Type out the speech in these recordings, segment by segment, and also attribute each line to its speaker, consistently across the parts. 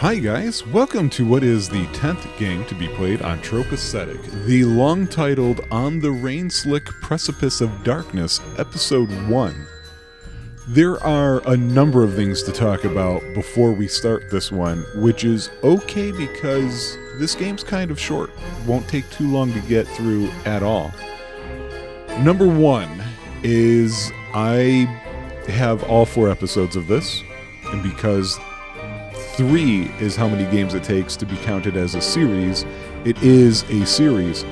Speaker 1: Hi guys, welcome to what is the 10th game to be played on Tropeacetic, the long-titled On the Rain-Slick Precipice of Darkness, Episode 1. There are a number of things to talk about before we start this one, which is okay because this game's kind of short. Won't take too long to get through at all. Number one is I have all 4 episodes of this, and because 3 is how many games it takes to be counted as a series, it is a series.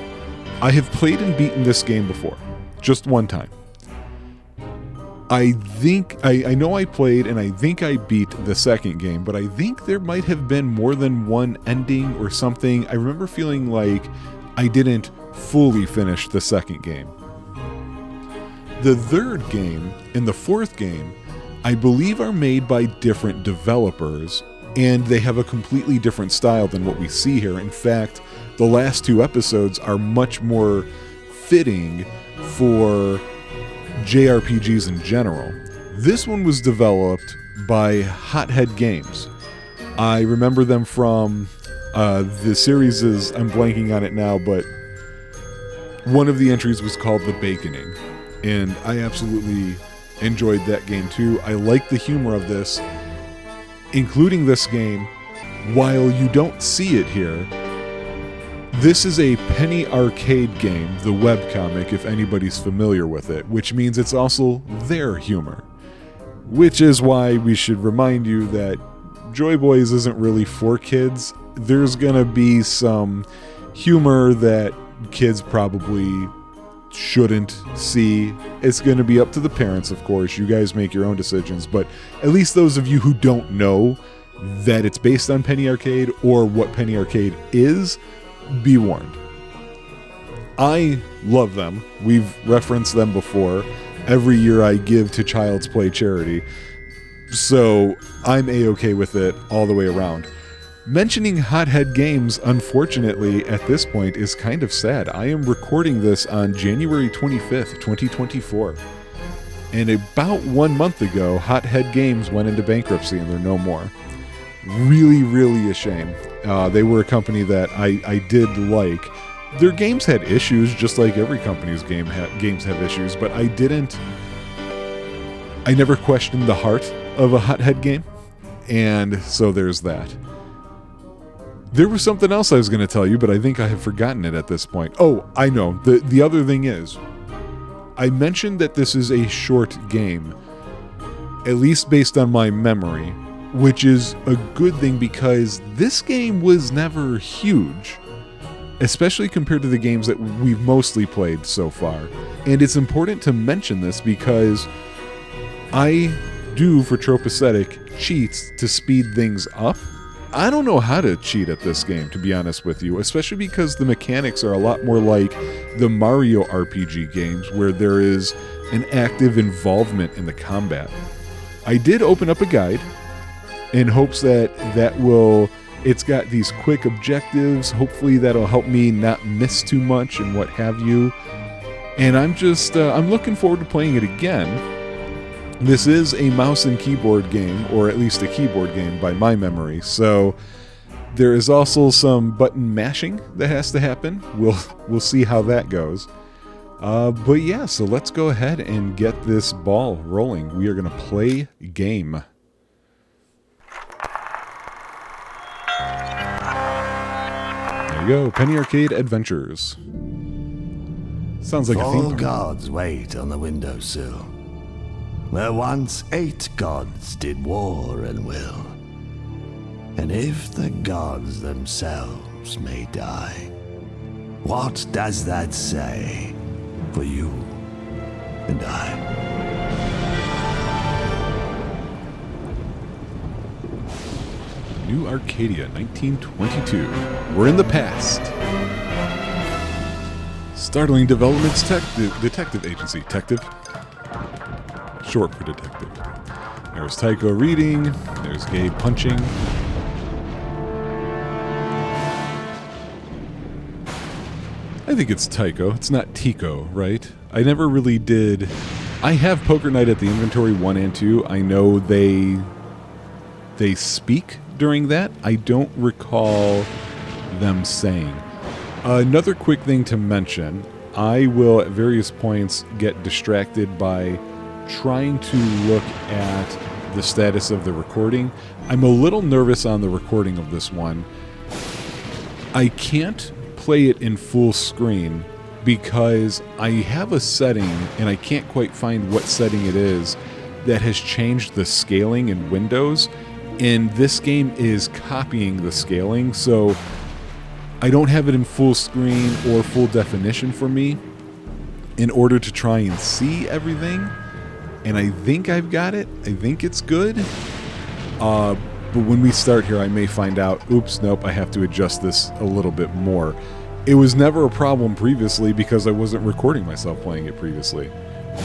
Speaker 1: I have played and beaten this game before, just one time. I know I played and I think I beat the second game, but I think there might have been more than one ending or something. I remember feeling like I didn't fully finish the second game. The third game and the fourth game, I believe, are made by different developers, and they have a completely different style than what we see here. In fact, the last 2 episodes are much more fitting for JRPGs in general. This one was developed by Hothead Games. I remember them from the series I'm blanking on it now, but one of the entries was called The Baconing, and I absolutely enjoyed that game too. I like the humor of this, including this game. While you don't see it here, this is a Penny Arcade game, the webcomic, if anybody's familiar with it, which means it's also their humor. Which is why we should remind you that Joy Boys isn't really for kids. There's gonna be some humor that kids probably shouldn't see. It's going to be up to the parents, of course. You guys make your own decisions, but at least those of you who don't know that it's based on Penny Arcade or what Penny Arcade is, be warned. I love them. We've referenced them before. Every year I give to Child's Play charity, so I'm a-okay with it all the way around. Mentioning Hothead Games, unfortunately, at this point is kind of sad. I am recording this on January 25th, 2024. And about 1 month ago, Hothead Games went into bankruptcy and they're no more. Really, really a shame. They were a company that I did like. Their games had issues, just like every company's games have issues, but I never questioned the heart of a Hothead game. And so there's that. There was something else I was going to tell you, but I think I have forgotten it at this point. Oh, I know. The other thing is, I mentioned that this is a short game, at least based on my memory, which is a good thing because this game was never huge, especially compared to the games that we've mostly played so far. And it's important to mention this because I do, for Tropeacetic, cheats to speed things up. I don't know how to cheat at this game, to be honest with you, especially because the mechanics are a lot more like the Mario RPG games, where there is an active involvement in the combat. I did open up a guide in hopes that it's got these quick objectives. Hopefully that'll help me not miss too much and what have you. And I'm looking forward to playing it again. This is a mouse and keyboard game, or at least a keyboard game by my memory, so there is also some button mashing that has to happen. We'll see how that goes. But yeah, so let's go ahead and get this ball rolling. We are going to play game. There you go, Penny Arcade Adventures. Sounds like a theme.
Speaker 2: All gods wait on the windowsill. Where once 8 gods did war and will. And if the gods themselves may die, what does that say for you and I?
Speaker 1: New Arcadia, 1922. We're in the past. Startling developments, detective agency. Detective? Short for detective. There's Tycho reading. There's Gabe punching. I think it's Tycho. It's not Tico, right? I never really did. I have Poker Night at the Inventory 1 and 2. I know they speak during that. I don't recall them saying. Another quick thing to mention, I will at various points get distracted by trying to look at the status of the recording. I'm a little nervous on the recording of this one. I can't play it in full screen because I have a setting, and I can't quite find what setting it is, that has changed the scaling in Windows, and this game is copying the scaling, so I don't have it in full screen or full definition for me in order to try and see everything. And I think I've got it. I think it's good. But when we start here, I may find out, oops, nope, I have to adjust this a little bit more. It was never a problem previously because I wasn't recording myself playing it previously.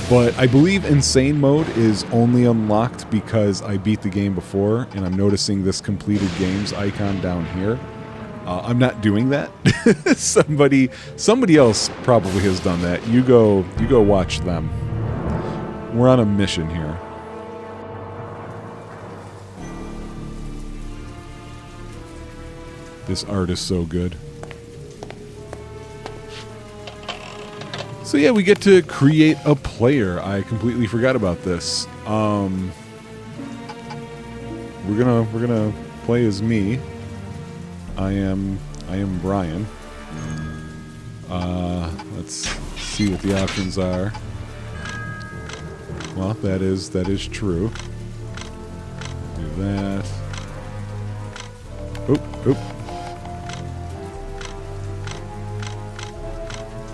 Speaker 1: But I believe Insane Mode is only unlocked because I beat the game before, and I'm noticing this completed games icon down here. I'm not doing that. Somebody else probably has done that. You go watch them. We're on a mission here. This art is so good. So yeah, we get to create a player. I completely forgot about this. We're gonna play as me. I am Brian. Let's see what the options are. Well, that is true. Do that. Oop.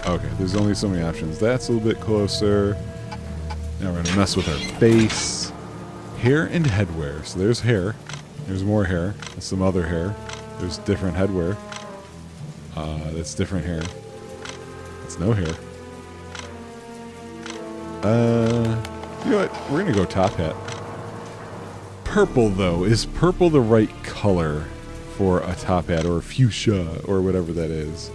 Speaker 1: Okay, there's only so many options. That's a little bit closer. Now we're gonna mess with our face. Hair and headwear. So there's hair. There's more hair. There's some other hair. There's different headwear. That's different hair. That's no hair. You know what? We're gonna go top hat. Purple, though. Is purple the right color for a top hat, or fuchsia, or whatever that is?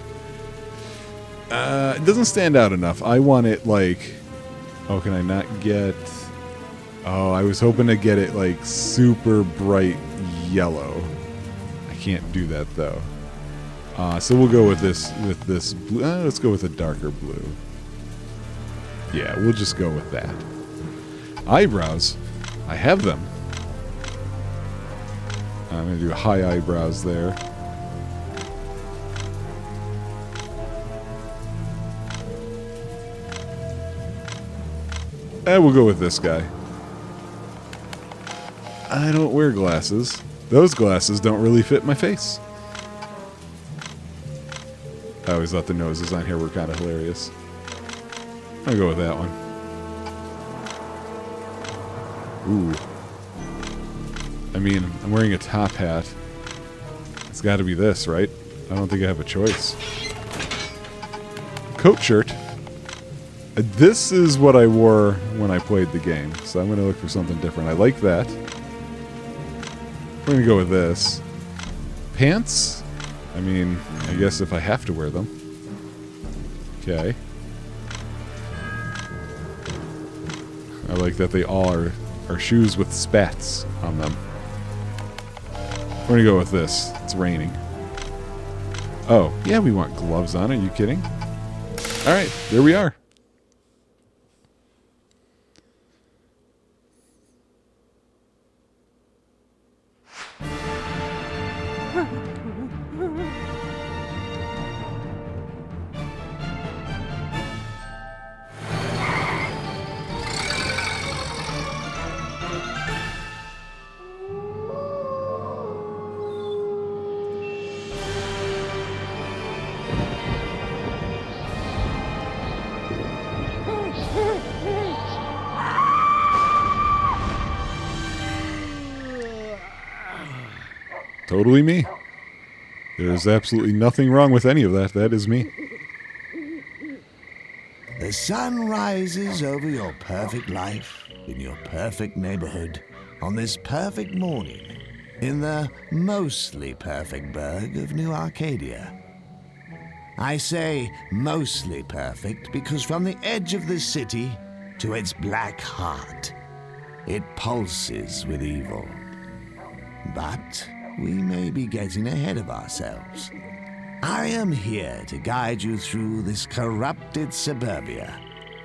Speaker 1: It doesn't stand out enough. I want it like... Oh, can I not get... Oh, I was hoping to get it like super bright yellow. I can't do that though. So we'll go with this blue. Let's go with a darker blue. Yeah, we'll just go with that. Eyebrows. I have them. I'm going to do high eyebrows there. And we'll go with this guy. I don't wear glasses. Those glasses don't really fit my face. I always thought the noses on here were kind of hilarious. I'll go with that one. Ooh. I mean, I'm wearing a top hat. It's got to be this, right? I don't think I have a choice. Coat shirt. This is what I wore when I played the game, so I'm going to look for something different. I like that. We're going to go with this. Pants? I mean, I guess if I have to wear them. Okay. I like that they all are shoes with spats on them. We're going to go with this. It's raining. Oh, yeah, we want gloves on. Are you kidding? All right, there we are. Totally me. There's absolutely nothing wrong with any of that. That is me.
Speaker 2: The sun rises over your perfect life in your perfect neighborhood on this perfect morning in the mostly perfect burg of New Arcadia. I say mostly perfect because from the edge of this city to its black heart, it pulses with evil. But we may be getting ahead of ourselves. I am here to guide you through this corrupted suburbia.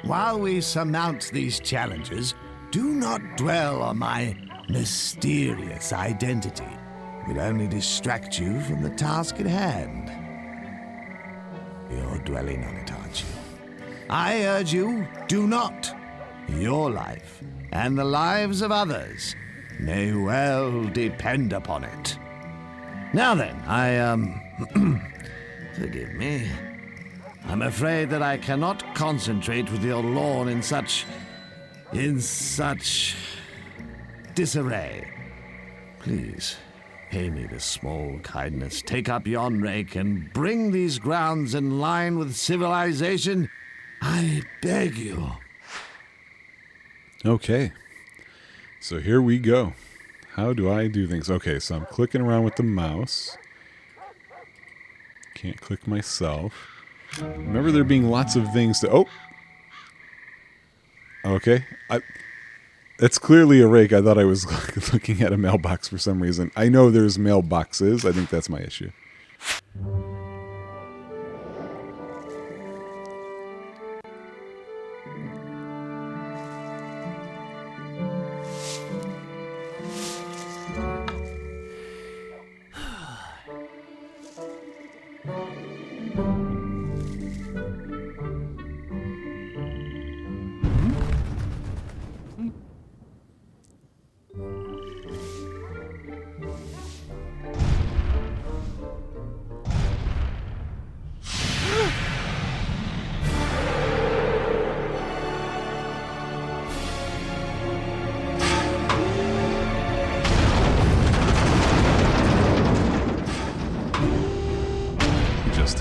Speaker 2: While we surmount these challenges, do not dwell on my mysterious identity. It will only distract you from the task at hand. You're dwelling on it, aren't you? I urge you, do not. Your life and the lives of others may well depend upon it. Now then, forgive me. I'm afraid that I cannot concentrate with your lawn in such disarray. Please, pay me this small kindness. Take up yon rake and bring these grounds in line with civilization. I beg you.
Speaker 1: Okay. So here we go. How do I do things? Okay, so I'm clicking around with the mouse. Can't click myself. Remember there being lots of things to... Oh! Okay. That's clearly a rake. I thought I was looking at a mailbox for some reason. I know there's mailboxes. I think that's my issue.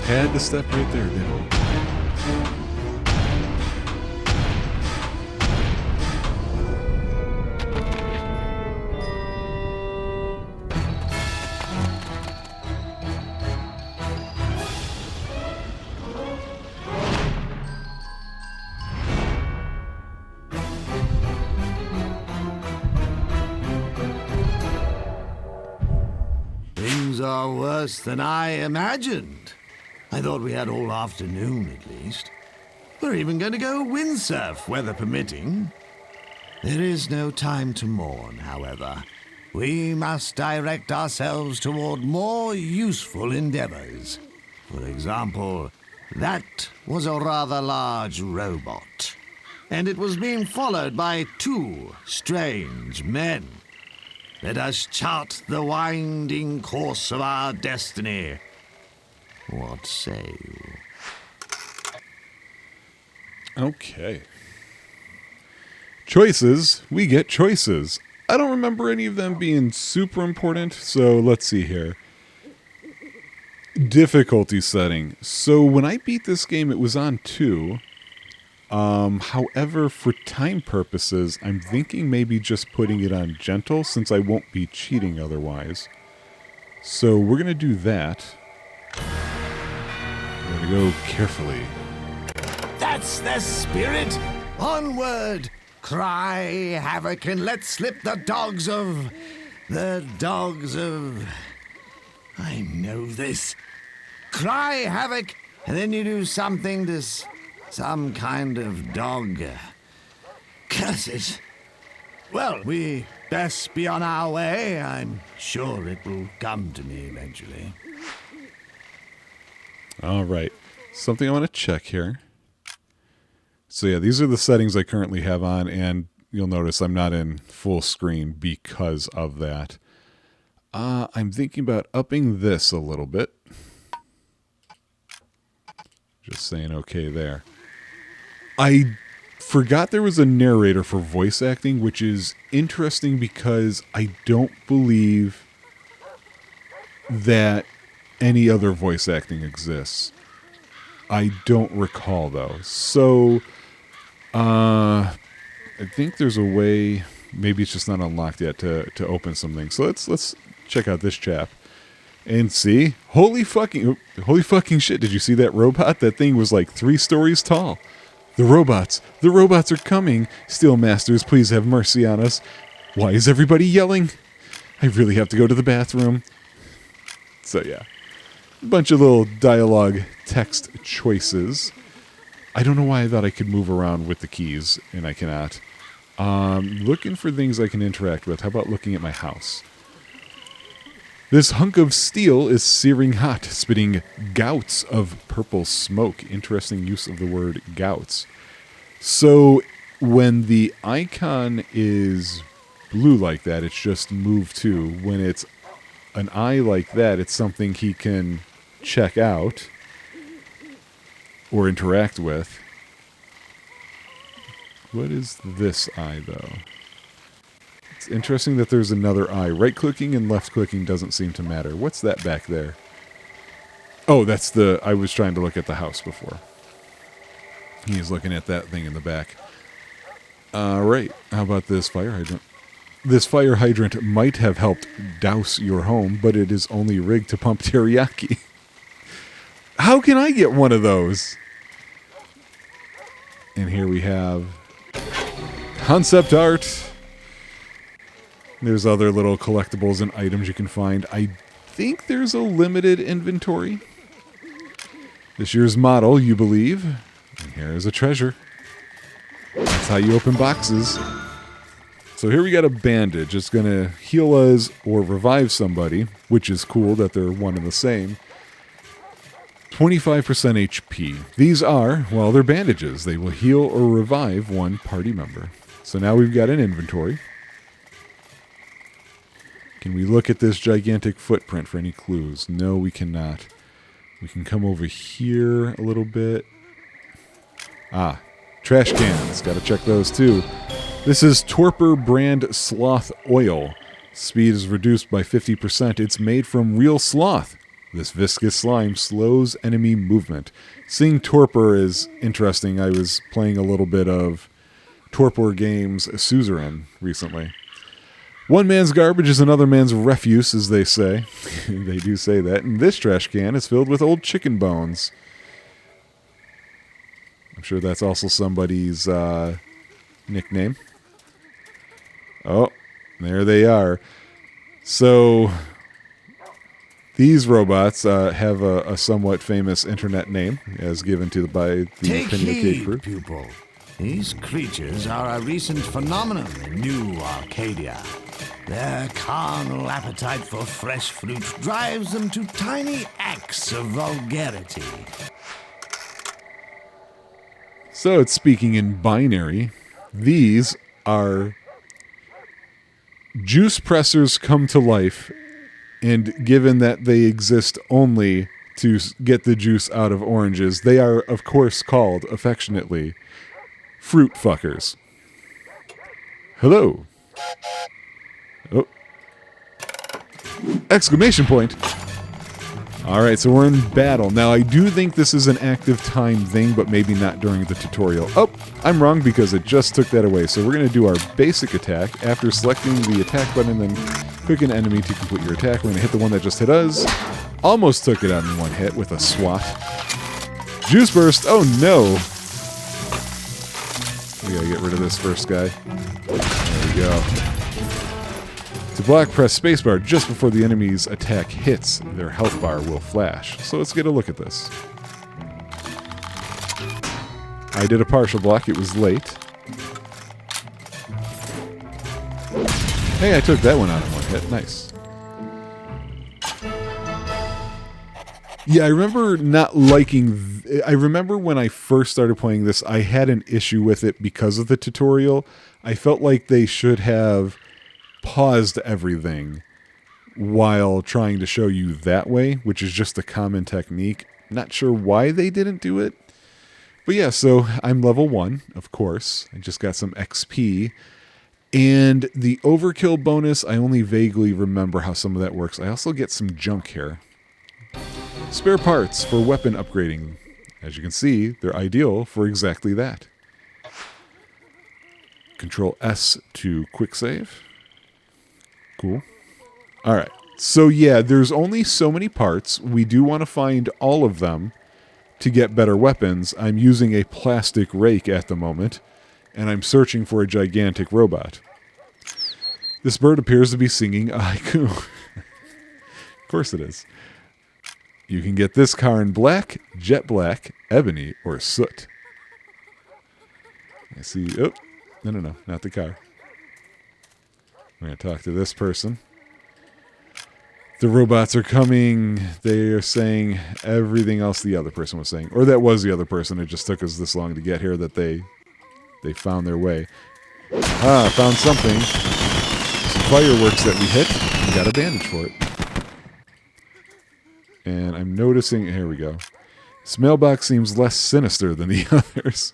Speaker 1: Had to step right there, didn't we?
Speaker 2: Things are worse than I imagined. I thought we had all afternoon, at least. We're even going to go windsurf, weather permitting. There is no time to mourn, however. We must direct ourselves toward more useful endeavors. For example, that was a rather large robot, and it was being followed by two strange men. Let us chart the winding course of our destiny. What say you?
Speaker 1: Okay. Choices. We get choices. I don't remember any of them being super important, so let's see here. Difficulty setting. So when I beat this game, it was on 2. However, for time purposes, I'm thinking maybe just putting it on gentle, since I won't be cheating otherwise. So we're going to do that. We're going to go carefully.
Speaker 2: That's the spirit! Onward! Cry havoc and let slip the dogs of... I know this. Cry havoc, and then you do something to some kind of dog. Curses. Well, we best be on our way. I'm sure it will come to me eventually.
Speaker 1: All right. Something I want to check here. So yeah, these are the settings I currently have on, and you'll notice I'm not in full screen because of that. I'm thinking about upping this a little bit. Just saying okay there. I forgot there was a narrator for voice acting, which is interesting because I don't believe that any other voice acting exists. I don't recall, though. So, I think there's a way, maybe it's just not unlocked yet, to open something. So let's check out this chap and see. Holy fucking shit, did you see that robot? That thing was like 3 stories tall. The robots are coming. Steel Masters, please have mercy on us. Why is everybody yelling? I really have to go to the bathroom. So yeah, a bunch of little dialogue text choices. I don't know why I thought I could move around with the keys, and I cannot. Looking for things I can interact with. How about looking at my house? This hunk of steel is searing hot, spitting gouts of purple smoke. Interesting use of the word gouts. So when the icon is blue like that, it's just move to. When it's an eye like that, it's something he can check out or interact with. What is this eye, though? It's interesting that there's another eye. Right-clicking and left-clicking doesn't seem to matter. What's that back there? Oh, that's the... I was trying to look at the house before. He's looking at that thing in the back. Right. How about this fire hydrant? This fire hydrant might have helped douse your home, but it is only rigged to pump teriyaki. How can I get one of those? And here we have concept art. There's other little collectibles and items you can find. I think there's a limited inventory. This year's model, you believe. And here is a treasure. That's how you open boxes. So here we got a bandage. It's going to heal us or revive somebody, which is cool that they're one and the same. 25% HP. These are, well, they're bandages. They will heal or revive one party member. So now we've got an inventory. Can we look at this gigantic footprint for any clues? No, we cannot. We can come over here a little bit. Ah, trash cans. Got to check those too. This is Torpor brand sloth oil. Speed is reduced by 50%. It's made from real sloth. This viscous slime slows enemy movement. Seeing Torpor is interesting. I was playing a little bit of Torpor Games Suzerain recently. One man's garbage is another man's refuse, as they say. They do say that. And this trash can is filled with old chicken bones. I'm sure that's also somebody's nickname. Oh, there they are. So these robots have a somewhat famous internet name, as given to by the
Speaker 2: Take
Speaker 1: Penny Arcade crew.
Speaker 2: heed, pupil. These creatures are a recent phenomenon in New Arcadia. Their carnal appetite for fresh fruit drives them to tiny acts of vulgarity.
Speaker 1: So it's speaking in binary. These are juice pressers come to life, and given that they exist only to get the juice out of oranges, they are, of course, called, affectionately, fruit fuckers. Hello. Oh. Exclamation point. Alright, so we're in battle. Now, I do think this is an active time thing, but maybe not during the tutorial. Oh, I'm wrong because it just took that away. So we're going to do our basic attack. After selecting the attack button, then click an enemy to complete your attack. We're going to hit the one that just hit us. Almost took it out in one hit with a swat. Juice burst. Oh, no. We got to get rid of this first guy. There we go. To block, press spacebar just before the enemy's attack hits. Their health bar will flash. So let's get a look at this. I did a partial block. It was late. Hey, I took that one out in one hit. Nice. Yeah, I remember not liking... I remember when I first started playing this, I had an issue with it because of the tutorial. I felt like they should have paused everything while trying to show you that way, which is just a common technique. Not sure why they didn't do it. But yeah, so I'm level 1, of course. I just got some XP. And the overkill bonus, I only vaguely remember how some of that works. I also get some junk here. Spare parts for weapon upgrading. As you can see, they're ideal for exactly that. Control S to quick save. Cool. All right. So yeah, there's only so many parts. We do want to find all of them to get better weapons. I'm using a plastic rake at the moment, and I'm searching for a gigantic robot. This bird appears to be singing a haiku. Of course it is. You can get this car in black, jet black, ebony, or soot. I see. Oh, no, not the car. We're going to talk to this person. The robots are coming. They are saying everything else the other person was saying. Or that was the other person. It just took us this long to get here that they found their way. Ah, found something. Some fireworks that we hit. We got a bandage for it. And I'm noticing... Here we go. This mailbox seems less sinister than the others.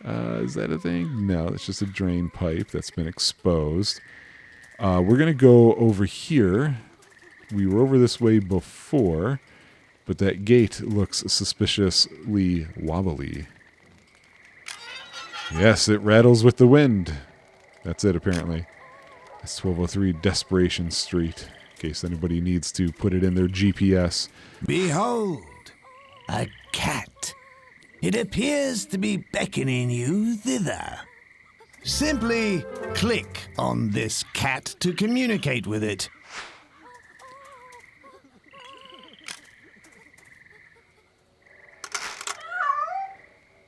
Speaker 1: Is that a thing? No, it's just a drain pipe that's been exposed. We're going to go over here. We were over this way before, but that gate looks suspiciously wobbly. Yes, it rattles with the wind. That's it, apparently. It's 1203 Desperation Street, in case anybody needs to put it in their GPS.
Speaker 2: Behold, a cat. It appears to be beckoning you thither. Simply click on this cat to communicate with it.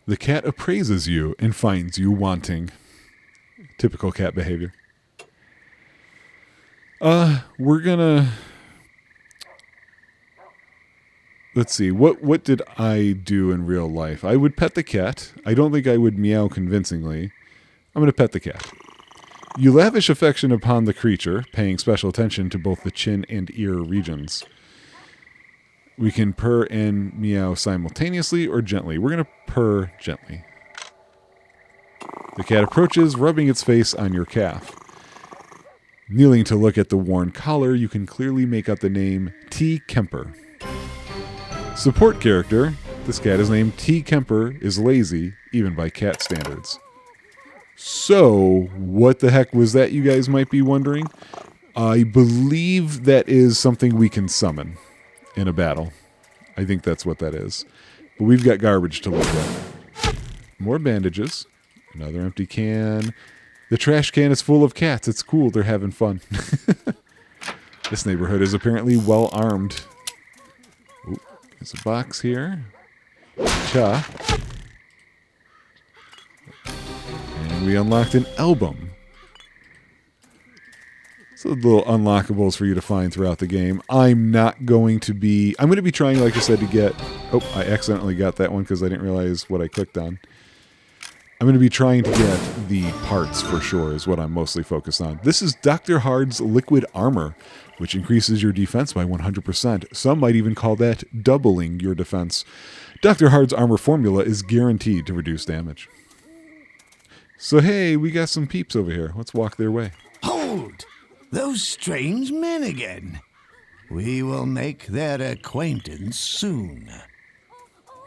Speaker 1: The cat appraises you and finds you wanting. Typical cat behavior. We're gonna... Let's see. What did I do in real life? I would pet the cat. I don't think I would meow convincingly. I'm gonna pet the cat. You lavish affection upon the creature, paying special attention to both the chin and ear regions. We can purr and meow simultaneously or gently. We're going to purr gently. The cat approaches, rubbing its face on your calf. Kneeling to look at the worn collar, you can clearly make out the name T. Kemper. Support character. This cat is named T. Kemper, is lazy, even by cat standards. So, what the heck was that, you guys might be wondering? I believe that is something we can summon in a battle. I think that's what that is. But we've got garbage to look at. More bandages. Another empty can. The trash can is full of cats. It's cool. They're having fun. This neighborhood is apparently well armed. Ooh, there's a box here. Cha. And we unlocked an album. So little unlockables for you to find throughout the game. I'm going to be trying, like I said, to get... Oh, I accidentally got that one because I didn't realize what I clicked on. I'm going to be trying to get the parts for sure is what I'm mostly focused on. This is Dr. Hard's Liquid Armor, which increases your defense by 100%. Some might even call that doubling your defense. Dr. Hard's armor formula is guaranteed to reduce damage. So hey, we got some peeps over here. Let's walk their way.
Speaker 2: Hold! Those strange men again. We will make their acquaintance soon.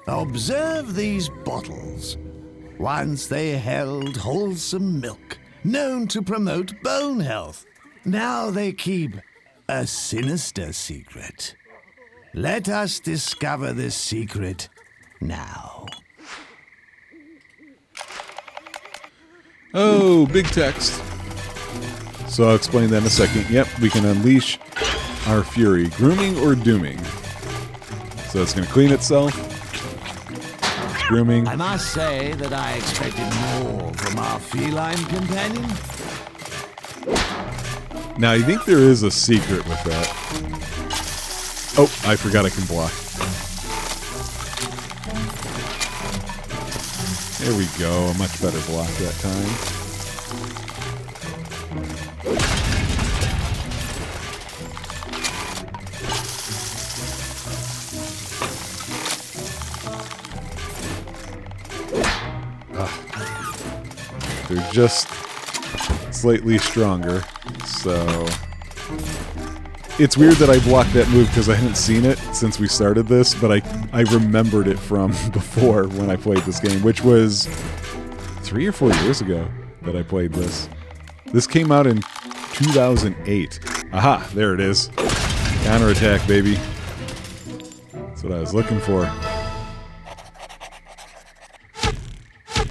Speaker 2: Observe these bottles. Once they held wholesome milk, known to promote bone health. Now they keep a sinister secret. Let us discover this secret now.
Speaker 1: Oh, big text. So I'll explain that in a second. Yep, we can unleash our fury. Grooming or dooming? So it's going to clean itself. It's grooming.
Speaker 2: I must say that I expected more from our feline companion.
Speaker 1: Now, I think there is a secret with that. Oh, I forgot I can block. There we go. A much better block that time. They're just slightly stronger, so it's weird that I blocked that move because I hadn't seen it since we started this, but I remembered it from before when I played this game, which was 3 or 4 years ago that I played this. This came out in 2008. Aha, there it is. Counterattack, baby. That's what I was looking for.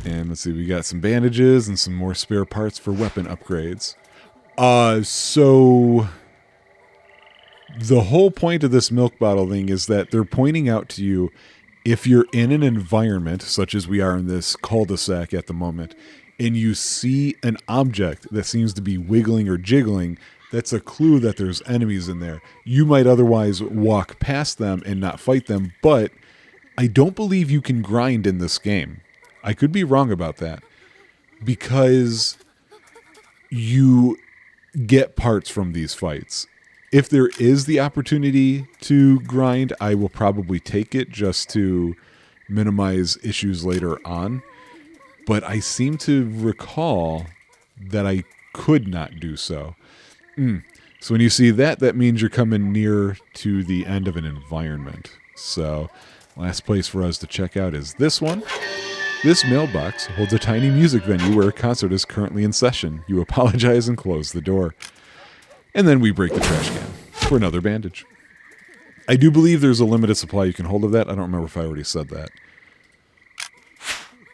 Speaker 1: And let's see, we got some bandages and some more spare parts for weapon upgrades. So The whole point of this milk bottle thing is that they're pointing out to you, if you're in an environment such as we are in this cul-de-sac at the moment, and you see an object that seems to be wiggling or jiggling, that's a clue that there's enemies in there. You might otherwise walk past them and not fight them, but I don't believe you can grind in this game. I could be wrong about that, because you get parts from these fights. If there is the opportunity to grind, I will probably take it just to minimize issues later on. But I seem to recall that I could not do so. So when you see that, that means you're coming near to the end of an environment. So last place for us to check out is this one. This mailbox holds a tiny music venue where a concert is currently in session. You apologize and close the door. And then we break the trash can for another bandage. I do believe there's a limited supply you can hold of that. I don't remember if I already said that.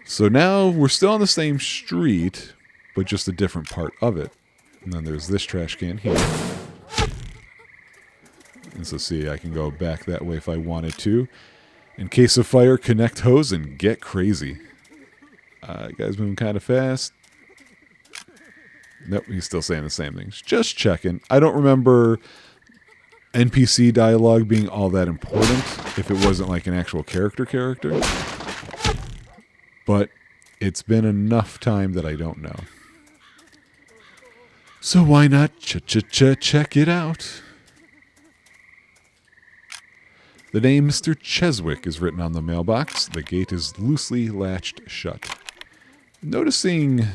Speaker 1: So now we're still on the same street, but just a different part of it. And then there's this trash can here. And so see, I can go back that way if I wanted to. In case of fire, connect hose and get crazy. Guy's moving kind of fast. Nope, he's still saying the same things. Just checking. I don't remember NPC dialogue being all that important if it wasn't like an actual character. But it's been enough time that I don't know. So why not check it out? The name Mr. Cheswick is written on the mailbox. The gate is loosely latched shut. Noticing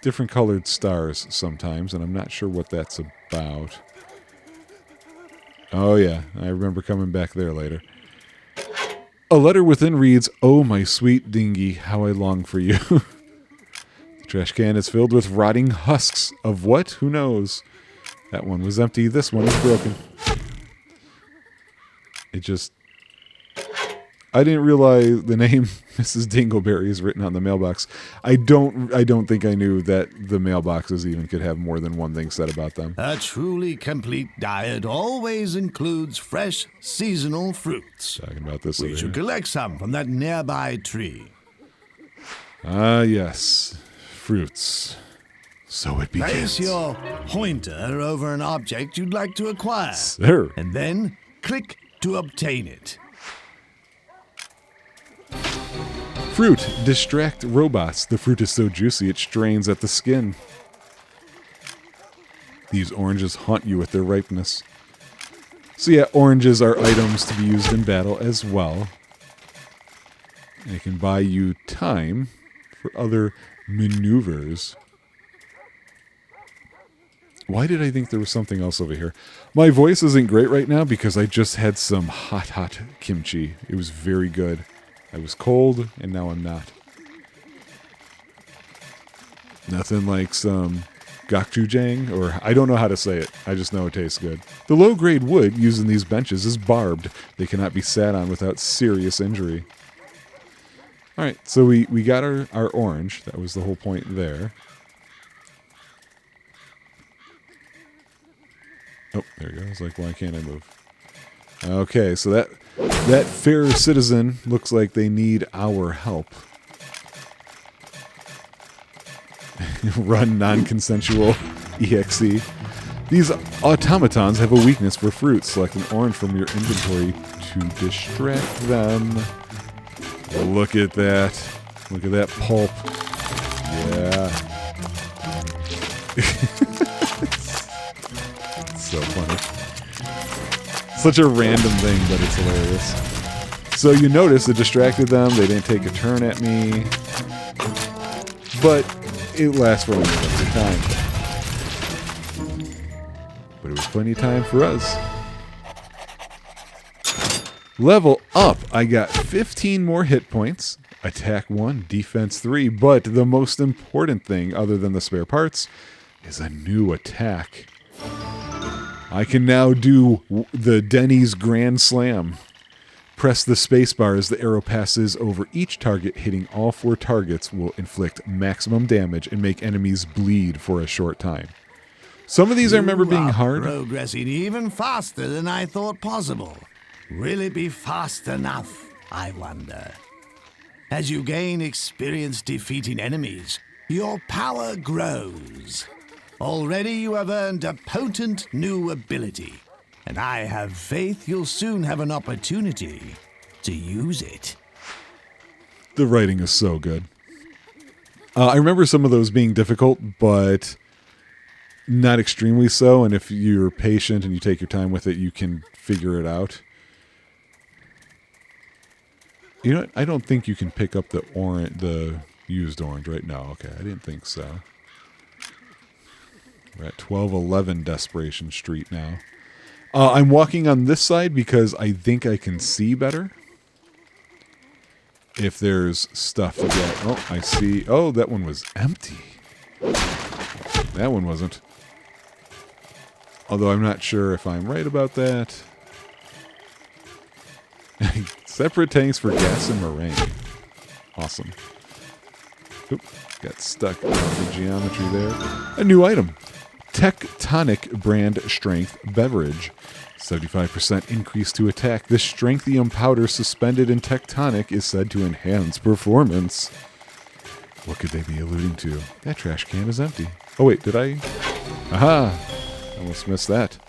Speaker 1: different colored stars sometimes, and I'm not sure what that's about. Oh yeah, I remember coming back there later. A letter within reads, "Oh, my sweet dinghy, how I long for you." The trash can is filled with rotting husks of what? Who knows? That one was empty. This one is broken. I didn't realize the name Mrs. Dingleberry is written on the mailbox. I don't think I knew that the mailboxes even could have more than one thing said about them.
Speaker 2: A truly complete diet always includes fresh, seasonal fruits.
Speaker 1: Talking about this.
Speaker 2: We should collect some from that nearby tree.
Speaker 1: Ah, yes. Fruits. So it begins.
Speaker 2: Place your pointer over an object you'd like to acquire.
Speaker 1: Sir.
Speaker 2: And then click to obtain it.
Speaker 1: Fruit. Distract robots. The fruit is so juicy it strains at the skin. These oranges haunt you with their ripeness. So yeah, oranges are items to be used in battle as well. And it can buy you time for other maneuvers. Why did I think there was something else over here? My voice isn't great right now because I just had some hot kimchi. It was very good. I was cold, and now I'm not. Nothing like some gochujang, or I don't know how to say it. I just know it tastes good. The low-grade wood used in these benches is barbed. They cannot be sat on without serious injury. All right, so we got our orange. That was the whole point there. Oh, there it goes. Like, why can't I move? Okay, so that fair citizen looks like they need our help. Run non-consensual EXE. These automatons have a weakness for fruit. Select an orange from your inventory to distract them. Look at that. Look at that pulp. Yeah. So funny. Such a random thing, but it's hilarious. So you notice it distracted them. They didn't take a turn at me. But it lasts for a little bit of time. But it was plenty of time for us. Level up. I got 15 more hit points. Attack 1, defense 3. But the most important thing, other than the spare parts, is a new attack. I can now do the Denny's Grand Slam. Press the spacebar as the arrow passes over each target. Hitting all 4 targets will inflict maximum damage and make enemies bleed for a short time. Some of these I remember being
Speaker 2: You are
Speaker 1: hard.
Speaker 2: progressing even faster than I thought possible. Will it be fast enough, I wonder? As you gain experience defeating enemies, your power grows. Already you have earned a potent new ability, and I have faith you'll soon have an opportunity to use it.
Speaker 1: The writing is so good. I remember some of those being difficult, but not extremely so. And if you're patient and you take your time with it, you can figure it out. You know what? I don't think you can pick up the used orange right now. Okay, I didn't think so. We're at 1211 Desperation Street now. I'm walking on this side because I think I can see better. If there's stuff to get. Oh, I see. Oh, that one was empty. That one wasn't. Although I'm not sure if I'm right about that. Separate tanks for gas and meringue. Awesome. Oop, got stuck on the geometry there. A new item. Tectonic brand strength beverage. 75% increase to attack. This strengthium powder suspended in Tectonic is said to enhance performance. What could they be alluding to? That trash can is empty. Oh wait, did I? Aha! Almost missed that.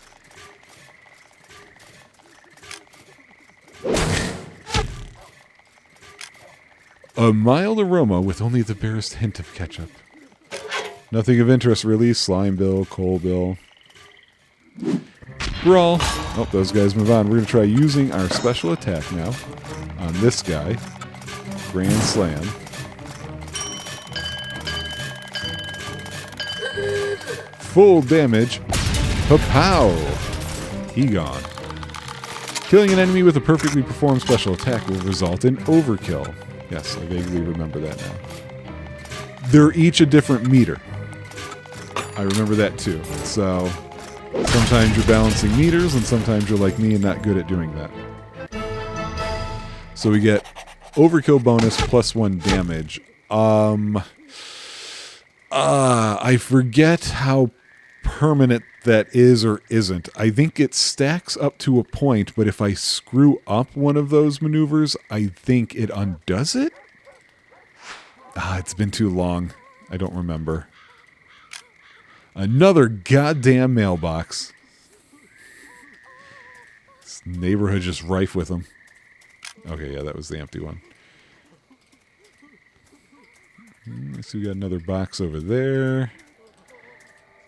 Speaker 1: A mild aroma with only the barest hint of ketchup. Nothing of interest really. Slime bill, coal bill. Brawl. Oh, those guys move on. We're going to try using our special attack now on this guy. Grand Slam. Full damage. Pa-pow! He gone. Killing an enemy with a perfectly performed special attack will result in overkill. Yes, I vaguely remember that now. They're each a different meter. I remember that too. So sometimes you're balancing meters, and sometimes you're like me and not good at doing that. So we get overkill bonus plus 1 damage. I forget how permanent that is or isn't. I think it stacks up to a point, but if I screw up one of those maneuvers, I think it undoes it? It's been too long. I don't remember. Another goddamn mailbox. This neighborhood just rife with them. Okay, yeah, that was the empty one. I see we got another box over there.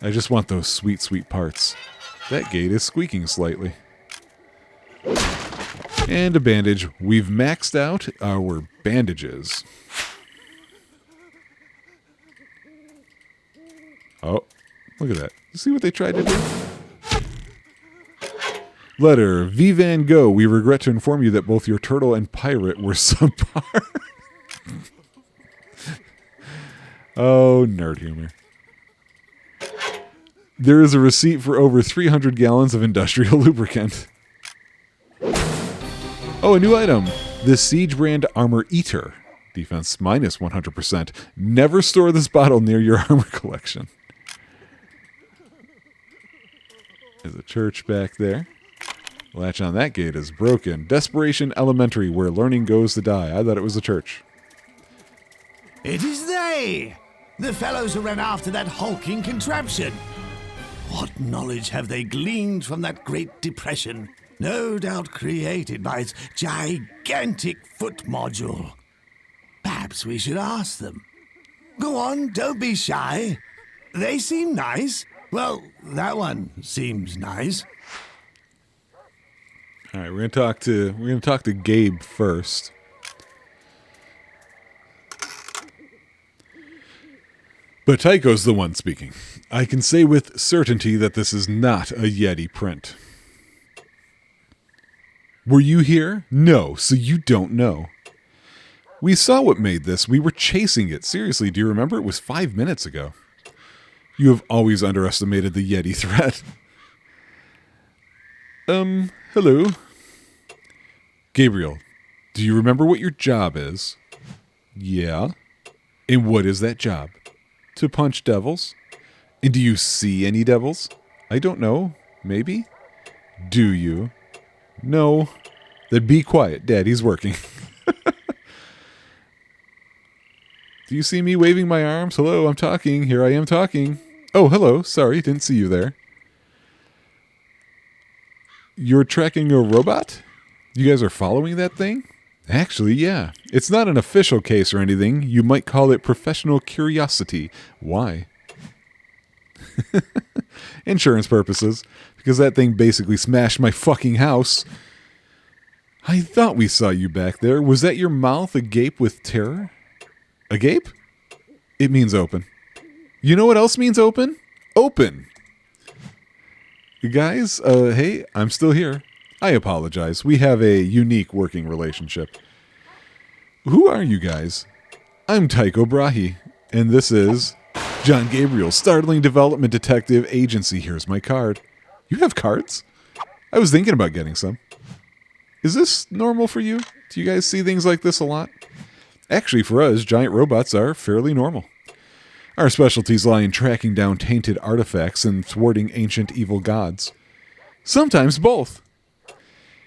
Speaker 1: I just want those sweet, sweet parts. That gate is squeaking slightly. And a bandage. We've maxed out our bandages. Oh, look at that. You see what they tried to do? Letter, V Van Gogh, we regret to inform you that both your turtle and pirate were subpar. Oh, nerd humor. There is a receipt for over 300 gallons of industrial lubricant. Oh, a new item. The Siege brand Armor Eater. Defense minus 100%. Never store this bottle near your armor collection. There's a church back there. Latch on that gate is broken. Desperation Elementary, where learning goes to die. I thought it was a church.
Speaker 2: It is they! The fellows who ran after that hulking contraption. What knowledge have they gleaned from that Great Depression? No doubt created by its gigantic foot module. Perhaps we should ask them. Go on, don't be shy. They seem nice. Well, that one seems nice.
Speaker 1: All right, we're gonna talk to Gabe first. But Tycho's the one speaking. I can say with certainty that this is not a Yeti print. Were you here? No, so you don't know. We saw what made this. We were chasing it. Seriously, do you remember? It was 5 minutes ago. You have always underestimated the Yeti threat. Hello? Gabriel, do you remember what your job is? Yeah. And what is that job? To punch devils? And do you see any devils? I don't know. Maybe? Do you? No. Then be quiet. Daddy's working. Do you see me waving my arms? Hello, I'm talking. Here I am talking. Oh, hello. Sorry, didn't see you there. You're tracking a robot? You guys are following that thing? Actually, yeah. It's not an official case or anything. You might call it professional curiosity. Why? Insurance purposes. Because that thing basically smashed my fucking house. I thought we saw you back there. Was that your mouth agape with terror? Agape? It means open. You know what else means open? Open! You guys, hey, I'm still here. I apologize. We have a unique working relationship. Who are you guys? I'm Tycho Brahe, and this is John Gabriel, Startling Development Detective Agency. Here's my card. You have cards? I was thinking about getting some. Is this normal for you? Do you guys see things like this a lot? Actually, for us, giant robots are fairly normal. Our specialties lie in tracking down tainted artifacts and thwarting ancient evil gods. Sometimes both.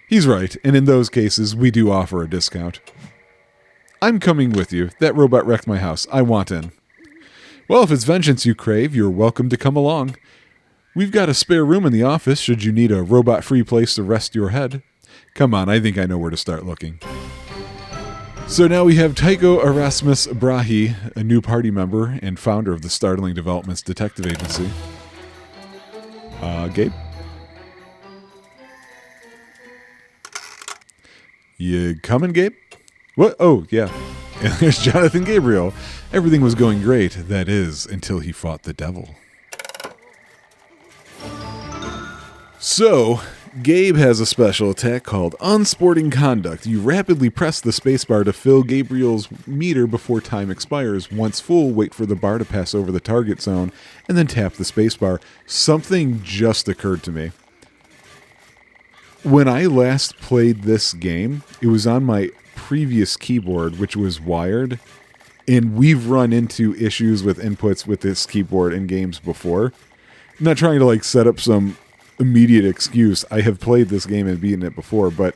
Speaker 1: He's right, and in those cases, we do offer a discount. I'm coming with you. That robot wrecked my house. I want in. Well, if it's vengeance you crave, you're welcome to come along. We've got a spare room in the office should you need a robot-free place to rest your head. Come on, I think I know where to start looking. So now we have Tycho Erasmus Brahe, a new party member and founder of the Startling Developments Detective Agency. Gabe? You coming, Gabe? What? Oh, yeah. And there's Jonathan Gabriel. Everything was going great, that is, until he fought the devil. So, Gabe has a special attack called Unsporting Conduct. You rapidly press the spacebar to fill Gabriel's meter before time expires. Once full, wait for the bar to pass over the target zone, and then tap the spacebar. Something just occurred to me. When I last played this game, it was on my previous keyboard, which was wired, and we've run into issues with inputs with this keyboard in games before. I'm not trying to set up some immediate excuse. I have played this game and beaten it before, but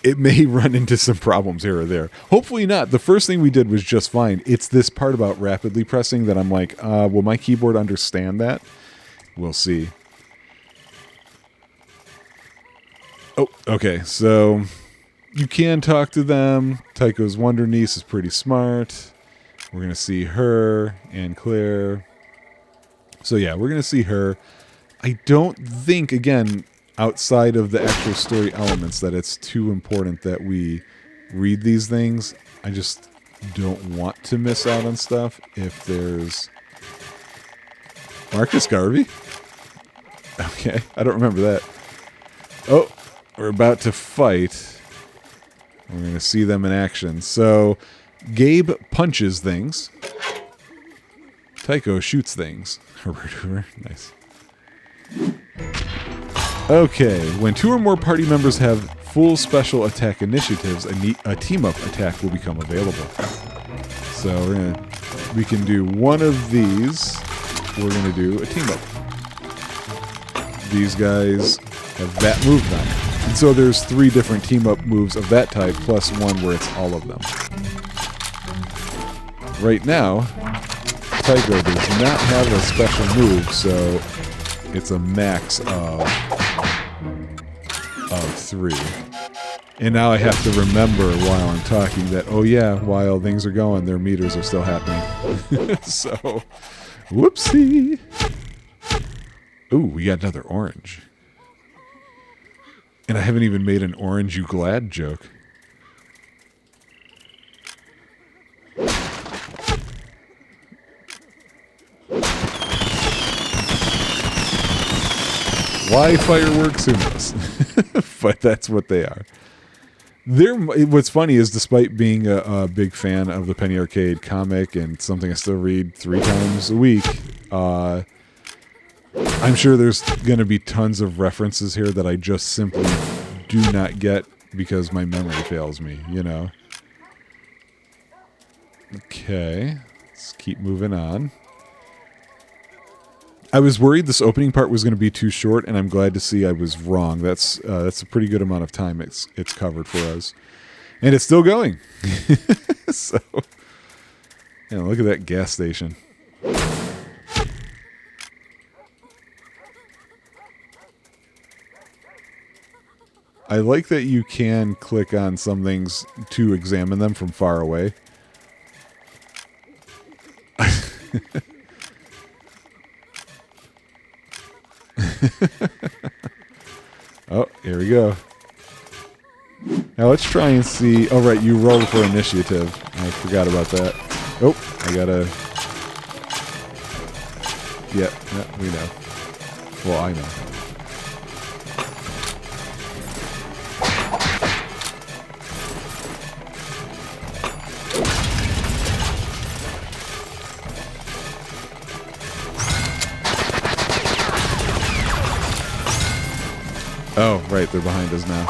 Speaker 1: it may run into some problems here or there. Hopefully not. The first thing we did was just fine. It's this part about rapidly pressing that I'm like, will my keyboard understand that? We'll see. Oh, okay. So you can talk to them. Tycho's Wonder Niece is pretty smart. We're going to see her and Claire. So yeah, we're going to see her. I don't think, again, outside of the actual story elements, that it's too important that we read these things. I just don't want to miss out on stuff. If there's Marcus Garvey? Okay, I don't remember that. Oh, we're about to fight. We're going to see them in action. So, Gabe punches things. Tycho shoots things. Nice. Okay, when two or more party members have full special attack initiatives, a team-up attack will become available. So we can do one of these. We're going to do a team-up. These guys have that move done. And so there's 3 different team-up moves of that type, plus one where it's all of them. Right now, Tycho does not have a special move, so it's a max of 3. And now I have to remember while I'm talking that, oh yeah, while things are going, their meters are still happening. So, whoopsie. Ooh, we got another orange. And I haven't even made an orange you glad joke. Why fireworks? Who knows? But that's what they are. What's funny is, despite being a big fan of the Penny Arcade comic and something I still read 3 times a week, I'm sure there's going to be tons of references here that I just simply do not get because my memory fails me, you know? Okay, let's keep moving on. I was worried this opening part was going to be too short, and I'm glad to see I was wrong. That's a pretty good amount of time it's covered for us. And it's still going. So, yeah, look at that gas station. I like that you can click on some things to examine them from far away. Oh, here we go. Now let's try and see. Oh, right, you rolled for initiative. I forgot about that. Oh, I gotta. Yeah, we know. Well, I know. Oh, right, they're behind us now.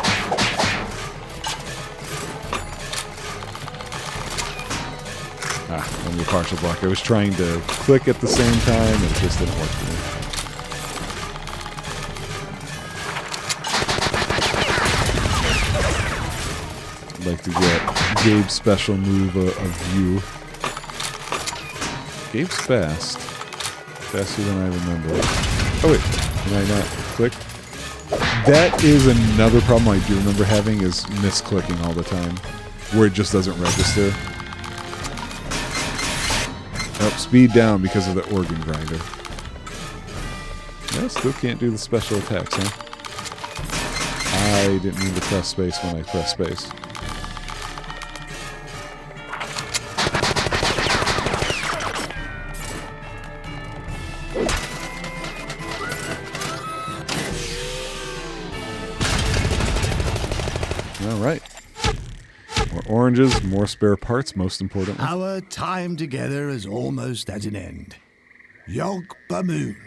Speaker 1: Only a partial block. I was trying to click at the same time, and it just didn't work for me. I'd like to get Gabe's special move of you. Gabe's fast. Faster than I remember. Oh, wait. Can I not click? That is another problem I do remember having, is misclicking all the time, where it just doesn't register. Oh, speed down because of the organ grinder. No, still can't do the special attacks, huh? I didn't mean to press space when I pressed space. All right. More oranges, more spare parts, most importantly.
Speaker 2: Our time together is almost at an end. Yog Bamoon.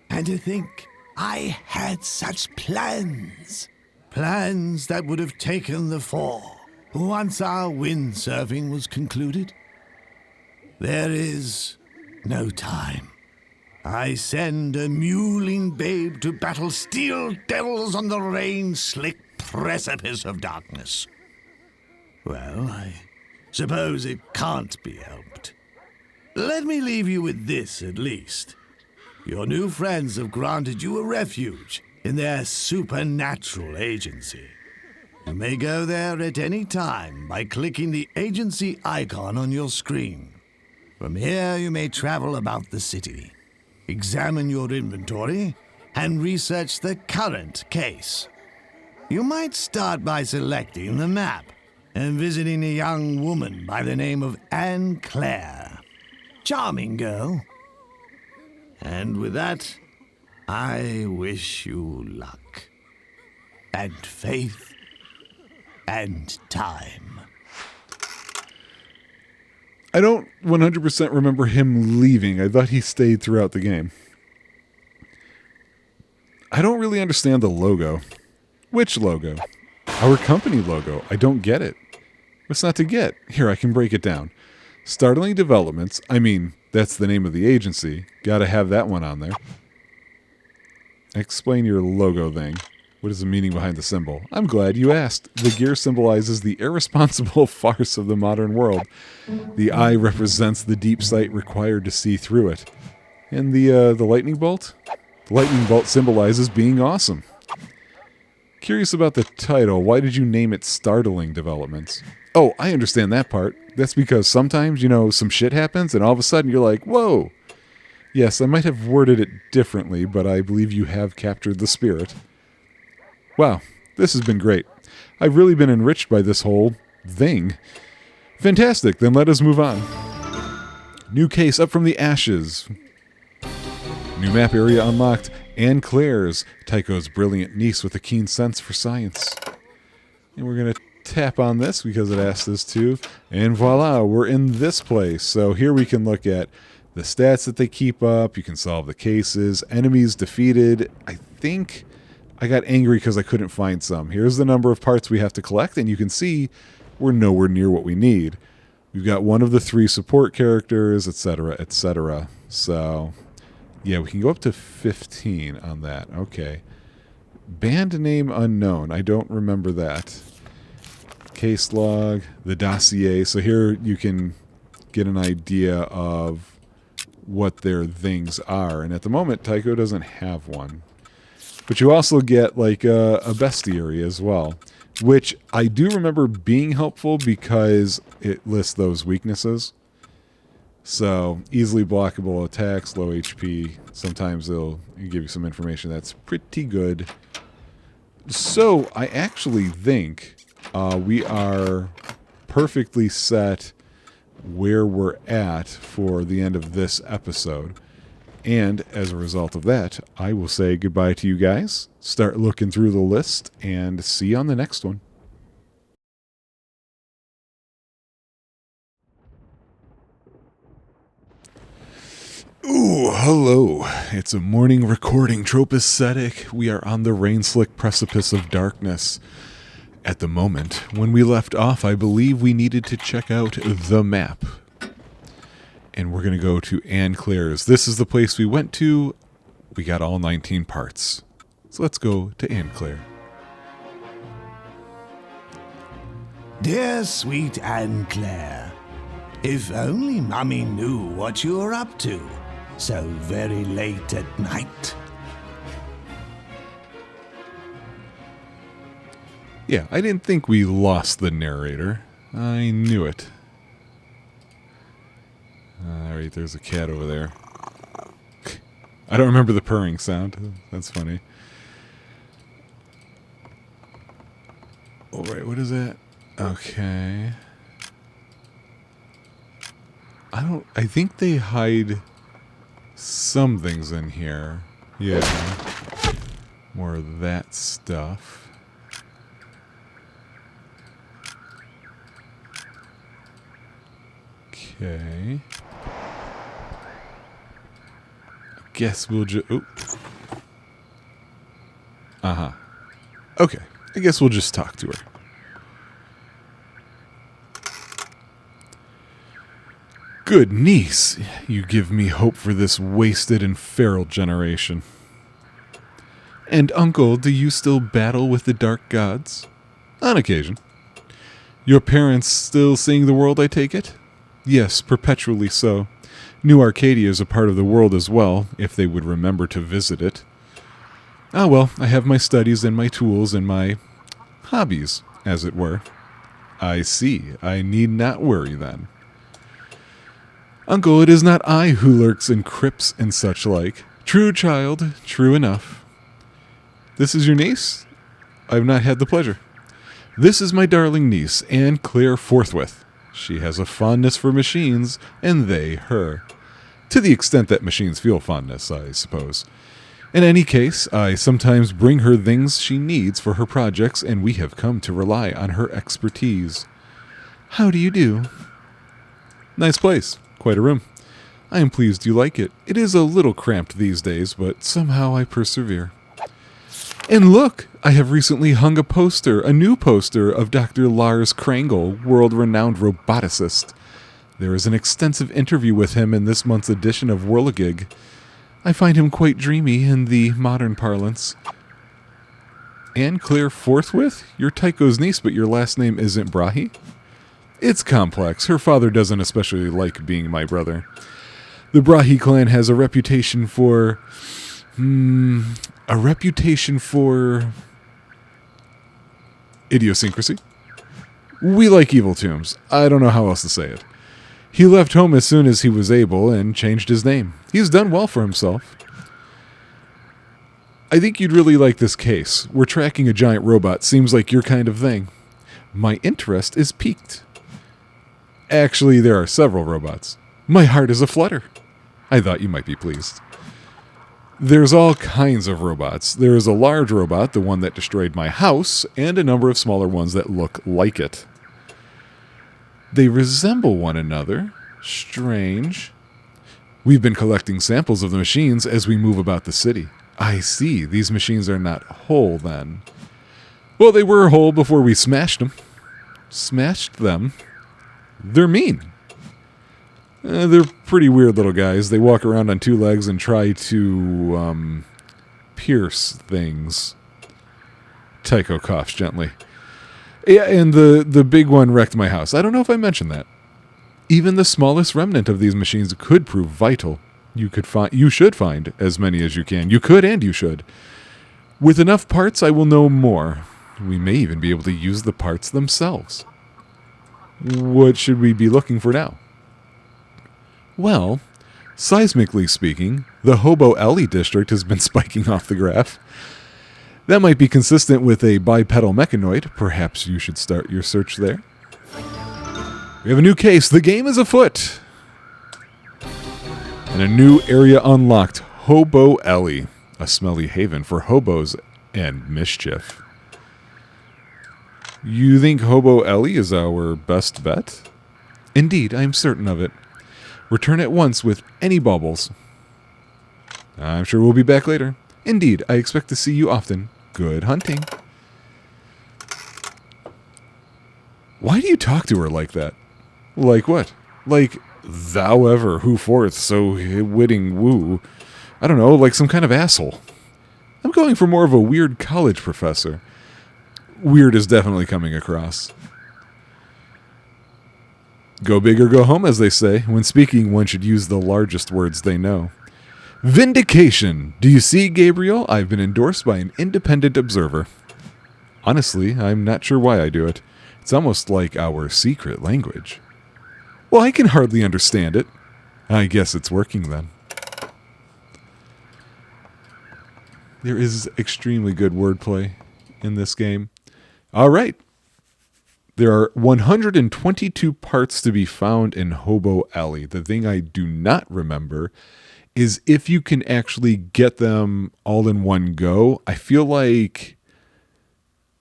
Speaker 2: And to think, I had such plans. Plans that would have taken the fall once our windsurfing was concluded. There is no time. I send a mewling babe to battle steel devils on the rain-slick precipice of darkness. Well, I suppose it can't be helped. Let me leave you with this, at least. Your new friends have granted you a refuge in their supernatural agency. You may go there at any time by clicking the agency icon on your screen. From here, you may travel about the city, examine your inventory, and research the current case. You might start by selecting the map and visiting a young woman by the name of Anne Claire. Charming girl. And with that, I wish you luck, and faith, and time.
Speaker 1: I don't 100% remember him leaving. I thought he stayed throughout the game. I don't really understand the logo. Which logo? Our company logo. I don't get it. What's not to get? Here, I can break it down. Startling Developments. I mean, that's the name of the agency. Gotta have that one on there. Explain your logo thing. What is the meaning behind the symbol? I'm glad you asked. The gear symbolizes the irresponsible farce of the modern world. The eye represents the deep sight required to see through it. And the lightning bolt? The lightning bolt symbolizes being awesome. Curious about the title. Why did you name it Startling Developments? Oh, I understand that part. That's because sometimes, some shit happens and all of a sudden you're like, whoa. Yes, I might have worded it differently, but I believe you have captured the spirit. Wow, this has been great. I've really been enriched by this whole thing. Fantastic, then let us move on. New case up from the ashes. New map area unlocked. Anne Claire's, Tycho's brilliant niece with a keen sense for science. And we're going to tap on this because it asked us to. And voila, we're in this place. So here we can look at the stats that they keep up. You can solve the cases. Enemies defeated. I think I got angry because I couldn't find some. Here's the number of parts we have to collect, and you can see we're nowhere near what we need. We've got one of the 3 support characters, etc., etc. So Yeah, we can go up to 15 on that. Okay. Band name unknown. I don't remember that. Case log, the dossier. So here you can get an idea of what their things are. And at the moment, Tycho doesn't have one. But you also get like a bestiary as well, which I do remember being helpful because it lists those weaknesses. So easily blockable attacks, low HP. Sometimes they'll give you some information that's pretty good. So I actually think we are perfectly set where we're at for the end of this episode. And as a result of that, I will say goodbye to you guys, start looking through the list, and see you on the next one. Ooh, hello. It's a morning recording, Tropeacetic. We are on the rain-slick precipice of darkness. At the moment, when we left off, I believe we needed to check out the map. And we're going to go to Anne Claire's. This is the place we went to. We got all 19 parts. So let's go to Anne Claire.
Speaker 2: Dear sweet Anne Claire, if only Mummy knew what you were up to so very late at night.
Speaker 1: Yeah, I didn't think we lost the narrator. I knew it. Alright, there's a cat over there. I don't remember the purring sound. That's funny. Alright, what is that? Okay. I think they hide some things in here. Yeah. More of that stuff. Okay. I guess we'll just... Oh. Uh-huh. Okay. I guess we'll just talk to her. Good niece, you give me hope for this wasted and feral generation. And uncle, do you still battle with the dark gods? On occasion. Your parents still seeing the world, I take it? Yes, perpetually so. New Arcadia is a part of the world as well, if they would remember to visit it. Ah well, I have my studies and my tools and my hobbies, as it were. I see. I need not worry then. Uncle, it is not I who lurks in crypts and such like. True, child, true enough. This is your niece? I have not had the pleasure. This is my darling niece, Anne Claire Forthwith. She has a fondness for machines, and they her. To the extent that machines feel fondness, I suppose. In any case, I sometimes bring her things she needs for her projects, and we have come to rely on her expertise. How do you do? Nice place. Quite a room. I am pleased you like it. It is a little cramped these days, but somehow I persevere. And look, I have recently hung a new poster of Dr. Lars Krangle, world-renowned roboticist. There is an extensive interview with him in this month's edition of Whirligig. I find him quite dreamy in the modern parlance. Anne Claire Forthwith? You're Tycho's niece, but your last name isn't Brahe? It's complex. Her father doesn't especially like being my brother. The Brahe clan has a reputation for... idiosyncrasy. We like evil tombs. I don't know how else to say it. He left home as soon as he was able and changed his name. He's done well for himself. I think you'd really like this case. We're tracking a giant robot. Seems like your kind of thing. My interest is piqued. Actually, there are several robots. My heart is aflutter. I thought you might be pleased. There's all kinds of robots. There is a large robot, the one that destroyed my house, and a number of smaller ones that look like it. They resemble one another. Strange. We've been collecting samples of the machines as we move about the city. I see. These machines are not whole, then. Well, they were whole before we smashed them. Smashed them? They're mean. They're pretty weird little guys. They walk around on two legs and try to pierce things. Tycho coughs gently. Yeah, and the big one wrecked my house. I don't know if I mentioned that. Even the smallest remnant of these machines could prove vital. You should find as many as you can. You could and you should. With enough parts, I will know more. We may even be able to use the parts themselves. What should we be looking for now? Well, seismically speaking, the Hobo Alley district has been spiking off the graph. That might be consistent with a bipedal mechanoid. Perhaps you should start your search there. We have a new case. The game is afoot. And a new area unlocked. Hobo Alley. A smelly haven for hobos and mischief. You think Hobo Alley is our best bet? Indeed, I am certain of it. Return at once with any baubles. I'm sure we'll be back later. Indeed, I expect to see you often. Good hunting. Why do you talk to her like that? Like what? Like, thou ever who forth so witting woo. I don't know, like some kind of asshole. I'm going for more of a weird college professor. Weird is definitely coming across. Go big or go home, as they say. When speaking, one should use the largest words they know. Vindication. Do you see, Gabriel? I've been endorsed by an independent observer. Honestly, I'm not sure why I do it. It's almost like our secret language. Well, I can hardly understand it. I guess it's working then. There is extremely good wordplay in this game. All right. There are 122 parts to be found in Hobo Alley. The thing I do not remember is if you can actually get them all in one go. I feel like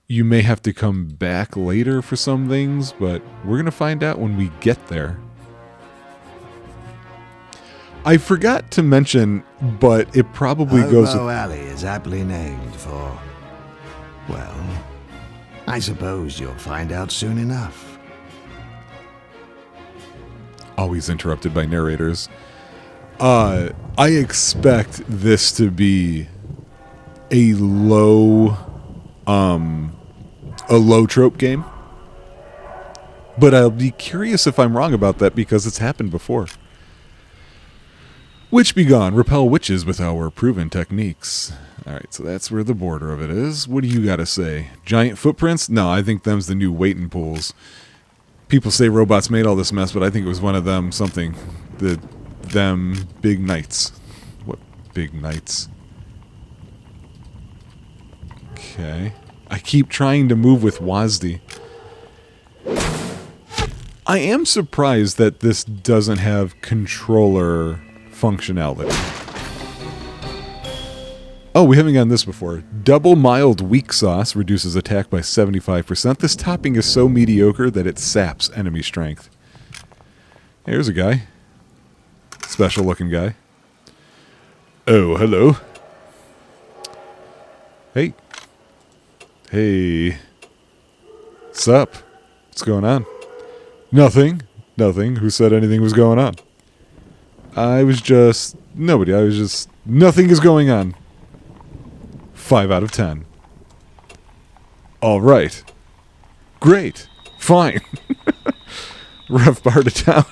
Speaker 1: you may have to come back later for some things, but we're going to find out when we get there. I forgot to mention, but it probably goes with...
Speaker 2: Hobo Alley is aptly named for... well, I suppose you'll find out soon enough.
Speaker 1: Always interrupted by narrators. I expect this to be a low trope game. But I'll be curious if I'm wrong about that because it's happened before. Witch be gone. Repel witches with our proven techniques. Alright, so that's where the border of it is. What do you got to say? Giant footprints? No, I think them's the new waiting pools. People say robots made all this mess, but I think it was one of them something. Them big knights. What big knights? Okay. I keep trying to move with WASD. I am surprised that this doesn't have controller functionality. Oh, we haven't gotten this before. Double mild weak sauce reduces attack by 75%. This topping is so mediocre that it saps enemy strength. Here's a guy. Special looking guy. Oh, hello. Hey. Hey. Sup? What's going on? Nothing. Nothing. Who said anything was going on? Nobody. Nothing is going on. 5 out of 10. All right. Great. Fine. Rough part of town.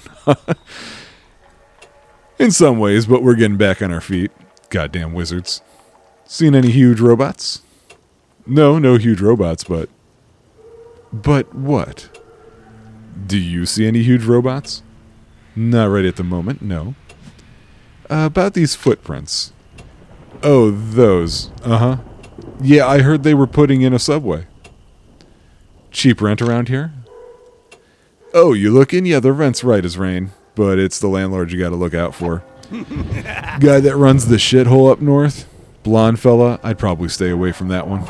Speaker 1: In some ways, but we're getting back on our feet. Goddamn wizards. Seen any huge robots? No huge robots, but... But what? Do you see any huge robots? Not right at the moment, no. About these footprints. Oh, those. Uh-huh. Yeah, I heard they were putting in a subway. Cheap rent around here? Oh, you looking? Yeah, the rent's right as rain, but it's the landlord you gotta look out for. Guy that runs the shithole up north? Blonde fella? I'd probably stay away from that one.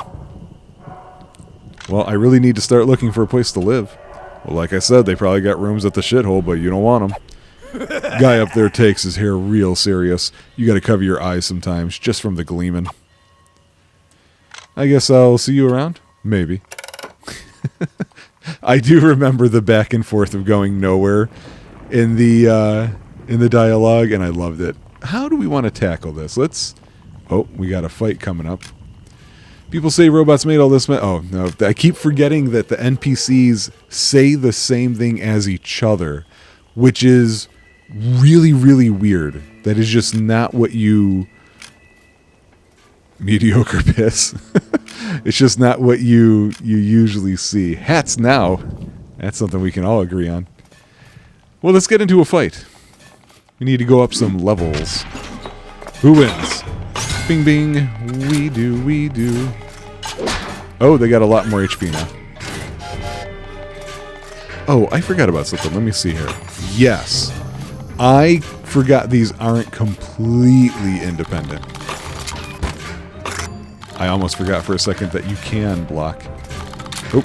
Speaker 1: Well, I really need to start looking for a place to live. Well, like I said, they probably got rooms at the shithole, but you don't want them. Guy up there takes his hair real serious. You gotta cover your eyes sometimes, just from the gleaming. I guess I'll see you around? Maybe. I do remember the back and forth of going nowhere in the in the dialogue, and I loved it. How do we want to tackle this? Oh, we got a fight coming up. People say robots made all this. Oh, no. I keep forgetting that the NPCs say the same thing as each other, which is really, really weird. That is just not what you... Mediocre piss. It's just not what you usually see. Hats now. That's something we can all agree on. Well, let's get into a fight. We need to go up some levels. Who wins? Bing, bing. We do, we do. Oh, they got a lot more HP now. Oh, I forgot about something. Let me see here. Yes. I forgot these aren't completely independent. I almost forgot for a second that you can block. Oh.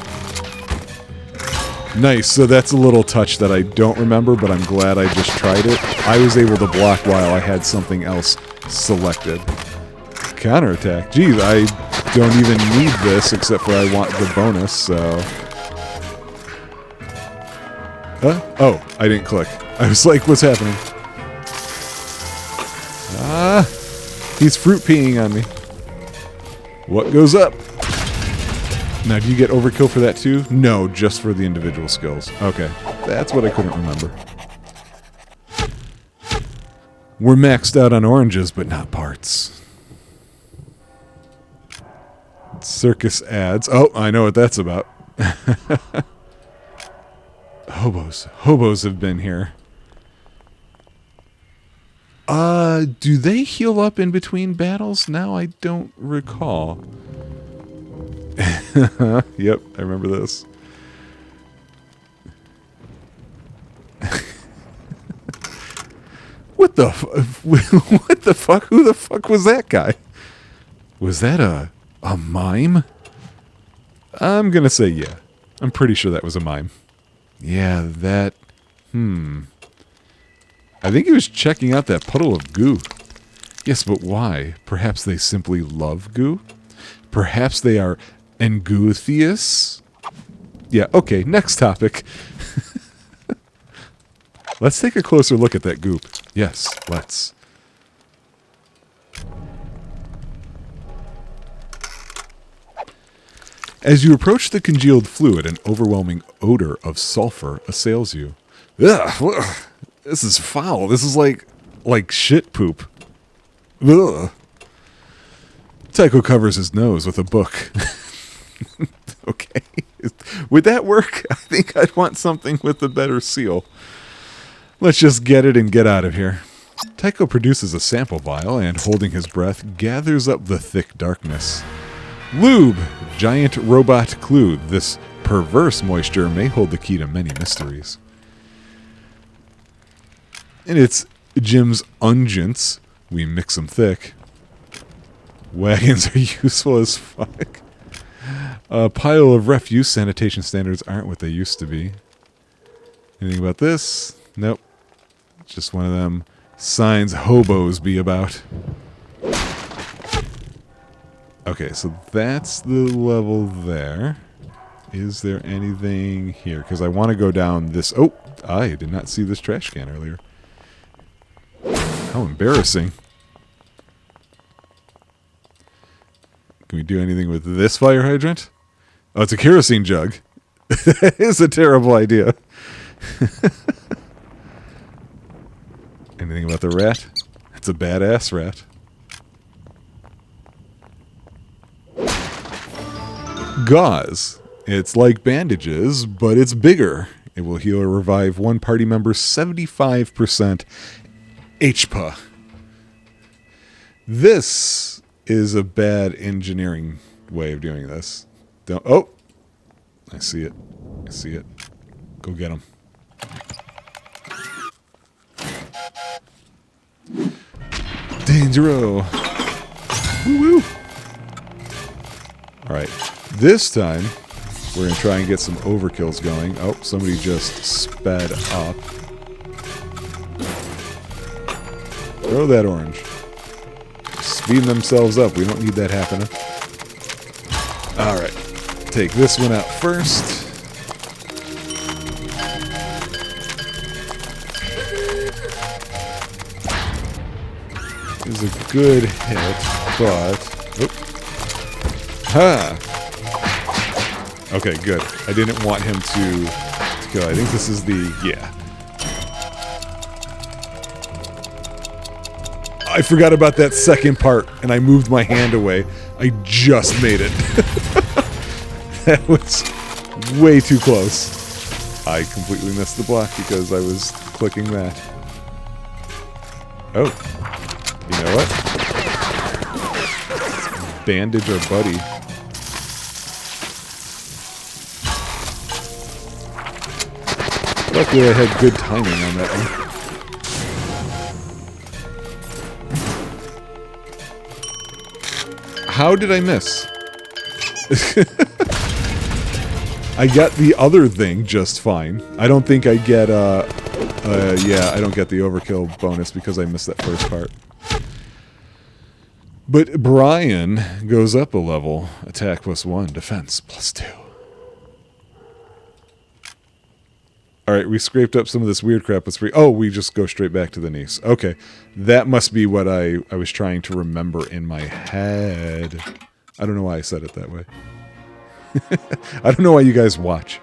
Speaker 1: Nice. So that's a little touch that I don't remember, but I'm glad I just tried it. I was able to block while I had something else selected. Counterattack. Geez, I don't even need this except for I want the bonus, so... Oh, I didn't click. I was like, what's happening? Ah, he's fruit peeing on me. What goes up? Now, do you get overkill for that too? No, just for the individual skills. Okay, that's what I couldn't remember. We're maxed out on oranges, but not parts. Circus ads. Oh, I know what that's about. Hobos. Hobos have been here. Do they heal up in between battles? Now I don't recall. Yep, I remember this. What the what the fuck? Who the fuck was that guy? Was that a mime? I'm gonna say yeah. I'm pretty sure that was a mime. Yeah, that... I think he was checking out that puddle of goo. Yes, but why? Perhaps they simply love goo? Perhaps they are engootheists? Yeah, okay, next topic. Let's take a closer look at that goop. Yes, let's. As you approach the congealed fluid, an overwhelming odor of sulfur assails you. Ugh, this is foul. This is like shit poop. Ugh. Tycho covers his nose with a book. Okay. Would that work? I think I'd want something with a better seal. Let's just get it and get out of here. Tycho produces a sample vial and, holding his breath, gathers up the thick darkness. Lube! Giant robot clue. This perverse moisture may hold the key to many mysteries. And it's Jim's unguents. We mix them thick. Wagons are useful as fuck. A pile of refuse. Sanitation standards aren't what they used to be. Anything about this? Nope. Just one of them signs hobos be about. Okay, so that's the level there. Is there anything here? Because I want to go down this... Oh, I did not see this trash can earlier. How embarrassing. Can we do anything with this fire hydrant? Oh, it's a kerosene jug. That is a terrible idea. Anything about the rat? It's a badass rat. Gauze. It's like bandages, but it's bigger. It will heal or revive one party member's 75% HP. This is a bad engineering way of doing this. Don't. Oh! I see it. I see it. Go get him. Danger-o. Woo-woo. Alright. This time, we're going to try and get some overkills going. Oh, somebody just sped up. Throw that orange. Speeding themselves up. We don't need that happening. Alright. Take this one out first. is a good hit, but... Oop. Ha! Okay, good. I didn't want him to kill. I think this is the... Yeah. I forgot about that second part, and I moved my hand away. I just made it. That was way too close. I completely missed the block because I was clicking that. Oh. You know what? Let's bandage our buddy. Luckily I had good timing on that one. How did I miss? I got the other thing just fine. I don't think I get, yeah, I don't get the overkill bonus because I missed that first part. But Brian goes up a level. Attack +1, defense +2. Alright, we scraped up some of this weird crap. Oh, we just go straight back to the niece. Okay, that must be what I was trying to remember in my head. I don't know why I said it that way. I don't know why you guys watch.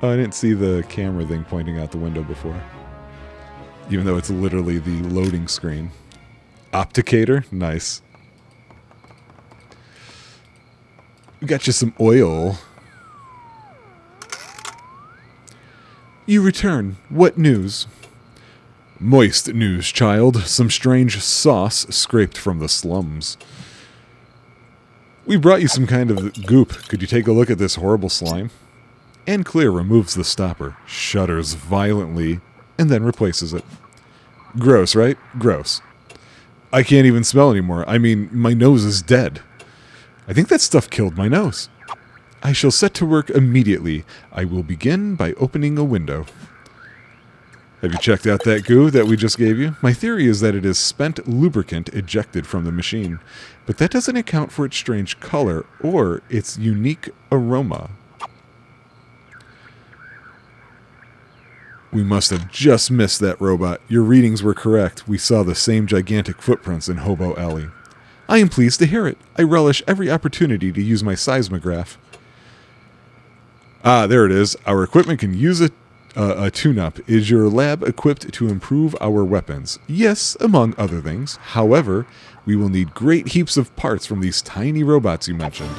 Speaker 1: Oh, I didn't see the camera thing pointing out the window before. Even though it's literally the loading screen. Opticator? Nice. We got you some oil. You return. What news? Moist news, child. Some strange sauce scraped from the slums. We brought you some kind of goop. Could you take a look at this horrible slime? And Clear removes the stopper, shudders violently, and then replaces it. Gross, right? Gross. I can't even smell anymore. I mean, my nose is dead. I think that stuff killed my nose. I shall set to work immediately. I will begin by opening a window. Have you checked out that goo that we just gave you? My theory is that it is spent lubricant ejected from the machine, but that doesn't account for its strange color or its unique aroma. We must have just missed that robot. Your readings were correct. We saw the same gigantic footprints in Hobo Alley. I am pleased to hear it. I relish every opportunity to use my seismograph. Ah, there it is. Our equipment can use a tune-up. Is your lab equipped to improve our weapons? Yes, among other things. However, we will need great heaps of parts from these tiny robots you mentioned.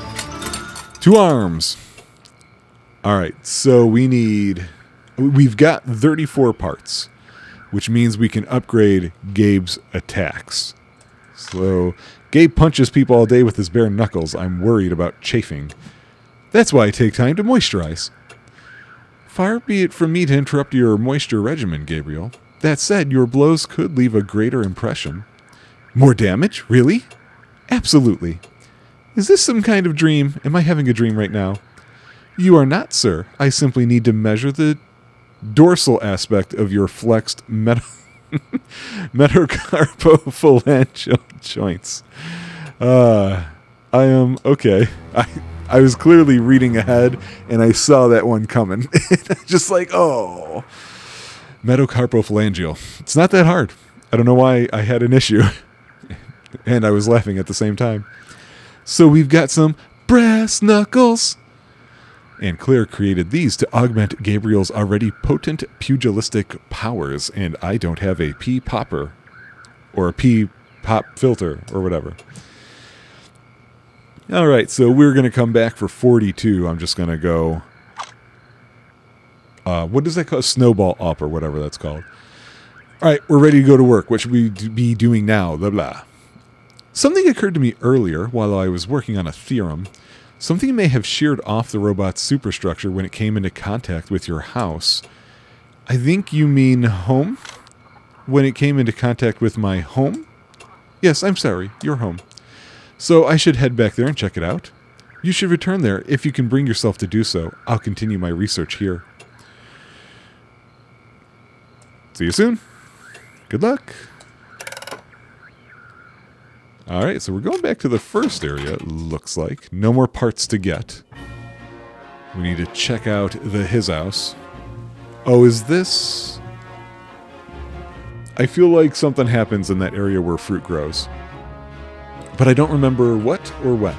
Speaker 1: 2 arms. Alright, so we've got 34 parts, which means we can upgrade Gabe's attacks. So, Gabe punches people all day with his bare knuckles. I'm worried about chafing. That's why I take time to moisturize. Far be it from me to interrupt your moisture regimen, Gabriel. That said, your blows could leave a greater impression. More damage? Really? Absolutely. Is this some kind of dream? Am I having a dream right now? You are not, sir. I simply need to measure the dorsal aspect of your flexed metacarpophalangeal joints. I am okay. I was clearly reading ahead, and I saw that one coming. Just like, oh, metacarpophalangeal. It's not that hard. I don't know why I had an issue, and I was laughing at the same time. So we've got some brass knuckles. And Claire created these to augment Gabriel's already potent pugilistic powers, and I don't have a pea popper, or a pea pop filter, or whatever. Alright, so we're going to come back for 42. I'm just going to go, what does that call? Snowball up, or whatever that's called. Alright, we're ready to go to work. What should we be doing now? Blah, blah. Something occurred to me earlier while I was working on a theorem. Something may have sheared off the robot's superstructure when it came into contact with your house. I think you mean home? When it came into contact with my home? Yes, I'm sorry, your home. So I should head back there and check it out. You should return there if you can bring yourself to do so. I'll continue my research here. See you soon. Good luck. Alright, so we're going back to the first area, looks like. No more parts to get. We need to check out his house. Oh, is this... I feel like something happens in that area where fruit grows. But I don't remember what or when.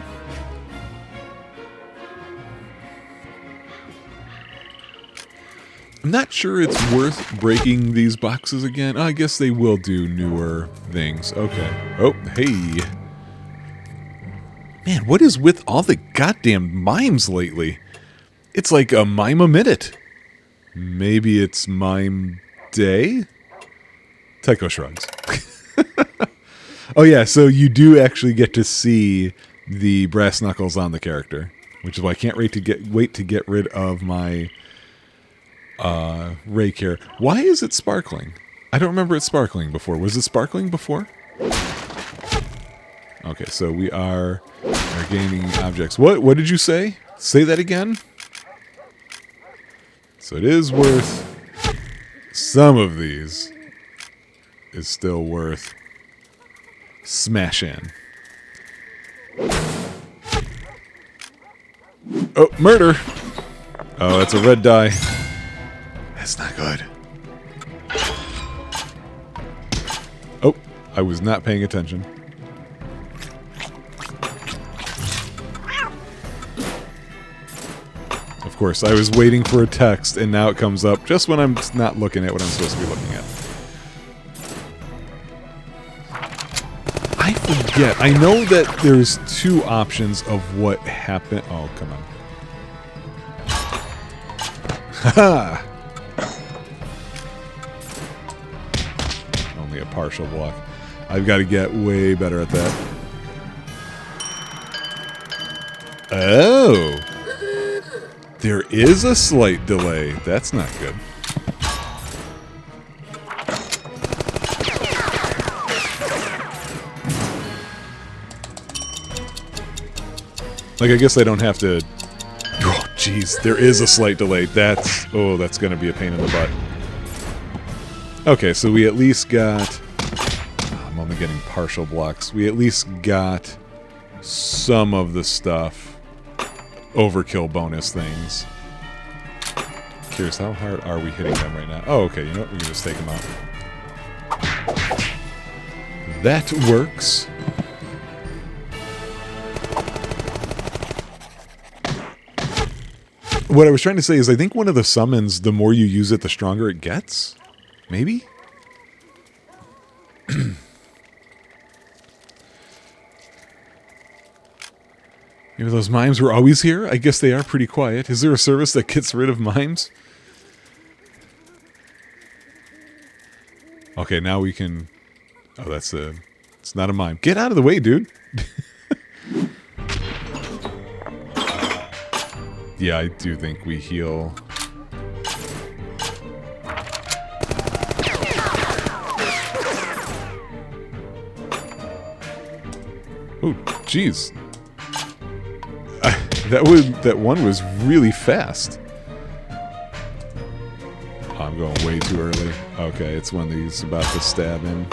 Speaker 1: I'm not sure it's worth breaking these boxes again. Oh, I guess they will do newer things. Okay. Oh, hey. Man, what is with all the goddamn mimes lately? It's like a mime a minute. Maybe it's mime day? Tycho shrugs. Oh yeah, so you do actually get to see the brass knuckles on the character, which is why I can't wait to get rid of my Rake here. Why is it sparkling? I don't remember it sparkling before. Was it sparkling before? Okay, so we are gaining objects. What did you say? Say that again? So it is worth... Some of these is still worth smashing. Oh, murder! Oh, that's a red die. That's not good. Oh, I was not paying attention. Of course, I was waiting for a text, and now it comes up just when I'm not looking at what I'm supposed to be looking at. I forget. I know that there's two options of what happened. Oh, come on. Haha! Only a partial block. I've got to get way better at that. Oh! There is a slight delay. That's not good. Like, I guess I don't have to... Oh, jeez. There is a slight delay. That's... Oh, that's going to be a pain in the butt. Okay, so we at least got... I'm only getting partial blocks. We at least got some of the stuff. Overkill bonus things. Curious, how hard are we hitting them right now? Oh, okay, you know what? We can just take them out. That works. What I was trying to say is I think one of the summons, the more you use it, the stronger it gets? Maybe? Maybe those mimes were always here? I guess they are pretty quiet. Is there a service that gets rid of mimes? Okay, now we can... Oh, that's a... It's not a mime. Get out of the way, dude! Yeah, I do think we heal... Oh, jeez. That one was really fast. Oh, I'm going way too early. Okay, it's when he's about to stab him.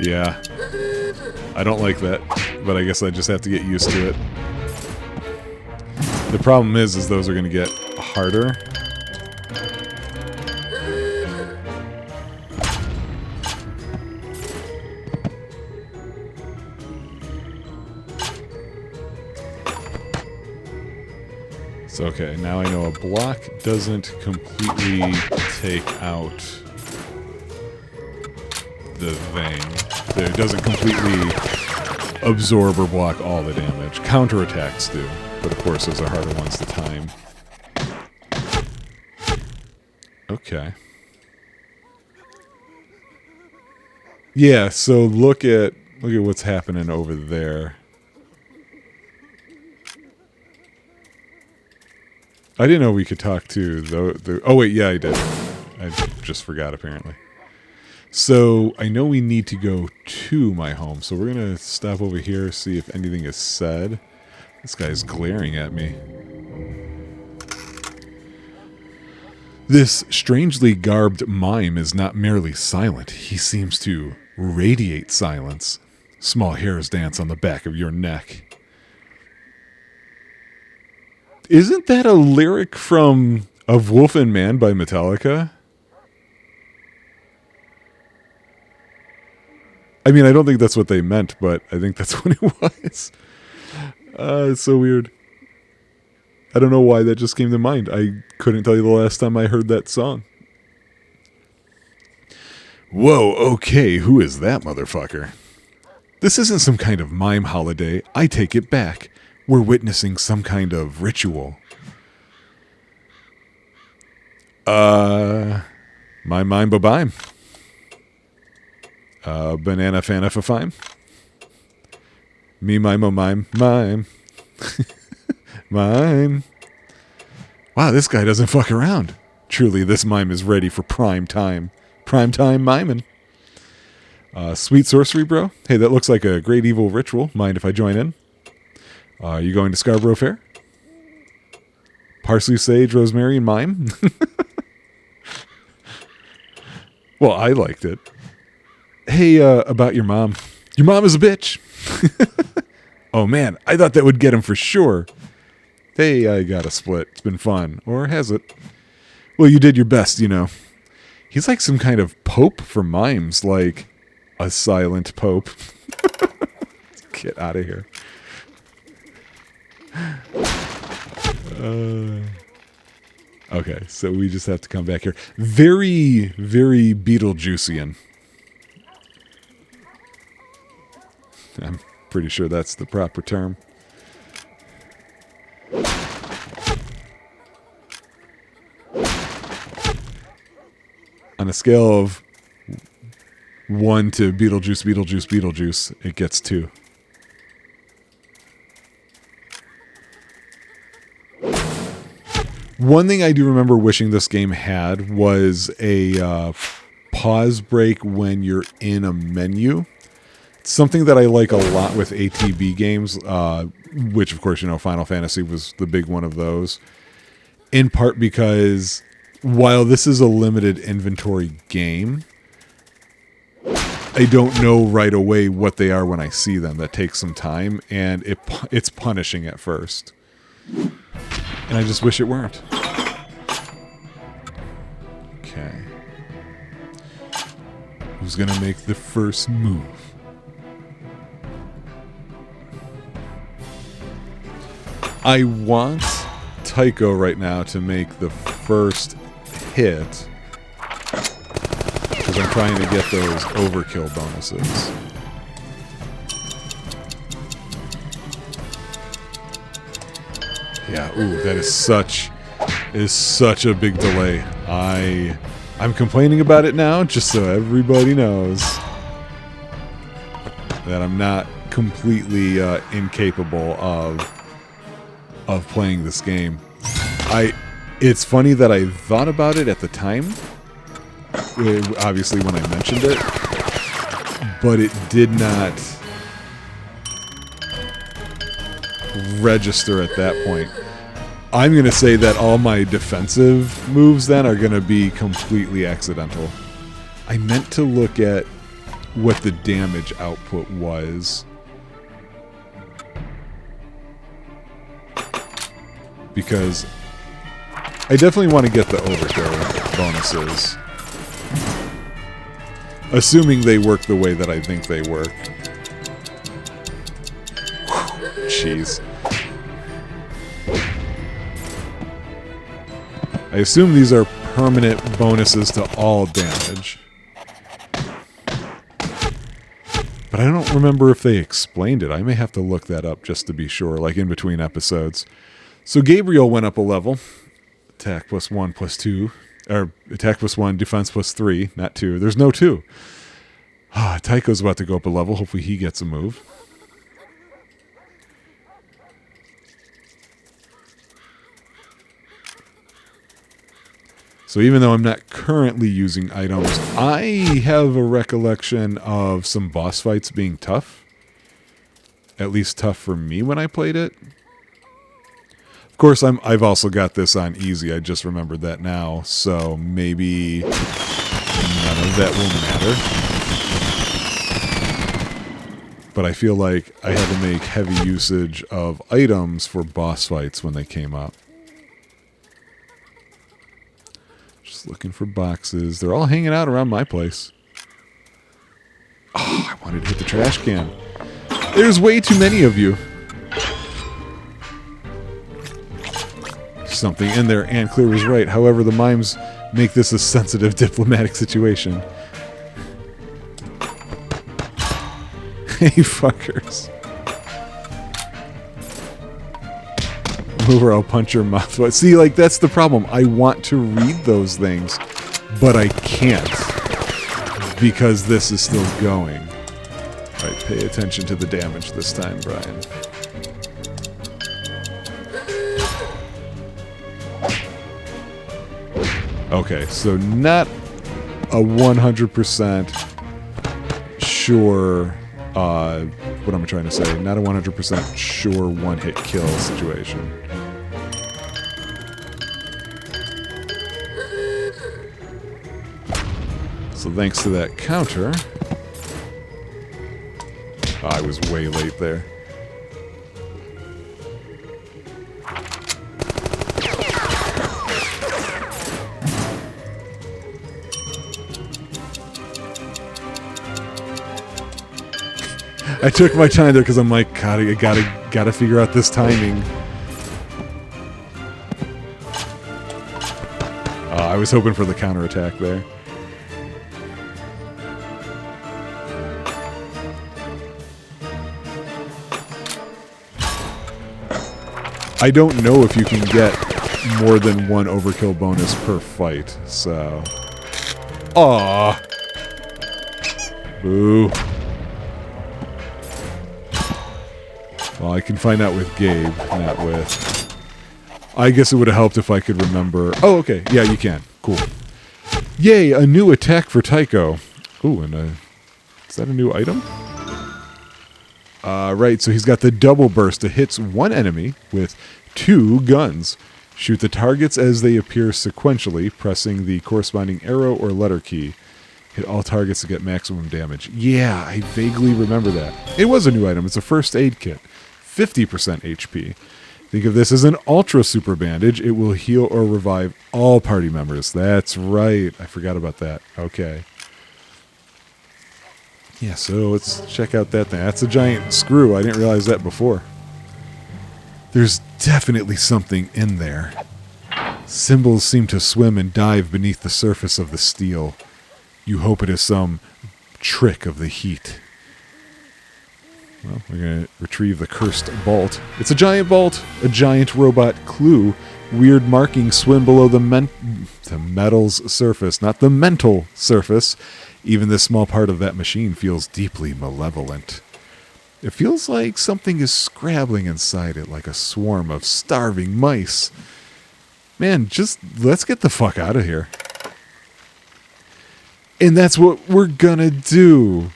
Speaker 1: Yeah. I don't like that, but I guess I just have to get used to it. The problem is those are going to get harder. So, okay, now I know a block doesn't completely take out the thing. It doesn't completely absorb or block all the damage. Counterattacks do. But of course, those are harder ones to time. Okay. Yeah, so look at what's happening over there. I didn't know we could talk to the oh wait, yeah, I did. I just forgot apparently. So I know we need to go to my home, so we're gonna stop over here, see if anything is said. This guy's glaring at me. This strangely garbed mime is not merely silent. He seems to Radiate silence. Small hairs dance on the back of your neck. Isn't that a lyric from Of Wolf and Man by Metallica? I mean, I don't think that's what they meant, but I think that's what it was. It's so weird. I don't know why that just came to mind. I couldn't tell you the last time I heard that song. Whoa, okay, who is that motherfucker? This isn't some kind of mime holiday. I take it back. We're witnessing some kind of ritual. My mime ba-bime. Banana fana fa fime. Me mime mime mime. Mime. Wow, this guy doesn't fuck around. Truly, this mime is ready for prime time. Prime time miming. Sweet sorcery, bro. Hey, that looks like a great evil ritual. Mind if I join in? You going to Scarborough Fair? Parsley, sage, rosemary, and mime? Well, I liked it. Hey, about your mom. Your mom is a bitch. Oh, man. I thought that would get him for sure. Hey, I got a split. It's been fun. Or has it? Well, you did your best, you know. He's like some kind of pope for mimes. Like a silent pope. Get out of here. Okay, so we just have to come back here. Very, very Beetlejuicean. I'm pretty sure that's the proper term. On a scale of 1 to Beetlejuice, Beetlejuice, Beetlejuice, it gets 2. One thing I do remember wishing this game had was a pause break when you're in a menu. It's something that I like a lot with ATB games, which, of course, you know, Final Fantasy was the big one of those. In part because while this is a limited inventory game, I don't know right away what they are when I see them. That takes some time, and it's punishing at first. And I just wish it weren't. Okay. Who's going to make the first move? I want Tycho right now to make the first hit because I'm trying to get those overkill bonuses. Yeah, ooh, that is such a big delay. I'm complaining about it now just so everybody knows that I'm not completely incapable of playing this game. It's funny that I thought about it at the time, obviously when I mentioned it, but it did not register at that point. I'm going to say that all my defensive moves then are going to be completely accidental. I meant to look at what the damage output was, because I definitely want to get the overkill bonuses, assuming they work the way that I think they work. Jeez. I assume these are permanent bonuses to all damage. But I don't remember if they explained it. I may have to look that up just to be sure, like in between episodes. So Gabriel went up a level. Attack +1 +2. Or attack +1, defense +3, not 2. There's no 2. Tycho's about to go up a level. Hopefully he gets a move. So even though I'm not currently using items, I have a recollection of some boss fights being tough. At least tough for me when I played it. Of course, I've also got this on easy. I just remembered that now. So maybe none of that will matter. but I feel like I had to make heavy usage of items for boss fights when they came up. Just looking for boxes. They're all hanging out around my place. Oh, I wanted to hit the trash can. There's way too many of you. Something in there, and Clear was right. However, the mimes make this a sensitive diplomatic situation. Hey, fuckers. Move or I'll punch your mouth. See, like, that's the problem. I want to read those things, but I can't because this is still going. All right, pay attention to the damage this time, Brian. Okay, so not a 100% sure, what am I trying to say? Not a 100% sure one-hit kill situation. So thanks to that counter... Oh, I was way late there. I took my time there because I'm like, God, I gotta figure out this timing. I was hoping for the counterattack there. I don't know if you can get more than one overkill bonus per fight, so... Aww. Boo. Well, I can find out with Gabe, not with... I guess it would have helped if I could remember... Oh, okay. Yeah, you can. Cool. Yay, a new attack for Tycho. Ooh, and is that a new item? Right, so he's got the double burst. It hits one enemy with 2 guns. Shoot the targets as they appear sequentially, pressing the corresponding arrow or letter key. Hit all targets to get maximum damage. Yeah, I vaguely remember that. It was a new item. It's a first aid kit. 50% HP. Think of this as an ultra super bandage. It will heal or revive all party members. That's right. I forgot about that. Okay. Yeah, so let's check out that thing. That's a giant screw. I didn't realize that before. There's definitely something in there. Symbols seem to swim and dive beneath the surface of the steel. You hope it is some trick of the heat. Well, we're going to retrieve the cursed bolt. It's a giant bolt, a giant robot clue. Weird markings swim below the metal's surface, not the mental surface. Even this small part of that machine feels deeply malevolent. It feels like something is scrabbling inside it, like a swarm of starving mice. Man, just let's get the fuck out of here. And that's what we're gonna do.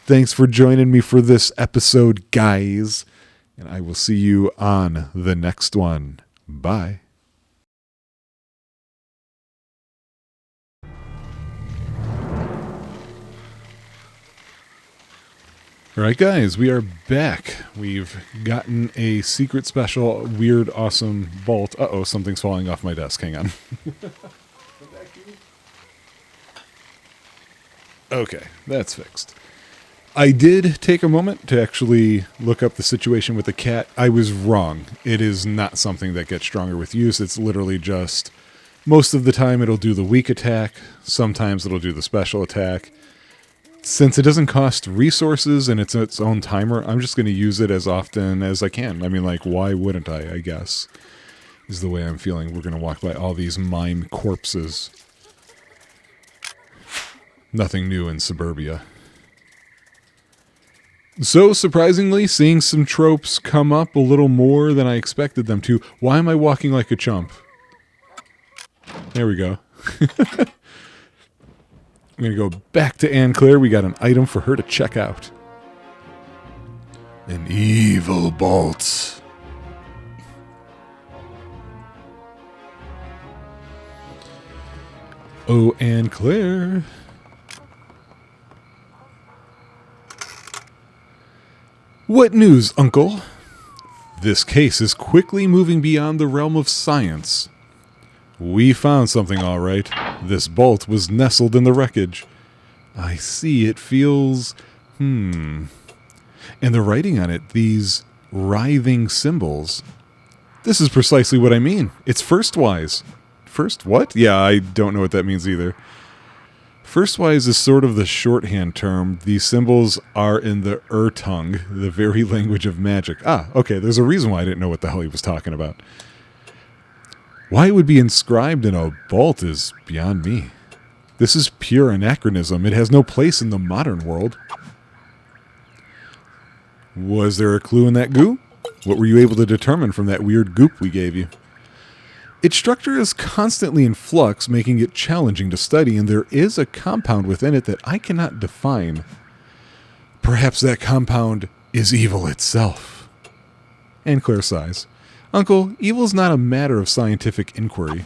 Speaker 1: Thanks for joining me for this episode, guys. And I will see you on the next one. Bye. Alright guys, we are back. We've gotten a secret special, weird, awesome bolt. Uh-oh, something's falling off my desk. Hang on. Okay, that's fixed. I did take a moment to actually look up the situation with the cat. I was wrong. It is not something that gets stronger with use. It's literally just, most of the time it'll do the weak attack. Sometimes it'll do the special attack. Since it doesn't cost resources and it's its own timer, I'm just going to use it as often as I can. I mean, like, why wouldn't I guess, is the way I'm feeling. We're going to walk by all these mime corpses. Nothing new in suburbia. So, surprisingly, seeing some tropes come up a little more than I expected them to. Why am I walking like a chump? There we go. I'm going to go back to Anne Claire. We got an item for her to check out. An evil bolt. Oh, Anne Claire. What news, Uncle? This case is quickly moving beyond the realm of science. We found something, all right. This bolt was nestled in the wreckage. I see, it feels... And the writing on it, these writhing symbols. This is precisely what I mean. It's firstwise. First what? Yeah, I don't know what that means either. Firstwise is sort of the shorthand term. These symbols are in the tongue, the very language of magic. Ah, okay, there's a reason why I didn't know what the hell he was talking about. Why it would be inscribed in a bolt is beyond me. This is pure anachronism. It has no place in the modern world. Was there a clue in that goo? What were you able to determine from that weird goop we gave you? Its structure is constantly in flux, making it challenging to study, and there is a compound within it that I cannot define. Perhaps that compound is evil itself. And Claire sighs. Uncle, evil's not a matter of scientific inquiry.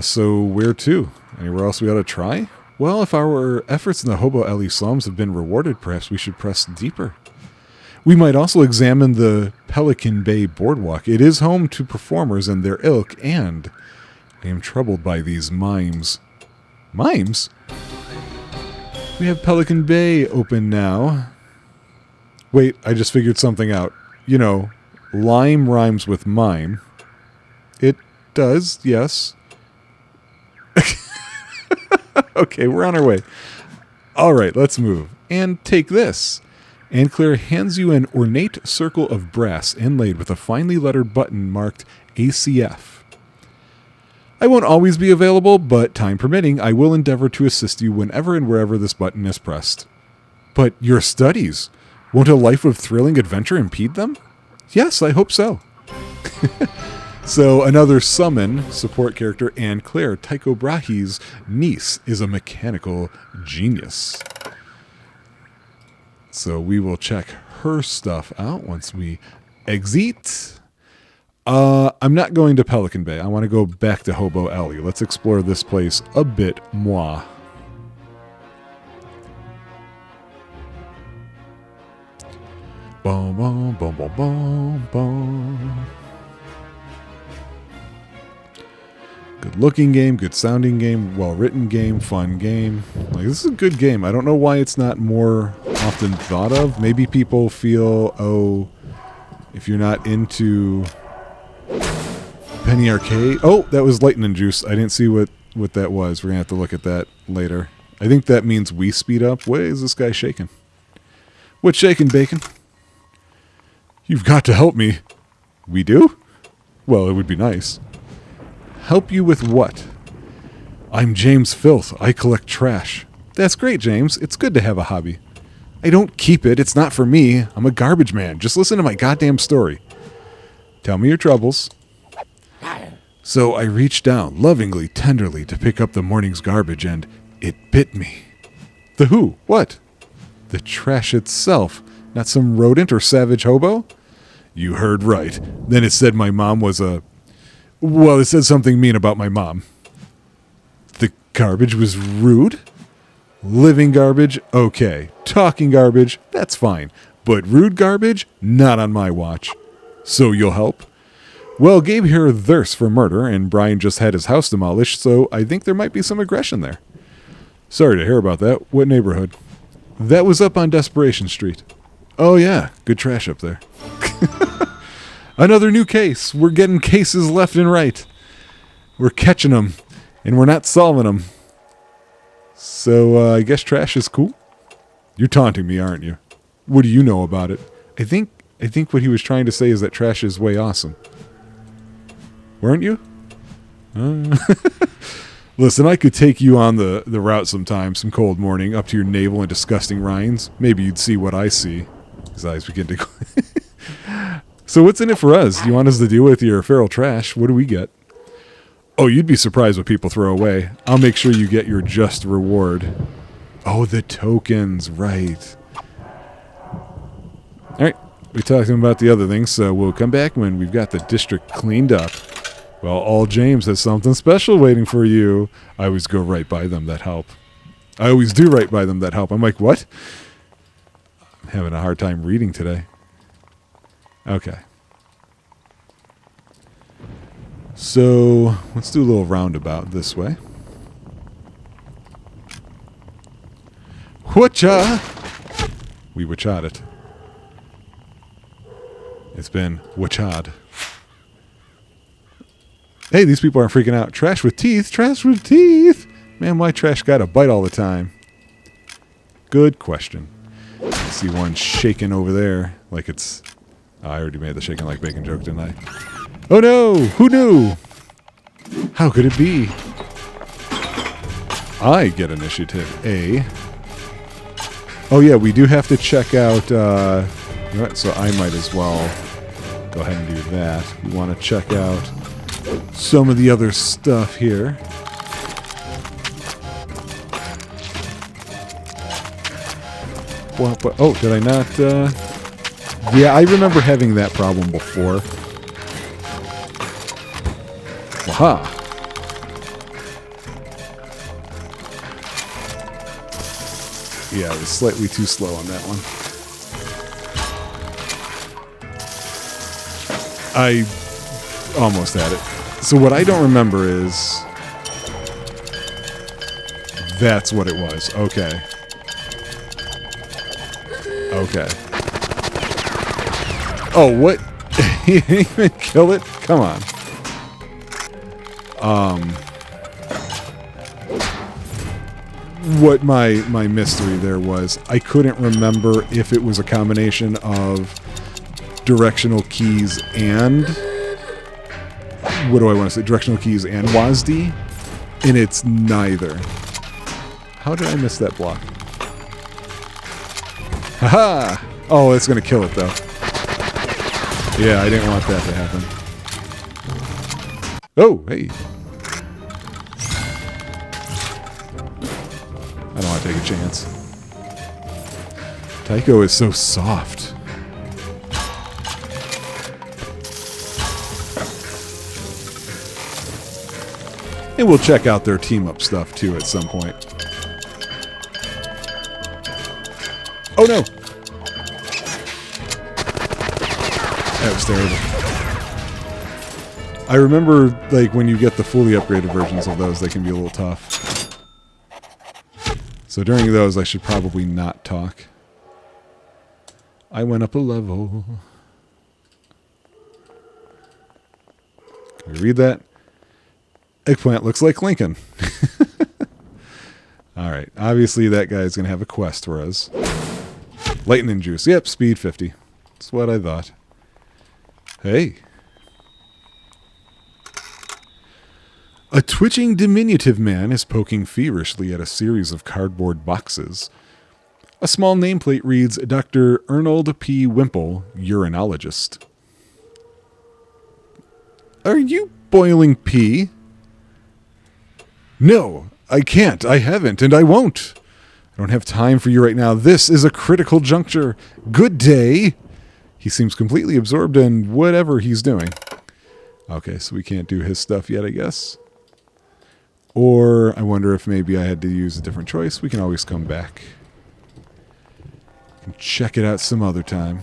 Speaker 1: So where to? Anywhere else we ought to try? Well, if our efforts in the Hobo Alley slums have been rewarded, perhaps we should press deeper. We might also examine the Pelican Bay Boardwalk. It is home to performers and their ilk, and I am troubled by these mimes. Mimes? We have Pelican Bay open now. Wait, I just figured something out. You know, lime rhymes with mime. It does, yes. Okay, we're on our way. All right, let's move. And take this. And Claire hands you an ornate circle of brass inlaid with a finely lettered button marked ACF. I won't always be available, but time permitting, I will endeavor to assist you whenever and wherever this button is pressed. But your studies, won't a life of thrilling adventure impede them? Yes, I hope so. So another summon support character, and Claire, Tycho Brahe's niece, is a mechanical genius. So we will check her stuff out once we exit. I'm not going to Pelican Bay. I want to go back to Hobo Alley. Let's explore this place a bit more. Boom, boom, boom, boom, boom, boom. Good looking game, good sounding game, well written game, fun game. Like, this is a good game. I don't know why it's not more often thought of. Maybe people feel, oh, if you're not into Penny Arcade. Oh, that was lightning juice. I didn't see what that was. We're going to have to look at that later. I think that means we speed up. What is this guy shaking? What's shaking, Bacon? You've got to help me. We do? Well, it would be nice. Help you with what? I'm James Filth. I collect trash. That's great, James. It's good to have a hobby. I don't keep it. It's not for me. I'm a garbage man. Just listen to my goddamn story. Tell me your troubles. So I reached down, lovingly, tenderly, to pick up the morning's garbage, and it bit me. The who? What? The trash itself. Not some rodent or savage hobo? You heard right. Then it said my mom was a... Well, it said something mean about my mom. The garbage was rude? Living garbage? Okay. Talking garbage? That's fine. But rude garbage? Not on my watch. So you'll help? Well, Gabe here thirsts for murder, and Brian just had his house demolished, so I think there might be some aggression there. Sorry to hear about that. What neighborhood? That was up on Desperation Street. Oh yeah, good trash up there. Another new case. We're getting cases left and right. We're catching them, and we're not solving them. So I guess trash is cool. You're taunting me, aren't you? What do you know about it? I think what he was trying to say is that trash is way awesome. Weren't you? Listen, I could take you on the route sometime, some cold morning, up to your navel and disgusting rinds. Maybe you'd see what I see. His eyes begin to... So what's in it for us? Do you want us to deal with your feral trash? What do we get? Oh, you'd be surprised what people throw away. I'll make sure you get your just reward. Oh, the tokens, right. All right, we talked to him about the other things, so we'll come back when we've got the district cleaned up. Well, all James has something special waiting for you. I always go right by them that help. I always do right by them that help. I'm like, what? Having a hard time reading today. Okay. So, let's do a little roundabout this way. Whatcha? We wachad it. It's been wachad. Hey, these people aren't freaking out. Trash with teeth? Trash with teeth? Man, why trash gotta bite all the time? Good question. I see one shaking over there like it's... Oh, I already made the shaking like bacon joke, didn't I? Oh no! Who knew? How could it be? I get initiative A. Oh yeah, we do have to check out... you know what? So I might as well go ahead and do that. We want to check out some of the other stuff here. What? Oh, did I not... Yeah, I remember having that problem before. Waha! Yeah, I was slightly too slow on that one. I almost had it. So what I don't remember is... That's what it was. Okay. Okay. Oh, what? He didn't even kill it? Come on. What my mystery there was, I couldn't remember if it was a combination of directional keys and... What do I want to say? Directional keys and WASD? And it's neither. How did I miss that block? Haha! Oh, it's going to kill it, though. Yeah, I didn't want that to happen. Oh, hey. I don't want to take a chance. Tycho is so soft. And we'll check out their team-up stuff, too, at some point. Oh, no! That was terrible. I remember, like, when you get the fully upgraded versions of those, they can be a little tough. So during those, I should probably not talk. I went up a level. Can we read that? Eggplant looks like Lincoln. Alright, obviously that guy's going to have a quest for us. Lightning juice. Yep, speed 50. That's what I thought. Hey. A twitching diminutive man is poking feverishly at a series of cardboard boxes. A small nameplate reads, Dr. Arnold P. Wimple, urinologist. Are you boiling pee? No, I can't. I haven't, and I won't. I don't have time for you right now. This is a critical juncture. Good day. He seems completely absorbed in whatever he's doing. Okay, so we can't do his stuff yet, I guess. Or I wonder if maybe I had to use a different choice. We can always come back. And check it out some other time.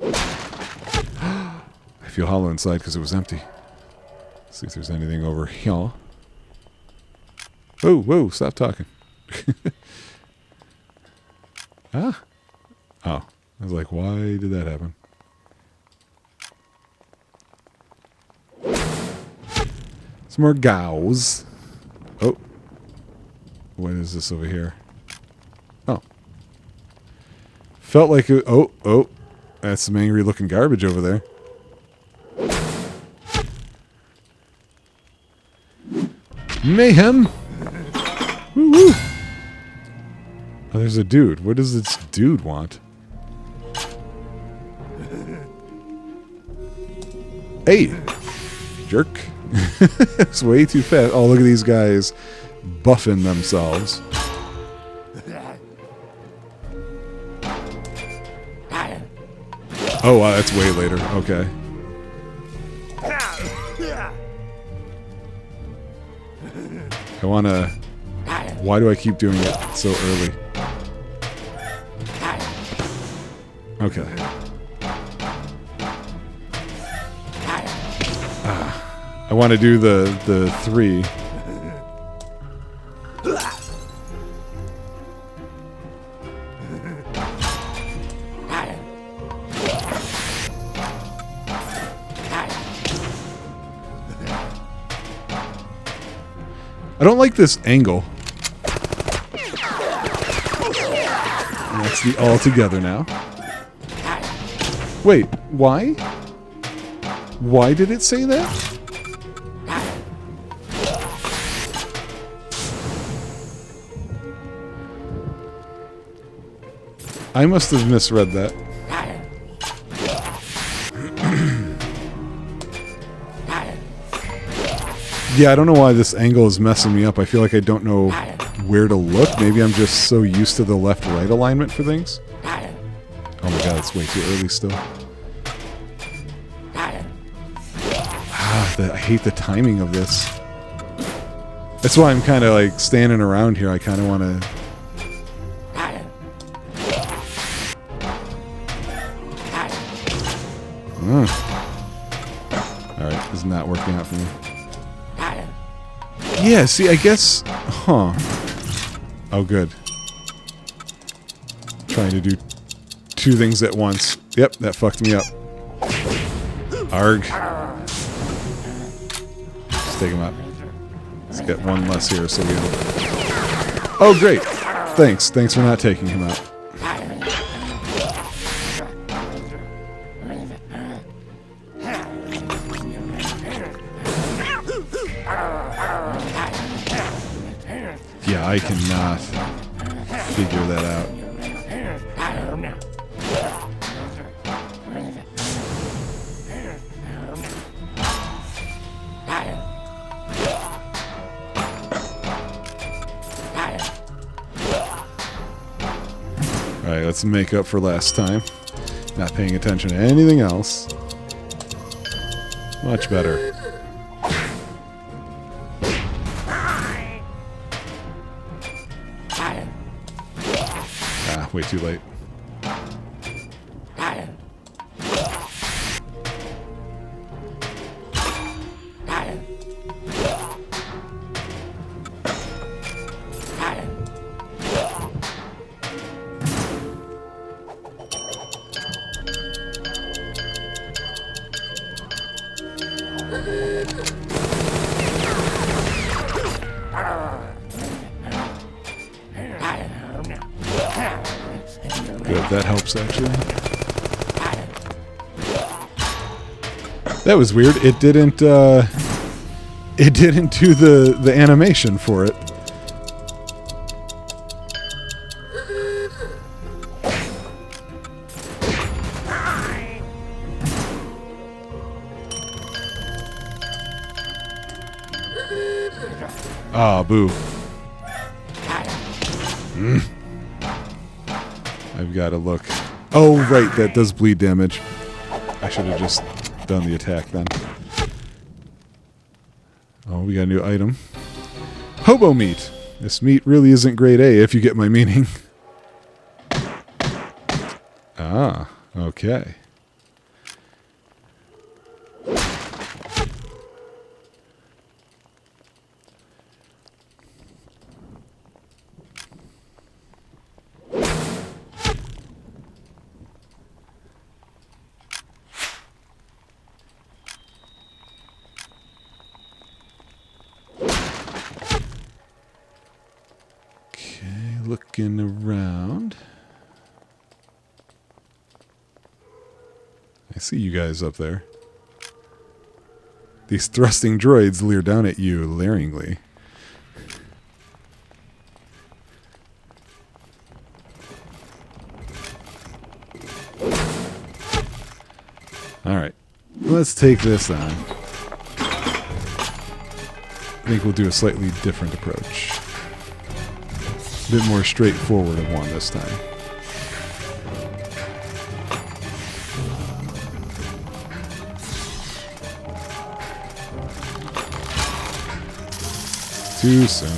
Speaker 1: I feel hollow inside because it was empty. Let's see if there's anything over here. Whoa, whoa, stop talking. Ah. Oh. I was like, why did that happen? Some more gauze. Oh. What is this over here? Oh. Felt like it... Oh, oh. That's some angry looking garbage over there. Mayhem! Woo woo! Oh, there's a dude. What does this dude want? Hey! Jerk. It's way too fast. Oh, look at these guys buffing themselves. Oh, wow, that's way later. Okay. I want to... Why do I keep doing it so early? Okay. I want to do the 3. I don't like this angle. And that's the all together now. Wait, why? Why did it say that? I must have misread that. Yeah, I don't know why this angle is messing me up. I feel like I don't know where to look. Maybe I'm just so used to the left-right alignment for things. Oh my god, it's way too early still. I hate the timing of this. That's why I'm kind of like standing around here. I kind of want to... Alright, this is not working out for me. Yeah, see, I guess... Huh. Oh, good. Trying to do 2 things at once. Yep, that fucked me up. Arg. Let's take him out. Let's get 1 less here so we don't... Oh, great. Thanks. Thanks for not taking him out. Yeah, I cannot figure that out. Alright, let's make up for last time. Not paying attention to anything else. Much better. Way too late. Good, that helps actually. That was weird. It didn't do the animation for it. Ah, boo. I've got to look. Oh, right, that does bleed damage. I should have just done the attack then. Oh, we got a new item. Hobo meat. This meat really isn't grade A, if you get my meaning. Ah, okay. Looking around. I see you guys up there. These thrusting droids leer down at you leeringly. Alright. Let's take this on. I think we'll do a slightly different approach. A bit more straightforward of one this time. Too soon.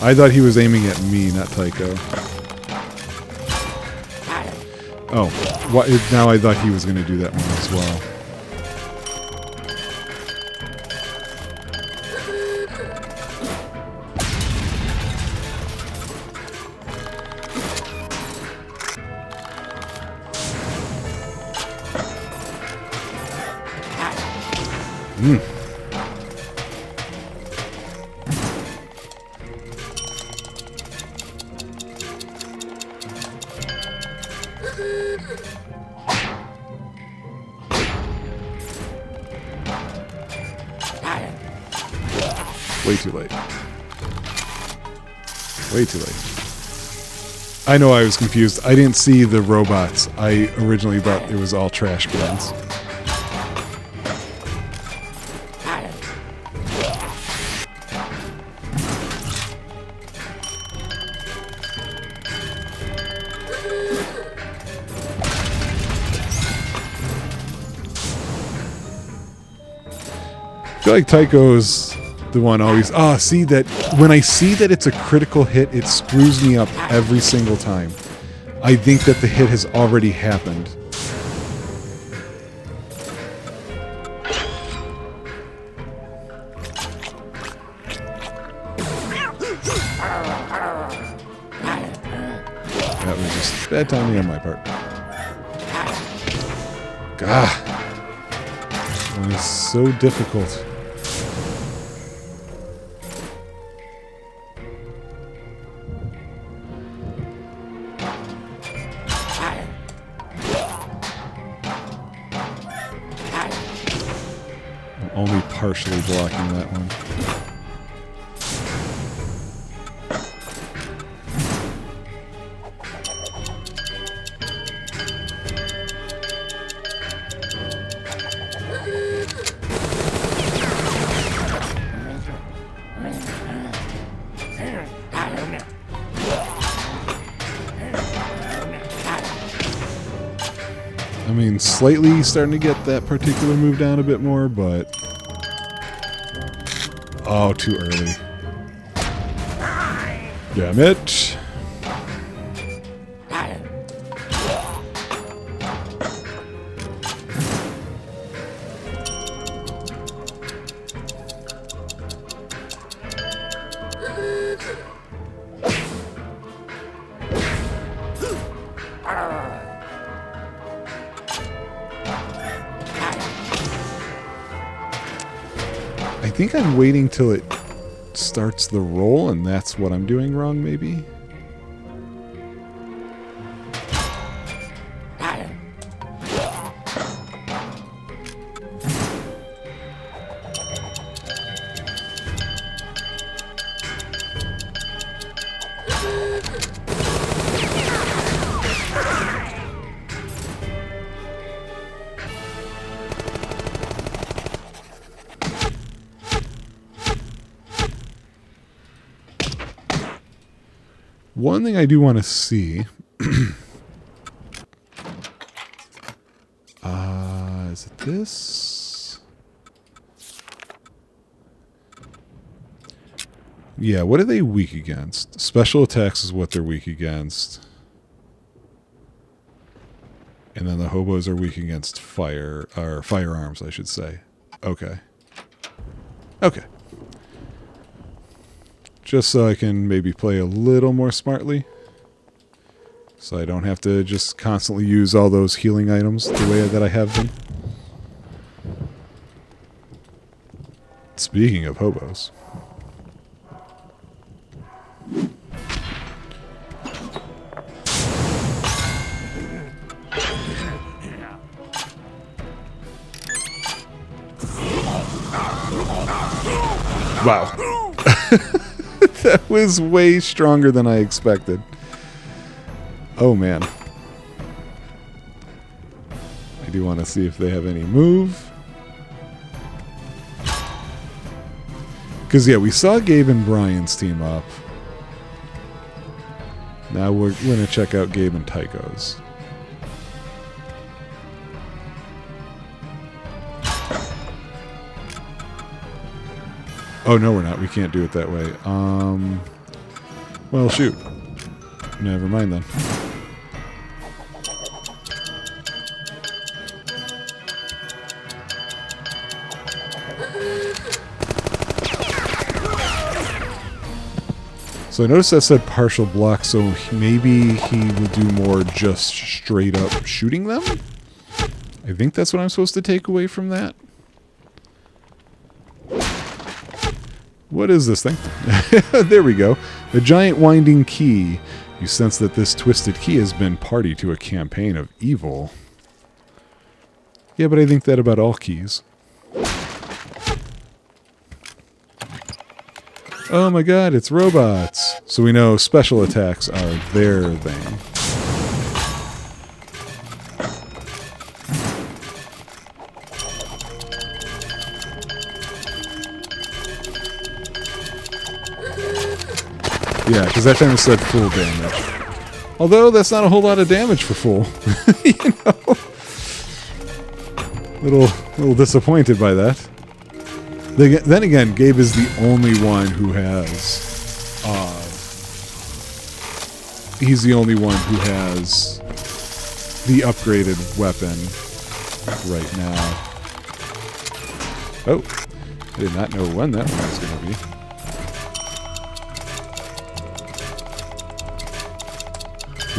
Speaker 1: I thought he was aiming at me, not Tycho. Oh, what, now I thought he was going to do that one as well. Way too late. Way too late. I know I was confused. I didn't see the robots. I originally thought it was all trash cans. I feel like Tycho's the one always... see that... When I see that it's a critical hit, it screws me up every single time. I think that the hit has already happened. That was just bad timing on my part. Gah. It was so difficult. Only partially blocking that one. I mean, slightly starting to get that particular move down a bit more, but... Oh, too early. Damn it. I think I'm waiting till it starts the roll, and that's what I'm doing wrong, maybe? One thing I do want to see is it this? Yeah, what are they weak against? Special attacks is what they're weak against. And then the hobos are weak against fire, or firearms, I should say. Okay. Okay. Just so I can maybe play a little more smartly. So I don't have to just constantly use all those healing items the way that I have them. Speaking of hobos. Wow. That was way stronger than I expected. Oh, man. I do want to see if they have any move. Because, yeah, we saw Gabe and Brian's team up. Now we're going to check out Gabe and Tycho's. Oh, no, we're not. We can't do it that way. Well, shoot. Never mind then. So I noticed that said partial block, so maybe he will do more just straight up shooting them? I think that's what I'm supposed to take away from that. What is this thing? There we go. A giant winding key. You sense that this twisted key has been party to a campaign of evil. Yeah, but I think that about all keys. Oh my god, it's robots. So we know special attacks are their thing. Yeah, because that time it said full damage. Although that's not a whole lot of damage for full. You know? Little disappointed by that. Then again, Gabe is the only one who has... he's the only one who has the upgraded weapon right now. Oh, I did not know when that one was going to be.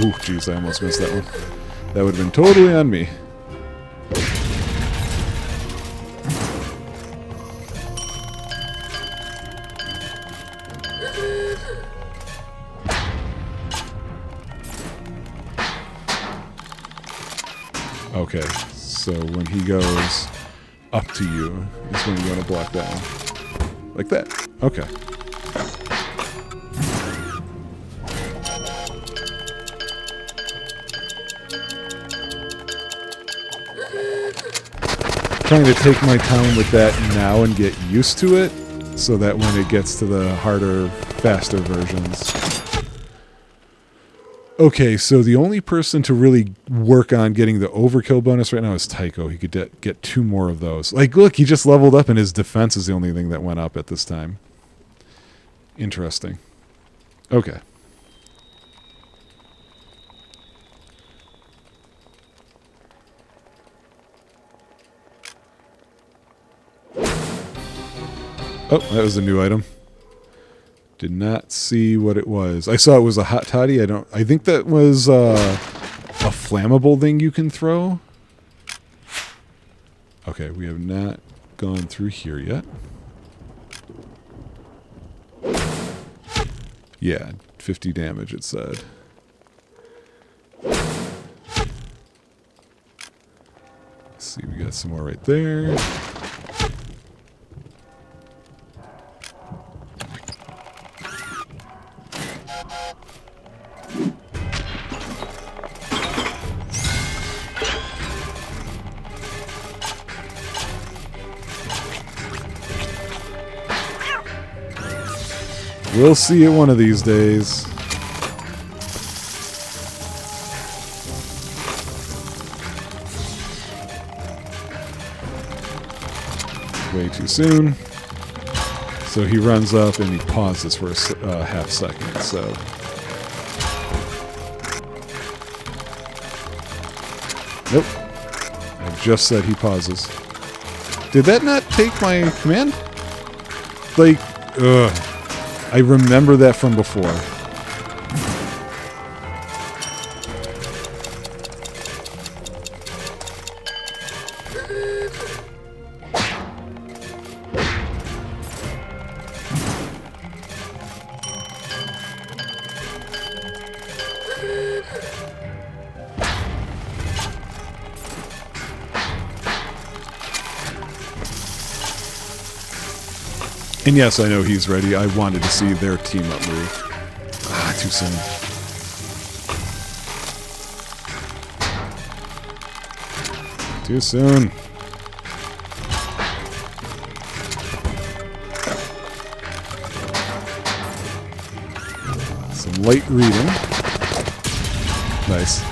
Speaker 1: Ooh, jeez, I almost missed that one. That would have been totally on me. Okay, so when he goes up to you is when you want to block that one. Like that. Okay. Trying to take my time with that now and get used to it so that when it gets to the harder, faster versions. Okay, so the only person to really work on getting the overkill bonus right now is Tycho. He could get 2 more of those. Like, look, he just leveled up and his defense is the only thing that went up at this time. Interesting. Okay. Oh, that was a new item. Did not see what it was. I saw it was a hot toddy. I think that was a flammable thing you can throw. Okay, we have not gone through here yet. Yeah, 50 damage it said. Let's see, we got some more right there. We'll see it one of these days. Way too soon. So he runs up and he pauses for a half second. So nope. I just said he pauses. Did that not take my command? Like, ugh. I remember that from before. And yes, I know he's ready. I wanted to see their team up move. Ah, too soon. Too soon. Some light reading. Nice.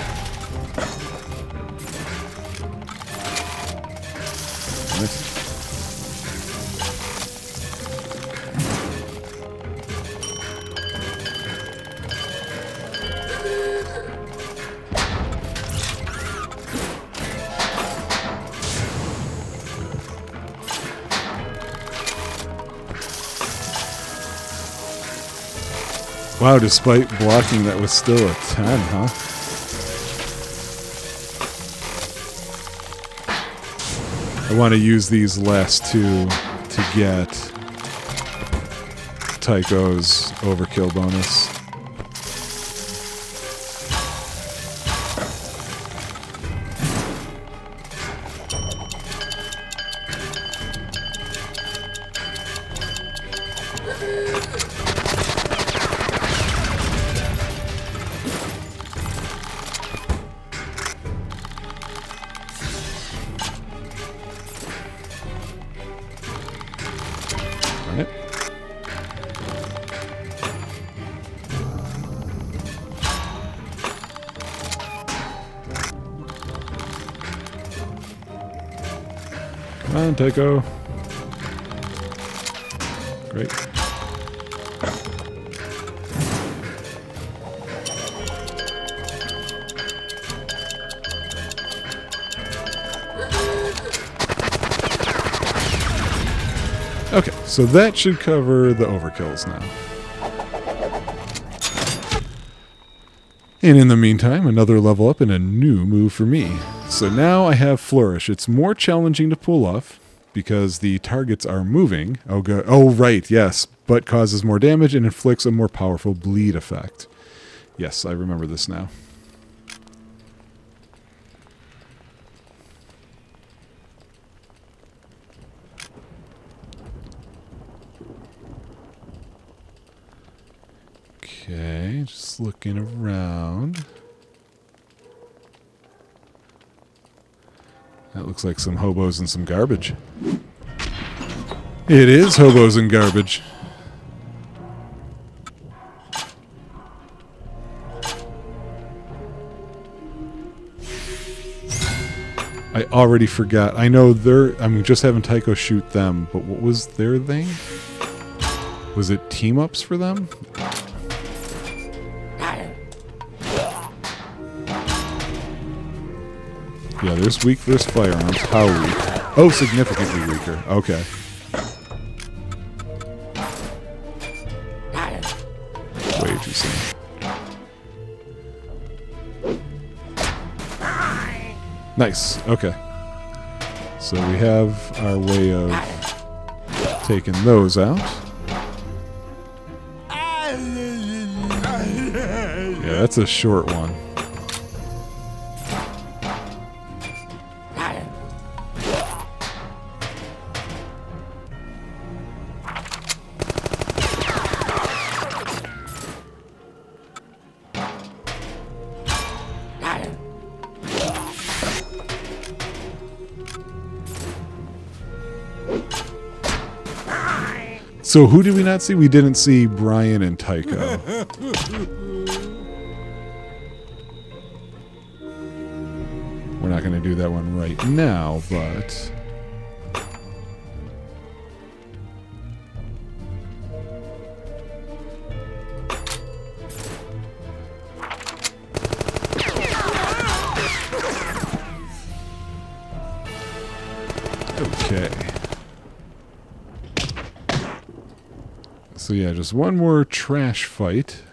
Speaker 1: Wow, despite blocking, that was still a 10, huh? I want to use these last two to get Tycho's overkill bonus. Come on, Tycho. Great. Okay, so that should cover the overkills now. And in the meantime, another level up and a new move for me. So now I have Flourish. It's more challenging to pull off because the targets are moving. Oh, good. Oh, right, yes. But causes more damage and inflicts a more powerful bleed effect. Yes, I remember this now. Okay, just looking around. That looks like some hobos and some garbage. It is hobos and garbage. I already forgot. I know I'm just having Tycho shoot them, but what was their thing? Was it team-ups for them? Yeah, there's weak versus firearms. How weak? Oh, significantly weaker. Okay. Way too soon. Nice. Okay. So we have our way of taking those out. Yeah, that's a short one. So who did we not see? We didn't see Brian and Tycho. We're not going to do that one right now, but... Okay. So yeah, just one more trash fight.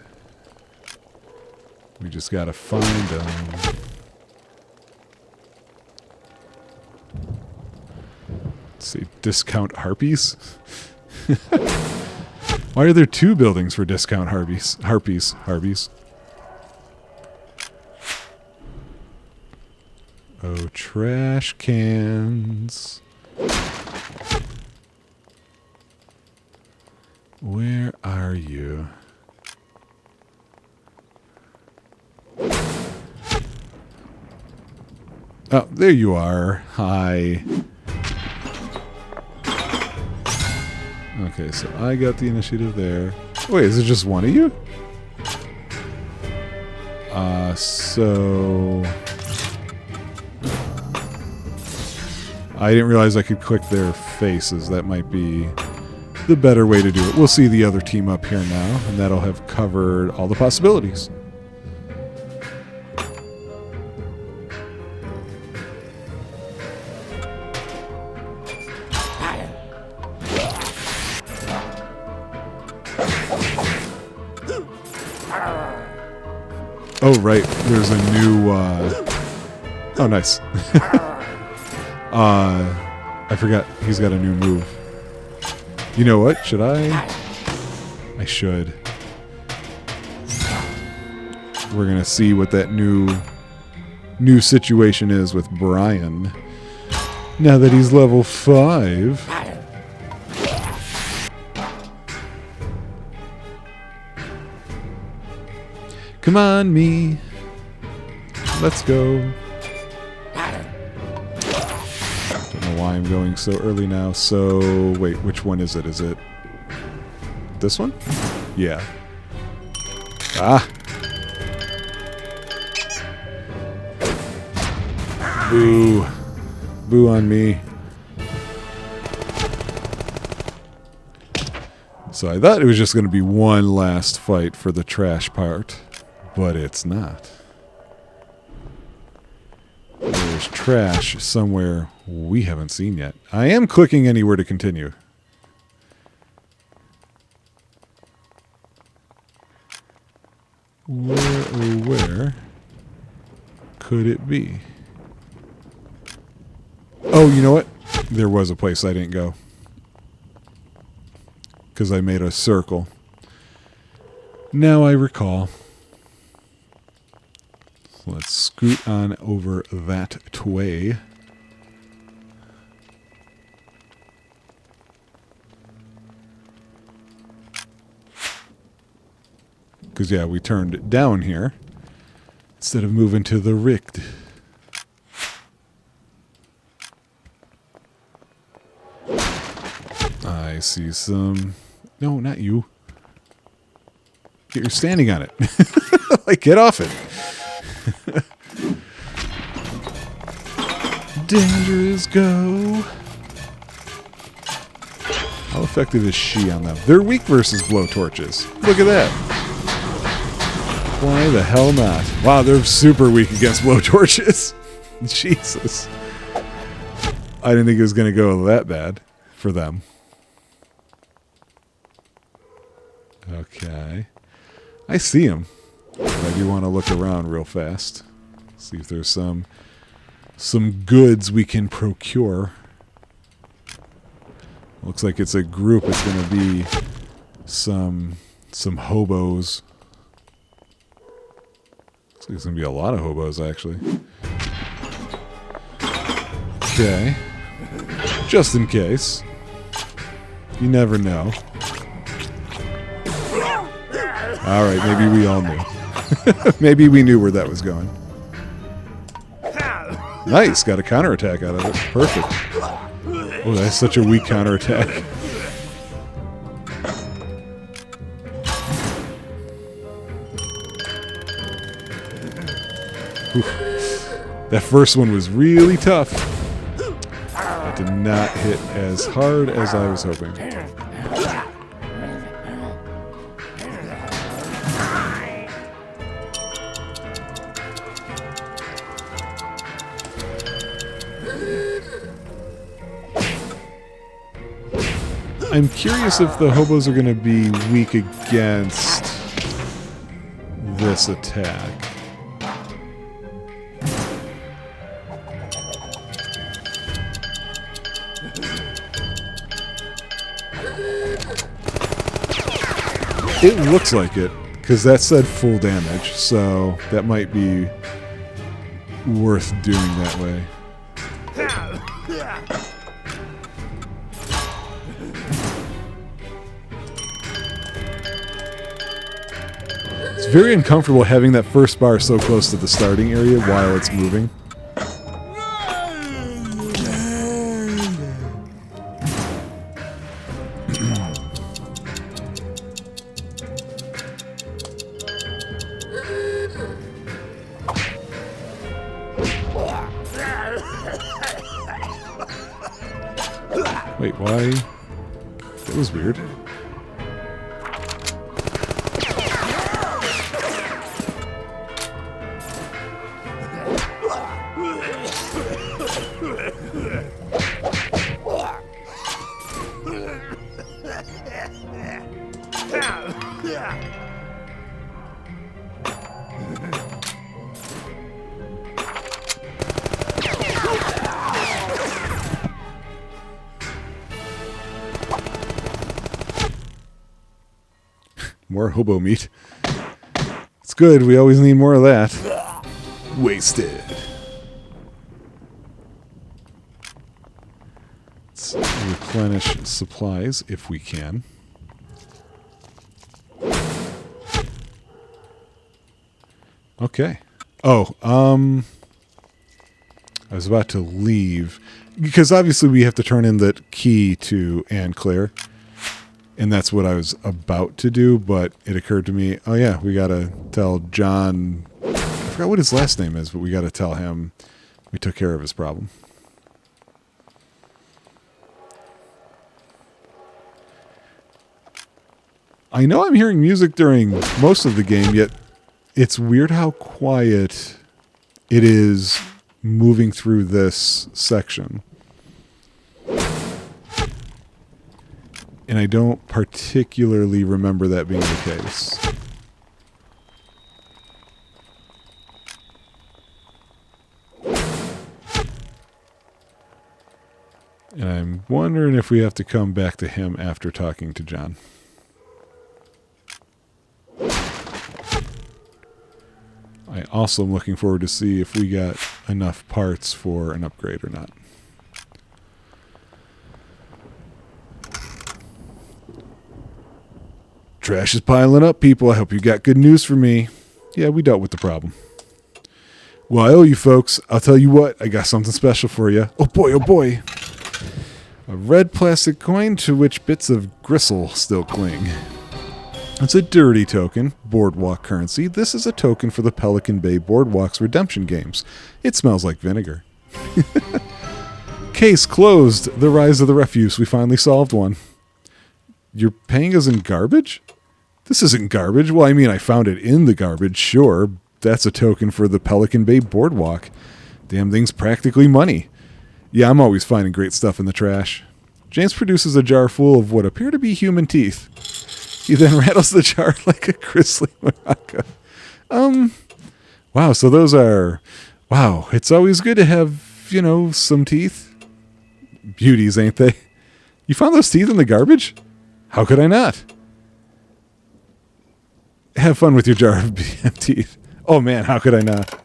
Speaker 1: We just gotta find them. Let's see, discount harpies? Why are there two buildings for discount harpies? Harpies. Oh, trash cans. Where are you? Oh, there you are. Hi. Okay, so I got the initiative there. Wait, is it just one of you? So... I didn't realize I could click their faces. That might be the better way to do it. We'll see the other team up here now, and that'll have covered all the possibilities. Oh, right. There's a new... Oh, nice. I forgot he's got a new move. You know what? Should I? I should. We're going to see what that new situation is with Brian. Now that he's level 5. Come on, me. Let's go. Don't know why I'm going so early now. So, wait, which one is it? Is it this one? Yeah. Ah. Boo. Boo on me. So I thought it was just going to be one last fight for the trash part. But it's not. There's trash somewhere we haven't seen yet. I am clicking anywhere to continue. Where, oh where could it be? Oh, you know what? There was a place I didn't go. Because I made a circle. Now I recall. Let's scoot on over that way. Because, yeah, we turned down here instead of moving to the richt. I see some... No, not you. You're standing on it. Like, get off it. Dangerous go. How effective is she on them? They're weak versus blowtorches. Look at that. Why the hell not? Wow, they're super weak against blowtorches. Jesus. I didn't think it was going to go that bad for them. Okay. I see him. I do want to look around real fast. See if there's some goods we can procure. Looks like it's a group. It's going to be some hobos. Looks like it's going to be a lot of hobos, actually. Okay. Just in case. You never know. Alright, maybe we all knew. Maybe we knew where that was going. Nice, got a counterattack out of it. Perfect. Oh, that's such a weak counterattack. That first one was really tough. That did not hit as hard as I was hoping. I'm curious if the hobos are going to be weak against this attack. It looks like it, because that said full damage, so that might be worth doing that way. It's very uncomfortable having that first bar so close to the starting area while it's moving. Wait, why? That was weird. More hobo meat. It's good. We always need more of that. Wasted. Let's replenish supplies if we can. Okay. Oh, I was about to leave because obviously we have to turn in that key to Anne Claire, and that's what I was about to do, but it occurred to me, oh yeah, we got to tell John, I forgot what his last name is, but we got to tell him we took care of his problem. I know I'm hearing music during most of the game, yet it's weird how quiet it is moving through this section. And I don't particularly remember that being the case. And I'm wondering if we have to come back to him after talking to John. I also am looking forward to see if we got enough parts for an upgrade or not. Trash is piling up, people. I hope you got good news for me. Yeah, we dealt with the problem. Well, I owe you folks. I'll tell you what, I got something special for you. Oh boy, oh boy. A red plastic coin to which bits of gristle still cling. It's a dirty token, boardwalk currency. This is a token for the Pelican Bay Boardwalk's redemption games. It smells like vinegar. Case closed. The rise of the refuse. We finally solved one. You're paying us in garbage? This isn't garbage. Well, I mean, I found it in the garbage, sure. That's a token for the Pelican Bay Boardwalk. Damn thing's practically money. Yeah, I'm always finding great stuff in the trash. James produces a jar full of what appear to be human teeth. He then rattles the jar like a grisly maraca. Wow, so those are... Wow, it's always good to have, you know, some teeth. Beauties, ain't they? You found those teeth in the garbage? How could I not? Have fun with your jar of BM teeth. Oh man, how could I not?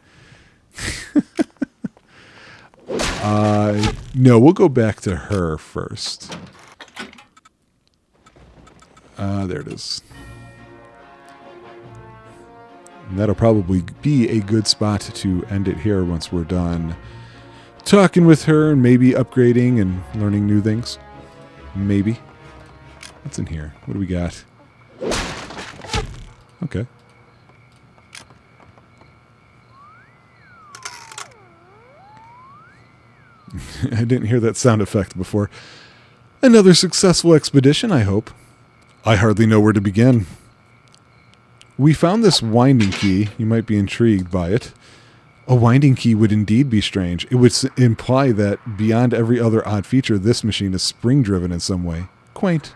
Speaker 1: No, we'll go back to her first. There it is. And that'll probably be a good spot to end it here once we're done talking with her and maybe upgrading and learning new things. Maybe. What's in here? What do we got? Okay. I didn't hear that sound effect before. Another successful expedition, I hope. I hardly know where to begin. We found this winding key. You might be intrigued by it. A winding key would indeed be strange. It would imply that beyond every other odd feature, this machine is spring-driven in some way. Quaint.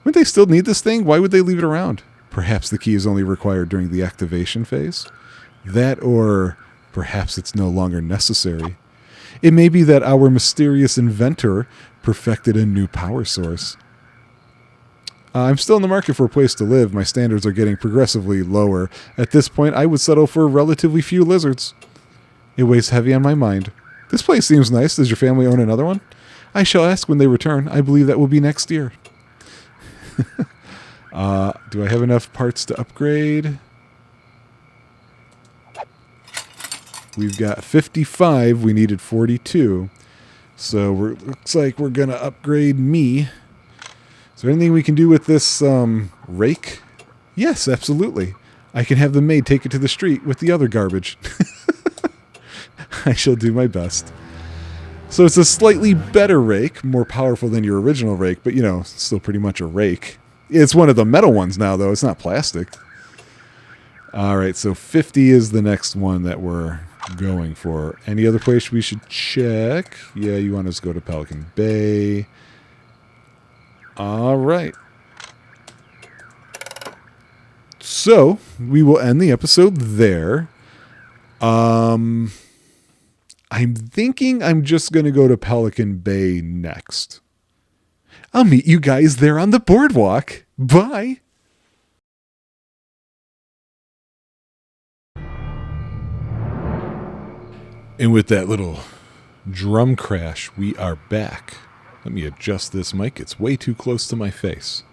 Speaker 1: Wouldn't they still need this thing? Why would they leave it around? Perhaps the key is only required during the activation phase? That, or perhaps it's no longer necessary. It may be that our mysterious inventor perfected a new power source. I'm still in the market for a place to live. My standards are getting progressively lower. At this point, I would settle for relatively few lizards. It weighs heavy on my mind. This place seems nice. Does your family own another one? I shall ask when they return. I believe that will be next year. Do I have enough parts to upgrade? We've got 55. We needed 42. So looks like we're going to upgrade me. Is there anything we can do with this rake? Yes, absolutely. I can have the maid take it to the street with the other garbage. I shall do my best. So it's a slightly better rake, more powerful than your original rake, but, you know, still pretty much a rake. It's one of the metal ones now, though. It's not plastic. All right, so 50 is the next one that we're going for. Any other place we should check? Yeah, you want us to go to Pelican Bay. All right. So we will end the episode there. I'm thinking I'm just going to go to Pelican Bay next. I'll meet you guys there on the boardwalk. Bye. And with that little drum crash, we are back. Let me adjust this mic. It's way too close to my face.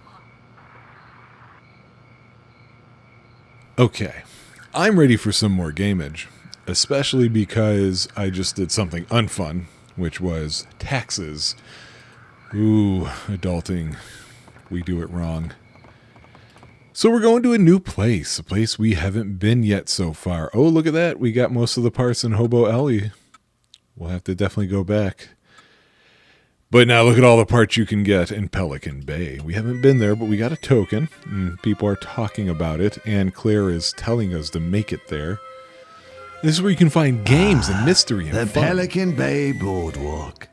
Speaker 1: Okay, I'm ready for some more gameage, especially because I just did something unfun, which was taxes. Ooh, adulting. We do it wrong. So we're going to a new place, a place we haven't been yet so far. Oh, look at that. We got most of the parts in Hobo Alley. We'll have to definitely go back. But now look at all the parts you can get in Pelican Bay. We haven't been there, but we got a token. And people are talking about it, and Claire is telling us to make it there. This is where you can find games and mystery and
Speaker 2: the
Speaker 1: fun.
Speaker 2: Pelican Bay Boardwalk.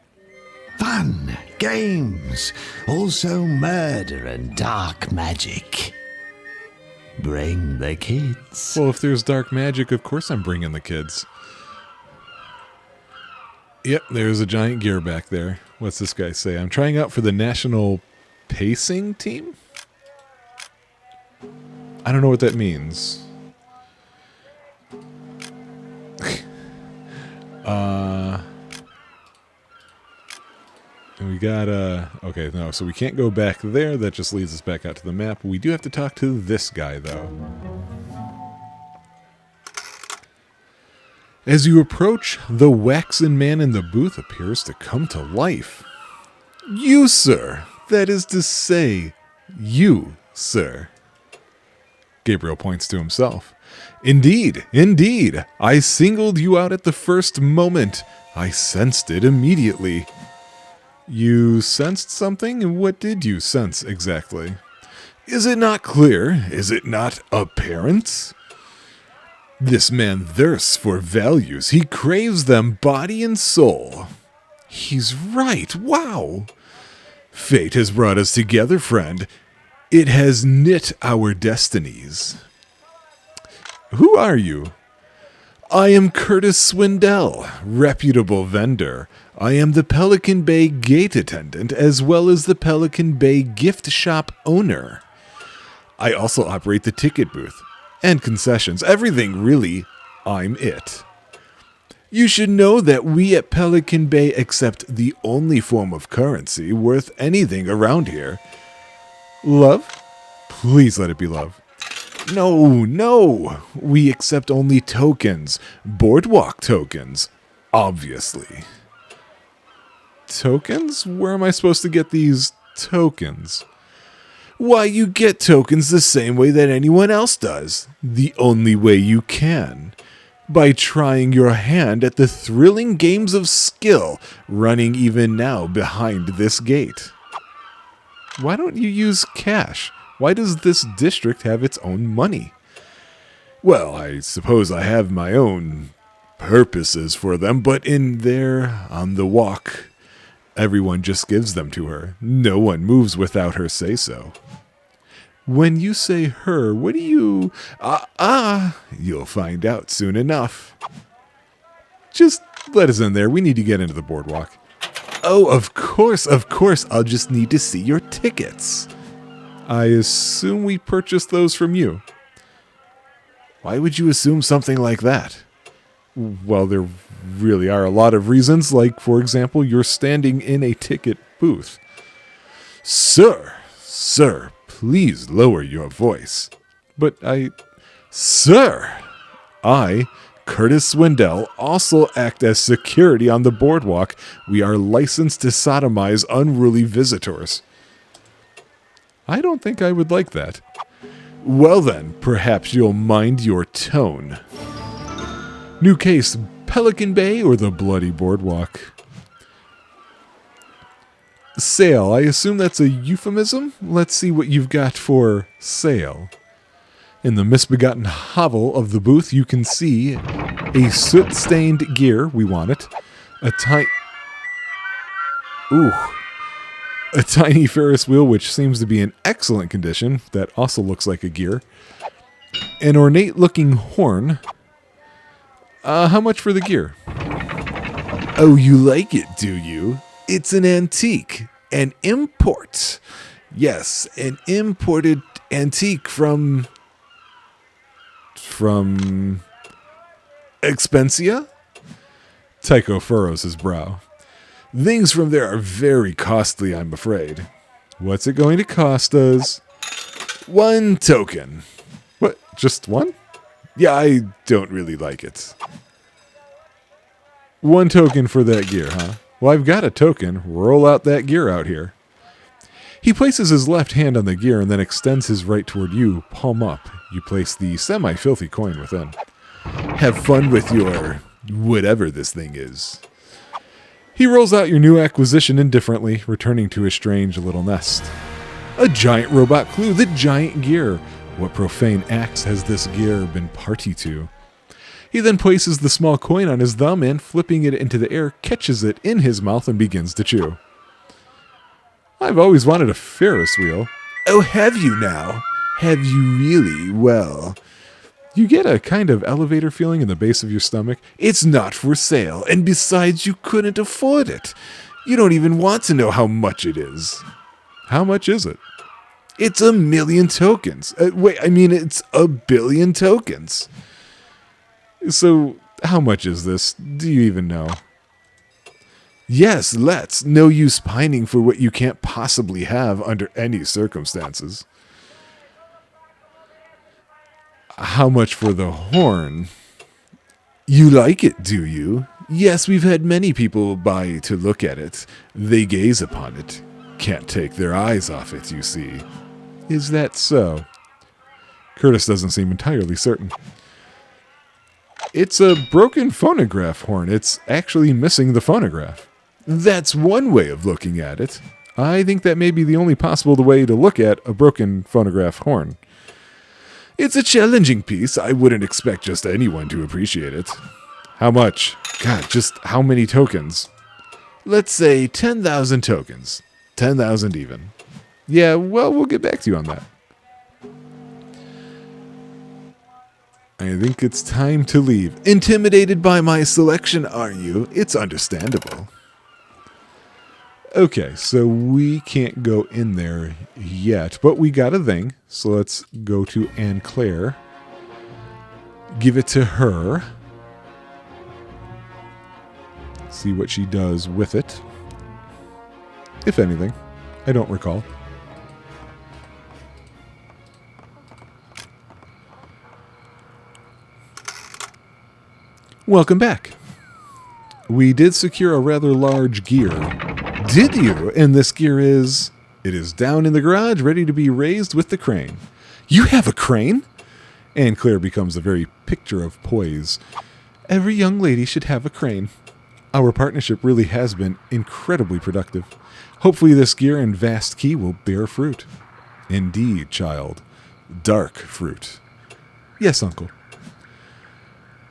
Speaker 2: Fun, games, also murder and dark magic. Bring the kids.
Speaker 1: Well, if there's dark magic, of course I'm bringing the kids. Yep, there's a giant gear back there. What's this guy say? I'm trying out for the national pacing team? I don't know what that means. We got, okay, no, so we can't go back there. That just leads us back out to the map. We do have to talk to this guy, though. As you approach, the waxen man in the booth appears to come to life. You, sir. That is to say, you, sir. Gabriel points to himself. Indeed, indeed. I singled you out at the first moment. I sensed it immediately. You sensed something? And what did you sense exactly? Is it not clear? Is it not apparent? This man thirsts for values. He craves them body and soul. He's right. Wow. Fate has brought us together, friend. It has knit our destinies. Who are you? I am Curtis Swindell, reputable vendor. I am the Pelican Bay gate attendant as well as the Pelican Bay gift shop owner. I also operate the ticket booth and concessions. Everything, really. I'm it. You should know that we at Pelican Bay accept the only form of currency worth anything around here. Love? Please let it be love. No. We accept only tokens. Boardwalk tokens. Obviously. Tokens? Where am I supposed to get these tokens? Why, you get tokens the same way that anyone else does. The only way you can. By trying your hand at the thrilling games of skill running even now behind this gate. Why don't you use cash? Why does this district have its own money? Well, I suppose I have my own purposes for them, but in there, on the walk, everyone just gives them to her. No one moves without her say-so. When you say her, what do you... You'll find out soon enough. Just let us in there. We need to get into the boardwalk. Oh, of course. I'll just need to see your tickets. I assume we purchased those from you. Why would you assume something like that? Well, there really are a lot of reasons, like, for example, you're standing in a ticket booth. Sir, please lower your voice. But Sir, I, Curtis Swindell, also act as security on the boardwalk. We are licensed to sodomize unruly visitors. I don't think I would like that. Well then, perhaps you'll mind your tone. New case, Pelican Bay or the Bloody Boardwalk? Sale, I assume that's a euphemism? Let's see what you've got for sale. In the misbegotten hovel of the booth, you can see a soot-stained gear. We want it. A tiny Ferris wheel, which seems to be in excellent condition. That also looks like a gear. An ornate-looking horn. How much for the gear? Oh, you like it, do you? It's an antique. An import. Yes, an imported antique from Expensia? Tycho furrows his brow. Things from there are very costly, I'm afraid. What's it going to cost us? 1 token. What, just one? Yeah, I don't really like it. 1 token for that gear, huh? Well, I've got a token. Roll out that gear out here. He places his left hand on the gear and then extends his right toward you, palm up. You place the semi-filthy coin within. Have fun with your whatever this thing is. He rolls out your new acquisition indifferently, returning to his strange little nest. A giant robot clue, the giant gear. What profane acts has this gear been party to? He then places the small coin on his thumb and, flipping it into the air, catches it in his mouth and begins to chew. I've always wanted a Ferris wheel. Oh, have you now? Have you really? Well, you get a kind of elevator feeling in the base of your stomach. It's not for sale, and besides, you couldn't afford it. You don't even want to know how much it is. How much is it? It's 1 million tokens. It's 1 billion tokens. So, how much is this? Do you even know? Yes, let's. No use pining for what you can't possibly have under any circumstances. How much for the horn? You like it, do you? Yes, we've had many people by to look at it. They gaze upon it. Can't take their eyes off it, you see. Is that so? Curtis doesn't seem entirely certain. It's a broken phonograph horn. It's actually missing the phonograph. That's one way of looking at it. I think that may be the only possible way to look at a broken phonograph horn. It's a challenging piece. I wouldn't expect just anyone to appreciate it. How much? God, just how many tokens? Let's say 10,000 tokens. 10,000 even. Yeah, well, we'll get back to you on that. I think it's time to leave. Intimidated by my selection, are you? It's understandable. Okay, so we can't go in there yet, but we got a thing. So let's go to Anne Claire. Give it to her. See what she does with it. If anything. I don't recall. Welcome back. We did secure a rather large gear. Did you? And this gear is... It is down in the garage, ready to be raised with the crane. You have a crane? Anne Claire becomes a very picture of poise. Every young lady should have a crane. Our partnership really has been incredibly productive. Hopefully this gear and vast key will bear fruit. Indeed, child. Dark fruit. Yes, uncle.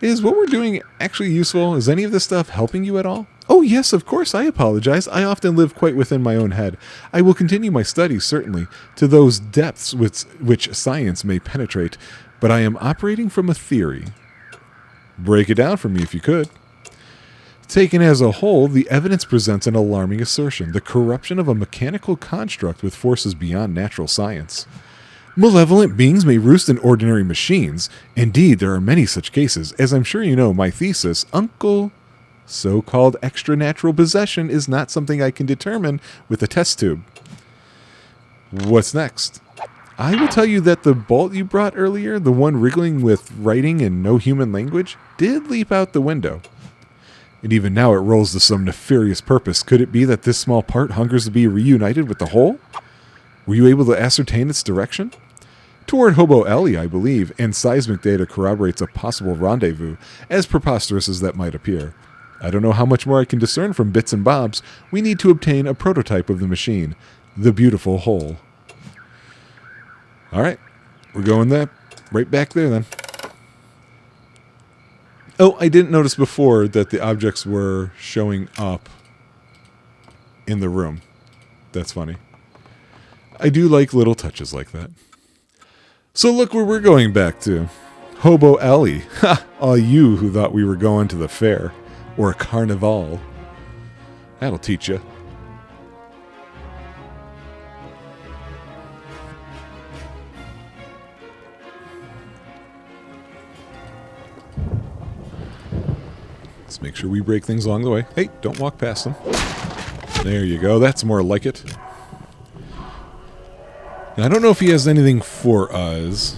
Speaker 1: Is what we're doing actually useful? Is any of this stuff helping you at all? Oh, yes, of course. I apologize. I often live quite within my own head. I will continue my studies, certainly, to those depths which science may penetrate, but I am operating from a theory. Break it down for me if you could. Taken as a whole, the evidence presents an alarming assertion, the corruption of a mechanical construct with forces beyond natural science. Malevolent beings may roost in ordinary machines. Indeed, there are many such cases. As I'm sure you know, my thesis, Uncle, so-called extra-natural possession is not something I can determine with a test tube. What's next? I will tell you that the bolt you brought earlier, the one wriggling with writing in no human language, did leap out the window. And even now it rolls to some nefarious purpose. Could it be that this small part hungers to be reunited with the whole? Were you able to ascertain its direction? Toward Hobo Alley, I believe, and seismic data corroborates a possible rendezvous, as preposterous as that might appear. I don't know how much more I can discern from bits and bobs. We need to obtain a prototype of the machine, the beautiful whole. All right, we're going there, right back there then. Oh, I didn't notice before that the objects were showing up in the room. That's funny. I do like little touches like that. So look where we're going back to. Hobo Alley. Ha! All you who thought we were going to the fair. Or a carnival. That'll teach you. Let's make sure we break things along the way. Hey, don't walk past them. There you go. That's more like it. Now, I don't know if he has anything for us.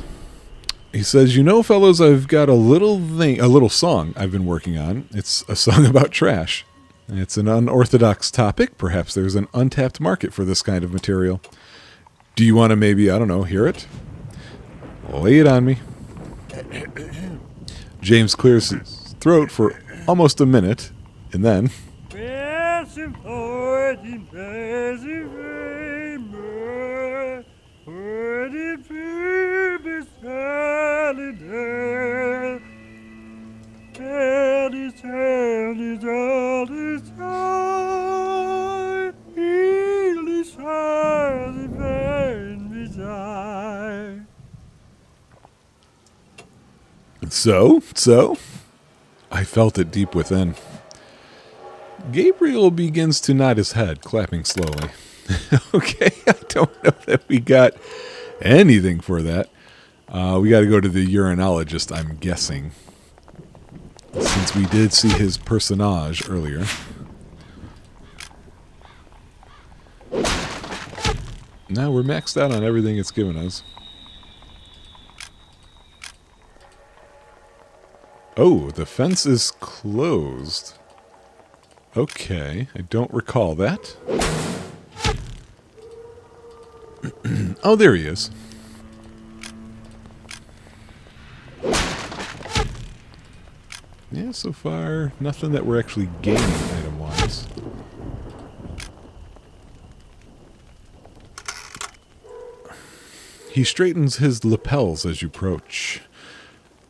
Speaker 1: He says, "You know, fellows, I've got a little song I've been working on. It's a song about trash. It's an unorthodox topic. Perhaps there's an untapped market for this kind of material. Do you want to maybe, I don't know, hear it? Lay it on me." James clears his throat for almost a minute, and then... So, I felt it deep within. Gabriel begins to nod his head, clapping slowly. Okay, I don't know that we got anything for that. We got to go to the urinologist, I'm guessing, since we did see his personage earlier. Now we're maxed out on everything it's given us. Oh, the fence is closed. Okay, I don't recall that. Oh, there he is. Yeah, so far, nothing that we're actually gaining item-wise. He straightens his lapels as you approach.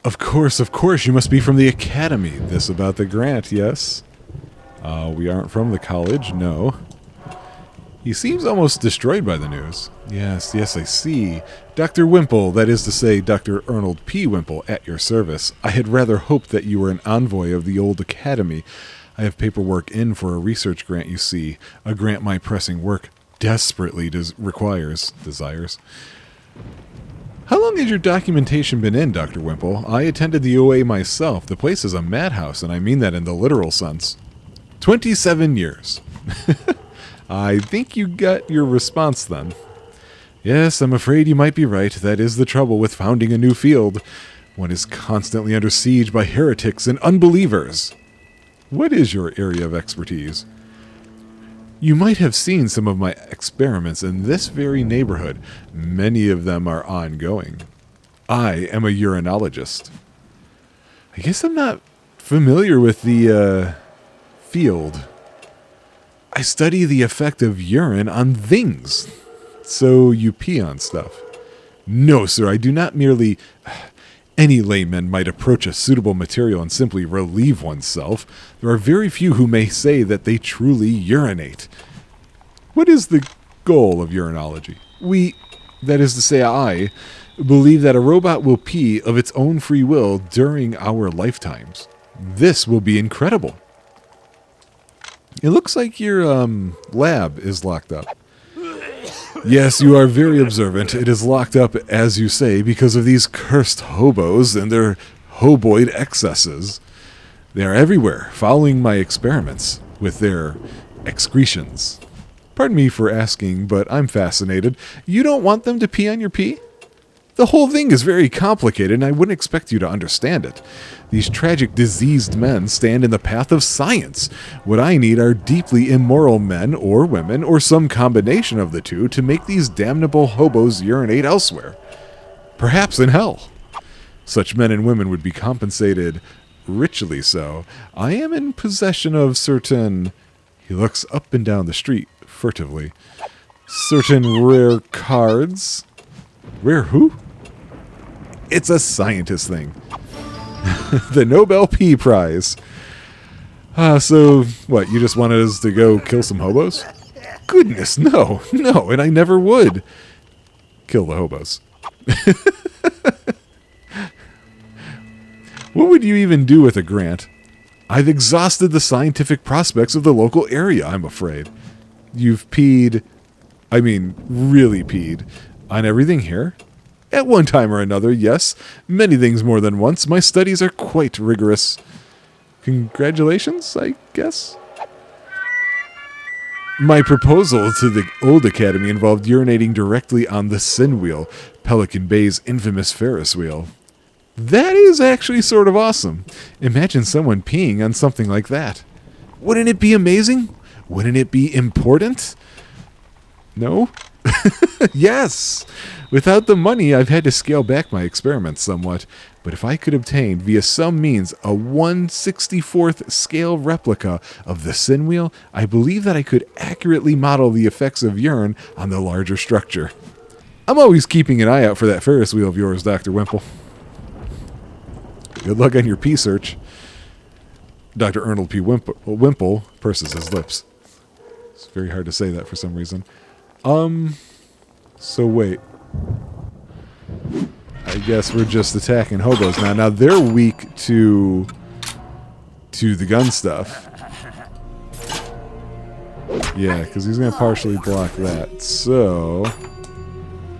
Speaker 1: Of course, you must be from the academy. This about the grant, yes? We aren't from the college, no. He seems almost destroyed by the news. Yes, I see. Dr. Wimple, that is to say, Dr. Arnold P. Wimple, at your service. I had rather hoped that you were an envoy of the old academy. I have paperwork in for a research grant, you see. A grant my pressing work desperately desires. How long has your documentation been in, Dr. Wimple? I attended the OA myself. The place is a madhouse, and I mean that in the literal sense. 27 years. I think you got your response then. Yes, I'm afraid you might be right. That is the trouble with founding a new field. One is constantly under siege by heretics and unbelievers. What is your area of expertise? You might have seen some of my experiments in this very neighborhood. Many of them are ongoing. I am a urinologist. I guess I'm not familiar with the field. I study the effect of urine on things. So you pee on stuff. No, sir, I do not merely... Any layman might approach a suitable material and simply relieve oneself. There are very few who may say that they truly urinate. What is the goal of urinology? That is to say, I, believe that a robot will pee of its own free will during our lifetimes. This will be incredible. It looks like your lab is locked up. Yes, you are very observant. It is locked up, as you say, because of these cursed hobos and their hoboid excesses. They are everywhere, following my experiments with their excretions. Pardon me for asking, but I'm fascinated. You don't want them to pee on your pee? The whole thing is very complicated, and I wouldn't expect you to understand it. These tragic diseased men stand in the path of science. What I need are deeply immoral men or women, or some combination of the two, to make these damnable hobos urinate elsewhere. Perhaps in hell. Such men and women would be compensated richly so. I am in possession of certain... He looks up and down the street furtively. Certain rare cards... Rare who? It's a scientist thing. The Nobel P Prize. So, what, you just wanted us to go kill some hobos? Goodness, no, and I never would. Kill the hobos. What would you even do with a grant? I've exhausted the scientific prospects of the local area, I'm afraid. You've peed, really peed, on everything here? At one time or another, yes. Many things more than once. My studies are quite rigorous. Congratulations, I guess. My proposal to the old academy involved urinating directly on the Sin Wheel, Pelican Bay's infamous Ferris wheel. That is actually sort of awesome. Imagine someone peeing on something like that. Wouldn't it be amazing? Wouldn't it be important? No? Yes! Without the money, I've had to scale back my experiments somewhat. But if I could obtain, via some means, a 1/64th scale replica of the Sin Wheel, I believe that I could accurately model the effects of urine on the larger structure. I'm always keeping an eye out for that Ferris wheel of yours, Dr. Wimple. Good luck on your pee search. Dr. Arnold P. Wimple purses his lips. It's very hard to say that for some reason. So wait. I guess we're just attacking hobos now. Now they're weak to the gun stuff. Yeah, because he's going to partially block that. So,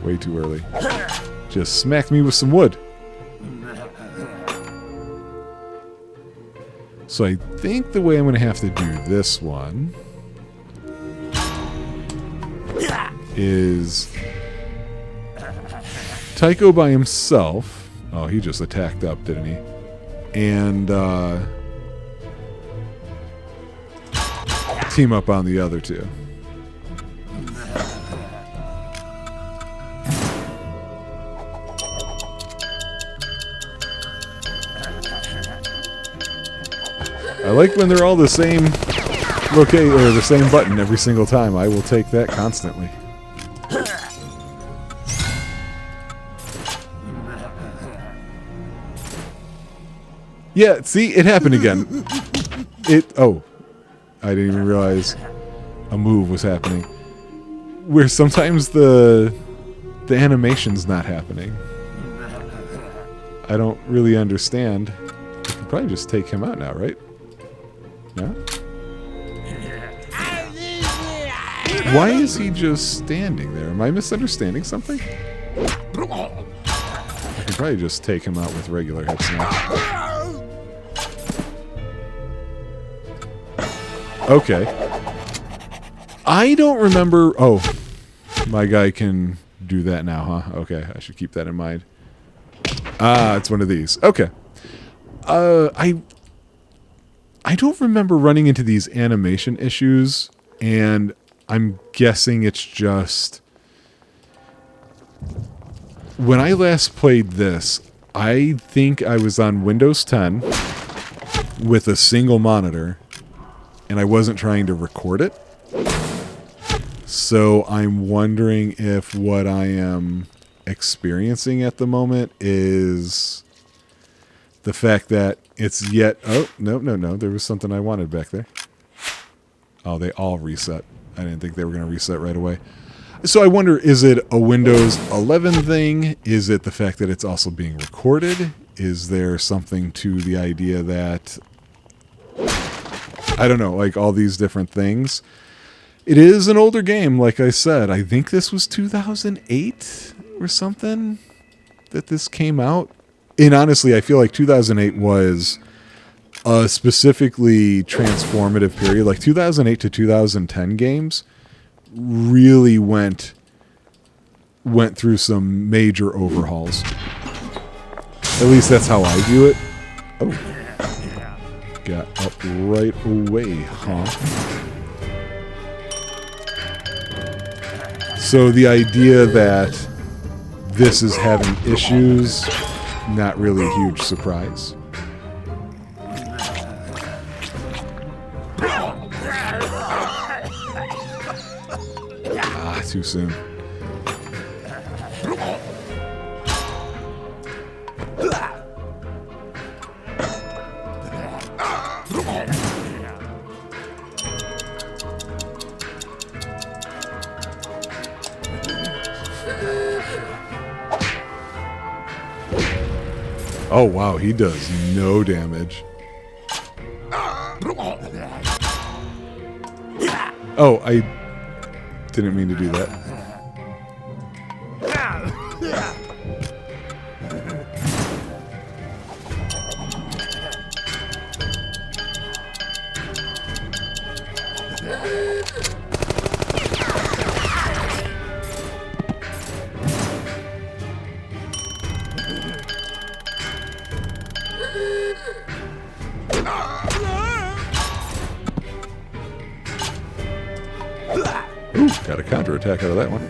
Speaker 1: way too early. Just smack me with some wood. So I think the way I'm going to have to do this one is Tycho by himself. Oh, he just attacked up, didn't he? And team up on the other two. I like when they're all the same locate or the same button every single time. I will take that constantly. Yeah, see, it happened again. I didn't even realize a move was happening. Where sometimes the animation's not happening. I don't really understand. I can probably just take him out now, right? No? Why is he just standing there? Am I misunderstanding something? I can probably just take him out with regular hits now. Okay. I don't remember... Oh, my guy can do that now, huh? Okay, I should keep that in mind. Ah, it's one of these. Okay. I don't remember running into these animation issues, and I'm guessing it's just... When I last played this, I think I was on Windows 10 with a single monitor, and I wasn't trying to record it. So I'm wondering if what I am experiencing at the moment is the fact that it's yet... Oh, no. There was something I wanted back there. Oh, they all reset. I didn't think they were going to reset right away. So I wonder, is it a Windows 11 thing? Is it the fact that it's also being recorded? Is there something to the idea that... I don't know, like all these different things. It is an older game, like I said. I think this was 2008 or something that this came out. And honestly, I feel like 2008 was a specifically transformative period. Like 2008 to 2010 games really went through some major overhauls. At least that's how I view it. Oh. Got up right away, huh? So the idea that this is having issues, not really a huge surprise. Ah, too soon. Oh, wow, he does no damage. Oh, I didn't mean to do that. Got a counterattack out of that one.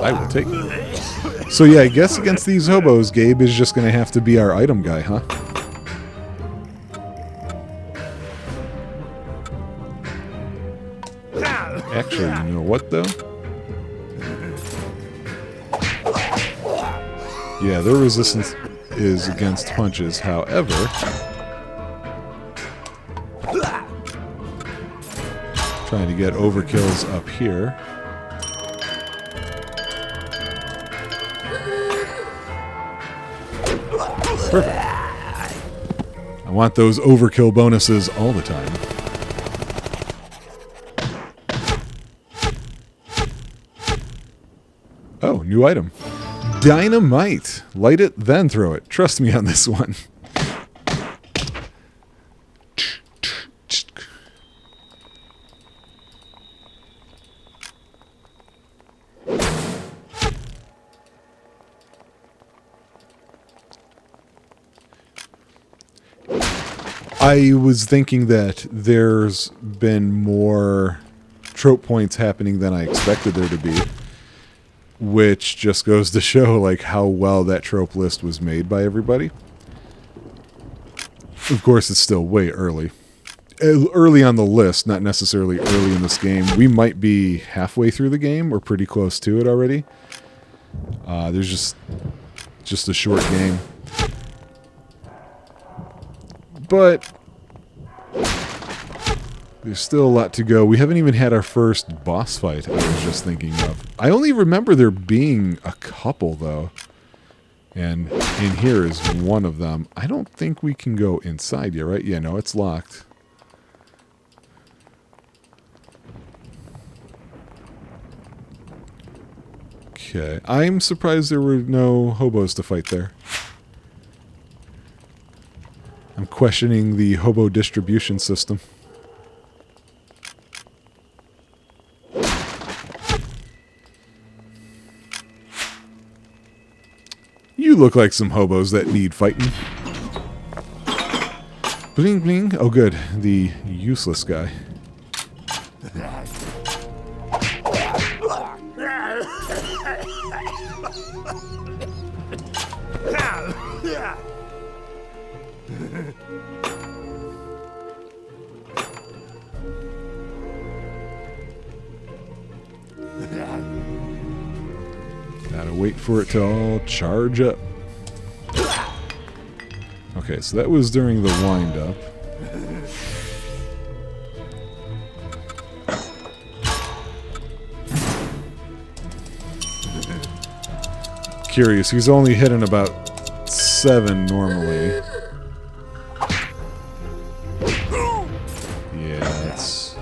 Speaker 1: I will take it. So yeah, I guess against these hobos, Gabe is just going to have to be our item guy, huh? Actually, you know what, though? Yeah, their resistance is against punches. However, trying to get overkills up here. Perfect. I want those overkill bonuses all the time. Oh, new item. Dynamite. Light it, then throw it. Trust me on this one. I was thinking that there's been more trope points happening than I expected there to be, which just goes to show like how well that trope list was made by everybody. Of course, it's still way early. Early on the list, not necessarily early in this game. We might be halfway through the game or pretty close to it already. There's just a short game. But there's still a lot to go. We haven't even had our first boss fight, I was just thinking of. I only remember there being a couple, though. And in here is one of them. I don't think we can go inside yet, right? Yeah, no, it's locked. Okay. I'm surprised there were no hobos to fight there. I'm questioning the hobo distribution system. You look like some hobos that need fighting. Bling bling. Oh good, the useless guy. Gotta wait for it to all charge up. Okay, so that was during the wind-up. Curious, he's only hitting about 7 normally. Yeah, that's...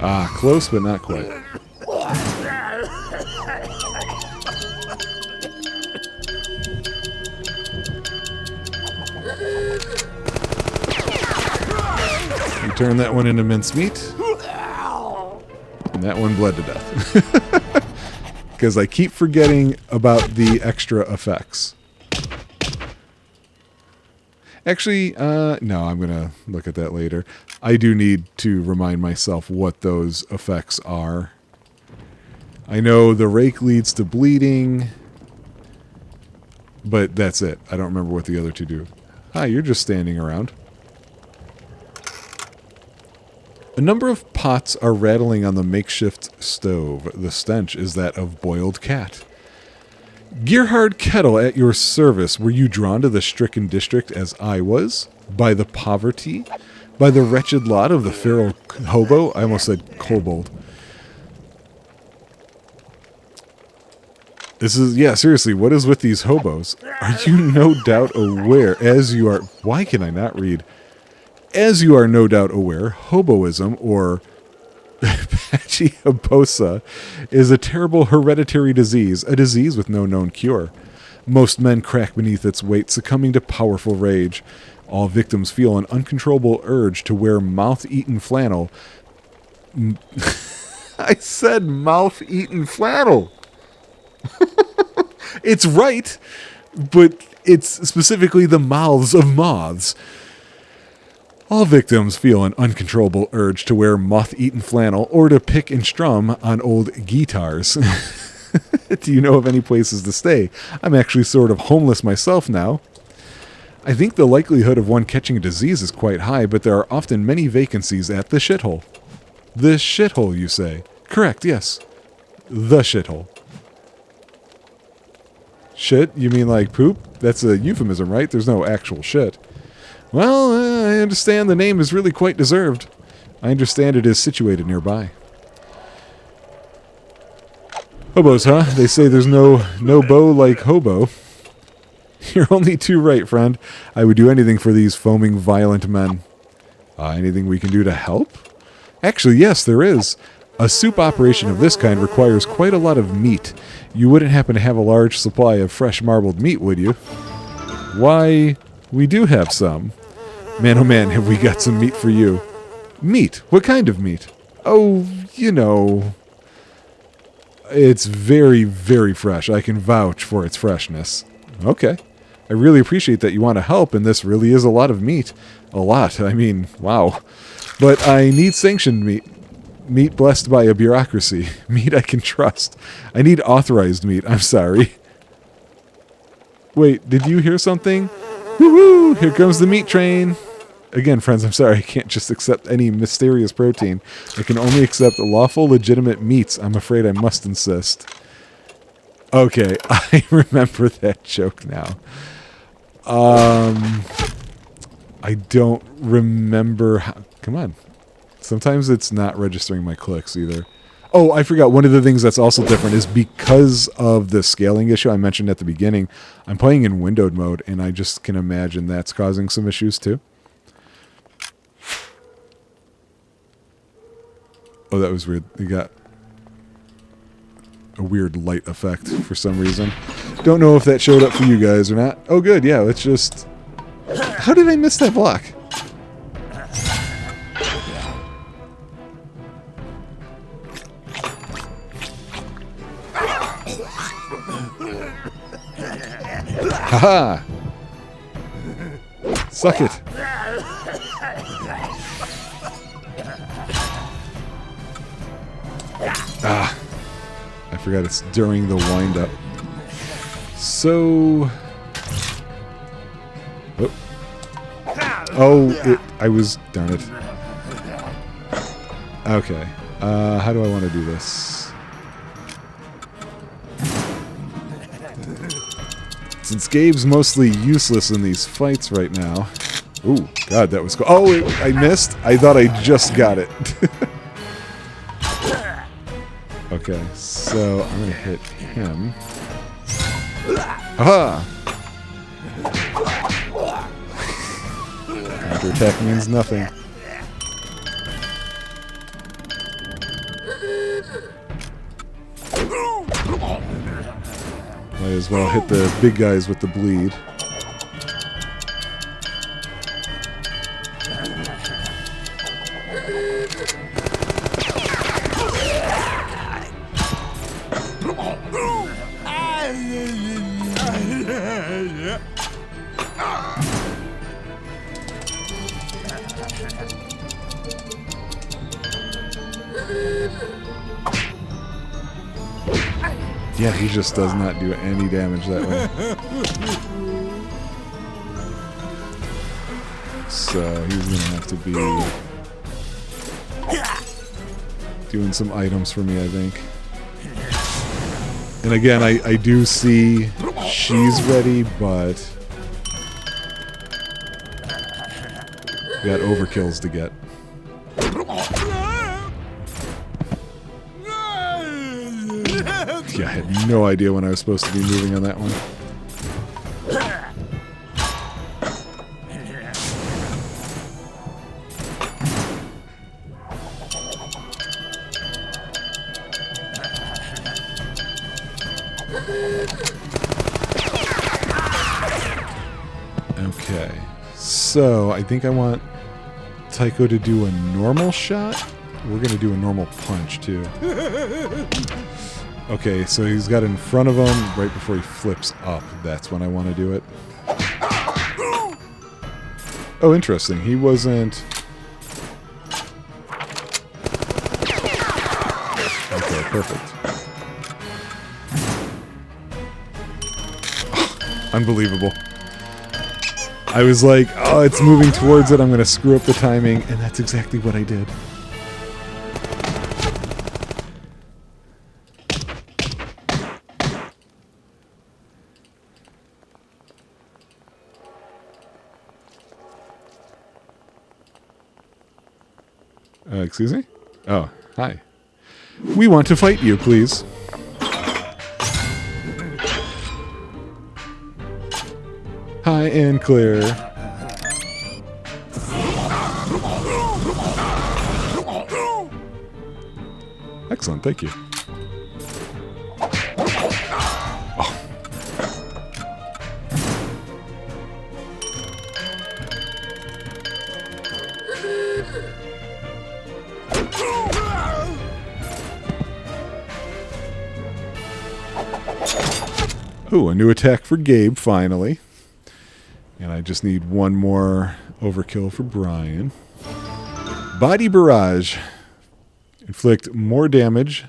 Speaker 1: Ah, close but not quite. You turn that one into mincemeat. And that one bled to death. Because I keep forgetting about the extra effects. Actually, no, I'm going to look at that later. I do need to remind myself what those effects are. I know the rake leads to bleeding, but that's it. I don't remember what the other two do. Hi, you're just standing around. A number of pots are rattling on the makeshift stove. The stench is that of boiled cat. Gearhard Kettle at your service. Were you drawn to the stricken district as I was? By the poverty? By the wretched lot of the feral hobo? I almost said kobold. This is, yeah, seriously, what is with these hobos? Are you no doubt aware, as you are... Why can I not read? As you are no doubt aware, hoboism, or... Pachyhobosa is a terrible hereditary disease, a disease with no known cure. Most men crack beneath its weight, succumbing to powerful rage. All victims feel an uncontrollable urge to wear mouth-eaten flannel. I said mouth-eaten flannel. It's right, but it's specifically the mouths of moths. All victims feel an uncontrollable urge to wear moth-eaten flannel or to pick and strum on old guitars. Do you know of any places to stay? I'm actually sort of homeless myself now. I think the likelihood of one catching a disease is quite high, but there are often many vacancies at the shithole. The shithole, you say? Correct, yes. The shithole. Shit? You mean like poop? That's a euphemism, right? There's no actual shit. Well, I understand the name is really quite deserved. I understand it is situated nearby. Hobos, huh? They say there's no bow like hobo. You're only too right, friend. I would do anything for these foaming, violent men. Anything we can do to help? Actually, yes, there is. A soup operation of this kind requires quite a lot of meat. You wouldn't happen to have a large supply of fresh marbled meat, would you? Why, we do have some. Man, oh man, have we got some meat for you. Meat? What kind of meat? Oh, you know. It's very, very fresh. I can vouch for its freshness. Okay. I really appreciate that you want to help, and this really is a lot of meat. A lot. I mean, wow. But I need sanctioned meat. Meat blessed by a bureaucracy. Meat I can trust. I need authorized meat. I'm sorry. Wait, did you hear something? Woohoo! Here comes the meat train. Again, friends, I'm sorry. I can't just accept any mysterious protein. I can only accept lawful, legitimate meats. I'm afraid I must insist. Okay, I remember that joke now. I don't remember how... Come on. Sometimes it's not registering my clicks either. Oh, I forgot. One of the things that's also different is because of the scaling issue I mentioned at the beginning, I'm playing in windowed mode, and I just can imagine that's causing some issues too. Oh, that was weird. You got a weird light effect for some reason. Don't know if that showed up for you guys or not. Oh, good. Yeah, let's just... How did I miss that block? Haha! Suck it! Ah! I forgot it's during the wind-up. So... Oh, I was... Darn it. Okay. How do I want to do this? Since Gabe's mostly useless in these fights right now... Ooh, God, that was cool. Oh, I missed? I thought I just got it. Okay, so I'm going to hit him. Aha! Counterattack means nothing. Might as well hit the big guys with the bleed. Yeah, he just does not do any damage that way. So he's going to have to be doing some items for me, I think. And again, I do see she's ready, but we got overkills to get. Yeah, I had no idea when I was supposed to be moving on that one. Okay, so I think I want Tycho to do a normal shot. We're going to do a normal punch, too. Okay, so he's got in front of him right before he flips up. That's when I want to do it. Oh, interesting. He wasn't... Okay, perfect. Unbelievable. I was like, oh, it's moving towards it. I'm going to screw up the timing. And that's exactly what I did. Excuse me? Oh, hi. We want to fight you, please. High and clear. Excellent, thank you. Oh, a new attack for Gabe, finally. And I just need one more overkill for Brian. Body Barrage. Inflict more damage.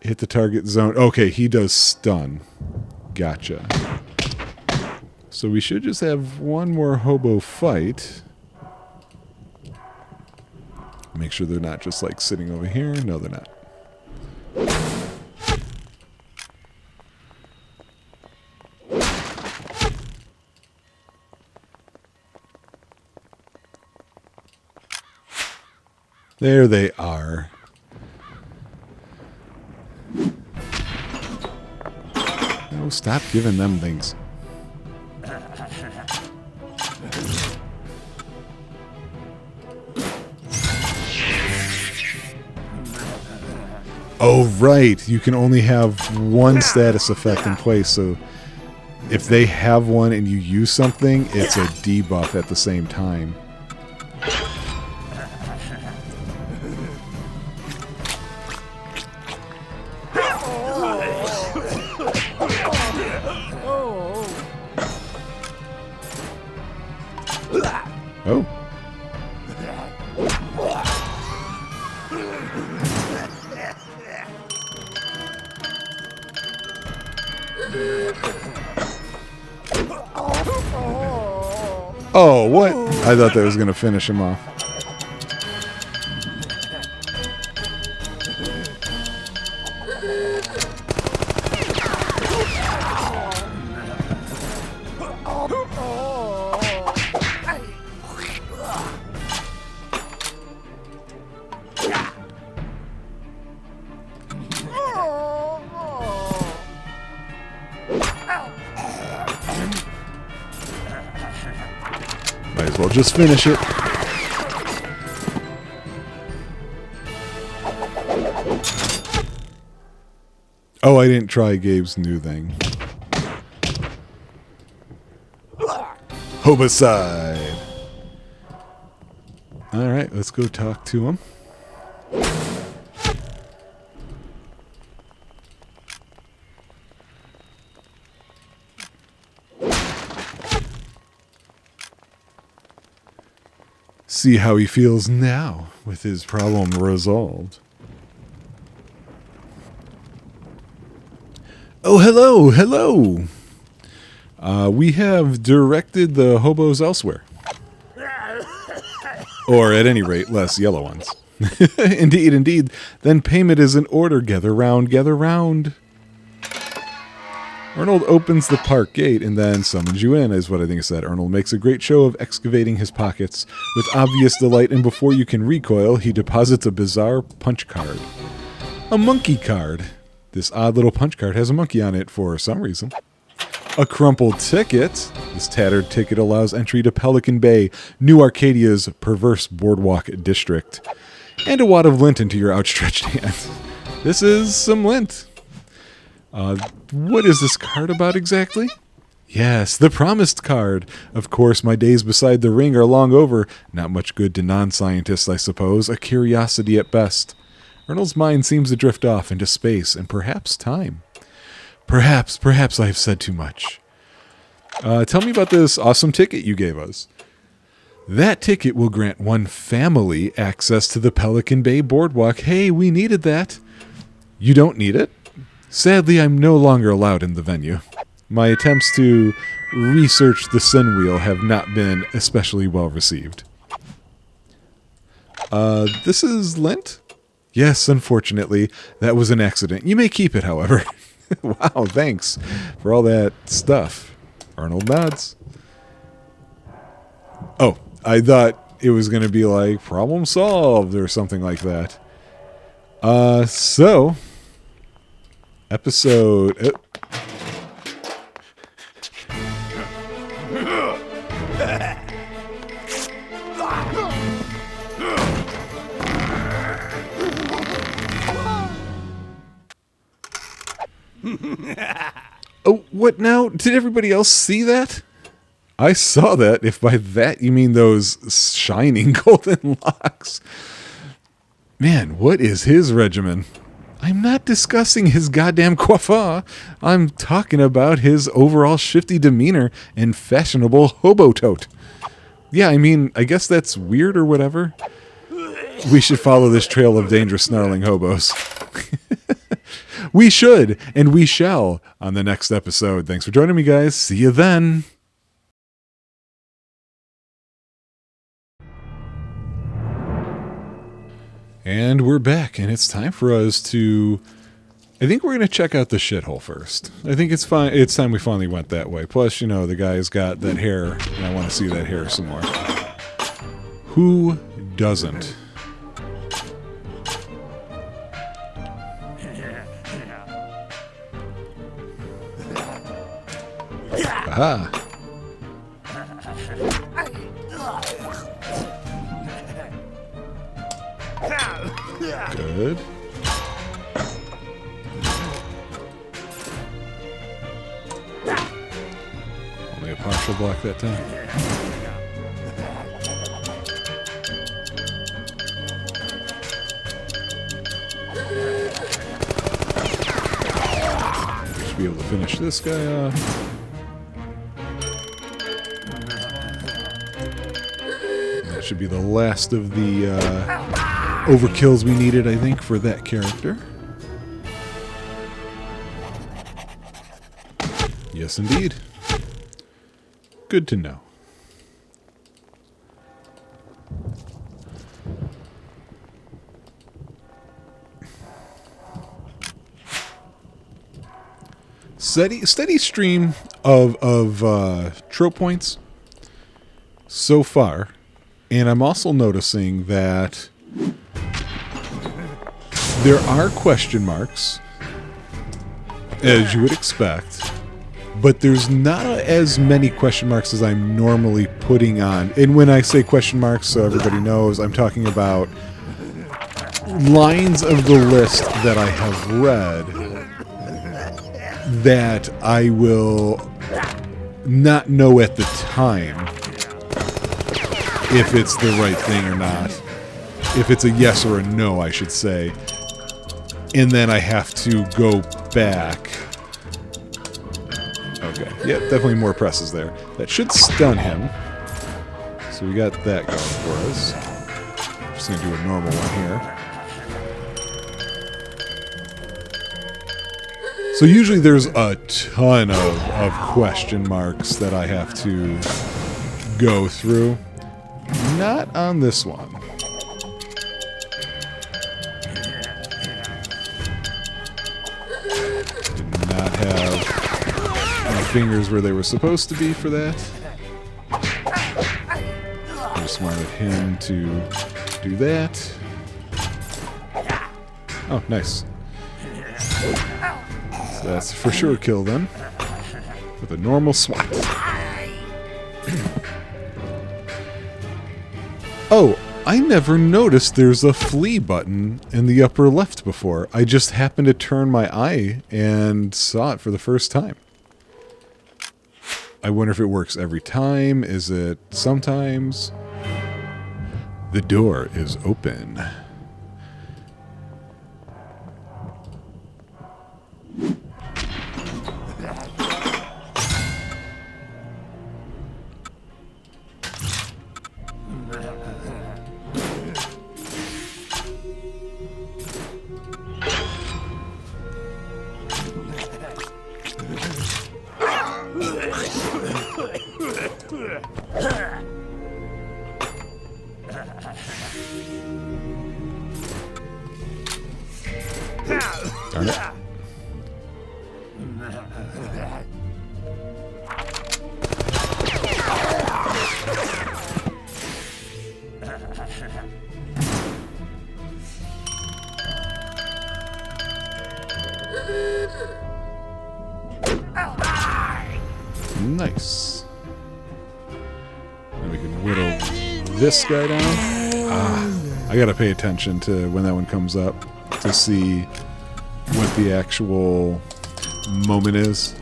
Speaker 1: Hit the target zone. Okay, he does stun. Gotcha. So we should just have one more hobo fight. Make sure they're not just like sitting over here. No, they're not. There they are. Oh, stop giving them things. Oh, right. You can only have one status effect in place, so if they have one and you use something, it's a debuff at the same time. Oh. Oh, what? I thought that was going to finish him off. Might as well just finish it. Oh, I didn't try Gabe's new thing. Homicide. Alright, let's go talk to him. See how he feels now with his problem resolved. Oh, hello, hello. We have directed the hobos elsewhere. Or at any rate, less yellow ones. Indeed, indeed. Then payment is in order. Gather round, gather round. Arnold opens the park gate and then summons you in, is what I think it said. Arnold makes a great show of excavating his pockets with obvious delight, and before you can recoil, he deposits a bizarre punch card. A monkey card. This odd little punch card has a monkey on it for some reason. A crumpled ticket. This tattered ticket allows entry to Pelican Bay, New Arcadia's perverse boardwalk district. And a wad of lint into your outstretched hand. This is some lint. What is this card about exactly? Yes, the promised card. Of course, my days beside the ring are long over. Not much good to non-scientists, I suppose. A curiosity at best. Arnold's mind seems to drift off into space and perhaps time. Perhaps I have said too much. Tell me about this awesome ticket you gave us. That ticket will grant one family access to the Pelican Bay Boardwalk. Hey, we needed that. You don't need it? Sadly, I'm no longer allowed in the venue. My attempts to research the Sin Wheel have not been especially well received. This is lint? Yes, unfortunately, that was an accident. You may keep it, however. Wow, thanks for all that stuff. Arnold nods. Oh, I thought it was going to be like problem solved or something like that. So episode Oh, what now? Did everybody else see that? I saw that. If by that you mean those shining golden locks. Man, what is his regimen? I'm not discussing his goddamn coiffure. I'm talking about his overall shifty demeanor and fashionable hobo tote. Yeah, I mean, I guess that's weird or whatever. We should follow this trail of dangerous snarling hobos. We should, and we shall, on the next episode. Thanks for joining me, guys. See you then. And we're back, and it's time for us to... I think we're going to check out the shithole first. I think it's fine. It's time we finally went that way. Plus, you know, the guy's got that hair, and I want to see that hair some more. Who doesn't? Aha! Good. Only a partial block that time. Should be able to finish this guy off. That should be the last of the overkills we needed, I think, for that character. Yes, indeed. Good to know. Steady stream of trope points so far, and I'm also noticing that there are question marks, as you would expect, but there's not as many question marks as I'm normally putting on. And when I say question marks, so everybody knows, I'm talking about lines of the list that I have read that I will not know at the time if it's the right thing or not. If it's a yes or a no, I should say. And then I have to go back. Okay, yeah, definitely more presses there. That should stun him. So we got that going for us. Just going to do a normal one here. So usually there's a ton of question marks that I have to go through. Not on this one. Did not have my fingers where they were supposed to be for that. I just wanted him to do that. Oh, nice. So that's for sure a kill then. With a normal swat. Oh, I never noticed there's a flee button in the upper left before. I just happened to turn my eye and saw it for the first time. I wonder if it works every time. Is it sometimes? The door is open. Darn it. Nice. Then we can whittle this guy down. I gotta pay attention to when that one comes up to see what the actual moment is.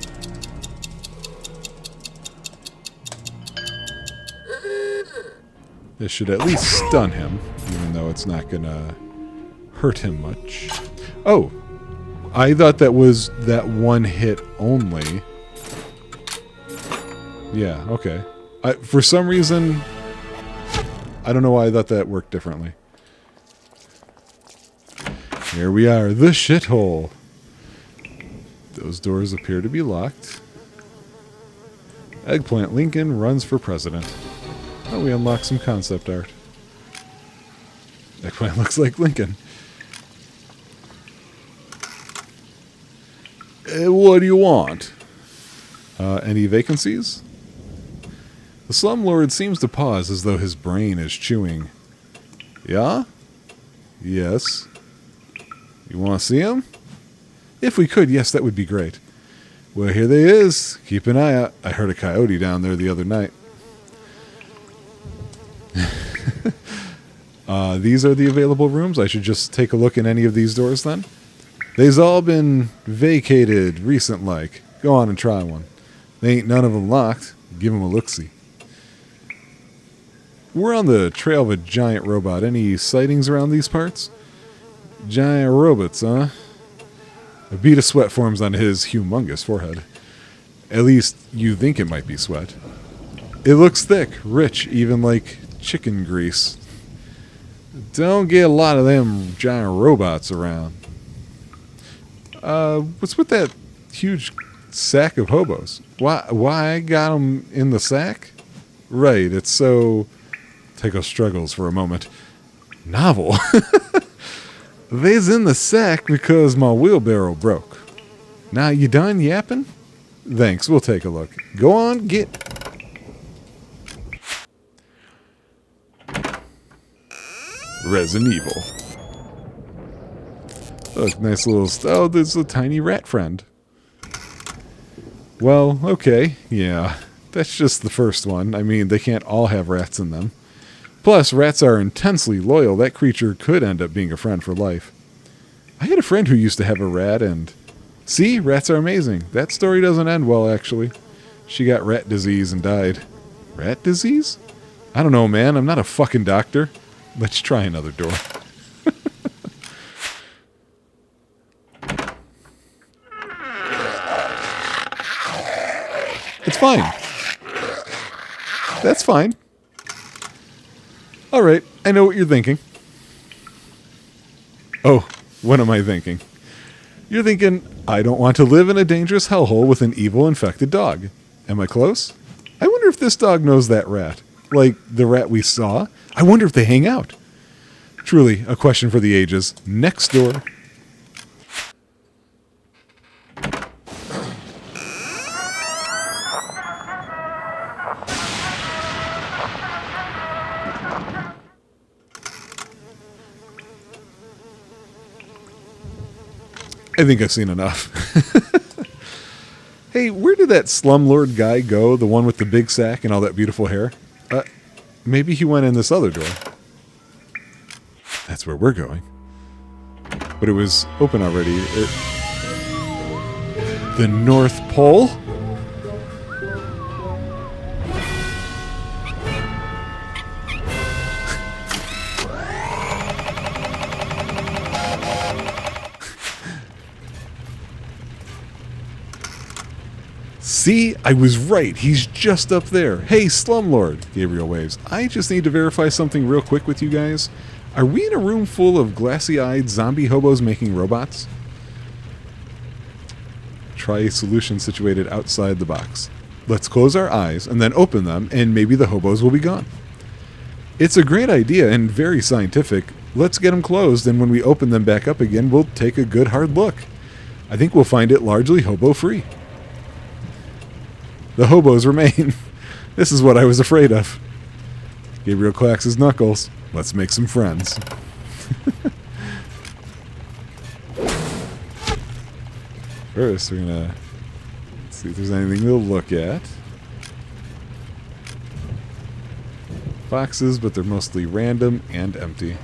Speaker 1: This should at least stun him, even though it's not gonna hurt him much. Oh, I thought that was that one hit only. Yeah, okay. For some reason, I don't know why I thought that worked differently. Here we are, the shithole. Those doors appear to be locked. Eggplant Lincoln runs for president. Oh, we unlocked some concept art. Eggplant looks like Lincoln. What do you want? Any vacancies? The slumlord seems to pause as though his brain is chewing. Yeah? Yes. You want to see him? If we could, yes, that would be great. Well, here they is. Keep an eye out. I heard a coyote down there the other night. These are the available rooms. I should just take a look in any of these doors then. They's all been vacated recent-like. Go on and try one. They ain't none of them locked. Give them a look-see. We're on the trail of a giant robot. Any sightings around these parts? Giant robots, huh? A bead of sweat forms on his humongous forehead. At least you think it might be sweat. It looks thick, rich, even like chicken grease. Don't get a lot of them giant robots around. What's with that huge sack of hobos? Why got them in the sack? Right, it's so... Tycho struggles for a moment. Novel. They's in the sack because my wheelbarrow broke. Now, you done yapping? Thanks, we'll take a look. Go on, get... Resident Evil. Look, nice little... Oh, there's a tiny rat friend. Well, okay, yeah. That's just the first one. I mean, they can't all have rats in them. Plus, rats are intensely loyal. That creature could end up being a friend for life. I had a friend who used to have a rat and... See? Rats are amazing. That story doesn't end well, actually. She got rat disease and died. Rat disease? I don't know, man. I'm not a fucking doctor. Let's try another door. It's fine. That's fine. Alright, I know what you're thinking. Oh, what am I thinking? You're thinking, I don't want to live in a dangerous hellhole with an evil infected dog. Am I close? I wonder if this dog knows that rat. Like the rat we saw. I wonder if they hang out. Truly, a question for the ages. Next door. I think I've seen enough. Hey, where did that slumlord guy go? The one with the big sack and all that beautiful hair? Maybe he went in this other door. That's where we're going. But it was open already. The North Pole? See, I was right. He's just up there. Hey, slumlord, Gabriel waves. I just need to verify something real quick with you guys. Are we in a room full of glassy-eyed zombie hobos making robots? Try a solution situated outside the box. Let's close our eyes and then open them, and maybe the hobos will be gone. It's a great idea and very scientific. Let's get them closed, and when we open them back up again, we'll take a good hard look. I think we'll find it largely hobo-free. The hobos remain. This is what I was afraid of. Gabriel clacks his knuckles. Let's make some friends. First, we're gonna see if there's anything to look at. Boxes, but they're mostly random and empty.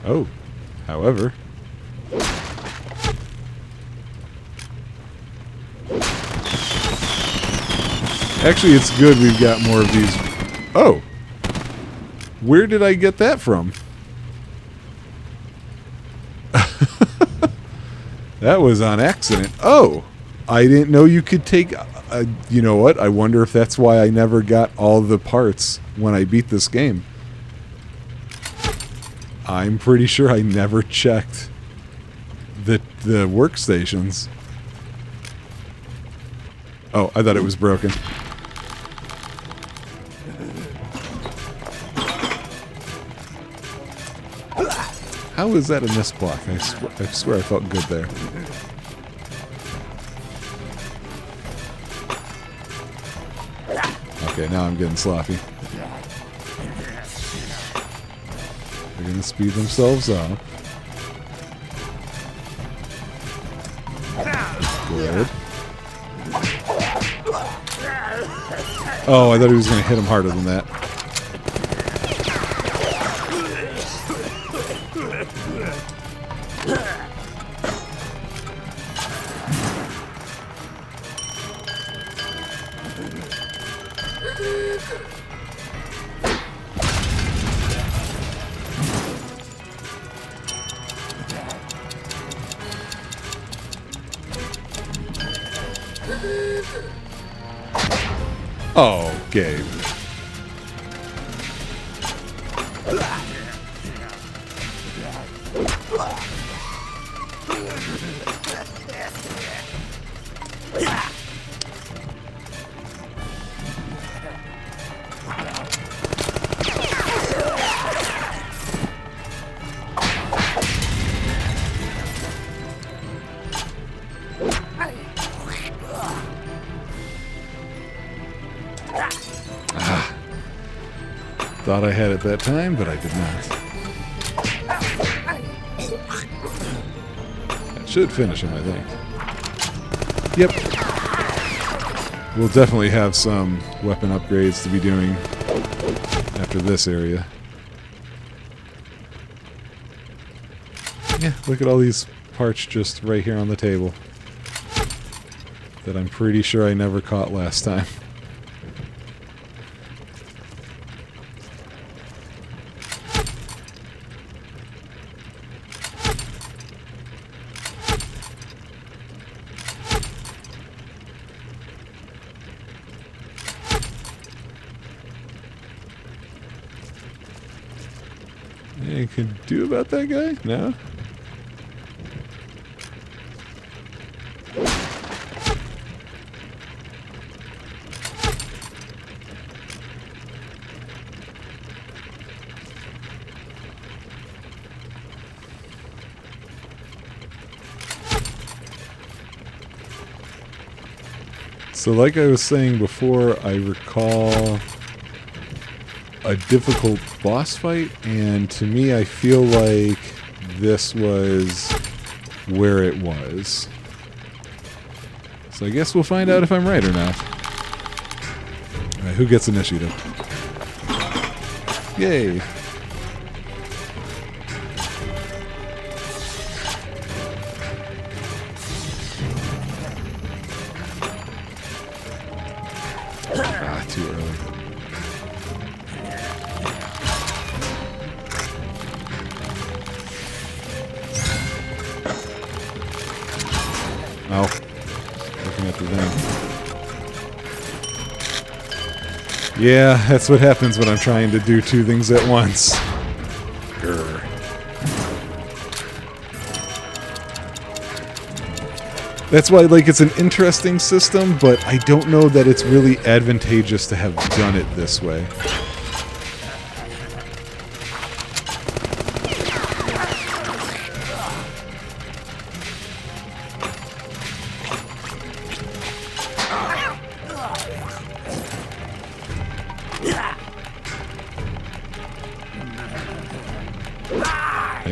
Speaker 1: Oh, however. Actually, it's good we've got more of these. Oh! Where did I get that from? That was on accident. Oh! I didn't know you could take... you know what? I wonder if that's why I never got all the parts when I beat this game. I'm pretty sure I never checked the workstations. Oh, I thought it was broken. How is that a misblock? I swear I felt good there. Okay, now I'm getting sloppy. They're going to speed themselves up. Good. Oh, I thought he was going to hit him harder than that. Oh, Gabe. Thought I had it that time, but I did not. That should finish him, I think. Yep. We'll definitely have some weapon upgrades to be doing after this area. Yeah, look at all these parts just right here on the table that I'm pretty sure I never caught last time. Anything you can do about that guy? No? So like I was saying before, I recall a difficult boss fight, and to me I feel like this was where it was. So I guess we'll find out if I'm right or not. Alright, who gets initiative? Yay! Ah, too early. Oh, looking at the thing. Yeah, that's what happens when I'm trying to do two things at once. Grr. That's why, like, it's an interesting system, but I don't know that it's really advantageous to have done it this way.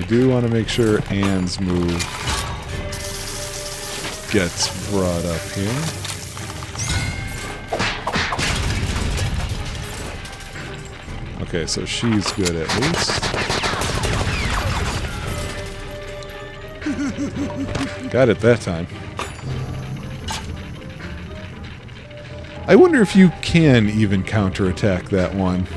Speaker 1: do want to make sure Anne's move gets brought up here. Okay, so she's good at least. Got it that time. I wonder if you can even counterattack that one.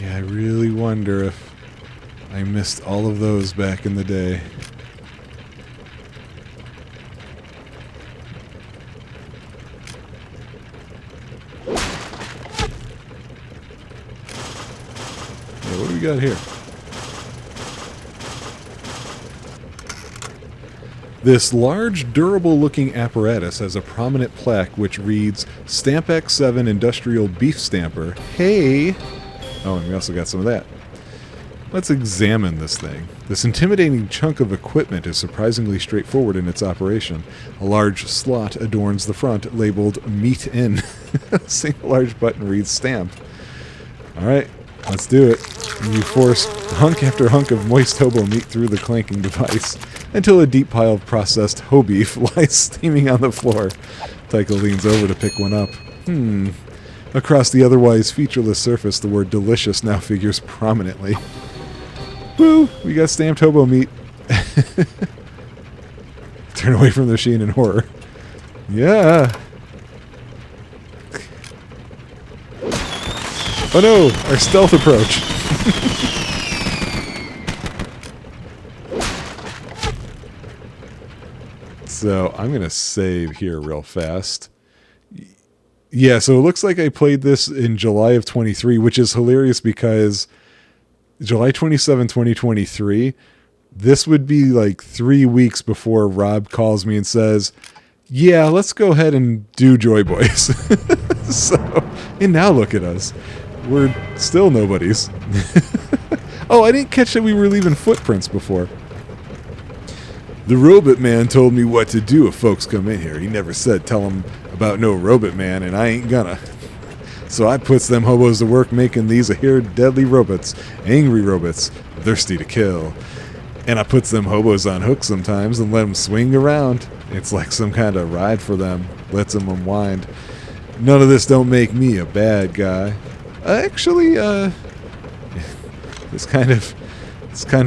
Speaker 1: Yeah, I really wonder if I missed all of those back in the day. Yeah, what do we got here? This large, durable-looking apparatus has a prominent plaque which reads, Stamp X7 Industrial Beef Stamper. Hey! Oh, and we also got some of that. Let's examine this thing. This intimidating chunk of equipment is surprisingly straightforward in its operation. A large slot adorns the front, labeled Meat In. A single large button reads Stamp. Alright, let's do it. You force hunk after hunk of moist hobo meat through the clanking device until a deep pile of processed hoe beef lies steaming on the floor. Tycho leans over to pick one up. Across the otherwise featureless surface, the word delicious now figures prominently. Woo! We got stamped hobo meat. Turn away from the machine in horror. Yeah! Oh no! Our stealth approach! So, I'm gonna save here real fast. Yeah, so it looks like I played this in July of 23, which is hilarious because July 27, 2023, this would be like 3 weeks before Rob calls me and says, yeah, let's go ahead and do Joy Boys. So, and now look at us. We're still nobodies. Oh, I didn't catch that we were leaving footprints before. The robot man told me what to do if folks come in here. He never said tell them about no robot man, and I ain't gonna. So I puts them hobos to work making these here deadly robots, angry robots, thirsty to kill. And I puts them hobos on hooks sometimes and let them swing around. It's like some kind of ride for them, lets them unwind. None of this don't make me a bad guy. Actually, it's kind of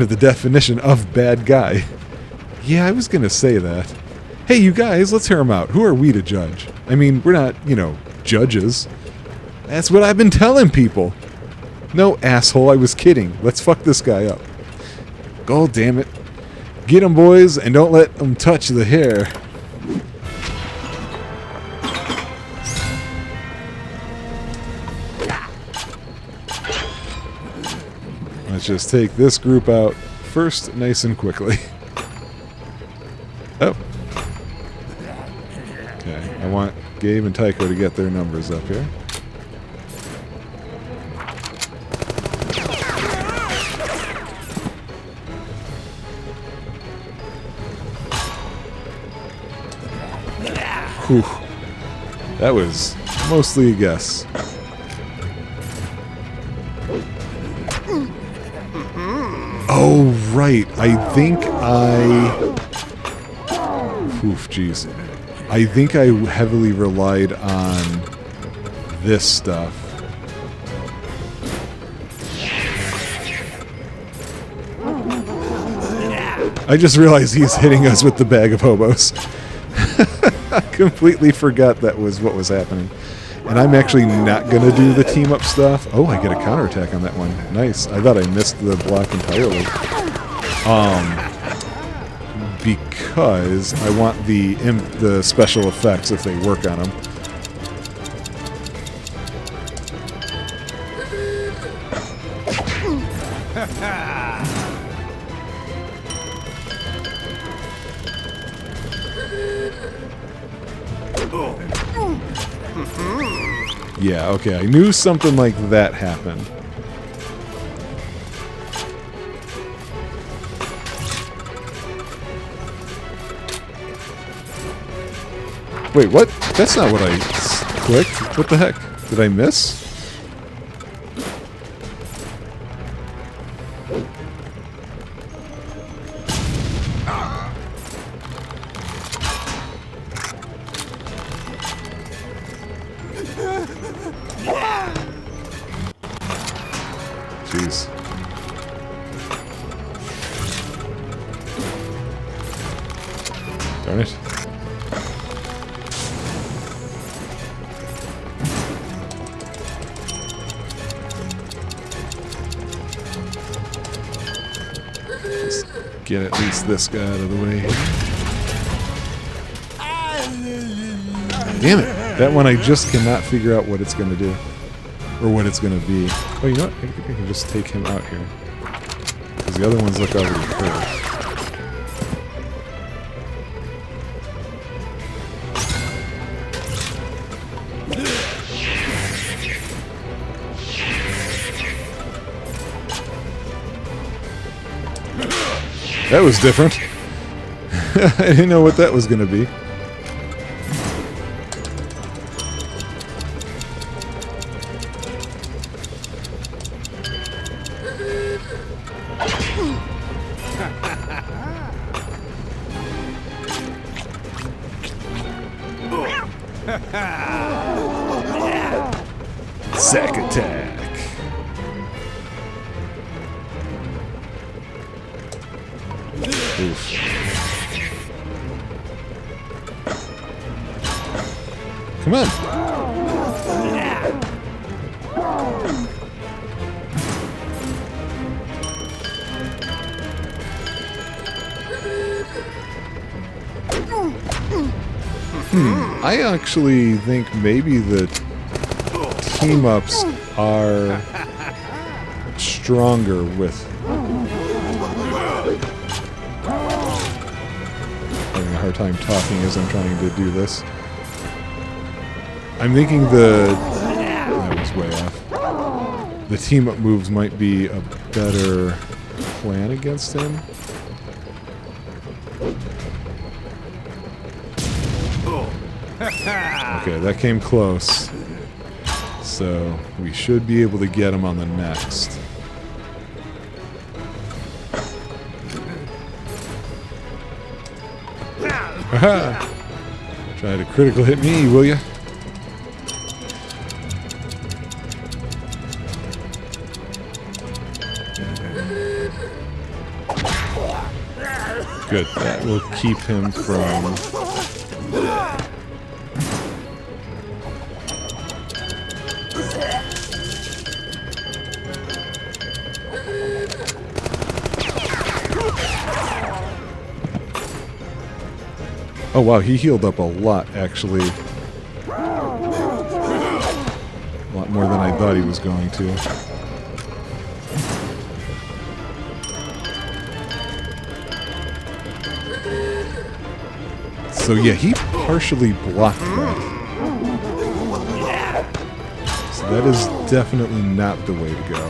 Speaker 1: the definition of bad guy. Yeah, I was gonna say that. Hey, you guys, let's hear them out. Who are we to judge? I mean, we're not, judges. That's what I've been telling people. No, asshole, I was kidding. Let's fuck this guy up. God damn it. Get 'em, boys, and don't let them touch the hair. Let's just take this group out first, nice and quickly. Oh. Okay, I want Gabe and Tycho to get their numbers up here. Whew. That was mostly a guess. Oh, right. Oof, jeez. I think I heavily relied on this stuff. I just realized he's hitting us with the bag of hobos. I completely forgot that was what was happening. And I'm actually not going to do the team-up stuff. Oh, I get a counterattack on that one. Nice. I thought I missed the block entirely. Because I want the special effects if they work on them. Yeah, okay, I knew something like that happened. Wait, what? That's not what I clicked. What the heck? Did I miss? Jeez. Darn it. Just get at least this guy out of the way. Damn it! That one I just cannot figure out what it's going to do. Or what it's going to be. Oh, you know what? I think I can just take him out here. Because the other ones look already hurt. That was different. I didn't know what that was going to be. Sack attack. Oof. Come on. I actually think maybe the team-ups are stronger with... Having a hard time talking as I'm trying to do this. I'm thinking that was way off. The team-up moves might be a better plan against him. Okay, that came close. So we should be able to get him on the next. Aha! Try to critical hit me, will ya? Good. That will keep him from... Oh wow, he healed up a lot, actually. A lot more than I thought he was going to. So yeah, he partially blocked that. So that is definitely not the way to go.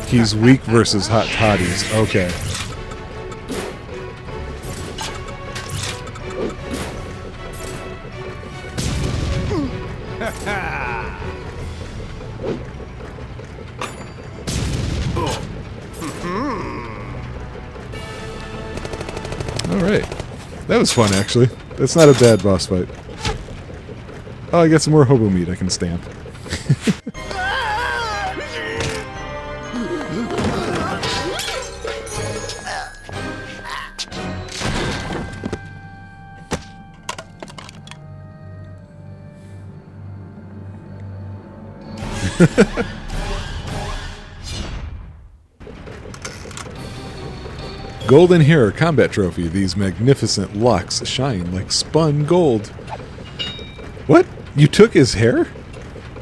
Speaker 1: He's weak versus hot toddies. Okay. Alright. That was fun, actually. That's not a bad boss fight. Oh, I got some more hobo meat I can stamp. Golden Hair Combat Trophy. These magnificent locks shine like spun gold. What? You took his hair?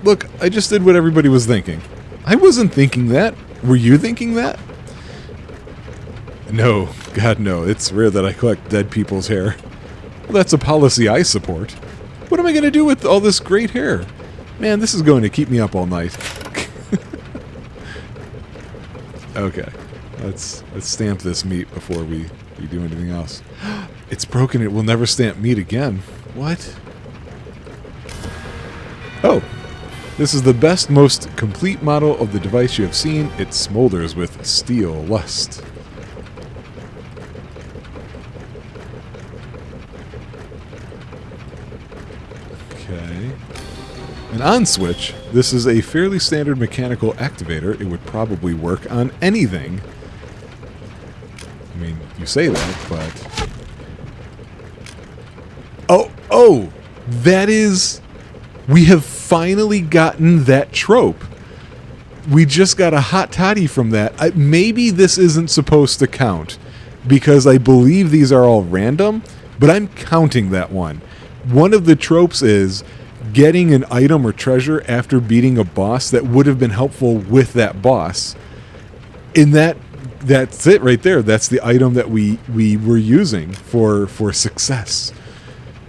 Speaker 1: Look, I just did what everybody was thinking. I wasn't thinking that. Were you thinking that? No, God no. It's rare that I collect dead people's hair. Well, that's a policy I support. What am I going to do with all this great hair? Man, this is going to keep me up all night. Okay, let's stamp this meat before we do anything else. It's broken. It will never stamp meat again. What? Oh, this is the best, most complete model of the device you have seen. It smolders with steel lust. Okay. An on switch. This is a fairly standard mechanical activator. It would probably work on anything. I mean, you say that, but... Oh! That is... We have finally gotten that trope. We just got a hot toddy from that. Maybe this isn't supposed to count, because I believe these are all random, but I'm counting that one. One of the tropes is getting an item or treasure after beating a boss that would have been helpful with that boss. And that's it right there. That's the item that we were using for success.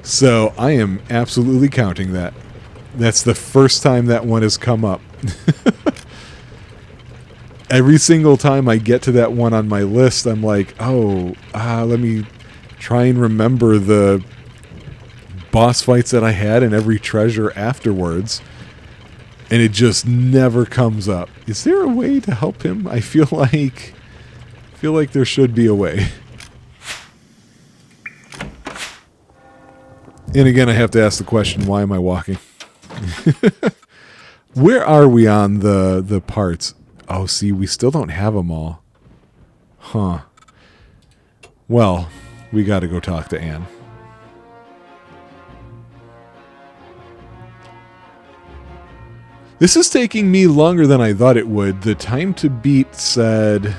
Speaker 1: So I am absolutely counting that. That's the first time that one has come up. Every single time I get to that one on my list, I'm like, let me try and remember the boss fights that I had and every treasure afterwards, and it just never comes up. Is there a way to help him? I feel like there should be a way. And again, I have to ask the question, why am I walking? Where are we on the parts? Oh, see, we still don't have them all. Huh. Well, we got to go talk to Anne. This is taking me longer than I thought it would. The time to beat said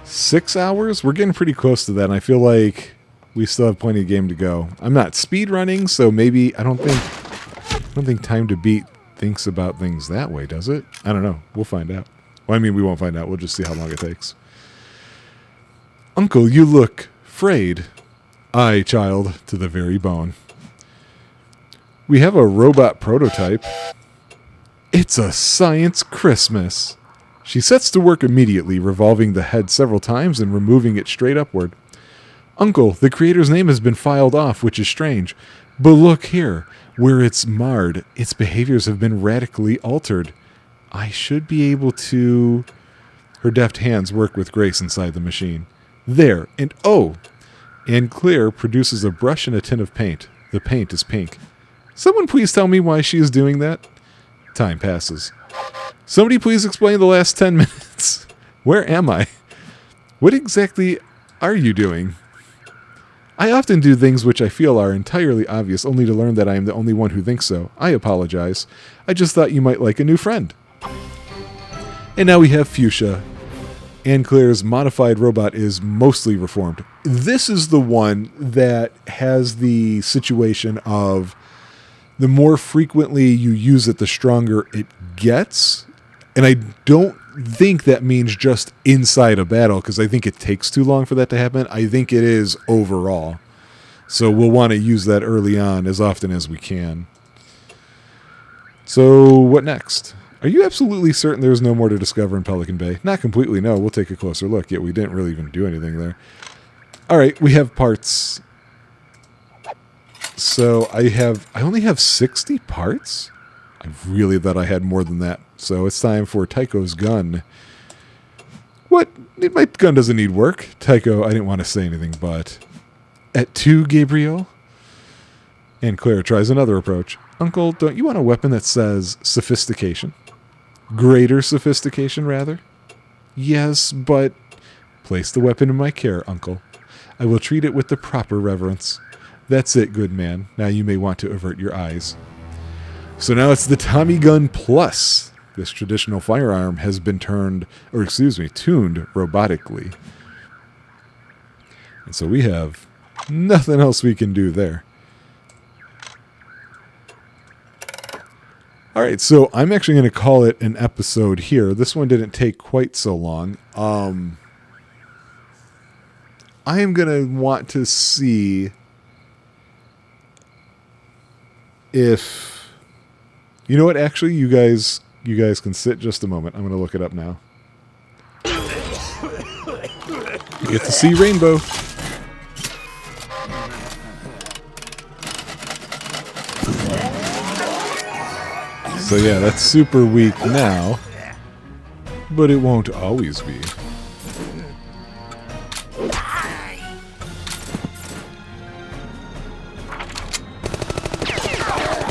Speaker 1: 6 hours. We're getting pretty close to that, and I feel like we still have plenty of game to go. I'm not speed running, so maybe I don't think time to beat thinks about things that way, does it? I don't know. We'll find out. Well, I mean, we won't find out. We'll just see how long it takes. Uncle, you look frayed. Aye, child, to the very bone. We have a robot prototype. It's a science Christmas. She sets to work immediately, revolving the head several times and removing it straight upward. Uncle, the creator's name has been filed off, which is strange. But look here, where it's marred, its behaviors have been radically altered. I should be able to... Her deft hands work with grace inside the machine. There, and oh! Anne Claire produces a brush and a tin of paint. The paint is pink. Someone please tell me why she is doing that? Time passes. Somebody please explain the last 10 minutes. Where am I? What exactly are you doing? I often do things which I feel are entirely obvious, only to learn that I am the only one who thinks so. I apologize. I just thought you might like a new friend. And now we have Fuchsia. Anne Claire's modified robot is mostly reformed. This is the one that has the situation of the more frequently you use it, the stronger it gets. And I don't think that means just inside a battle, because I think it takes too long for that to happen. I think it is overall. So we'll want to use that early on as often as we can. So what next? Are you absolutely certain there's no more to discover in Pelican Bay? Not completely, no. We'll take a closer look. Yeah, we didn't really even do anything there. All right, we have parts. So I only have 60 parts? I really thought I had more than that. So it's time for Tycho's gun. What? My gun doesn't need work. Tycho, I didn't want to say anything, but... At 2, Gabriel? And Claire tries another approach. Uncle, don't you want a weapon that says sophistication? Greater sophistication, rather? Yes, but... Place the weapon in my care, Uncle. I will treat it with the proper reverence. That's it, good man. Now you may want to avert your eyes. So now it's the Tommy Gun Plus. This traditional firearm has been tuned robotically. And so we have nothing else we can do there. All right, so I'm actually going to call it an episode here. This one didn't take quite so long. I am going to want to see if... You know what? Actually, you guys can sit just a moment. I'm going to look it up now. You get to see rainbow. So yeah, that's super weak now, but it won't always be.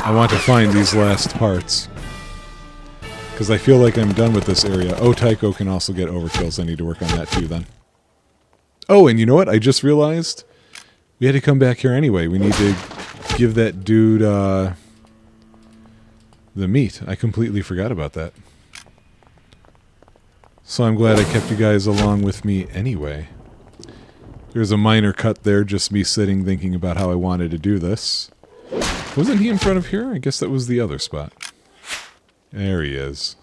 Speaker 1: I want to find these last parts, because I feel like I'm done with this area. Oh, Tycho can also get overkills. I need to work on that too then. Oh, and you know what? I just realized we had to come back here anyway. We need to give that dude the meat. I completely forgot about that. So I'm glad I kept you guys along with me anyway. There's a minor cut there, just me sitting thinking about how I wanted to do this. Wasn't he in front of here? I guess that was the other spot. There he is.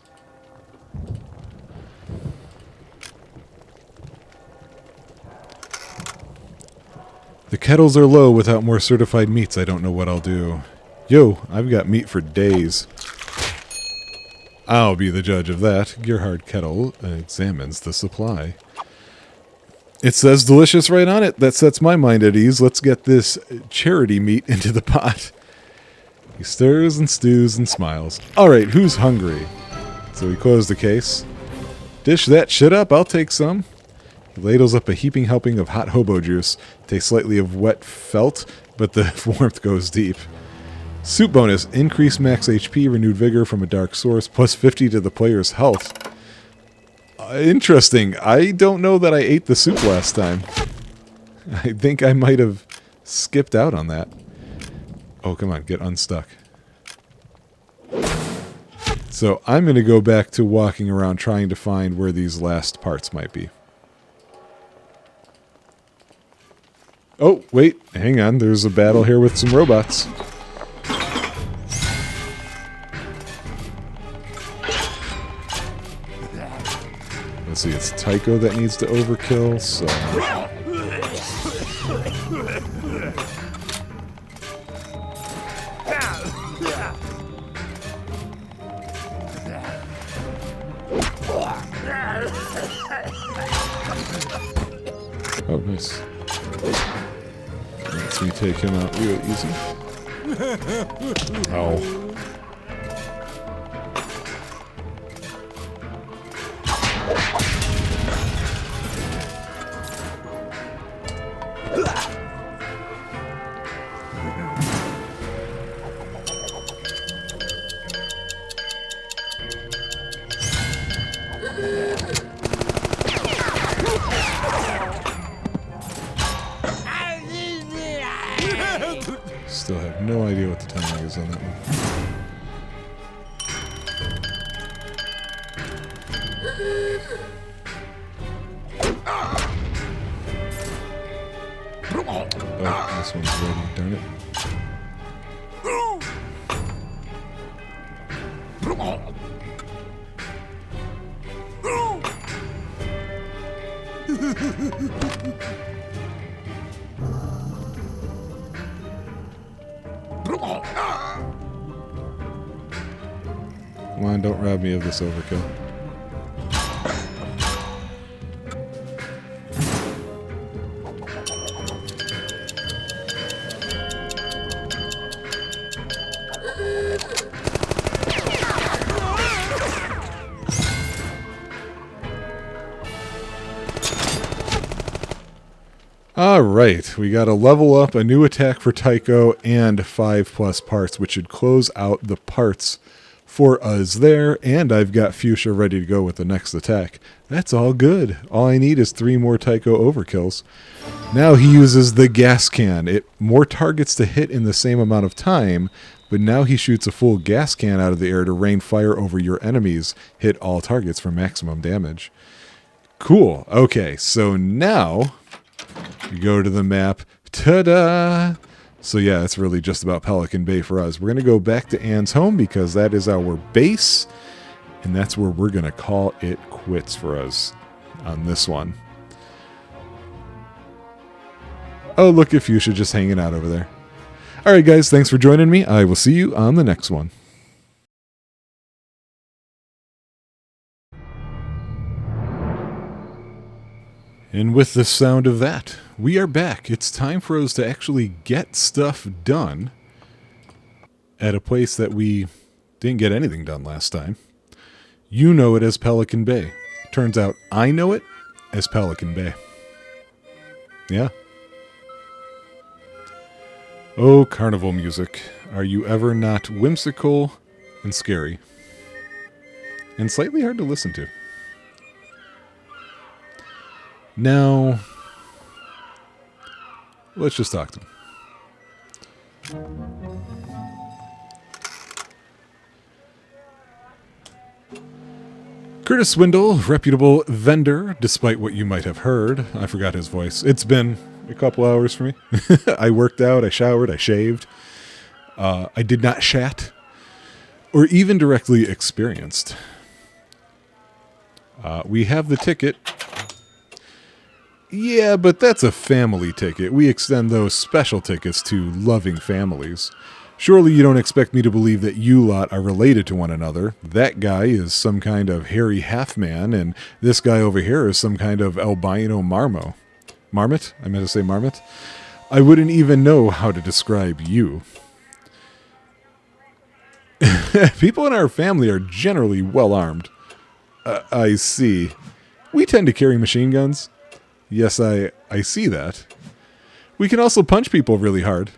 Speaker 1: The kettles are low without more certified meats. I don't know what I'll do. Yo, I've got meat for days. I'll be the judge of that. Gerhard Kettle examines the supply. It says delicious right on it. That sets my mind at ease. Let's get this charity meat into the pot. He stirs and stews and smiles. All right, who's hungry? So he closed the case. Dish that shit up. I'll take some. He ladles up a heaping helping of hot hobo juice. Tastes slightly of wet felt, but the warmth goes deep. Soup bonus. Increased max HP, renewed vigor from a dark source, plus 50 to the player's health. Interesting. I don't know that I ate the soup last time. I think I might have skipped out on that. Oh, come on. Get unstuck. So I'm going to go back to walking around trying to find where these last parts might be. Oh, wait. Hang on. There's a battle here with some robots. Let's see. It's Tycho that needs to overkill, so... Oh, nice. Lets me take him out real easy. Oh. Still have no idea what the timing is on that one. Oh, this one's ready, darn it. Come on, don't rob me of this overkill. Alright, we got a level up, a new attack for Tycho, and 5+ parts, which should close out the parts for us there, and I've got Fuchsia ready to go with the next attack. That's all good. All I need is 3 more Tycho overkills. Now he uses the gas can. It more targets to hit in the same amount of time, but now he shoots a full gas can out of the air to rain fire over your enemies. Hit all targets for maximum damage. Cool. Okay, so now... you go to the map. Ta-da! So yeah, it's really just about Pelican Bay for us. We're going to go back to Anne's home because that is our base, and that's where we're going to call it quits for us on this one. Oh, look at Fuchsia just hanging out over there. All right, guys, thanks for joining me. I will see you on the next one. And with the sound of that, we are back. It's time for us to actually get stuff done at a place that we didn't get anything done last time. You know it as Pelican Bay. Turns out I know it as Pelican Bay. Yeah. Oh, carnival music. Are you ever not whimsical and scary? And slightly hard to listen to. Now, let's just talk to him. Curtis Swindle, reputable vendor, despite what you might have heard. I forgot his voice. It's been a couple hours for me. I worked out, I showered, I shaved. I did not chat or even directly experienced. We have the ticket. Yeah, but that's a family ticket. We extend those special tickets to loving families. Surely you don't expect me to believe that you lot are related to one another. That guy is some kind of hairy half-man, and this guy over here is some kind of albino marmot? I meant to say marmot. I wouldn't even know how to describe you. People in our family are generally well-armed. I see. We tend to carry machine guns. Yes, I see that. We can also punch people really hard.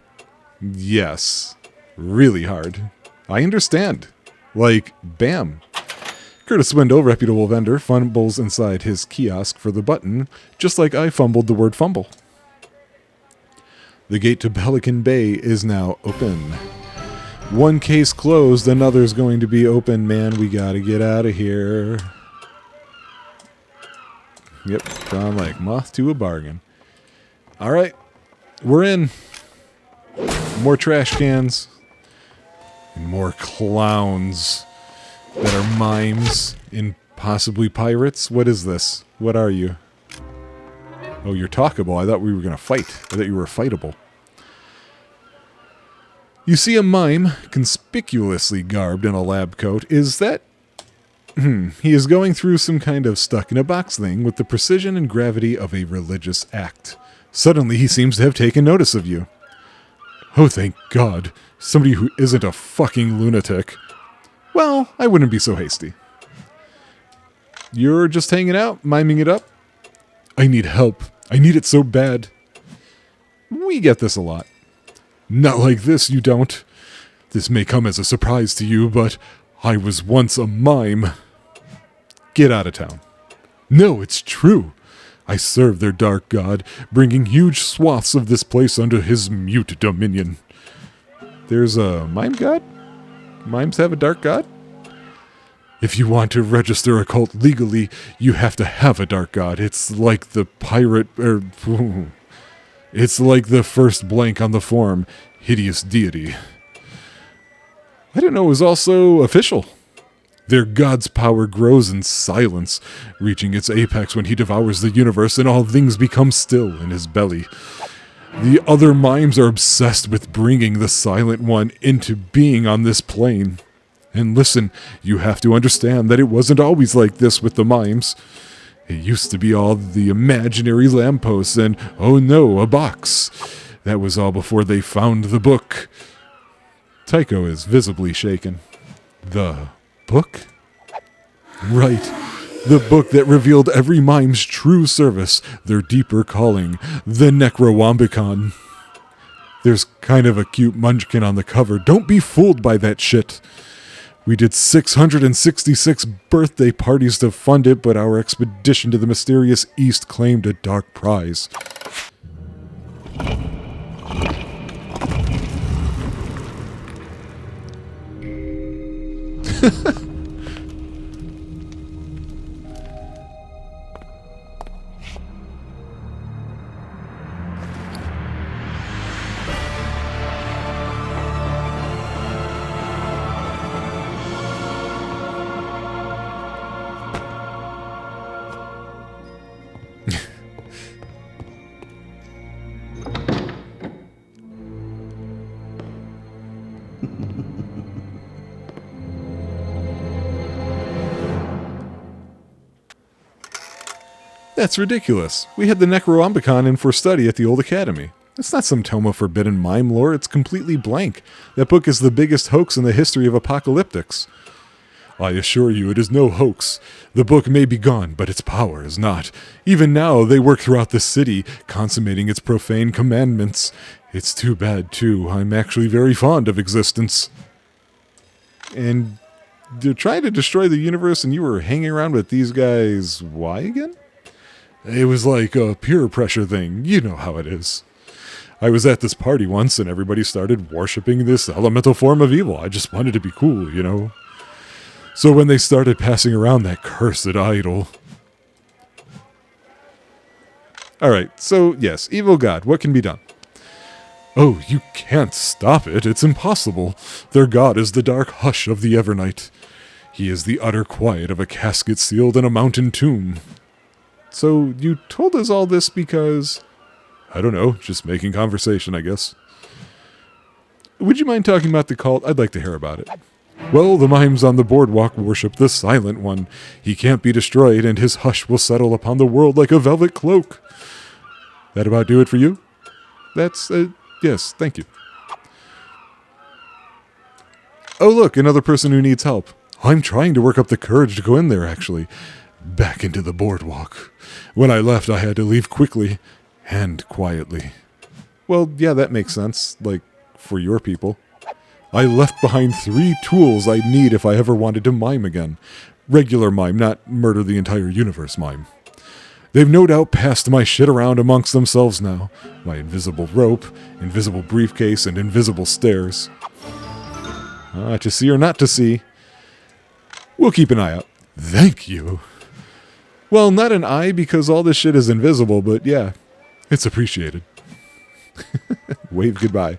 Speaker 1: Yes, really hard. I understand. Like, bam. Curtis Swindle, reputable vendor, fumbles inside his kiosk for the button, just like I fumbled the word fumble. The gate to Pelican Bay is now open. One case closed, another's going to be open. Man, we gotta get out of here. Yep, gone like moth to a bargain. All right, we're in. More trash cans. And more clowns that are mimes and possibly pirates. What is this? What are you? Oh, you're talkable. I thought we were going to fight. I thought you were fightable. You see a mime, conspicuously garbed in a lab coat. Is that... He is going through some kind of stuck-in-a-box thing with the precision and gravity of a religious act. Suddenly, he seems to have taken notice of you. Oh, thank God. Somebody who isn't a fucking lunatic. Well, I wouldn't be so hasty. You're just hanging out, miming it up? I need help. I need it so bad. We get this a lot. Not like this, you don't. This may come as a surprise to you, but I was once a mime. Get out of town. No, it's true. I serve their dark god, bringing huge swaths of this place under his mute dominion. There's a mime god? Mimes have a dark god? If you want to register a cult legally, you have to have a dark god. It's like the pirate, it's like the first blank on the form, hideous deity. I didn't know it was also official. Their god's power grows in silence, reaching its apex when he devours the universe and all things become still in his belly. The other mimes are obsessed with bringing the Silent One into being on this plane. And listen, you have to understand that it wasn't always like this with the mimes. It used to be all the imaginary lampposts and, oh no, a box. That was all before they found the book. Tycho is visibly shaken. The book? Right. The book that revealed every mime's true service, their deeper calling, the Necrowombicon. There's kind of a cute munchkin on the cover. Don't be fooled by that shit. We did 666 birthday parties to fund it, but our expedition to the mysterious East claimed a dark prize. That's ridiculous. We had the Necronomicon in for study at the old academy. It's not some tome of forbidden mime lore, it's completely blank. That book is the biggest hoax in the history of apocalyptics. I assure you it is no hoax. The book may be gone, but its power is not. Even now, they work throughout the city, consummating its profane commandments. It's too bad, too. I'm actually very fond of existence. And they're trying to destroy the universe, and you were hanging around with these guys. Why again? It was like a peer pressure thing. You know how it is. I was at this party once, and everybody started worshipping this elemental form of evil. I just wanted to be cool, you know? So when they started passing around that cursed idol... Alright, so yes, evil god, what can be done? Oh, you can't stop it. It's impossible. Their god is the dark hush of the Evernight. He is the utter quiet of a casket sealed in a mountain tomb. So you told us all this because... I don't know, just making conversation, I guess. Would you mind talking about the cult? I'd like to hear about it. Well, the mimes on the boardwalk worship the Silent One. He can't be destroyed, and his hush will settle upon the world like a velvet cloak. That about do it for you? That's, yes, thank you. Oh, look, another person who needs help. I'm trying to work up the courage to go in there, actually. Back into the boardwalk. When I left, I had to leave quickly and quietly. Well, yeah, that makes sense, like, for your people. I left behind 3 tools I'd need if I ever wanted to mime again. Regular mime, not murder the entire universe mime. They've no doubt passed my shit around amongst themselves now. My invisible rope, invisible briefcase, and invisible stairs. To see or not to see. We'll keep an eye out. Thank you. Well, not an eye because all this shit is invisible, but yeah, it's appreciated. Wave goodbye.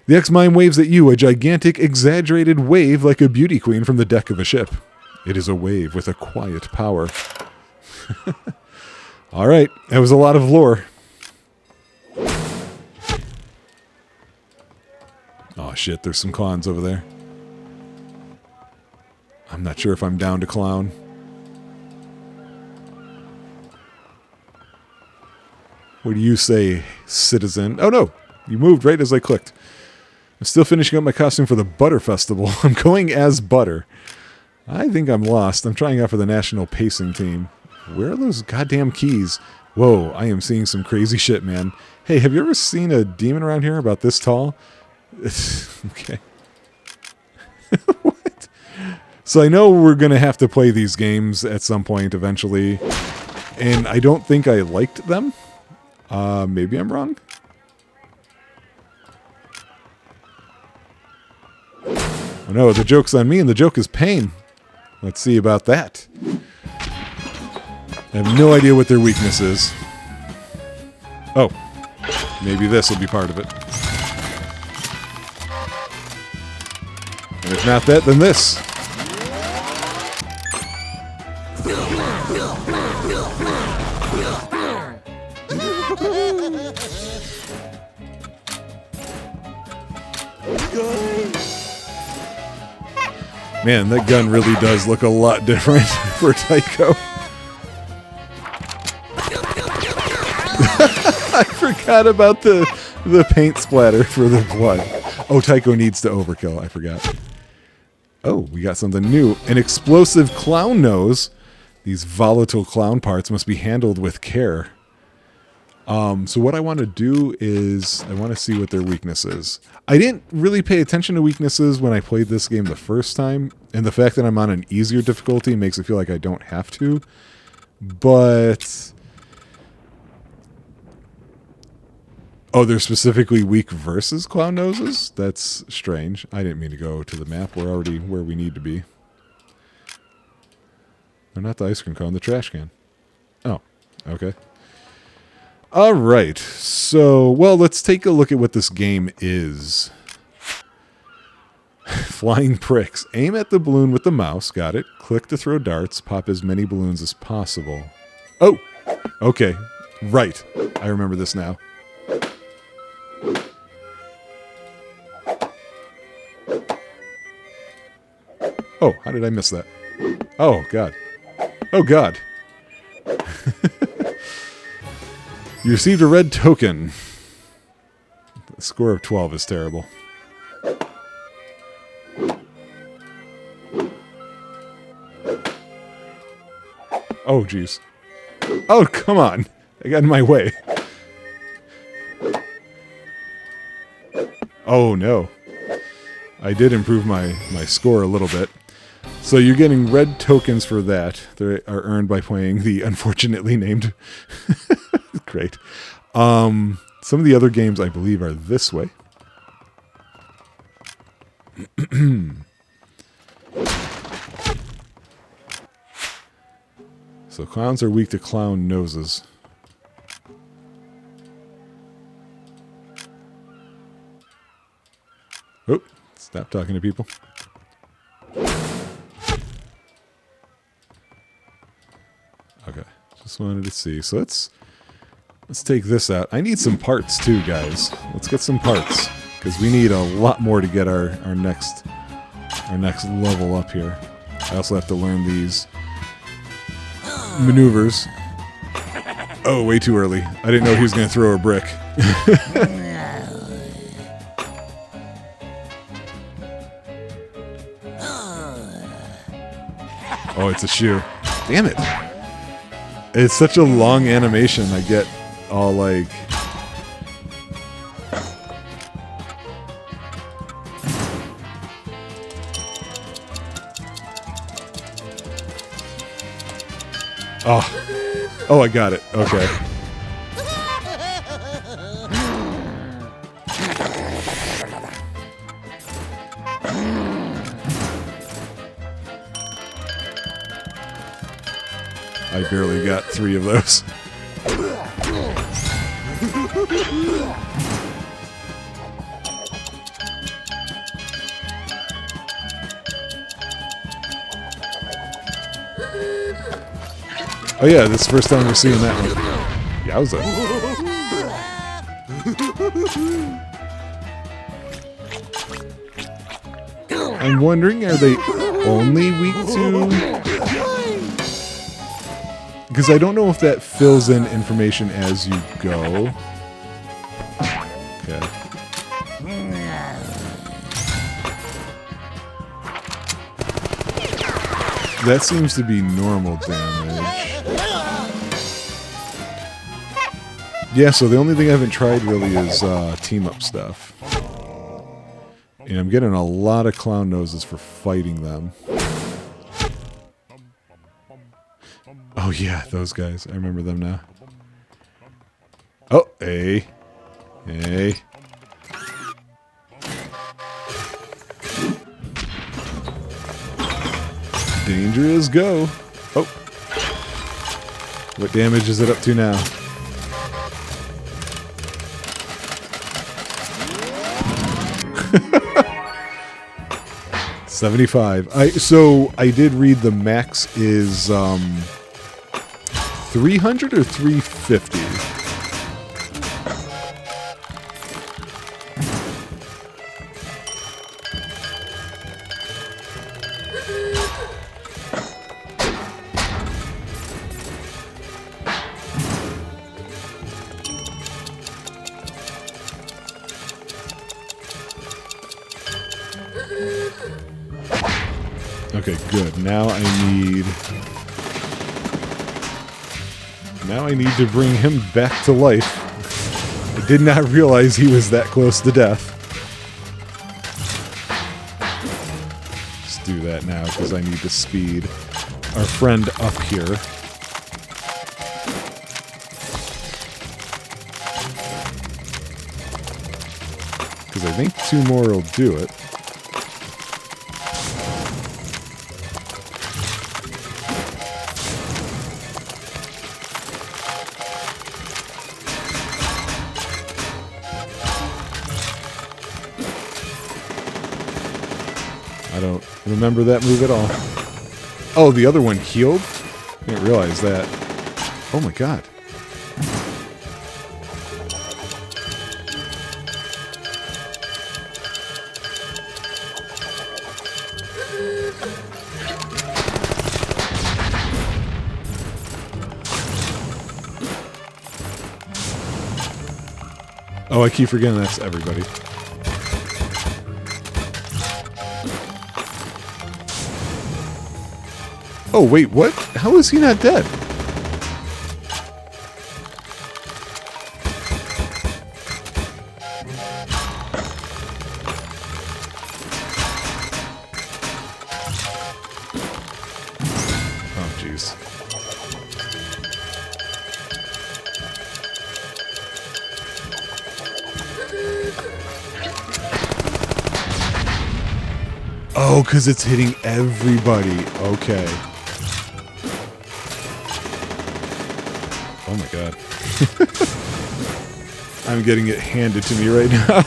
Speaker 1: The X-Mime waves at you, a gigantic, exaggerated wave like a beauty queen from the deck of a ship. It is a wave with a quiet power. Alright, that was a lot of lore. Oh shit, there's some clowns over there. I'm not sure if I'm down to clown. What do you say, citizen? Oh no, you moved right as I clicked. I'm still finishing up my costume for the Butter Festival. I'm going as Butter. I think I'm lost. I'm trying out for the national pacing team. Where are those goddamn keys? Whoa, I am seeing some crazy shit, man. Hey, have you ever seen a demon around here about this tall? Okay. What? So I know we're going to have to play these games at some point eventually. And I don't think I liked them. Maybe I'm wrong. Oh no, the joke's on me and the joke is pain. Let's see about that. I have no idea what their weakness is. Oh, maybe this will be part of it. And if not that, then this. Man, that gun really does look a lot different for Tycho. I forgot about the paint splatter for the blood. Oh, Tycho needs to overkill. I forgot. Oh, we got something new. An explosive clown nose. These volatile clown parts must be handled with care. So what I want to do is I want to see what their weakness is. I didn't really pay attention to weaknesses when I played this game the first time, and the fact that I'm on an easier difficulty makes it feel like I don't have to. But oh, they're specifically weak versus clown noses? That's strange. I didn't mean to go to the map. We're already where we need to be. They're not the ice cream cone, the trash can. Oh, okay. All right, so, well, let's take a look at what this game is. Flying pricks. Aim at the balloon with the mouse. Got it. Click to throw darts. Pop as many balloons as possible. Oh, okay. Right. I remember this now. Oh, how did I miss that? Oh, God. Oh, God. You received a red token. A score of 12 is terrible. Oh, jeez. Oh, come on. I got in my way. Oh, no. I did improve my score a little bit. So you're getting red tokens for that. They are earned by playing the unfortunately named. Great. Some of the other games, I believe, are this way. So clowns are weak to clown noses. Oh, stop talking to people. Okay, just wanted to see. So let's take this out. I need some parts too, guys. Let's get some parts because we need a lot more to get our next level up here. I also have to learn these maneuvers. Oh, way too early. I didn't know he was going to throw a brick. Oh, it's a shoe. Damn it. It's such a long animation. I get all like... Oh, I got it. Okay. I barely got 3 of those. Oh yeah, this is the first time we're seeing that one. Yowza. I'm wondering, are they only weak to... Because I don't know if that fills in information as you go. Okay. That seems to be normal damage. Yeah, so the only thing I haven't tried really is team-up stuff. And I'm getting a lot of clown noses for fighting them. Oh yeah, those guys. I remember them now. Oh, hey. Hey. Dangerous go. Oh. What damage is it up to now? $75. So I did read the max is 300 or 350. Okay, good. Now I need to bring him back to life. I did not realize he was that close to death. Let's do that now because I need to speed our friend up here. Because I think 2 more will do it. I don't remember that move at all. Oh, the other one healed? I didn't realize that. Oh my god. Oh, I keep forgetting that's everybody. Oh, wait, what? How is he not dead? Oh, jeez. Oh, because it's hitting everybody. Okay. Oh my god. I'm getting it handed to me right now.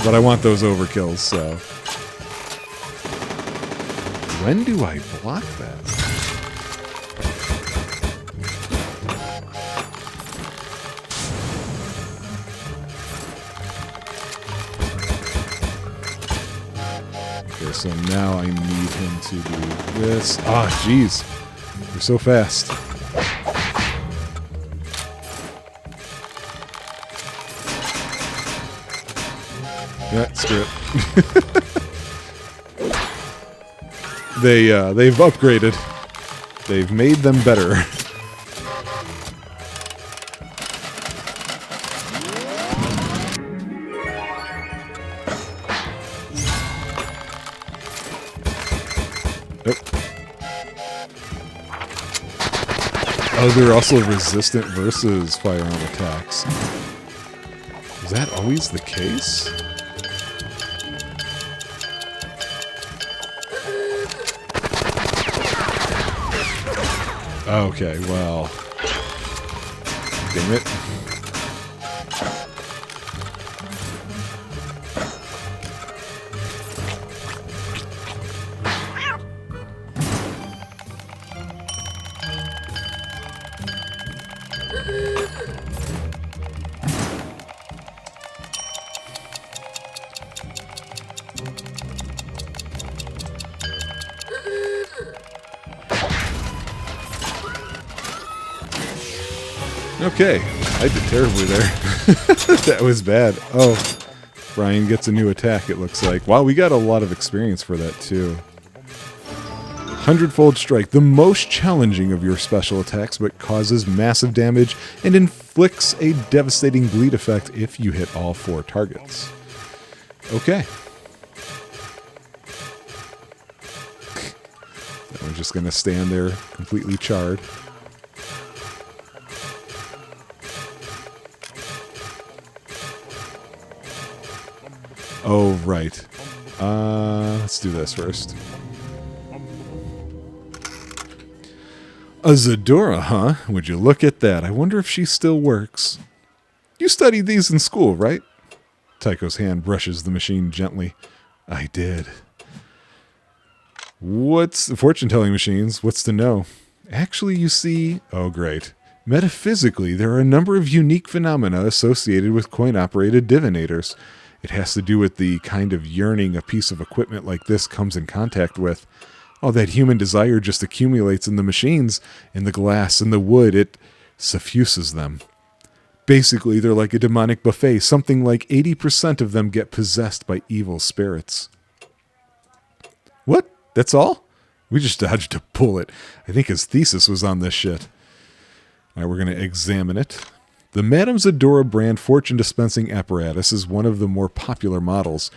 Speaker 1: But I want those overkills, so. When do I block that? Okay, so now I need him to do this. Ah, jeez. You're so fast. Yeah, screw it. They've upgraded. They've made them better. Nope. Oh, they're also resistant versus firearm attacks. Is that always the case? Okay, well. Damn it. Okay, I did terribly there. That was bad. Oh, Brian gets a new attack, it looks like. Wow, we got a lot of experience for that, too. 100-fold strike, the most challenging of your special attacks, but causes massive damage and inflicts a devastating bleed effect if you hit all 4 targets. Okay. That one's just going to stand there completely charred. Oh, right. Let's do this first. A Zadora, huh? Would you look at that? I wonder if she still works. You studied these in school, right? Tycho's hand brushes the machine gently. I did. What's the fortune-telling machines? What's to know? Actually, you see... Oh, great. Metaphysically, there are a number of unique phenomena associated with coin-operated divinators. It has to do with the kind of yearning a piece of equipment like this comes in contact with. All that human desire just accumulates in the machines, in the glass, in the wood. It suffuses them. Basically, they're like a demonic buffet. Something like 80% of them get possessed by evil spirits. What? That's all? We just dodged a bullet. I think his thesis was on this shit. All right, we're going to examine it. The Madame Zadora brand fortune dispensing apparatus is one of the more popular models.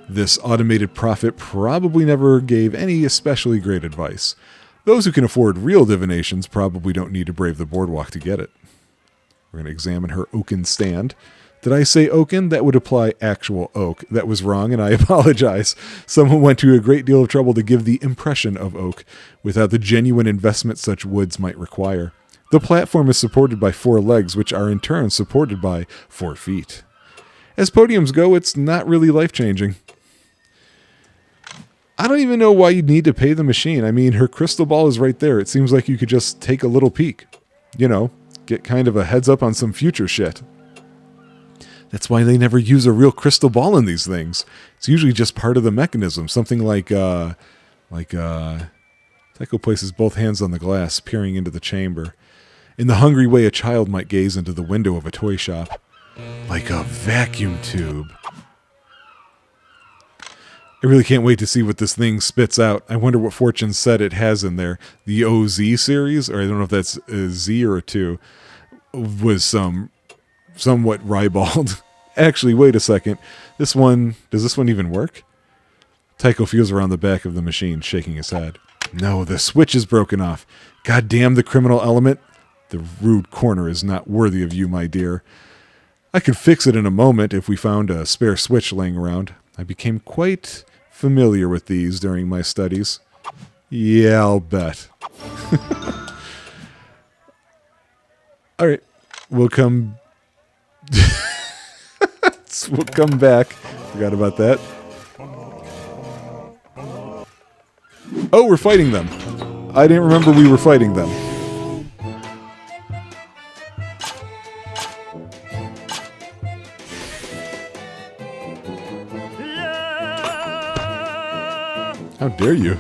Speaker 1: This automated prophet probably never gave any especially great advice. Those who can afford real divinations probably don't need to brave the boardwalk to get it. We're going to examine her oaken stand. Did I say oaken? That would apply actual oak. That was wrong, and I apologize. Someone went to a great deal of trouble to give the impression of oak, without the genuine investment such woods might require. The platform is supported by 4 legs, which are in turn supported by 4 feet. As podiums go, it's not really life-changing. I don't even know why you'd need to pay the machine. I mean, her crystal ball is right there. It seems like you could just take a little peek. You know, get kind of a heads up on some future shit. That's why they never use a real crystal ball in these things. It's usually just part of the mechanism. Something like Tycho places both hands on the glass, peering into the chamber. In the hungry way a child might gaze into the window of a toy shop. Like a vacuum tube. I really can't wait to see what this thing spits out. I wonder what Fortune said it has in there. The OZ series, or I don't know if that's a Z or a 2, was somewhat ribald. Actually, wait a second. This one, does this one even work? Tycho feels around the back of the machine, shaking his head. No, the switch is broken off. God damn the criminal element. The rude corner is not worthy of you, my dear. I could fix it in a moment if we found a spare switch laying around. I became quite familiar with these during my studies. Yeah, I'll bet. All right, we'll come... we'll come back. Forgot about that. Oh, we're fighting them. I didn't remember we were fighting them. How dare you?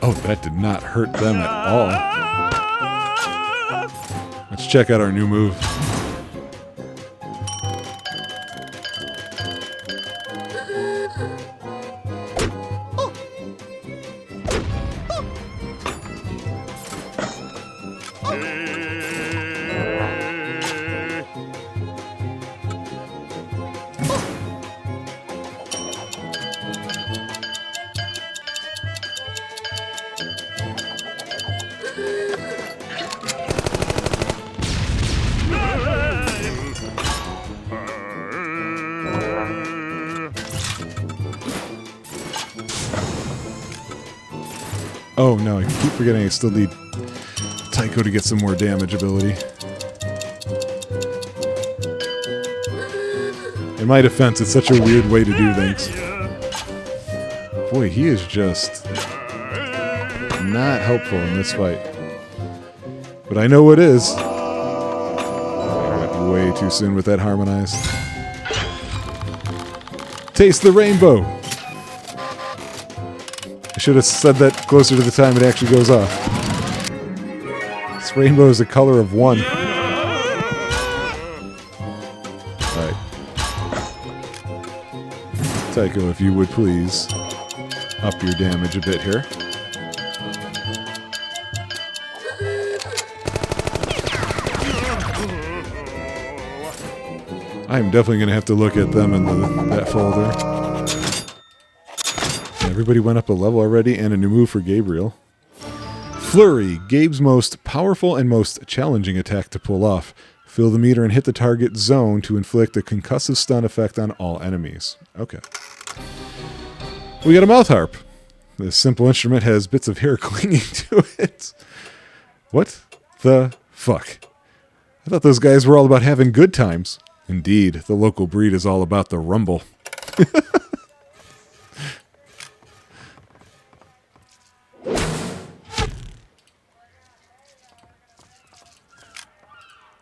Speaker 1: Oh, that did not hurt them at all. Let's check out our new move. Oh no, I keep forgetting I still need Tycho to get some more damage ability. In my defense, it's such a weird way to do things. Boy, he is just not helpful in this fight. But I know what is. I went way too soon with that harmonized. Taste the rainbow! I should have said that closer to the time it actually goes off. This rainbow is the color of one. Alright. Tycho, if you would please up your damage a bit here. I'm definitely going to have to look at them in that folder. Everybody went up a level already, and a new move for Gabriel. Flurry, Gabe's most powerful and most challenging attack to pull off. Fill the meter and hit the target zone to inflict a concussive stun effect on all enemies. Okay. We got a mouth harp. This simple instrument has bits of hair clinging to it. What the fuck? I thought those guys were all about having good times. Indeed, the local breed is all about the rumble.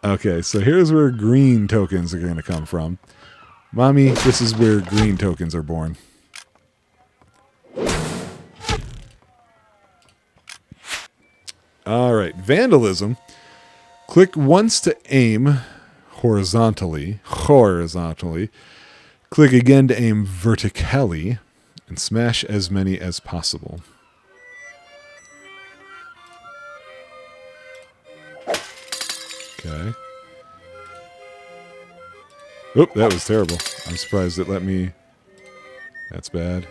Speaker 1: Okay, so here's where green tokens are going to come from. Mommy, this is where green tokens are born. Alright, vandalism. Click once to aim horizontally. Click again to aim vertically. And smash as many as possible. Okay. Oop, that was terrible. I'm surprised it let me... That's bad.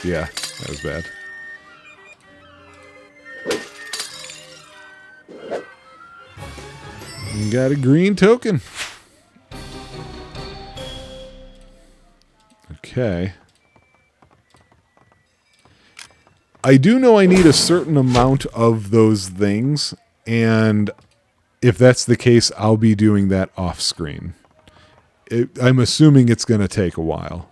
Speaker 1: Yeah, that was bad. You got a green token. Okay. I do know I need a certain amount of those things, and if that's the case, I'll be doing that off screen. I'm assuming it's going to take a while.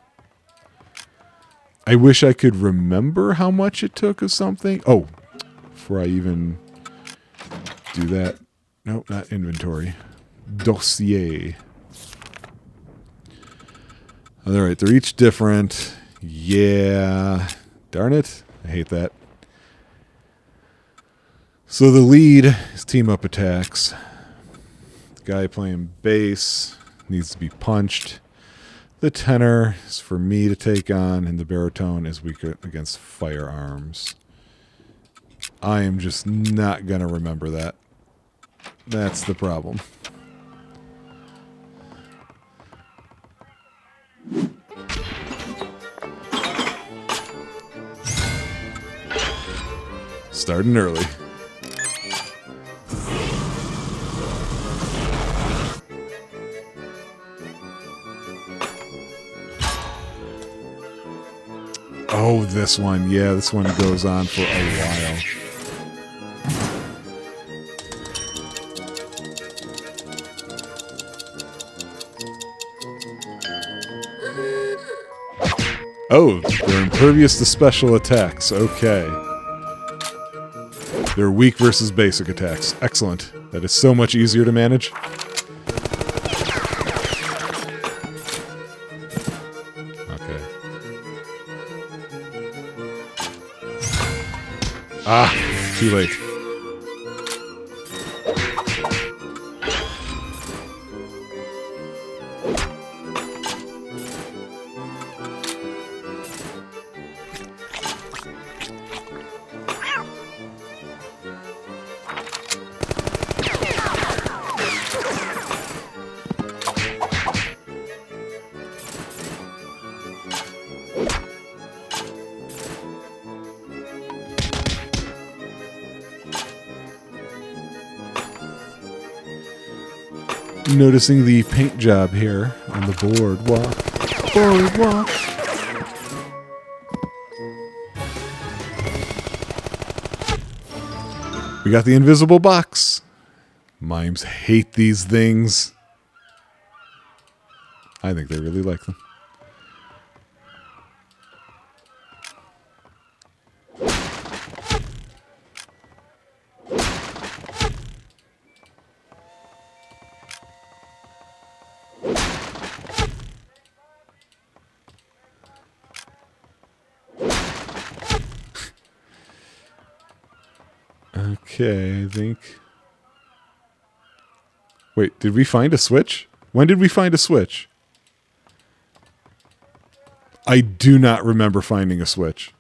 Speaker 1: I wish I could remember how much it took of something. Oh, before I even do that. Nope, not inventory. Dossier. All right, they're each different. Yeah. Darn it. I hate that. So the lead is team-up attacks. The guy playing bass needs to be punched. The tenor is for me to take on, and the baritone is weak against firearms. I am just not going to remember that. That's the problem. Starting early. Oh, this one. Yeah, this one goes on for a while. Oh, they're impervious to special attacks. Okay. They're weak versus basic attacks. Excellent. That is so much easier to manage. Okay. Ah, too late. Noticing the paint job here on the boardwalk. Boardwalk. We got the invisible box. Mimes hate these things. I think they really like them. Okay, I think... Wait, did we find a switch? When did we find a switch? I do not remember finding a switch.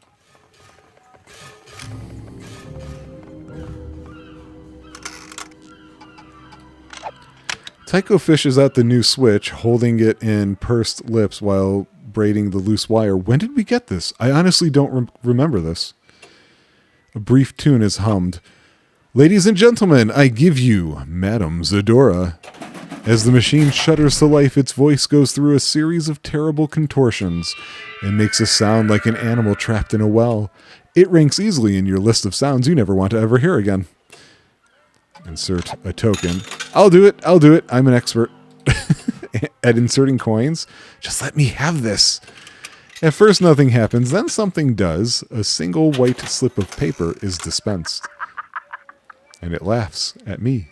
Speaker 1: Tycho fishes out the new switch, holding it in pursed lips while braiding the loose wire. When did we get this? I honestly don't remember this. A brief tune is hummed. Ladies and gentlemen, I give you Madame Zadora. As the machine shudders to life, its voice goes through a series of terrible contortions and makes a sound like an animal trapped in a well. It ranks easily in your list of sounds you never want to ever hear again. Insert a token. I'll do it. I'm an expert at inserting coins. Just let me have this. At first, nothing happens. Then something does. A single white slip of paper is dispensed. And it laughs at me.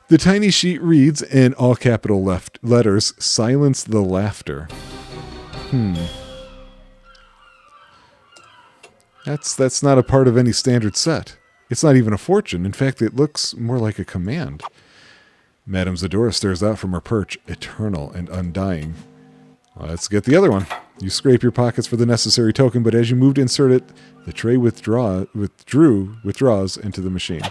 Speaker 1: The tiny sheet reads in all capital letters, "Silence the laughter." That's not a part of any standard set. It's not even a fortune. In fact, it looks more like a command. Madame Zadora stares out from her perch, eternal and undying. Let's get the other one. You scrape your pockets for the necessary token, but as you move to insert it, the tray withdraws into the machine.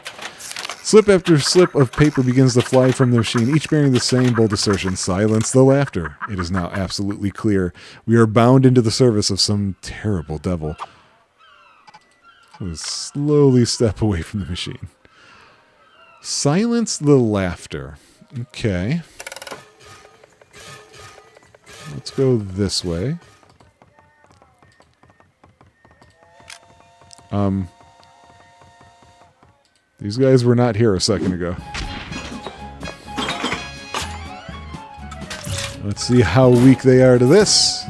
Speaker 1: Slip after slip of paper begins to fly from the machine, each bearing the same bold assertion, "Silence the laughter." It is now absolutely clear. We are bound into the service of some terrible devil. We'll slowly step away from the machine. Silence the laughter. Okay. Let's go this way. These guys were not here a second ago. Let's see how weak they are to this.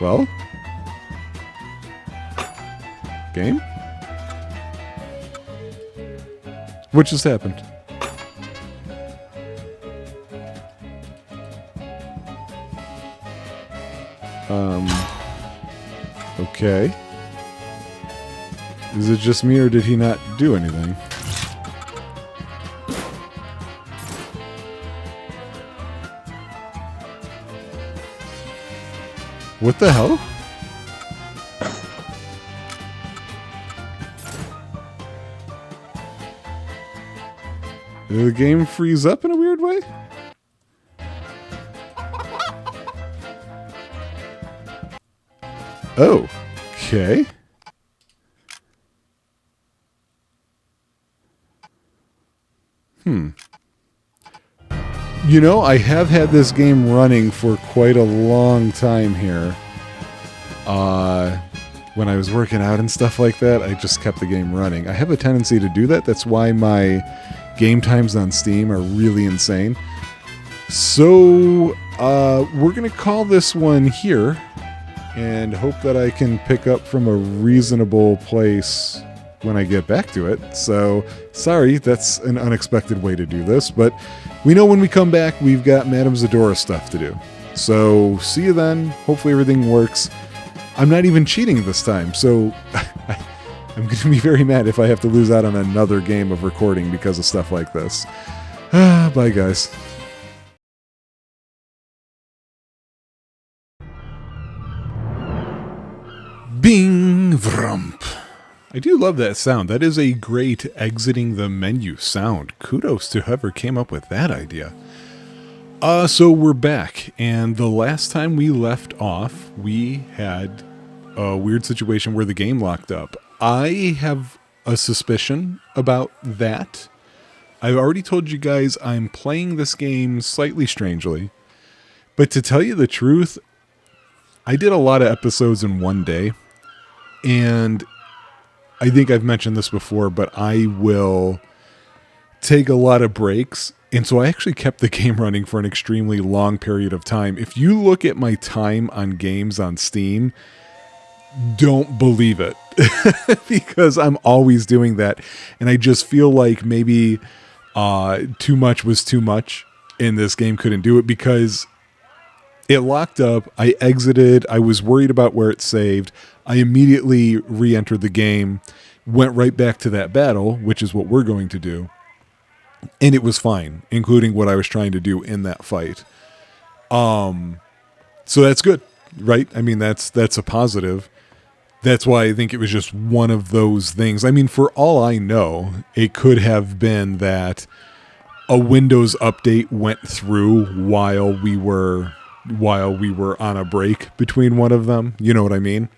Speaker 1: Well? Game? What just happened? Okay. Is it just me, or did he not do anything? What the hell? Did the game freeze up in a weird way? Oh, okay. You know, I have had this game running for quite a long time here. When I was working out and stuff like that, I just kept the game running. I have a tendency to do that. That's why my game times on Steam are really insane. So, we're going to call this one here and hope that I can pick up from a reasonable place when I get back to it. So, sorry, that's an unexpected way to do this, but we know when we come back, we've got Madame Zadora stuff to do. So, see you then. Hopefully everything works. I'm not even cheating this time, so I'm going to be very mad if I have to lose out on another game of recording because of stuff like this. Bye, guys. Bing vrump. I do love that sound. That is a great exiting the menu sound. Kudos to whoever came up with that idea. So we're back, and the last time we left off, we had a weird situation where the game locked up. I have a suspicion about that. I've already told you guys I'm playing this game slightly strangely, but to tell you the truth, I did a lot of episodes in one day, and I think I've mentioned this before, but I will take a lot of breaks. And so I actually kept the game running for an extremely long period of time. If you look at my time on games on Steam, don't believe it. Because I'm always doing that. And I just feel like maybe too much was too much and this game couldn't do it because it locked up. I exited. I was worried about where it saved. I immediately re-entered the game, went right back to that battle, which is what we're going to do. And it was fine, including what I was trying to do in that fight. So that's good, right? I mean, that's a positive. That's why I think it was just one of those things. I mean, for all I know, it could have been that a Windows update went through while we were on a break between one of them. You know what I mean?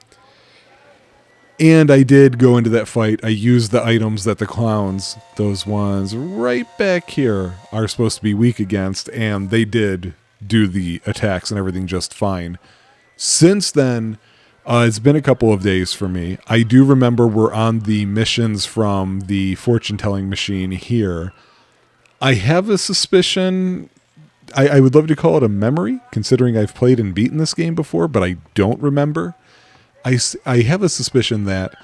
Speaker 1: And I did go into that fight. I used the items that the clowns, those ones right back here, are supposed to be weak against, and they did do the attacks and everything just fine. Since then, it's been a couple of days for me. I do remember we're on the missions from the fortune-telling machine here. I have a suspicion, I would love to call it a memory, considering I've played and beaten this game before, but I don't remember. I have a suspicion that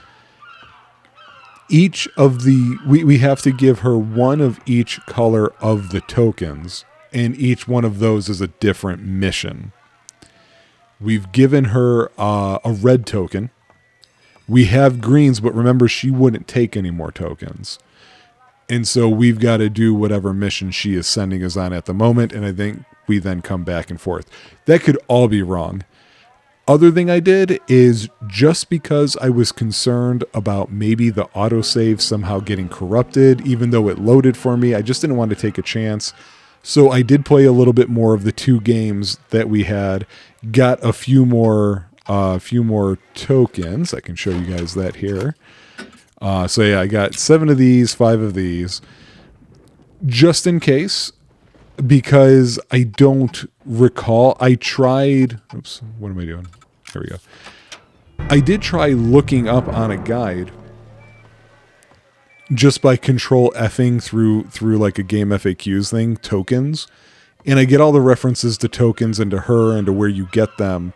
Speaker 1: each of we have to give her one of each color of the tokens, and each one of those is a different mission. We've given her a red token. We have greens, but remember, she wouldn't take any more tokens. And so we've got to do whatever mission she is sending us on at the moment, and I think we then come back and forth. That could all be wrong. Other thing I did is just because I was concerned about maybe the autosave somehow getting corrupted, even though it loaded for me, I just didn't want to take a chance. So I did play a little bit more of the two games that we had, got a few more tokens. I can show you guys that here. So yeah, I got 7 of these, 5 of these, just in case. Because I don't recall, I tried, oops, what am I doing? There we go. I did try looking up on a guide just by control Fing through like a game FAQs thing, tokens. And I get all the references to tokens and to her and to where you get them.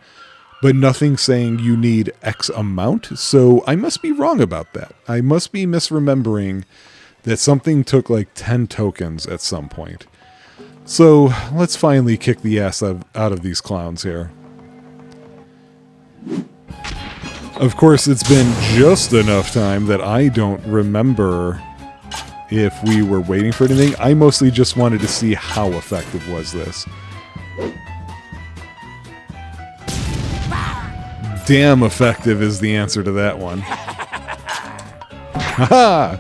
Speaker 1: but nothing saying you need X amount. So I must be wrong about that. I must be misremembering that something took like 10 tokens at some point. So let's finally kick the ass out of these clowns here. Of course, it's been just enough time that I don't remember if we were waiting for anything. I mostly just wanted to see how effective was this. Damn effective is the answer to that one. Haha!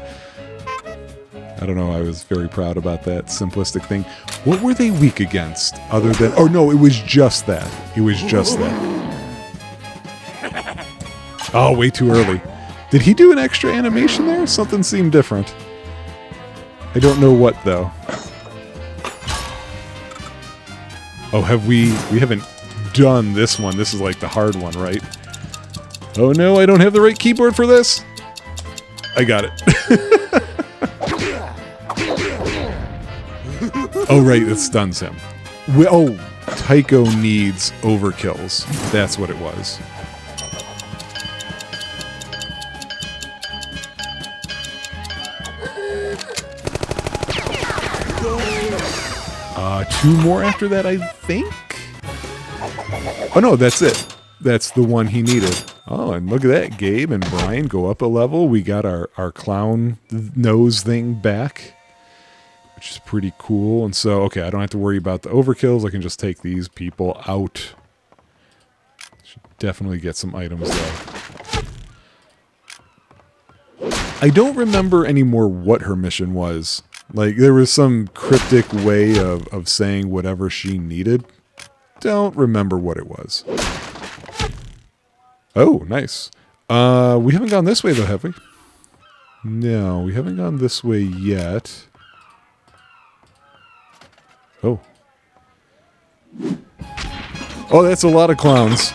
Speaker 1: I don't know, I was very proud about that simplistic thing. What were they weak against? Other than... Oh no, it was just that. It was just that. Oh, way too early. Did he do an extra animation there? Something seemed different. I don't know what, though. Oh, have we haven't done this one. This is like the hard one, right? Oh no, I don't have the right keyboard for this. I got it. Oh right, it stuns him. Oh, Tycho needs overkills. That's what it was. Two more after that, I think? Oh no, that's it. That's the one he needed. Oh, and look at that. Gabe and Brian go up a level. We got our clown nose thing back, which is pretty cool. And so, okay, I don't have to worry about the overkills. I can just take these people out. Should definitely get some items, though. I don't remember anymore what her mission was. Like, there was some cryptic way of saying whatever she needed. Don't remember what it was. Oh, nice. We haven't gone this way, though, have we? No, we haven't gone this way yet. Oh. Oh, that's a lot of clowns.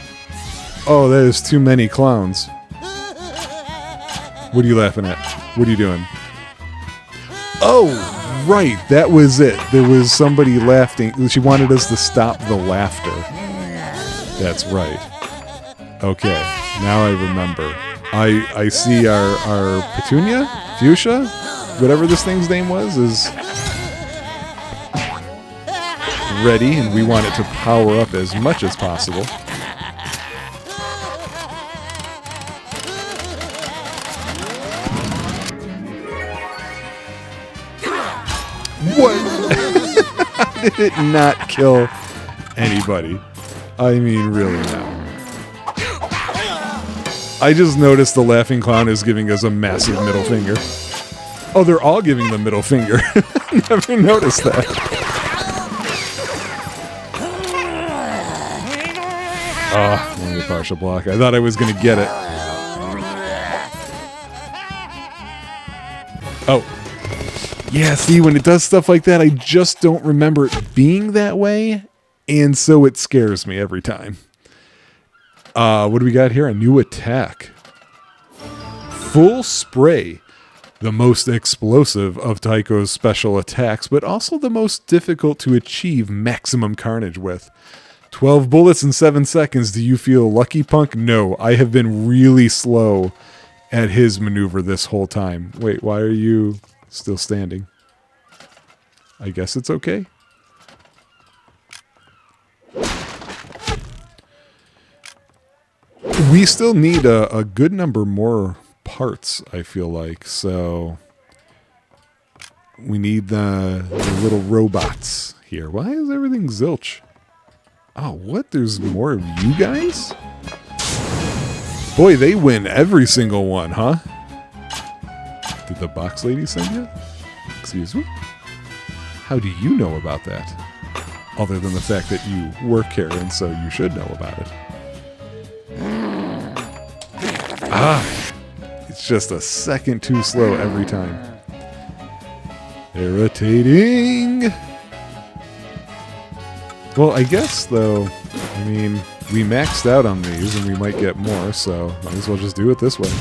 Speaker 1: Oh, that is too many clowns. What are you laughing at? What are you doing? Oh, right. That was it. There was somebody laughing. She wanted us to stop the laughter. That's right. Okay. Now I remember. I see our Petunia? Fuchsia? Whatever this thing's name was, is ready, and we want it to power up as much as possible. What? How did it not kill anybody? I mean, really now. I just noticed the laughing clown is giving us a massive middle finger. Oh, they're all giving the middle finger. Never noticed that. Oh, only a partial block. I thought I was going to get it. Oh. Yeah, see, when it does stuff like that, I just don't remember it being that way, and so it scares me every time. What do we got here? A new attack. Full Spray. The most explosive of Tycho's special attacks, but also the most difficult to achieve maximum carnage with. 12 bullets in 7 seconds. Do you feel lucky, punk? No, I have been really slow at his maneuver this whole time. Wait, why are you still standing? I guess it's okay. We still need a good number more parts, I feel like. So we need the little robots here. Why is everything zilch? Oh, what? There's more of you guys? Boy, they win every single one, huh? Did the box lady send you? Excuse me? How do you know about that? Other than the fact that you work here, and so you should know about it. Ah! It's just a second too slow every time. Irritating! Well, I guess, though, I mean, we maxed out on these, and we might get more, so might as well just do it this way.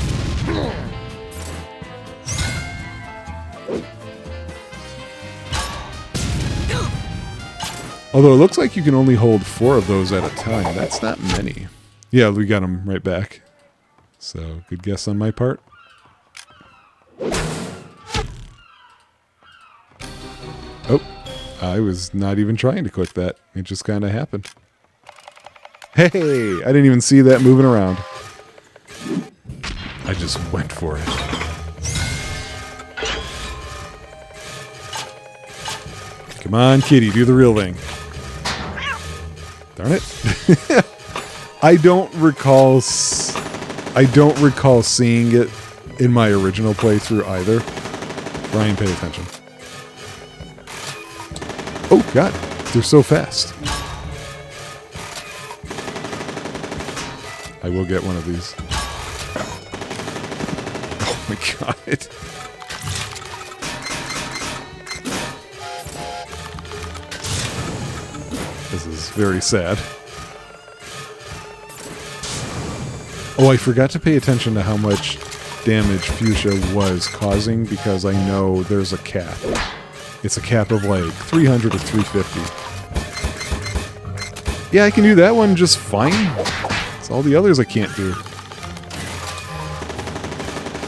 Speaker 1: Although it looks like you can only hold 4 of those at a time. That's not many. Yeah, we got him right back. So, good guess on my part. Oh, I was not even trying to click that. It just kind of happened. Hey, I didn't even see that moving around. I just went for it. Come on, kitty, do the real thing. Darn it. I don't recall seeing it in my original playthrough either. Brian, pay attention. Oh god, they're so fast. I will get one of these. Oh my god. This is very sad. Oh, I forgot to pay attention to how much damage Fuchsia was causing because I know there's a cap. It's a cap of like 300 or 350. Yeah, I can do that one just fine. It's all the others I can't do.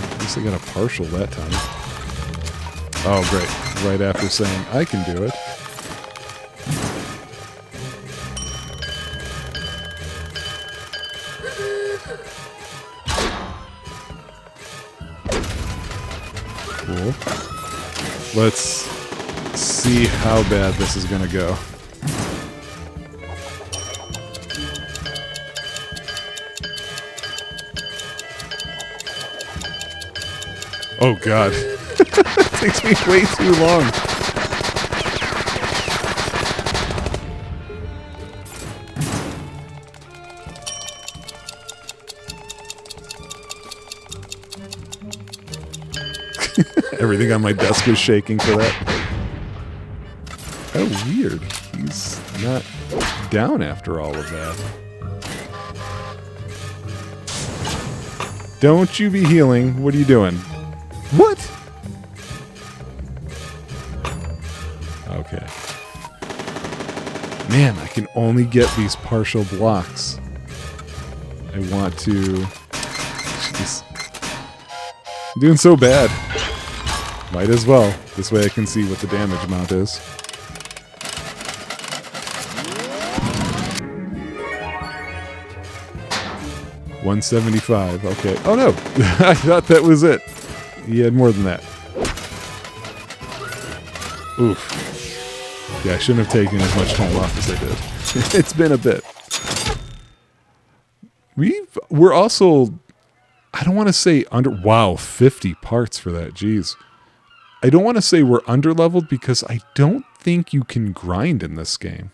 Speaker 1: At least I got a partial that time. Oh, great. Right after saying I can do it. Cool. Let's see how bad this is going to go. Oh god. It takes me way too long. Everything on my desk is shaking for that. Oh, weird. He's not down after all of that. Don't you be healing. What are you doing? What? Okay. Man, I can only get these partial blocks. I want to... Jeez. I'm doing so bad. Might as well. This way I can see what the damage amount is. $175. Okay. Oh no! I thought that was it. He had more than that. Oof. Yeah, I shouldn't have taken as much time off as I did. It's been a bit. We're also... I don't want to say under... Wow, 50 parts for that. Jeez. I don't want to say we're under-leveled because I don't think you can grind in this game.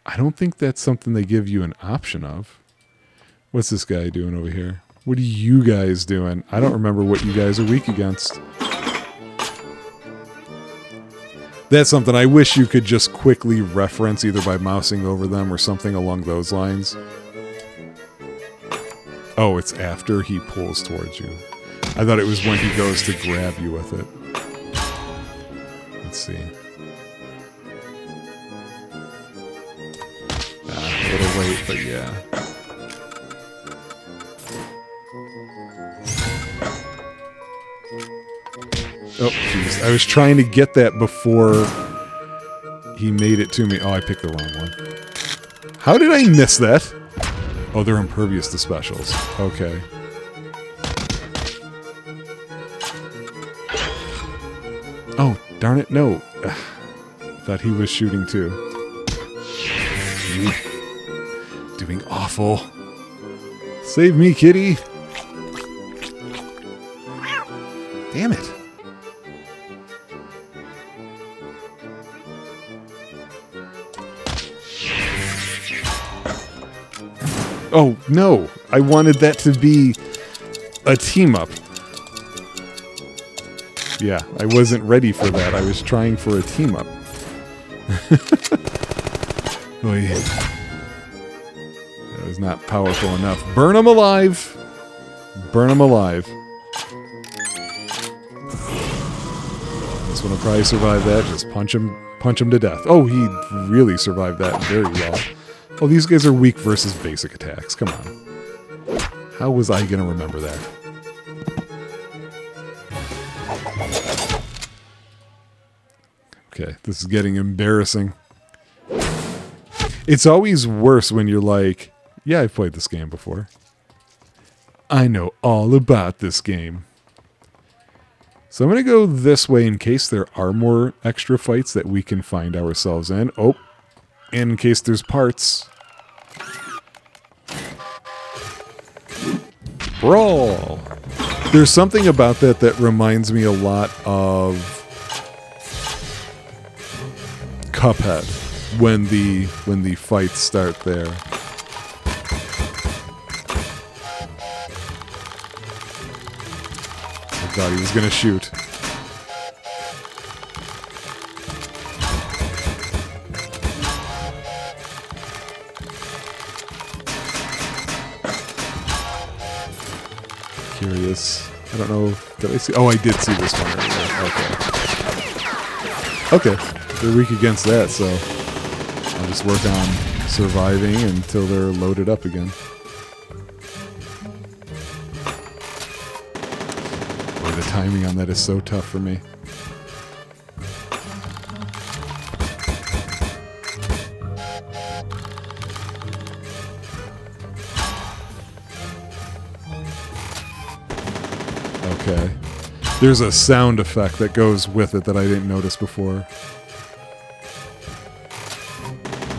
Speaker 1: I don't think that's something they give you an option of. What's this guy doing over here? What are you guys doing? I don't remember what you guys are weak against. That's something I wish you could just quickly reference either by mousing over them or something along those lines. Oh, it's after he pulls towards you. I thought it was when he goes to grab you with it. Let's see. A little late, but yeah. Oh, jeez. I was trying to get that before he made it to me. Oh, I picked the wrong one. How did I miss that? Oh, they're impervious to specials. Okay. Oh, darn it, no. Thought he was shooting too. Doing awful. Save me, kitty. Damn it. Oh, no. I wanted that to be a team-up. Yeah, I wasn't ready for that. I was trying for a team-up. Oh, yeah. That was not powerful enough. Burn him alive! Burn him alive. This one will probably survive that. Just punch him to death. Oh, he really survived that very well. Oh, these guys are weak versus basic attacks. Come on. How was I going to remember that? Okay, this is getting embarrassing. It's always worse when you're like, yeah, I've played this game before. I know all about this game. So I'm going to go this way in case there are more extra fights that we can find ourselves in. Oh, and in case there's parts. Brawl. There's something about that that reminds me a lot of Cuphead when the fights start there. I thought he was gonna shoot. Curious. I don't know. Did I see? Oh, I did see this one earlier. Okay. Okay. They're weak against that, so I'll just work on surviving until they're loaded up again. Boy, the timing on that is so tough for me. Okay. There's a sound effect that goes with it that I didn't notice before.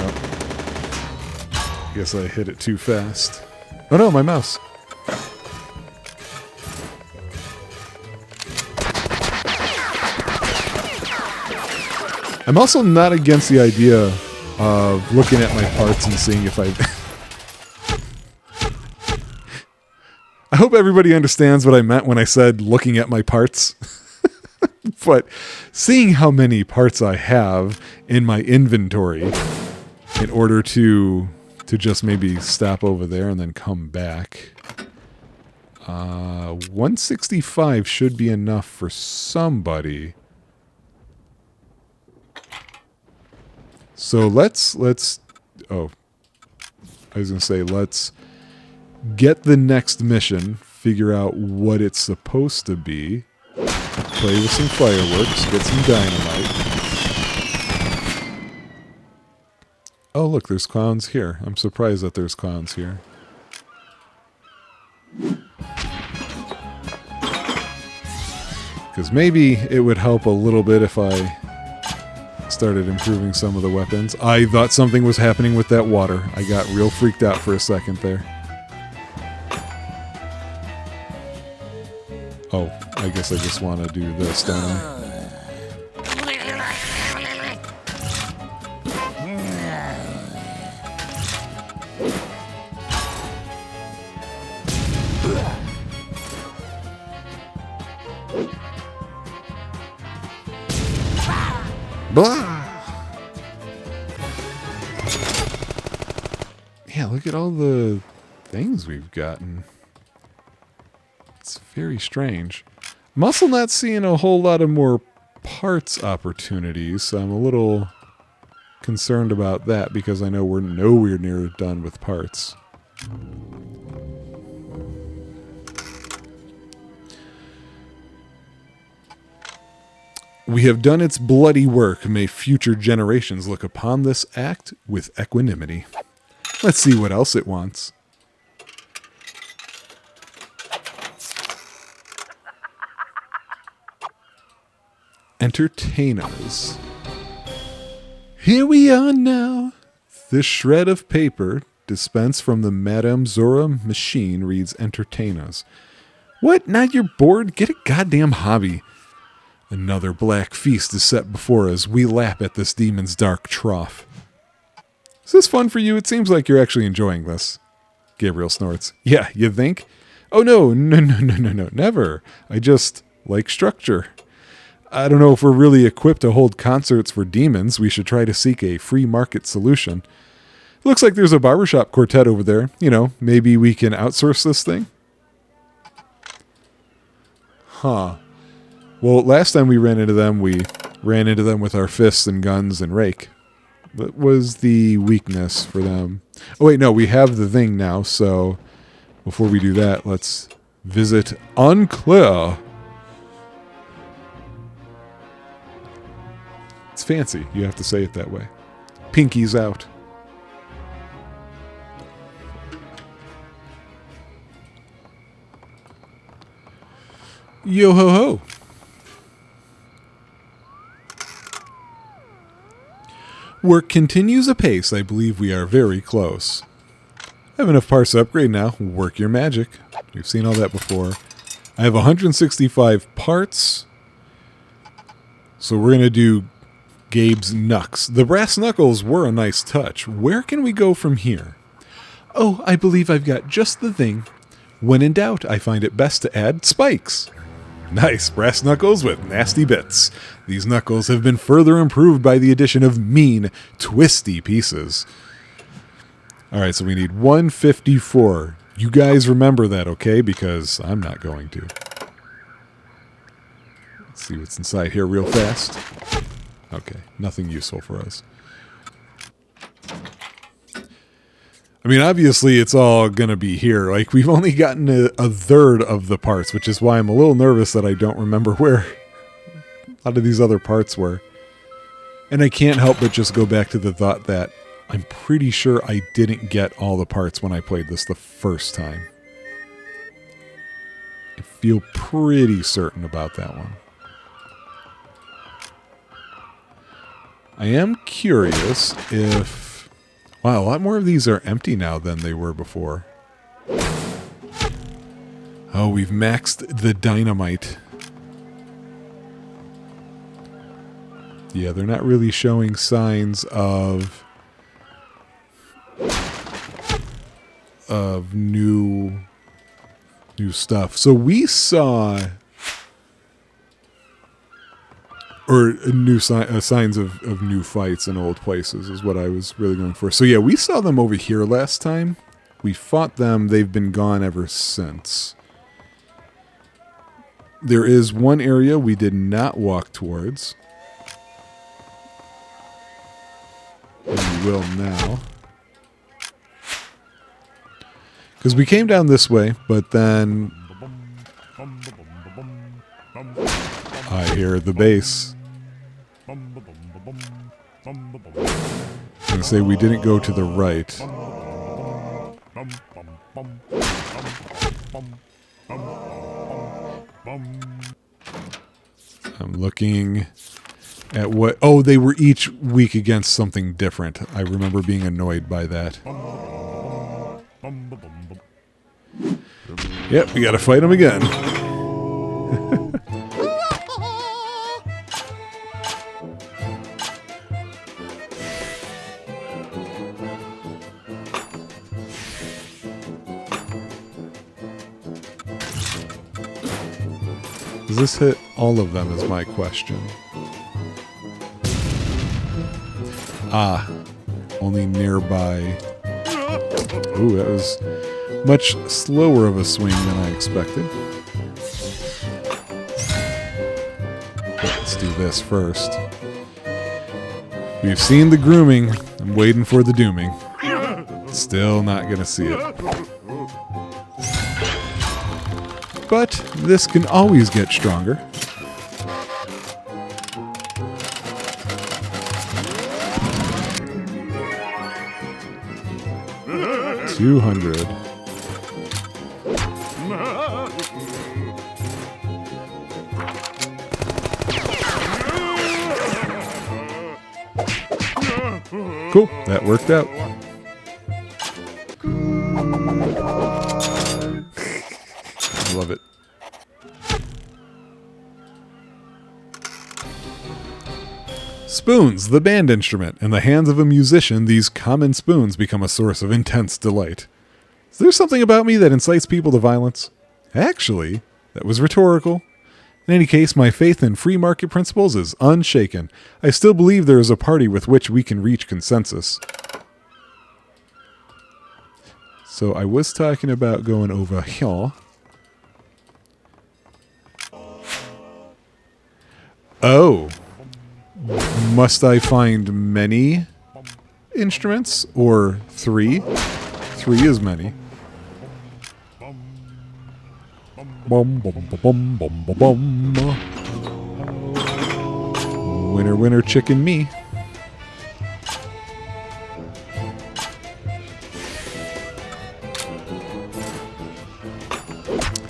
Speaker 1: Oh. Guess I hit it too fast. Oh no, my mouse. I'm also not against the idea of looking at my parts and seeing if I... I hope everybody understands what I meant when I said looking at my parts. But seeing how many parts I have in my inventory in order to just maybe stop over there and then come back. 165 should be enough for somebody. So let's oh, I was going to say let's get the next mission, figure out what it's supposed to be, play with some fireworks, get some dynamite. Oh, look, there's clowns here. I'm surprised that there's clowns here. Because maybe it would help a little bit if I started improving some of the weapons. I thought something was happening with that water. I got real freaked out for a second there. Oh, I guess I just want to do this, don't I? Blah! Yeah, look at all the things we've gotten. It's very strange. I'm also not seeing a whole lot of more parts opportunities, so I'm a little concerned about that because I know we're nowhere near done with parts. We have done its bloody work. May future generations look upon this act with equanimity. Let's see what else it wants. Entertain us. Here we are now. This shred of paper dispensed from the Madame Zora machine reads entertain us. What? Now you're bored? Get a goddamn hobby. Another black feast is set before us. We lap at this demon's dark trough. Is this fun for you? It seems like you're actually enjoying this. Gabriel snorts. Yeah, you think? Oh no, never. I just like structure. I don't know if we're really equipped to hold concerts for demons. We should try to seek a free market solution. It looks like there's a barbershop quartet over there. You know, maybe we can outsource this thing? Huh. Well, last time we ran into them with our fists and guns and rake. That was the weakness for them. Oh, wait, no, we have the thing now, so before we do that, let's visit Unclear. It's fancy. You have to say it that way. Pinky's out. Yo ho ho. Work continues apace. I believe we are very close. I have enough parts to upgrade now. Work your magic. We've seen all that before. I have 165 parts. So we're going to do Gabe's Knucks. The brass knuckles were a nice touch. Where can we go from here? Oh, I believe I've got just the thing. When in doubt, I find it best to add spikes. Nice, brass knuckles with nasty bits. These knuckles have been further improved by the addition of mean, twisty pieces. Alright, so we need 154. You guys remember that, okay? Because I'm not going to. Let's see what's inside here real fast. Okay, nothing useful for us. I mean, obviously, it's all going to be here. Like, we've only gotten a third of the parts, which is why I'm a little nervous that I don't remember where a lot of these other parts were. And I can't help but just go back to the thought that I'm pretty sure I didn't get all the parts when I played this the first time. I feel pretty certain about that one. I am curious if... Wow, a lot more of these are empty now than they were before. Oh, we've maxed the dynamite. Yeah, they're not really showing signs of new stuff. So we saw... Or new signs of new fights in old places is what I was really going for. So yeah, we saw them over here last time. We fought them. They've been gone ever since. There is one area we did not walk towards. And we will now. Because we came down this way, but then... I hear the bass. I'm going to say we didn't go to the right. I'm looking at what... Oh, they were each weak against something different. I remember being annoyed by that. Yep, we got to fight them again. Does this hit all of them is my question. Ah, only nearby. Ooh, that was much slower of a swing than I expected. Let's do this first. We've seen the grooming. I'm waiting for the dooming. Still not gonna see it. But this can always get stronger. $200. Cool, that worked out. I love it. Spoons, the band instrument. In the hands of a musician, these common spoons become a source of intense delight. Is there something about me that incites people to violence? Actually, that was rhetorical. In any case, my faith in free market principles is unshaken. I still believe there is a party with which we can reach consensus. So I was talking about going over here. Oh. Must I find many instruments, or 3. 3 is many. Bum, bum, bum, bum, bum, bum. Winner, winner, chicken me.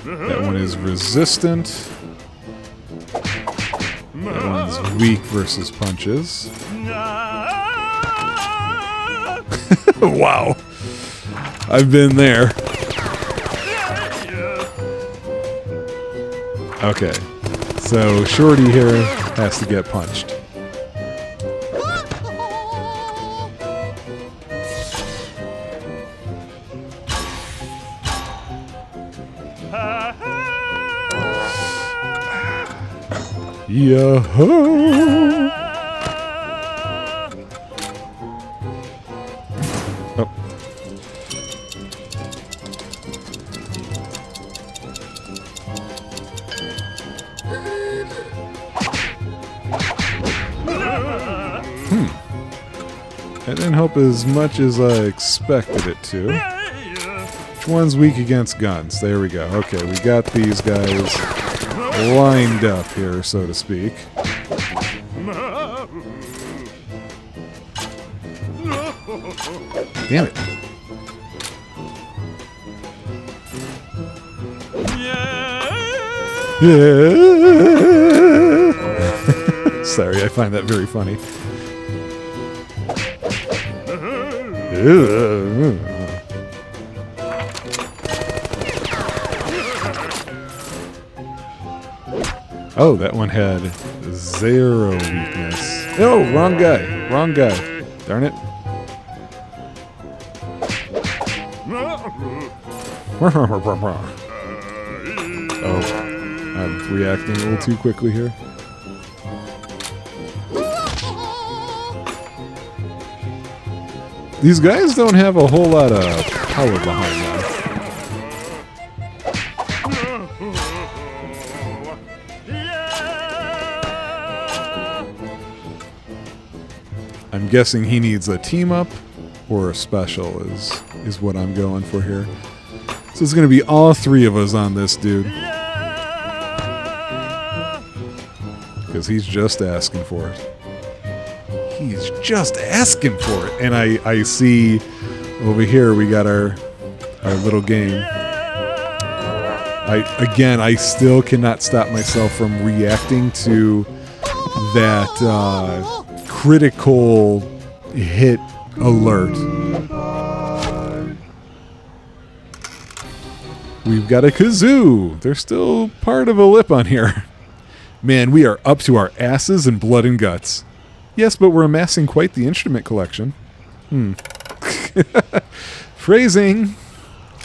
Speaker 1: That one is resistant. That one's weak versus punches. Wow. I've been there. Okay. So Shorty here has to get punched. Yo-ho! Oh. That didn't help as much as I expected it to. Which one's weak against guns? There we go. Okay, we got these guys lined up here, so to speak. Damn it. Sorry, I find that very funny. Oh, that one had 0 weakness. Oh, wrong guy. Wrong guy. Darn it. Oh, I'm reacting a little too quickly here. These guys don't have a whole lot of power behind them. I'm guessing he needs a team up or a special is what I'm going for here. So it's going to be all 3 of us on this dude. Because he's just asking for it. He's just asking for it. And I see over here we got our little game. I still cannot stop myself from reacting to that critical hit alert. We've got a kazoo. There's still part of a lip on here. Man, we are up to our asses in blood and guts. Yes, but we're amassing quite the instrument collection. Phrasing.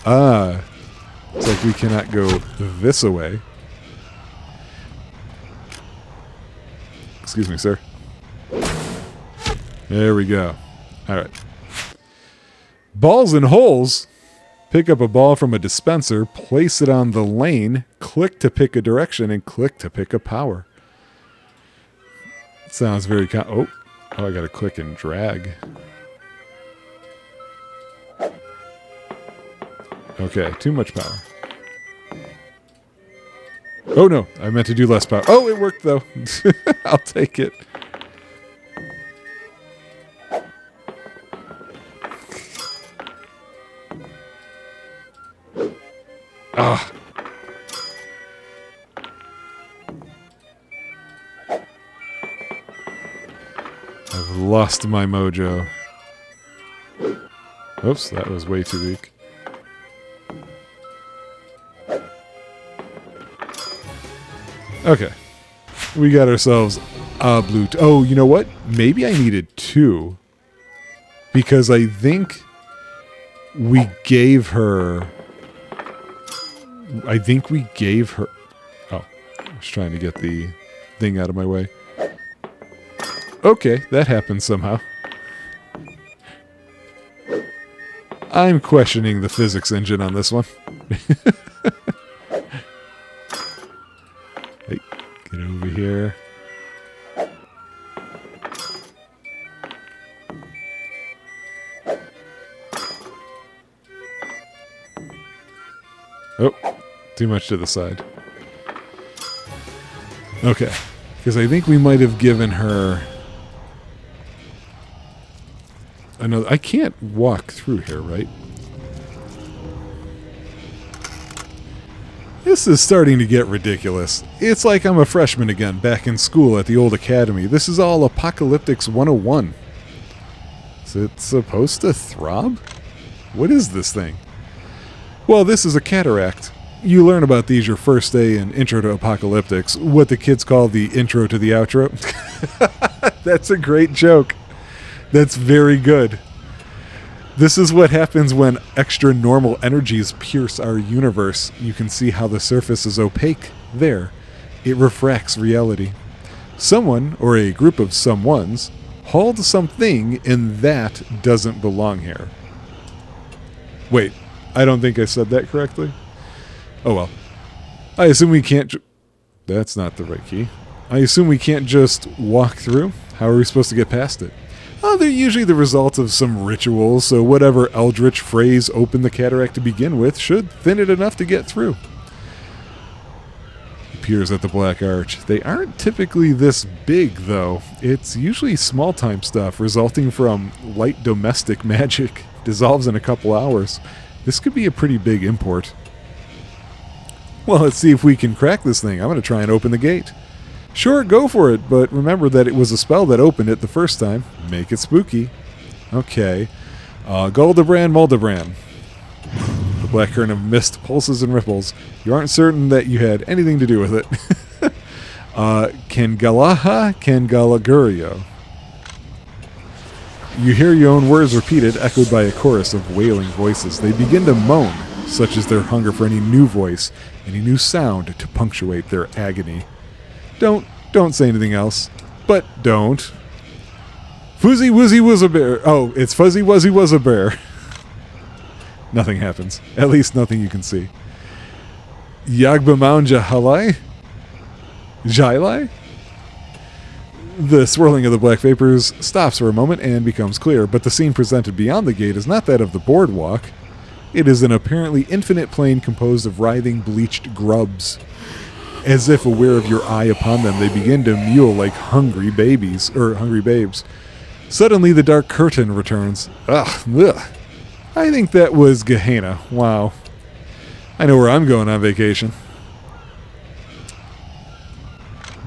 Speaker 1: It's like we cannot go this away. Excuse me, sir. There we go. All right. Balls and holes. Pick up a ball from a dispenser, place it on the lane, click to pick a direction, and click to pick a power. Sounds very oh, I gotta click and drag. Okay, too much power. Oh no, I meant to do less power. Oh, it worked though. I'll take it. Ah. I've lost my mojo. Oops, that was way too weak. Okay. We got ourselves a blue... Oh, you know what? Maybe I needed 2. Because I think we gave her... Oh, I was trying to get the thing out of my way. Okay, that happened somehow. I'm questioning the physics engine on this one. Hey, get over here. Oh, too much to the side. Okay, because I think we might have given her another. I can't walk through here, right? This is starting to get ridiculous. It's like I'm a freshman again, back in school at the old academy. This is all Apocalyptics 101. Is it supposed to throb? What is this thing? Well, this is a cataract. You learn about these your first day in Intro to Apocalyptics, what the kids call the intro to the outro. That's a great joke. That's very good. This is what happens when extra normal energies pierce our universe. You can see how the surface is opaque there. It refracts reality. Someone, or a group of someones, hauled something, and that doesn't belong here. Wait, I don't think I said that correctly. Oh well. I assume we can't... That's not the right key. I assume we can't just walk through? How are we supposed to get past it? Oh, they're usually the result of some ritual, so whatever eldritch phrase opened the cataract to begin with should thin it enough to get through. He peers at the black arch. They aren't typically this big, though. It's usually small-time stuff resulting from light domestic magic. Dissolves in a couple hours. This could be a pretty big import. Well, let's see if we can crack this thing. I'm going to try and open the gate. Sure, go for it, but remember that it was a spell that opened it the first time. Make it spooky. Okay. Goldebrand, Moldebrand. The black current of mist pulses and ripples. You aren't certain that you had anything to do with it. Kangalaha, Kangalagurio. You hear your own words repeated, echoed by a chorus of wailing voices. They begin to moan, such as their hunger for any new voice, any new sound to punctuate their agony. Don't say anything else. But don't. Fuzzy Wuzzy was a bear. Oh, it's Fuzzy Wuzzy was a bear. Nothing happens. At least nothing you can see. Yagba Mounja Halai? Jailai? The swirling of the black vapors stops for a moment and becomes clear, but the scene presented beyond the gate is not that of the boardwalk. It is an apparently infinite plain composed of writhing, bleached grubs. As if aware of your eye upon them, they begin to mew like hungry babes. Suddenly, the dark curtain returns. Ugh. I think that was Gehenna. Wow. I know where I'm going on vacation.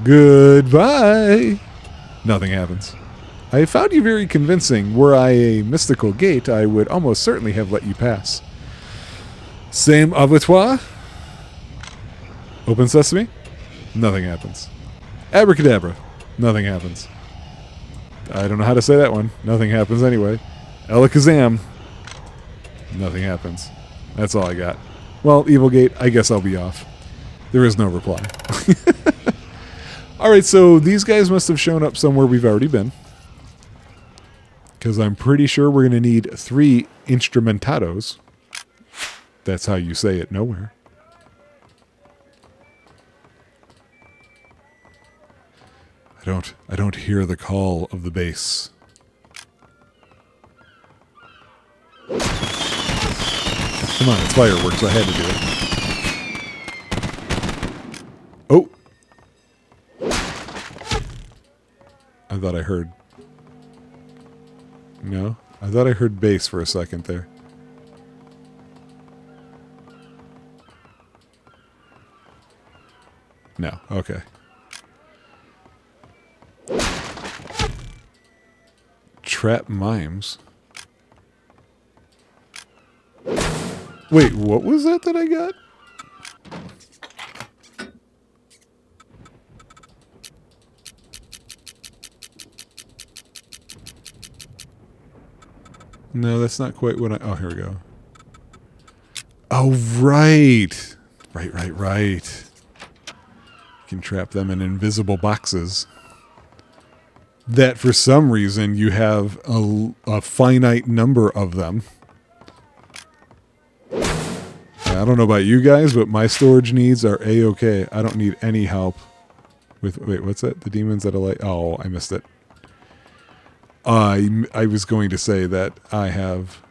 Speaker 1: Goodbye. Nothing happens. I found you very convincing. Were I a mystical gate, I would almost certainly have let you pass. Same abattoir? Open sesame? Nothing happens. Abracadabra? Nothing happens. I don't know how to say that one. Nothing happens anyway. Alakazam? Nothing happens. That's all I got. Well, Evil Gate, I guess I'll be off. There is no reply. Alright, so these guys must have shown up somewhere we've already been. Because I'm pretty sure we're going to need 3 instrumentados. That's how you say it nowhere. I don't hear the call of the bass. Come on, it's fireworks. I had to do it. Oh! I thought I heard... No? I thought I heard bass for a second there. No. Okay. Trap mimes. Wait, what was that I got? No, that's not quite what I... Oh, here we go. Oh, right. Right. You can trap them in invisible boxes. That for some reason you have a finite number of them. I don't know about you guys, but my storage needs are A-okay. I don't need any help with... Wait, what's that? The demons that are like... Oh, I missed it. I was going to say that I have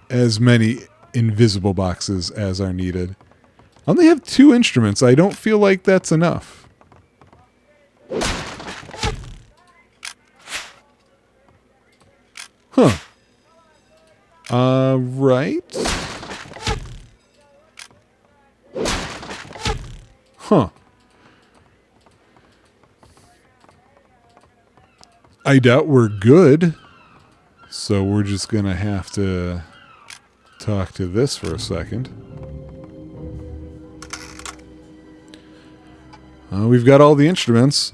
Speaker 1: as many invisible boxes as are needed. I only have 2 instruments. I don't feel like that's enough. Huh. Right. Huh. I doubt we're good. So we're just going to have to talk to this for a second. We've got all the instruments.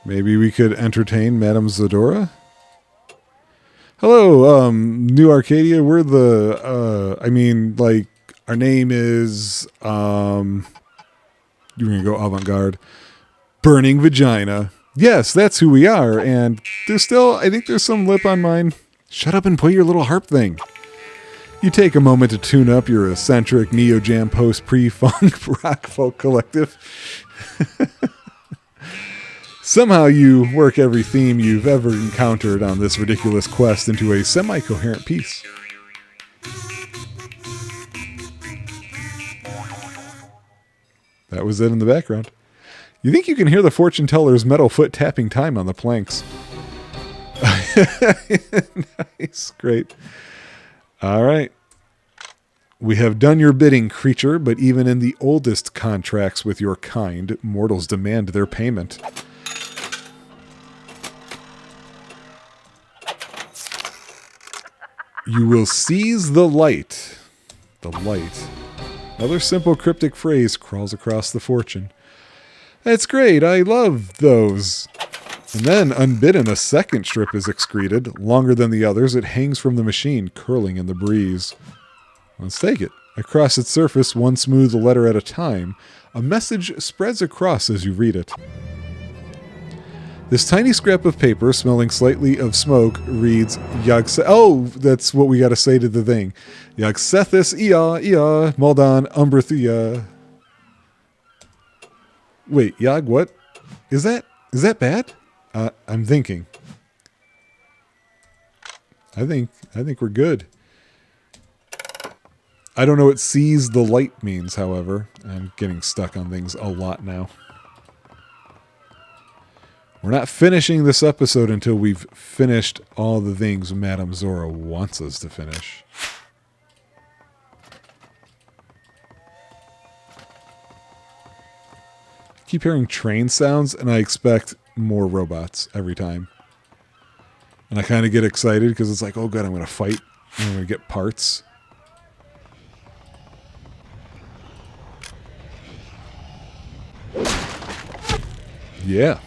Speaker 1: Maybe we could entertain Madame Zadora? Hello, New Arcadia. We're the, our name is, you're going to go avant-garde. Burning Vagina. Yes, that's who we are. And I think there's some lip on mine. Shut up and play your little harp thing. You take a moment to tune up your eccentric neo-jam post-pre-funk rock folk collective. Somehow you work every theme you've ever encountered on this ridiculous quest into a semi-coherent piece. That was it in the background. You think you can hear the fortune teller's metal foot tapping time on the planks. Nice, great. All right. We have done your bidding, creature, but even in the oldest contracts with your kind, mortals demand their payment. You will seize the light. The light. Another simple cryptic phrase crawls across the fortune. That's great. I love those. And then, unbidden, a second strip is excreted. Longer than the others, it hangs from the machine, curling in the breeze. Let's take it. Across its surface, one smooth letter at a time, a message spreads across as you read it. This tiny scrap of paper, smelling slightly of smoke, reads, that's what we gotta say to the thing. Yagsethis ia, Maldan umbrithia. Wait, Yag, what? Is that bad? I'm thinking. I think we're good. I don't know what seize the light means, however. I'm getting stuck on things a lot now. We're not finishing this episode until we've finished all the things Madame Zora wants us to finish. I keep hearing train sounds, and I expect more robots every time. And I kind of get excited because it's like, oh good, I'm going to fight, and I'm going to get parts. Yeah.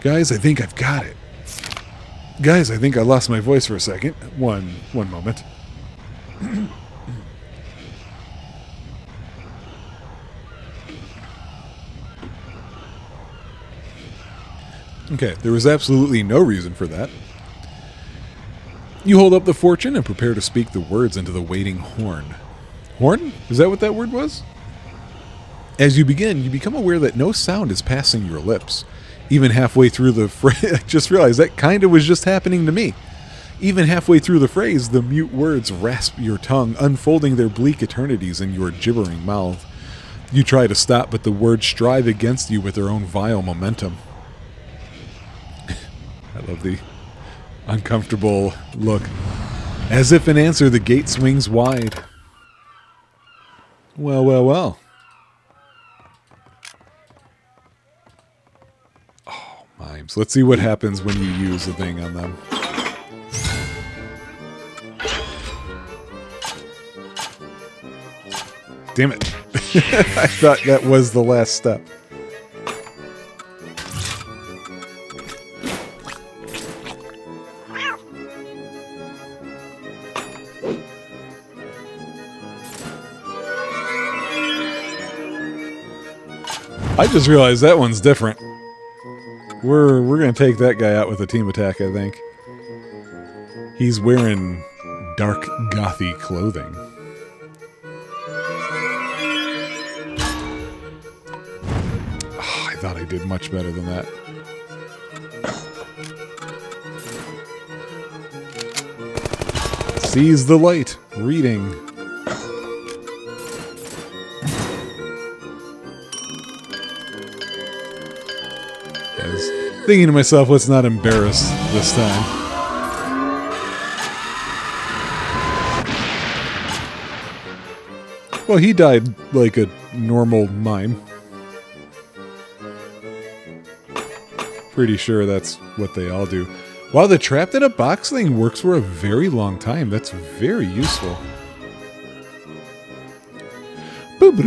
Speaker 1: Guys, I think I've got it. Guys, I think I lost my voice for a second. One moment. Okay, there was absolutely no reason for that. You hold up the fortune and prepare to speak the words into the waiting horn. Horn? Is that what that word was? As you begin, you become aware that no sound is passing your lips. Even halfway through the phrase, I just realized that kind of was just happening to me. Even halfway through the phrase, the mute words rasp your tongue, unfolding their bleak eternities in your gibbering mouth. You try to stop, but the words strive against you with their own vile momentum. I love the uncomfortable look. As if in answer, the gate swings wide. Well. Oh, mimes. Let's see what happens when you use the thing on them. Damn it. I thought that was the last step. I just realized that one's different. We're going to take that guy out with a team attack, I think. He's wearing dark gothy clothing. Oh, I thought I did much better than that. Sees the light. Reading. I was thinking to myself, let's not embarrass this time. Well, he died like a normal mime. Pretty sure that's what they all do. Wow, the trapped in a box thing works for a very long time. That's very useful. Come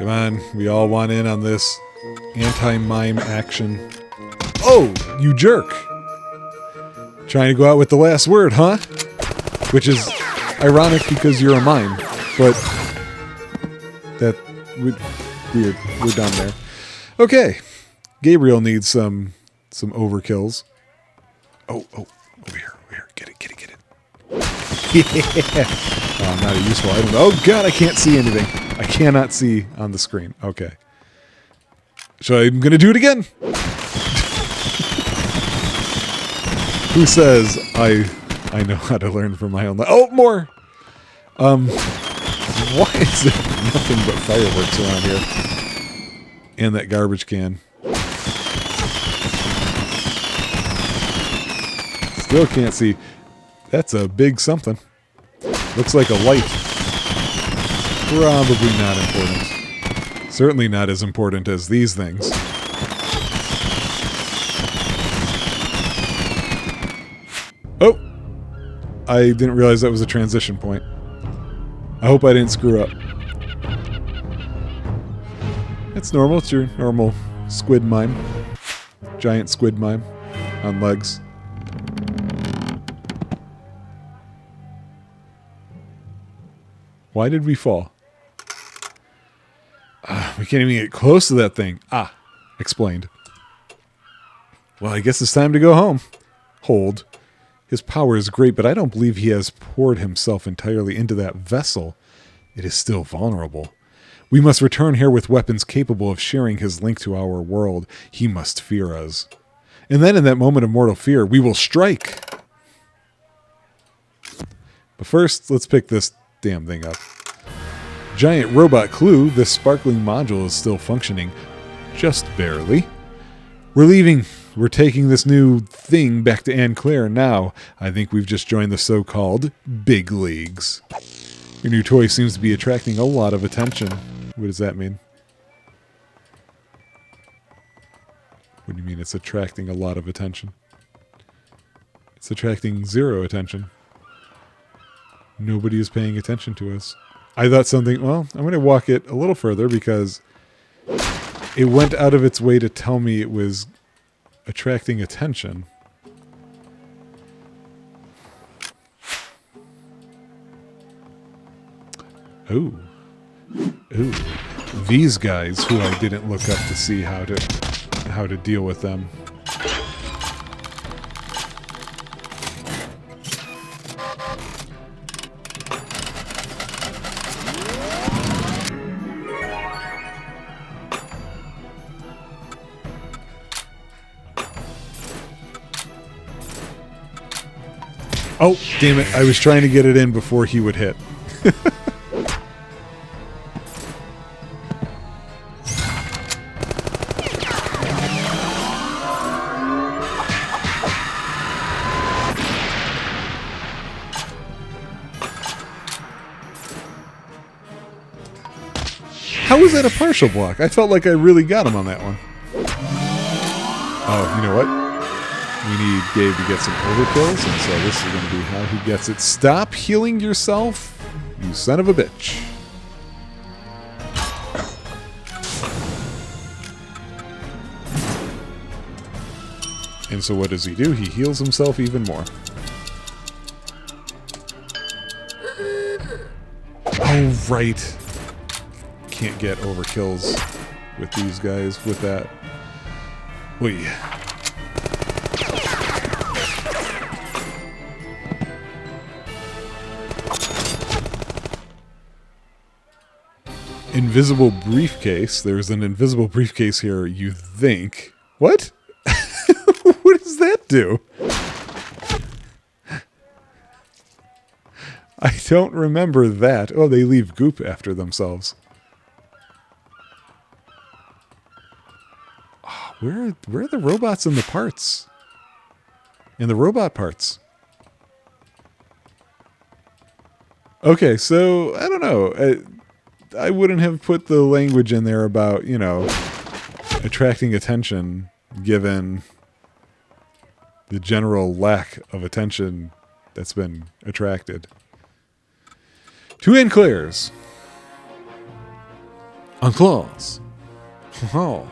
Speaker 1: on, we all want in on this anti-mime action. Oh, you jerk! Trying to go out with the last word, huh? Which is ironic because you're a mime, but that weird. We're done there. Okay, Gabriel needs some overkills. Oh, over here, get it. Yeah. Oh, not a useful item. Oh god, I can't see anything. I cannot see on the screen. Okay. So I'm gonna do it again. Who says I know how to learn from my own life? Oh, more! Why is there nothing but fireworks around here? And that garbage can. Still can't see. That's a big something. Looks like a light. Probably not important. Certainly not as important as these things. Oh! I didn't realize that was a transition point. I hope I didn't screw up. It's normal. It's your normal squid mime. Giant squid mime on legs. Why did we fall? We can't even get close to that thing. Ah, explained. Well, I guess it's time to go home. Hold. His power is great, but I don't believe he has poured himself entirely into that vessel. It is still vulnerable. We must return here with weapons capable of sharing his link to our world. He must fear us. And then in that moment of mortal fear, we will strike. But first, let's pick this damn thing up. Giant robot clue, this sparkling module is still functioning. Just barely. We're leaving. We're taking this new thing back to Anne Claire now. I think we've just joined the so-called big leagues. Your new toy seems to be attracting a lot of attention. What does that mean? What do you mean it's attracting a lot of attention? It's attracting zero attention. Nobody is paying attention to us. I thought something, well, I'm going to walk it a little further because it went out of its way to tell me it was attracting attention. Ooh. These guys who I didn't look up to see how to deal with them. Oh, damn it. I was trying to get it in before he would hit. How was that a partial block? I felt like I really got him on that one. Oh, you know what? We need Gabe to get some overkills, and so this is going to be how he gets it. Stop healing yourself, you son of a bitch. And so what does he do? He heals himself even more. Oh, right. Can't get overkills with these guys with that. Wait. Invisible briefcase. There's an invisible briefcase here, you think. What? What does that do? I don't remember that. Oh, they leave goop after themselves. Oh, where are the robots and the parts? And the robot parts. Okay, so, I don't know. I wouldn't have put the language in there about, you know, attracting attention given the general lack of attention that's been attracted. Two and clears. On claws. Oh.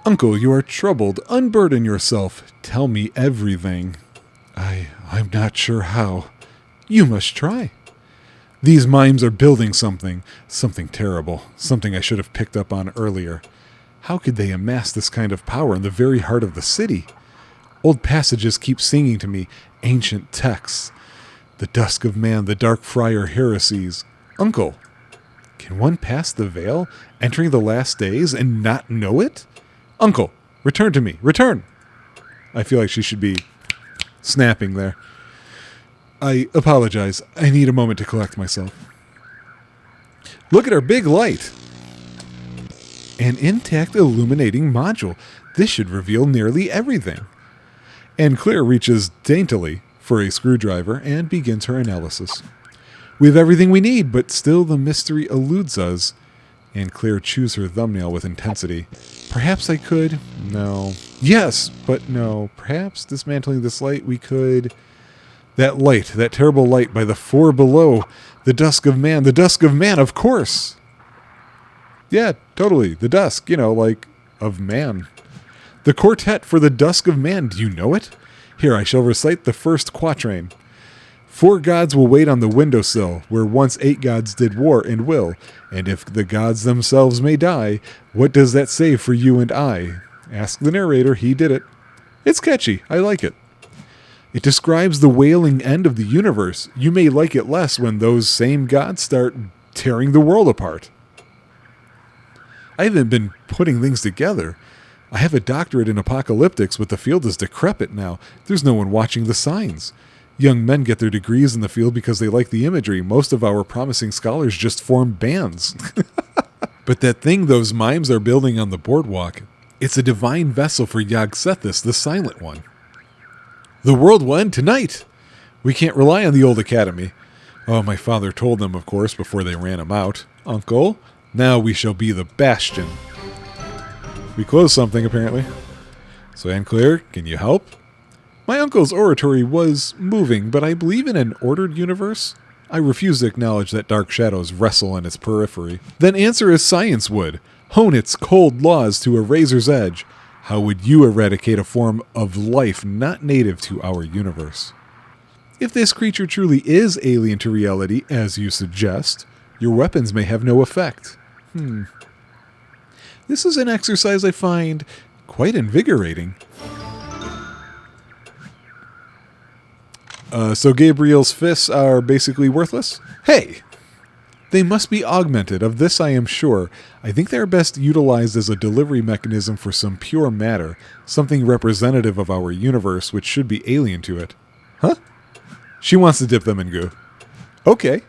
Speaker 1: Uncle, you are troubled. Unburden yourself. Tell me everything. I'm not sure how. You must try. These mimes are building something terrible, something I should have picked up on earlier. How could they amass this kind of power in the very heart of the city? Old passages keep singing to me, ancient texts. The dusk of man, the dark friar heresies. Uncle, can one pass the veil, entering the last days, and not know it? Uncle, return to me. Return! I feel like she should be snapping there. I apologize. I need a moment to collect myself. Look at our big light. An intact illuminating module. This should reveal nearly everything. And Claire reaches daintily for a screwdriver and begins her analysis. We have everything we need, but still the mystery eludes us. And Claire chews her thumbnail with intensity. Perhaps I could... No. Yes, but no. Perhaps dismantling this light we could... That light, that terrible light by the four below. The dusk of man, of course. Yeah, totally. The dusk, you know, like, of man. The quartet for the dusk of man, do you know it? Here, I shall recite the first quatrain. 4 gods will wait on the windowsill, where once 8 gods did war and will. And if the gods themselves may die, what does that say for you and I? Ask the narrator, he did it. It's catchy, I like it. It describes the wailing end of the universe. You may like it less when those same gods start tearing the world apart. I haven't been putting things together. I have a doctorate in apocalyptics, but the field is decrepit now. There's no one watching the signs. Young men get their degrees in the field because they like the imagery. Most of our promising scholars just form bands. But that thing those mimes are building on the boardwalk, it's a divine vessel for Yog-Sethis, the Silent One. The world will end tonight. We can't rely on the old academy. Oh, my father told them, of course, before they ran him out. Uncle, now we shall be the bastion. We closed something, apparently. So, Anne Claire, can you help? My uncle's oratory was moving, but I believe in an ordered universe. I refuse to acknowledge that dark shadows wrestle in its periphery. Then answer as science would. Hone its cold laws to a razor's edge. How would you eradicate a form of life not native to our universe? If this creature truly is alien to reality, as you suggest, your weapons may have no effect. This is an exercise I find quite invigorating. So Gabriel's fists are basically worthless? Hey! They must be augmented, of this I am sure. I think they are best utilized as a delivery mechanism for some pure matter, something representative of our universe which should be alien to it. Huh? She wants to dip them in goo. Okay.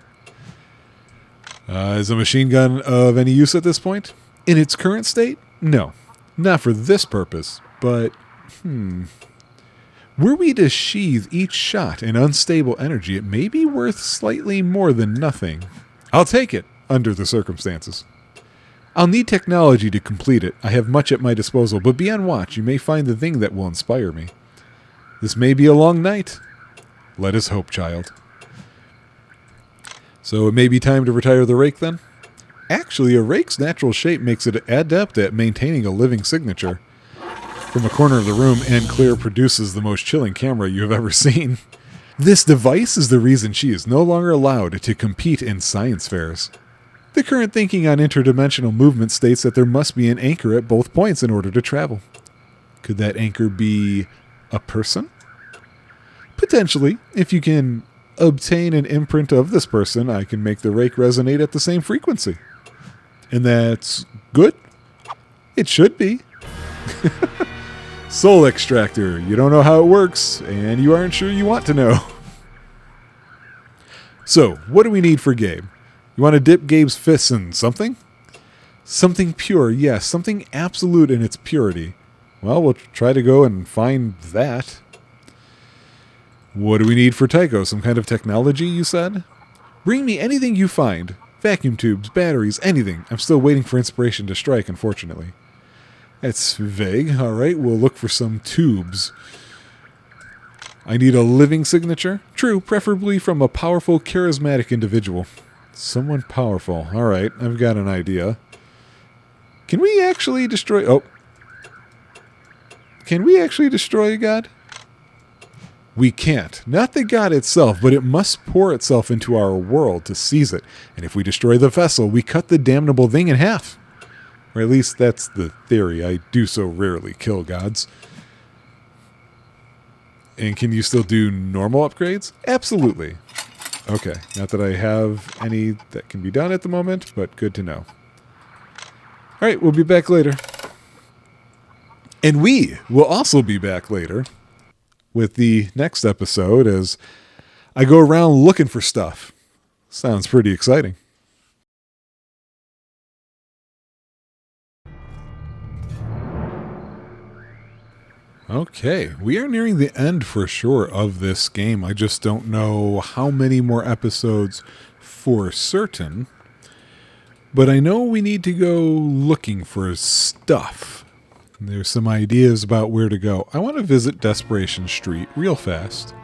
Speaker 1: Is a machine gun of any use at this point? In its current state? No. Not for this purpose, but... Were we to sheathe each shot in unstable energy, it may be worth slightly more than nothing. I'll take it, under the circumstances. I'll need technology to complete it. I have much at my disposal, but be on watch. You may find the thing that will inspire me. This may be a long night. Let us hope, child. So it may be time to retire the rake, then? Actually, a rake's natural shape makes it adept at maintaining a living signature. From a corner of the room, Anne Claire produces the most chilling camera you have ever seen. This device is the reason she is no longer allowed to compete in science fairs. The current thinking on interdimensional movement states that there must be an anchor at both points in order to travel. Could that anchor be a person? Potentially. If you can obtain an imprint of this person, I can make the rake resonate at the same frequency. And that's good? It should be. Soul extractor. You don't know how it works, and you aren't sure you want to know. So, what do we need for Gabe? You want to dip Gabe's fists in something? Something pure, yes. Something absolute in its purity. Well, we'll try to go and find that. What do we need for Tycho? Some kind of technology, you said? Bring me anything you find. Vacuum tubes, batteries, anything. I'm still waiting for inspiration to strike, unfortunately. That's vague. All right, we'll look for some tubes. I need a living signature. True, preferably from a powerful, charismatic individual. Someone powerful. All right, I've got an idea. Can we actually destroy... Oh. Can we actually destroy a god? We can't. Not the god itself, but it must pour itself into our world to seize it. And if we destroy the vessel, we cut the damnable thing in half. Or at least that's the theory. I do so rarely kill gods. And can you still do normal upgrades? Absolutely. Okay, not that I have any that can be done at the moment, but good to know. Alright, we'll be back later. And we will also be back later with the next episode as I go around looking for stuff. Sounds pretty exciting. Okay, we are nearing the end for sure of this game. I just don't know how many more episodes for certain. But I know we need to go looking for stuff. There's some ideas about where to go. I want to visit Desperation Street real fast.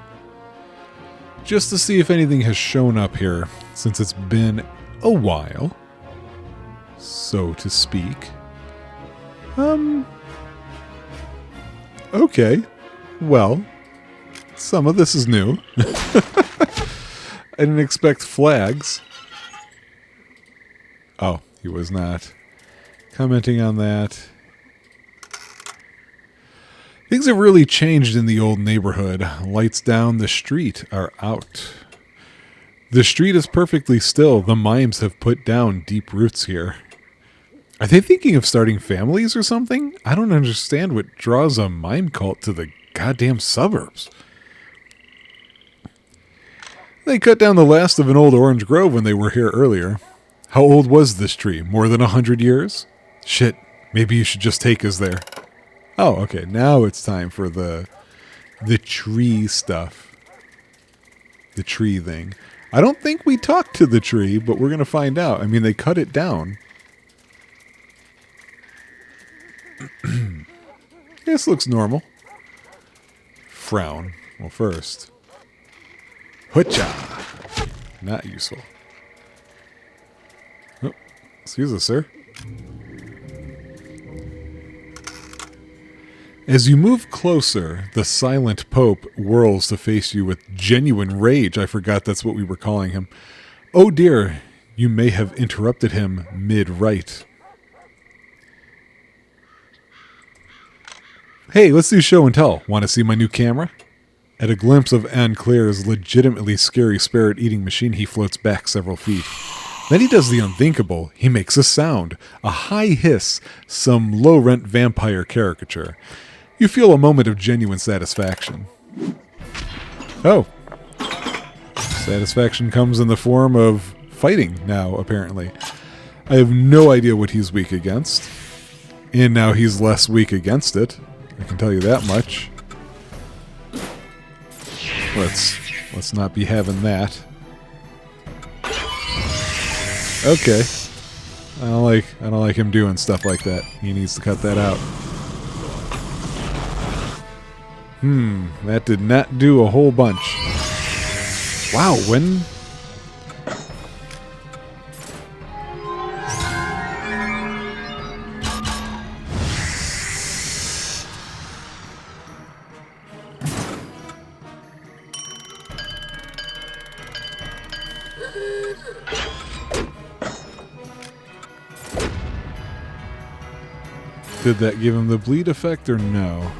Speaker 1: Just to see if anything has shown up here since it's been a while, so to speak. Okay. Well, some of this is new. I didn't expect flags. Oh, he was not commenting on that. Things have really changed in the old neighborhood. Lights down the street are out. The street is perfectly still. The mimes have put down deep roots here. Are they thinking of starting families or something? I don't understand what draws a mime cult to the goddamn suburbs. They cut down the last of an old orange grove when they were here earlier. How old was this tree? More than 100 years? Shit, maybe you should just take us there. Oh, okay, now it's time for the tree stuff. The tree thing. I don't think we talked to the tree, but we're going to find out. I mean, they cut it down. This looks normal. Frown. Well, first. Hutcha! Not useful. Oh, excuse us, sir. As you move closer, the silent Pope whirls to face you with genuine rage. I forgot that's what we were calling him. Oh dear, you may have interrupted him mid-right. Hey, let's do show and tell. Want to see my new camera? At a glimpse of Anne Claire's legitimately scary spirit-eating machine, he floats back several feet. Then he does the unthinkable. He makes a sound, a high hiss, some low-rent vampire caricature. You feel a moment of genuine satisfaction. Oh. Satisfaction comes in the form of fighting now, apparently. I have no idea what he's weak against. And now he's less weak against it. I can tell you that much. Let's not be having that. Okay. I don't like him doing stuff like that. He needs to cut that out. That did not do a whole bunch. Wow, when... Did that give him the bleed effect or no?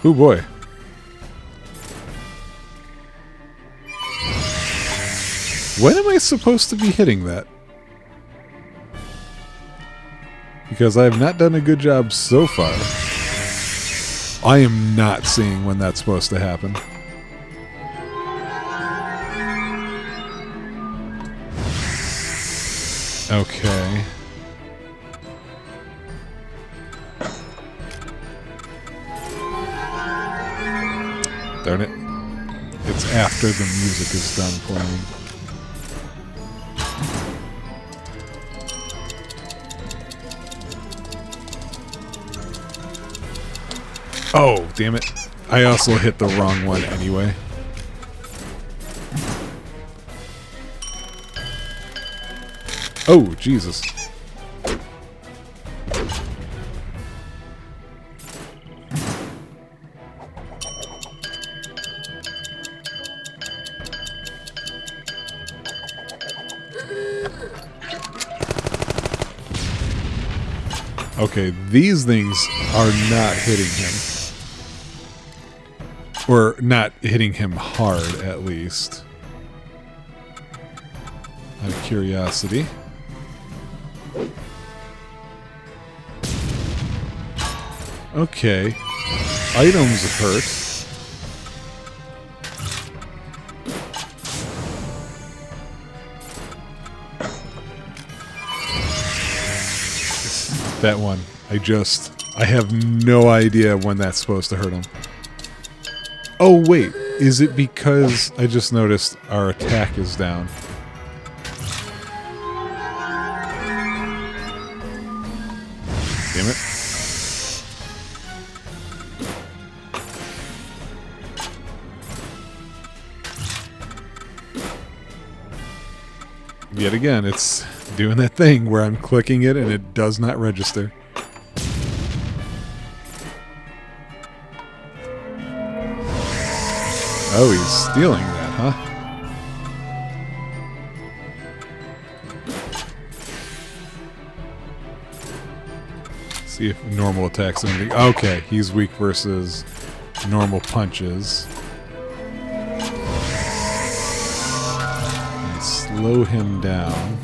Speaker 1: Oh boy. When am I supposed to be hitting that? Because I have not done a good job so far. I am not seeing when that's supposed to happen. Okay. Darn it. It's after the music is done playing. Oh, damn it. I also hit the wrong one anyway. Oh, Jesus. Okay, these things are not hitting him. Or not hitting him hard, at least. Out of curiosity. Okay. Items hurt. That one. I have no idea when that's supposed to hurt him. Oh, wait. Is it because I just noticed our attack is down? Damn it. Yet again, it's doing that thing where I'm clicking it and it does not register. Oh, he's stealing that, huh? See if normal attacks are anything. Okay, he's weak versus normal punches. And slow him down.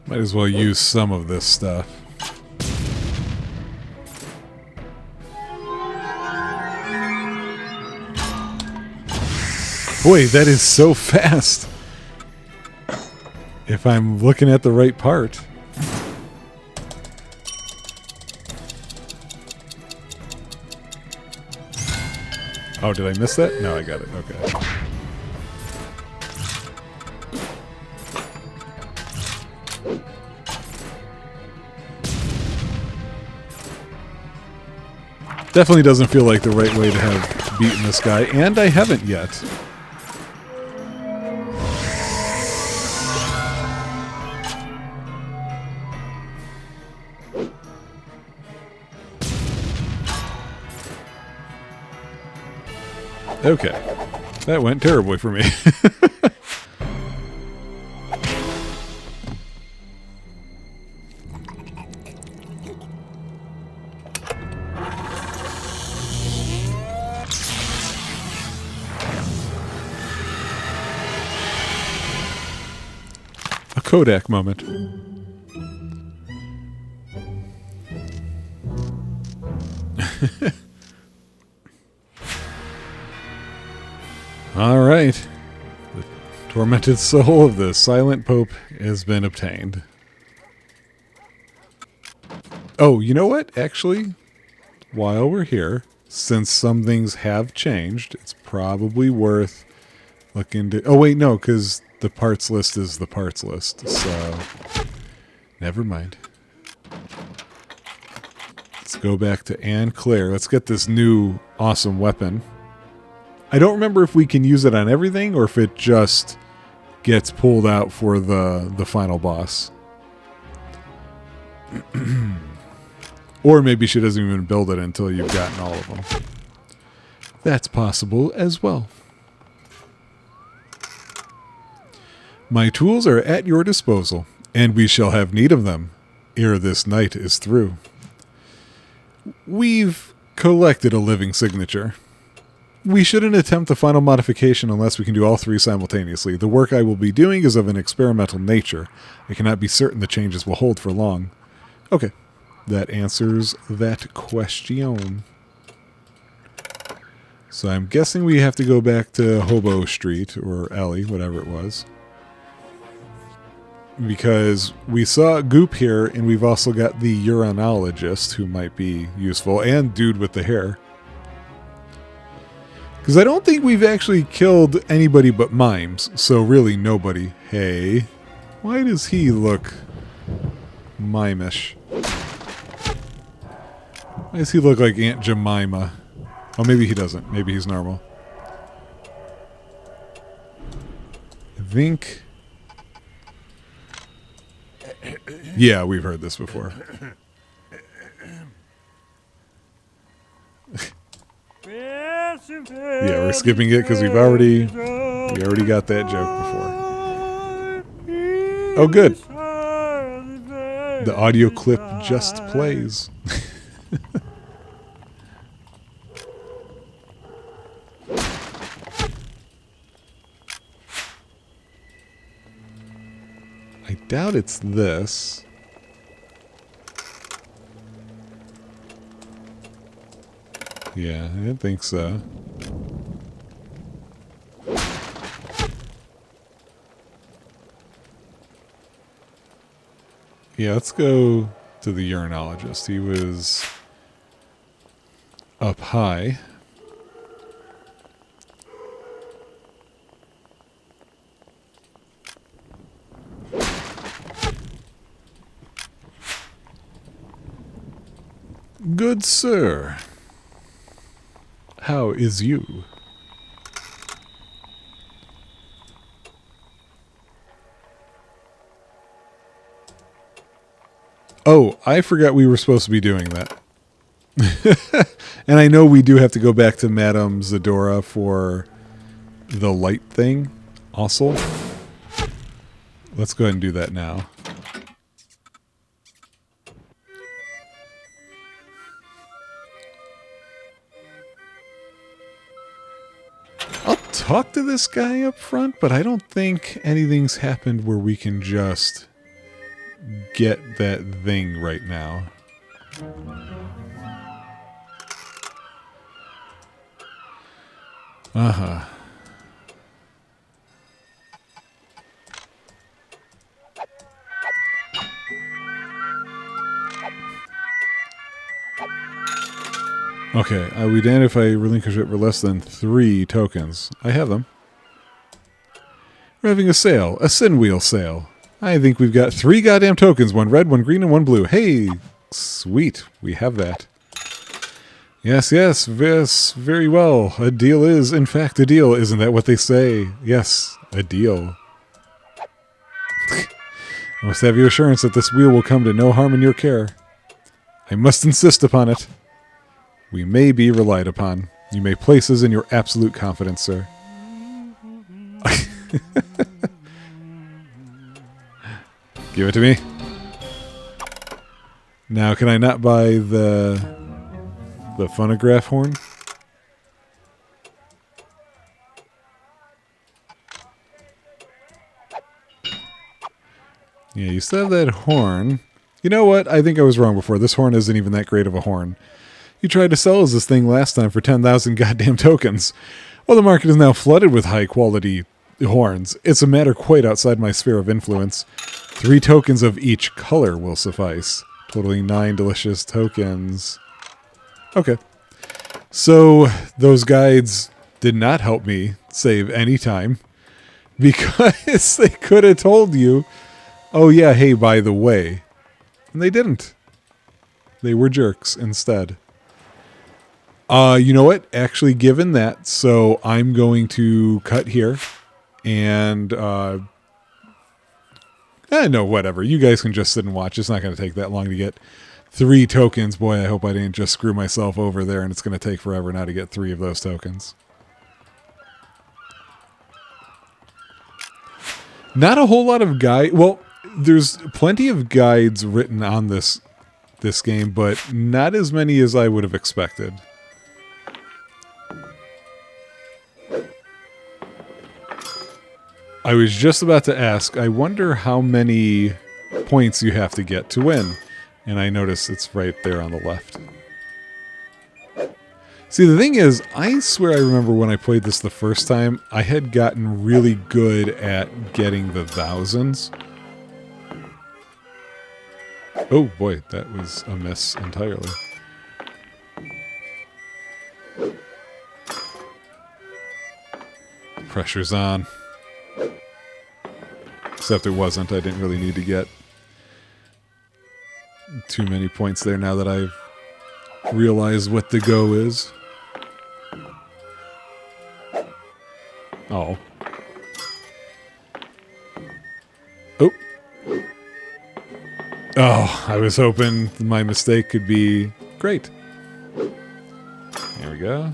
Speaker 1: Might as well use some of this stuff. Boy, that is so fast. If I'm looking at the right part. Oh, did I miss that? No, I got it. Okay. Definitely doesn't feel like the right way to have beaten this guy, and I haven't yet. Okay. That went terribly for me. A Kodak moment. All right. The tormented soul of the silent Pope has been obtained. Oh, you know what? Actually, while we're here, since some things have changed, it's probably worth looking to... Oh, wait, no, because the parts list is the parts list. So Never mind. Let's go back to Anne Claire. Let's get this new awesome weapon. I don't remember if we can use it on everything or if it just gets pulled out for the final boss. Or maybe she doesn't even build it until you've gotten all of them. That's possible as well. My tools are at your disposal, and we shall have need of them ere this night is through. We've collected a living signature. We shouldn't attempt the final modification unless we can do all three simultaneously. The work I will be doing is of an experimental nature. I cannot be certain the changes will hold for long. Okay, that answers that question. So I'm guessing we have to go back to Hobo Street, or Alley, whatever it was. Because we saw Goop here, and we've also got the urinologist, who might be useful, and dude with the hair. Because I don't think we've actually killed anybody but Mimes, so really nobody. Hey, why does he look mimish? Why does he look like Aunt Jemima? Oh, maybe he doesn't. Maybe he's normal. I think... Yeah, we've heard this before. Yeah, we're skipping it because we already got that joke before. Oh, good. The audio clip just plays. I doubt it's this. Yeah, I didn't think so. Yeah, let's go to the urinologist. He was up high. Good sir. How is you? Oh, I forgot we were supposed to be doing that. And I know we do have to go back to Madame Zadora for the light thing also. Let's go ahead and do that now. I'll talk to this guy up front, but I don't think anything's happened where we can just get that thing right now. Uh-huh. Okay, we identify relinquish it for less than 3 tokens. I have them. We're having a sale, a sin wheel sale. I think we've got 3 goddamn tokens, 1 red, 1 green, and 1 blue. Hey, sweet, we have that. Yes, yes, very well. A deal is, in fact, a deal. Isn't that what they say? Yes, a deal. I must have your assurance that this wheel will come to no harm in your care. I must insist upon it. We may be relied upon. You may place us in your absolute confidence, sir. Give it to me. Now, can I not buy the phonograph horn? Yeah, you still have that horn. You know what? I think I was wrong before. This horn isn't even that great of a horn. You tried to sell us this thing last time for 10,000 goddamn tokens. Well, the market is now flooded with high-quality horns. It's a matter quite outside my sphere of influence. 3 tokens of each color will suffice, totaling 9 delicious tokens. Okay. So, those guides did not help me save any time, because they could have told you, oh yeah, hey, by the way, And they didn't. They were jerks instead. You know what? Actually, given that, so I'm going to cut here. And, no, whatever. You guys can just sit and watch. It's not going to take that long to get 3 tokens. Boy, I hope I didn't just screw myself over there, and it's going to take forever now to get 3 of those tokens. Not a whole lot of well, there's plenty of guides written on this game, but not as many as I would have expected. I was just about to ask, I wonder how many points you have to get to win. And I notice it's right there on the left. See, the thing is, I swear I remember when I played this the first time, I had gotten really good at getting the thousands. Oh boy, that was a miss entirely. Pressure's on. Except it wasn't. I didn't really need to get too many points there now that I've realized what the go is. Oh. Oh. Oh, I was hoping my mistake could be great. There we go.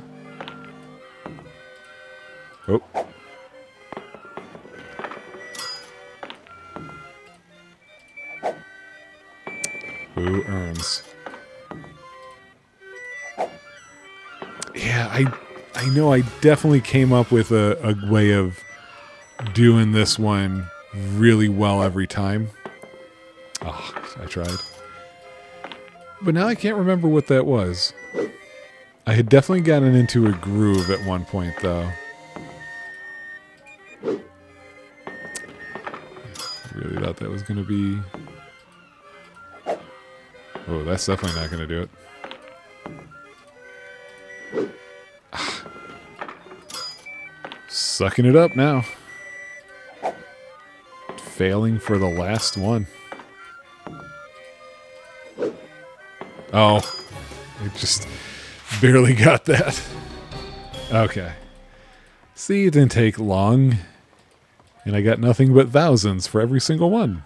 Speaker 1: Oh. Who earns? Yeah, I know I definitely came up with a way of doing this one really well every time. Oh, I tried. But now I can't remember what that was. I had definitely gotten into a groove at one point, though. I really thought that was going to be... Oh, that's definitely not going to do it. Sucking it up now. Failing for the last one. Oh, I just barely got that. Okay. See, it didn't take long. And I got nothing but thousands for every single one.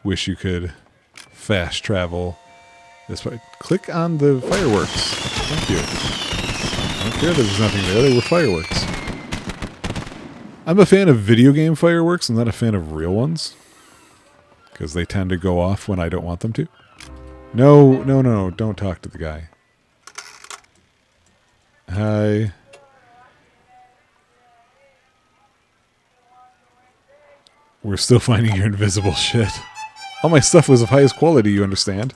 Speaker 1: Wish you could fast travel this way. Click on the fireworks. Thank you. I don't care there was nothing there. They were fireworks. I'm a fan of video game fireworks. I'm not a fan of real ones. Because they tend to go off when I don't want them to. No. Don't talk to the guy. Hi. We're still finding your invisible shit. All my stuff was of highest quality, you understand?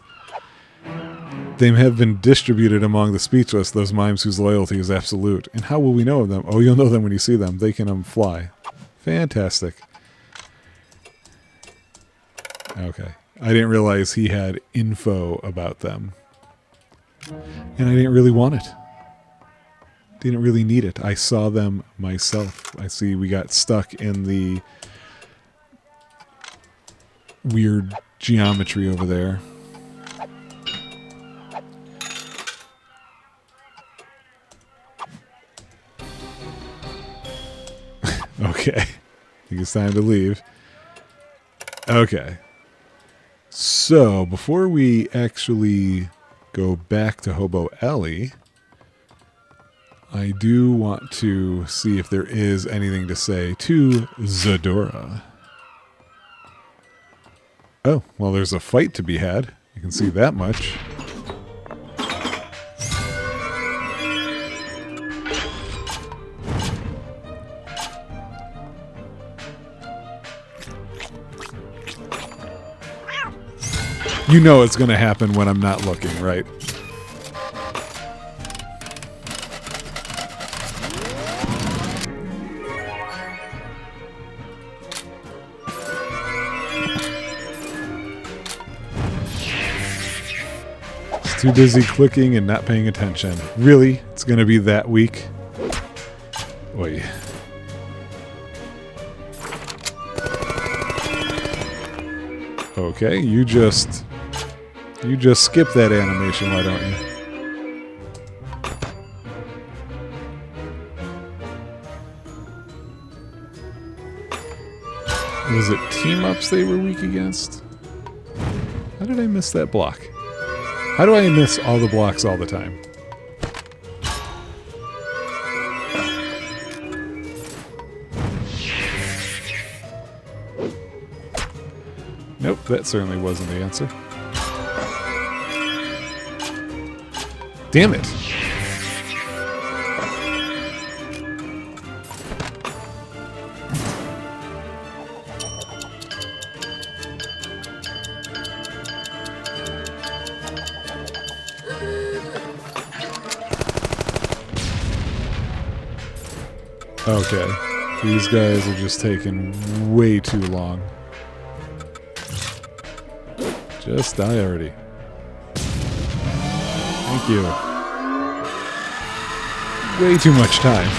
Speaker 1: They have been distributed among the speechless, those mimes whose loyalty is absolute. And how will we know of them? Oh, you'll know them when you see them. They can fly. Fantastic. Okay. I didn't realize he had info about them. And I didn't really want it. Didn't really need it. I saw them myself. I see we got stuck in the weird geometry over there. Okay. I think it's time to leave. Okay. So, before we actually go back to Hobo Alley, I do want to see if there is anything to say to Zadora. Oh, well, there's a fight to be had. You can see that much. You know it's going to happen when I'm not looking, right? Too busy clicking and not paying attention. Really? It's going to be that weak? Oi. Okay, you just skip that animation, why don't you? Was it team-ups they were weak against? How did I miss that block? How do I miss all the blocks all the time? Nope, that certainly wasn't the answer. Damn it! Okay, these guys are just taking way too long. Just die already. Thank you. Way too much time.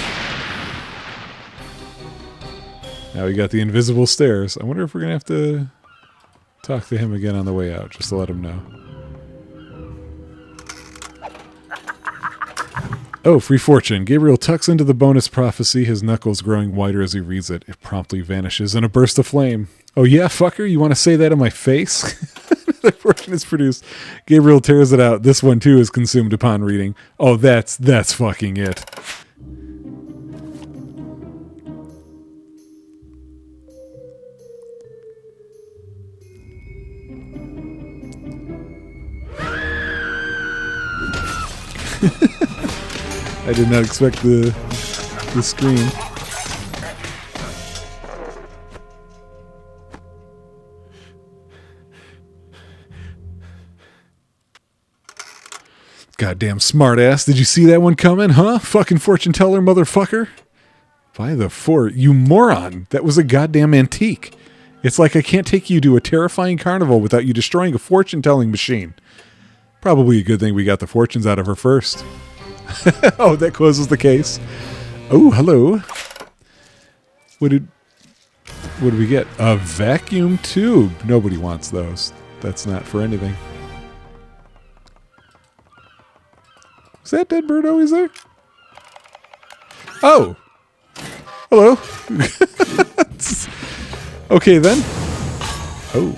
Speaker 1: Now we got the invisible stairs. I wonder if we're going to have to talk to him again on the way out, just to let him know. Oh, free fortune. Gabriel tucks into the bonus prophecy, his knuckles growing whiter as he reads it. It promptly vanishes in a burst of flame. Oh yeah, fucker? You want to say that in my face? The fortune is produced. Gabriel tears it out. This one too is consumed upon reading. Oh, that's fucking it. I did not expect the screen. Goddamn smartass. Did you see that one coming, huh? Fucking fortune teller motherfucker. By the fort, you moron. That was a goddamn antique. It's like I can't take you to a terrifying carnival without you destroying a fortune telling machine. Probably a good thing we got the fortunes out of her first. Oh, that closes the case. Oh, hello. What did we get? A vacuum tube. Nobody wants those. That's not for anything. Is that dead bird always there? Oh. Hello. Okay, then. Oh.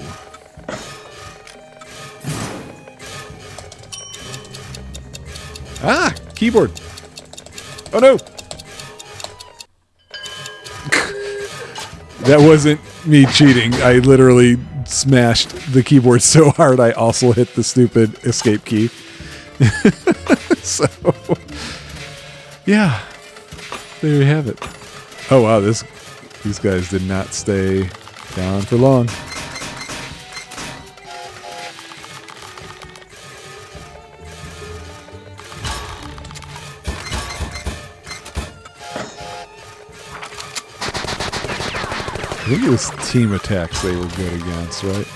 Speaker 1: Ah! Keyboard. Oh, no. That wasn't me cheating. I literally smashed the keyboard so hard I also hit the stupid escape key. So, yeah. There you have it. Oh, wow. These guys did not stay down for long. I think it was team attacks they were good against, right?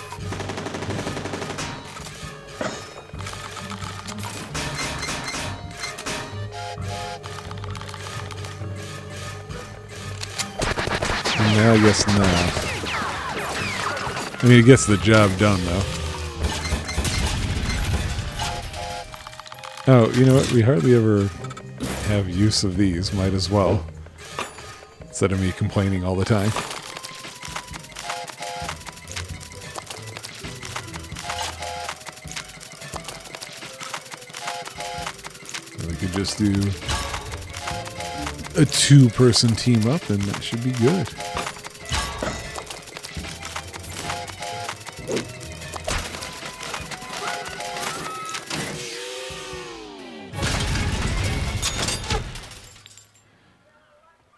Speaker 1: No, I guess not. I mean, it gets the job done, though. Oh, you know what? We hardly ever have use of these. Might as well. Instead of me complaining all the time. We could just do a two-person team up and that should be good.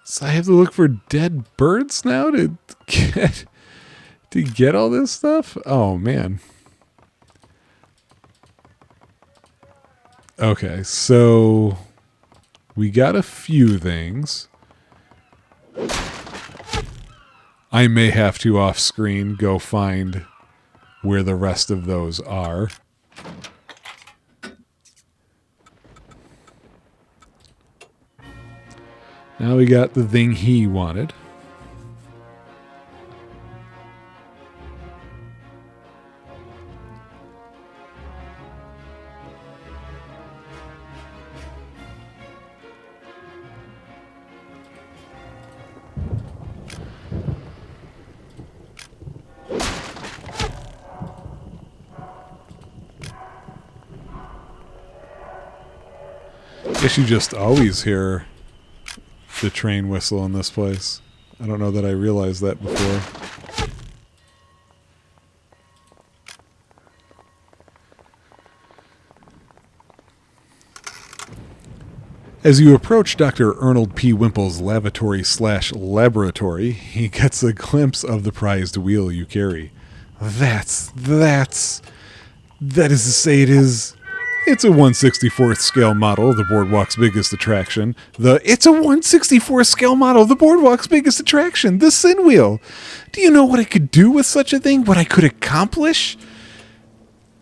Speaker 1: So I have to look for dead birds now to get all this stuff? Oh man. Okay, so we got a few things. I may have to off screen go find where the rest of those are. Now we got the thing he wanted. Guess you just always hear the train whistle in this place. I don't know that I realized that before. As you approach Dr. Arnold P. Wimple's lavatory/laboratory, he gets a glimpse of the prized wheel you carry. That is to say it's a 1/64th scale model, the boardwalk's biggest attraction. It's a 1/64th scale model, the boardwalk's biggest attraction, the Sin Wheel. Do you know what I could do with such a thing? What I could accomplish?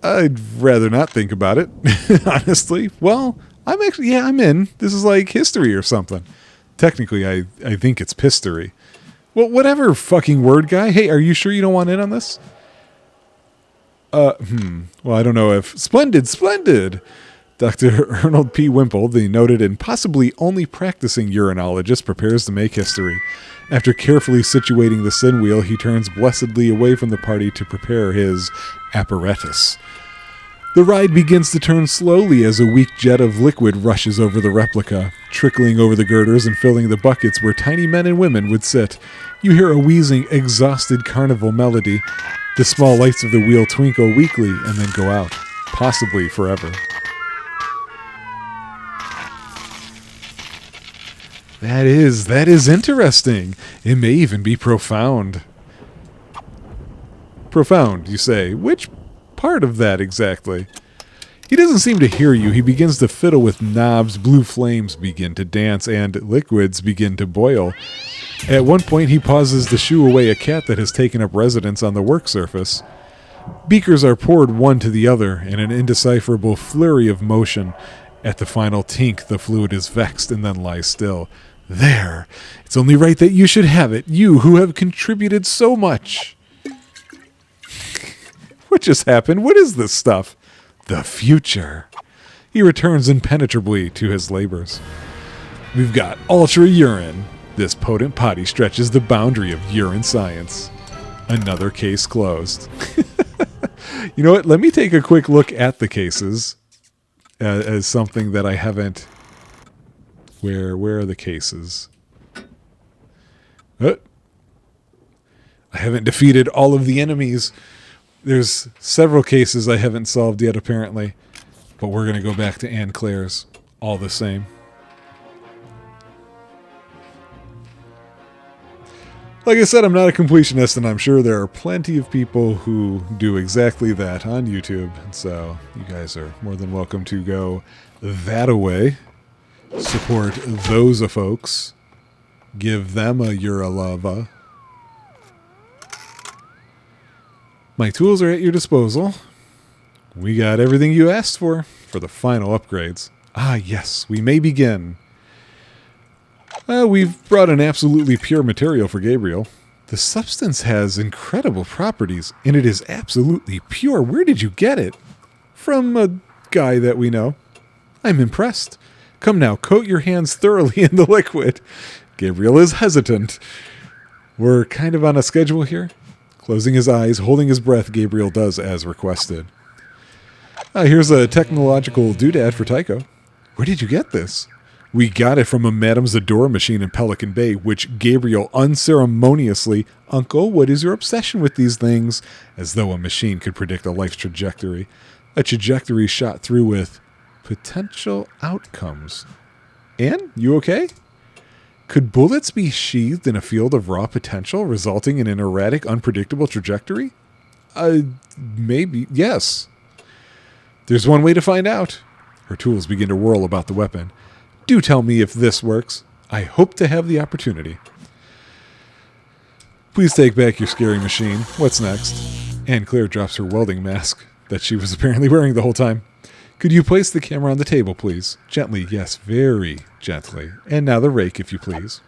Speaker 1: I'd rather not think about it, honestly. Well, I'm in. This is like history or something. Technically, I think it's pistory. Well, whatever, fucking word guy. Hey, are you sure you don't want in on this? Well, I don't know if... Splendid! Dr. Arnold P. Wimple, the noted and possibly only practicing urinologist, prepares to make history. After carefully situating the Sin Wheel, he turns blessedly away from the party to prepare his apparatus. The ride begins to turn slowly as a weak jet of liquid rushes over the replica, trickling over the girders and filling the buckets where tiny men and women would sit. You hear a wheezing, exhausted carnival melody. The small lights of the wheel twinkle weakly and then go out, possibly forever. That is interesting. It may even be profound. Profound, you say. Which part of that exactly? He doesn't seem to hear you. He begins to fiddle with knobs, blue flames begin to dance, and liquids begin to boil. At one point, he pauses to shoo away a cat that has taken up residence on the work surface. Beakers are poured one to the other in an indecipherable flurry of motion. At the final tink, the fluid is vexed and then lies still. There! It's only right that you should have it, you who have contributed so much. What just happened? What is this stuff? The future. He returns impenetrably to his labors. We've got ultra urine. This potent potty stretches the boundary of urine science. Another case closed. You know what? Let me take a quick look at the cases as something that I haven't... Where are the cases? I haven't defeated all of the enemies. There's several cases I haven't solved yet, apparently. But we're going to go back to Anne Claire's all the same. Like I said, I'm not a completionist, and I'm sure there are plenty of people who do exactly that on YouTube. And so you guys are more than welcome to go that-a-way. Support those folks. Give them a Eurolava. My tools are at your disposal. We got everything you asked for the final upgrades. Ah, yes, we may begin. We've brought an absolutely pure material for Gabriel. The substance has incredible properties, and it is absolutely pure. Where did you get it? From a guy that we know. I'm impressed. Come now, coat your hands thoroughly in the liquid. Gabriel is hesitant. We're kind of on a schedule here. Closing his eyes, holding his breath, Gabriel does as requested. Here's a technological doodad for Tycho. Where did you get this? We got it from a Madame Zadora machine in Pelican Bay, which Gabriel unceremoniously... Uncle, what is your obsession with these things? As though a machine could predict a life's trajectory. A trajectory shot through with potential outcomes. Anne, you okay? Could bullets be sheathed in a field of raw potential, resulting in an erratic, unpredictable trajectory? Maybe, yes. There's one way to find out. Her tools begin to whirl about the weapon. Do tell me if this works. I hope to have the opportunity. Please take back your scary machine. What's next? Anne Claire drops her welding mask that she was apparently wearing the whole time. Could you place the camera on the table, please? Gently, yes, very gently. And now the rake, if you please.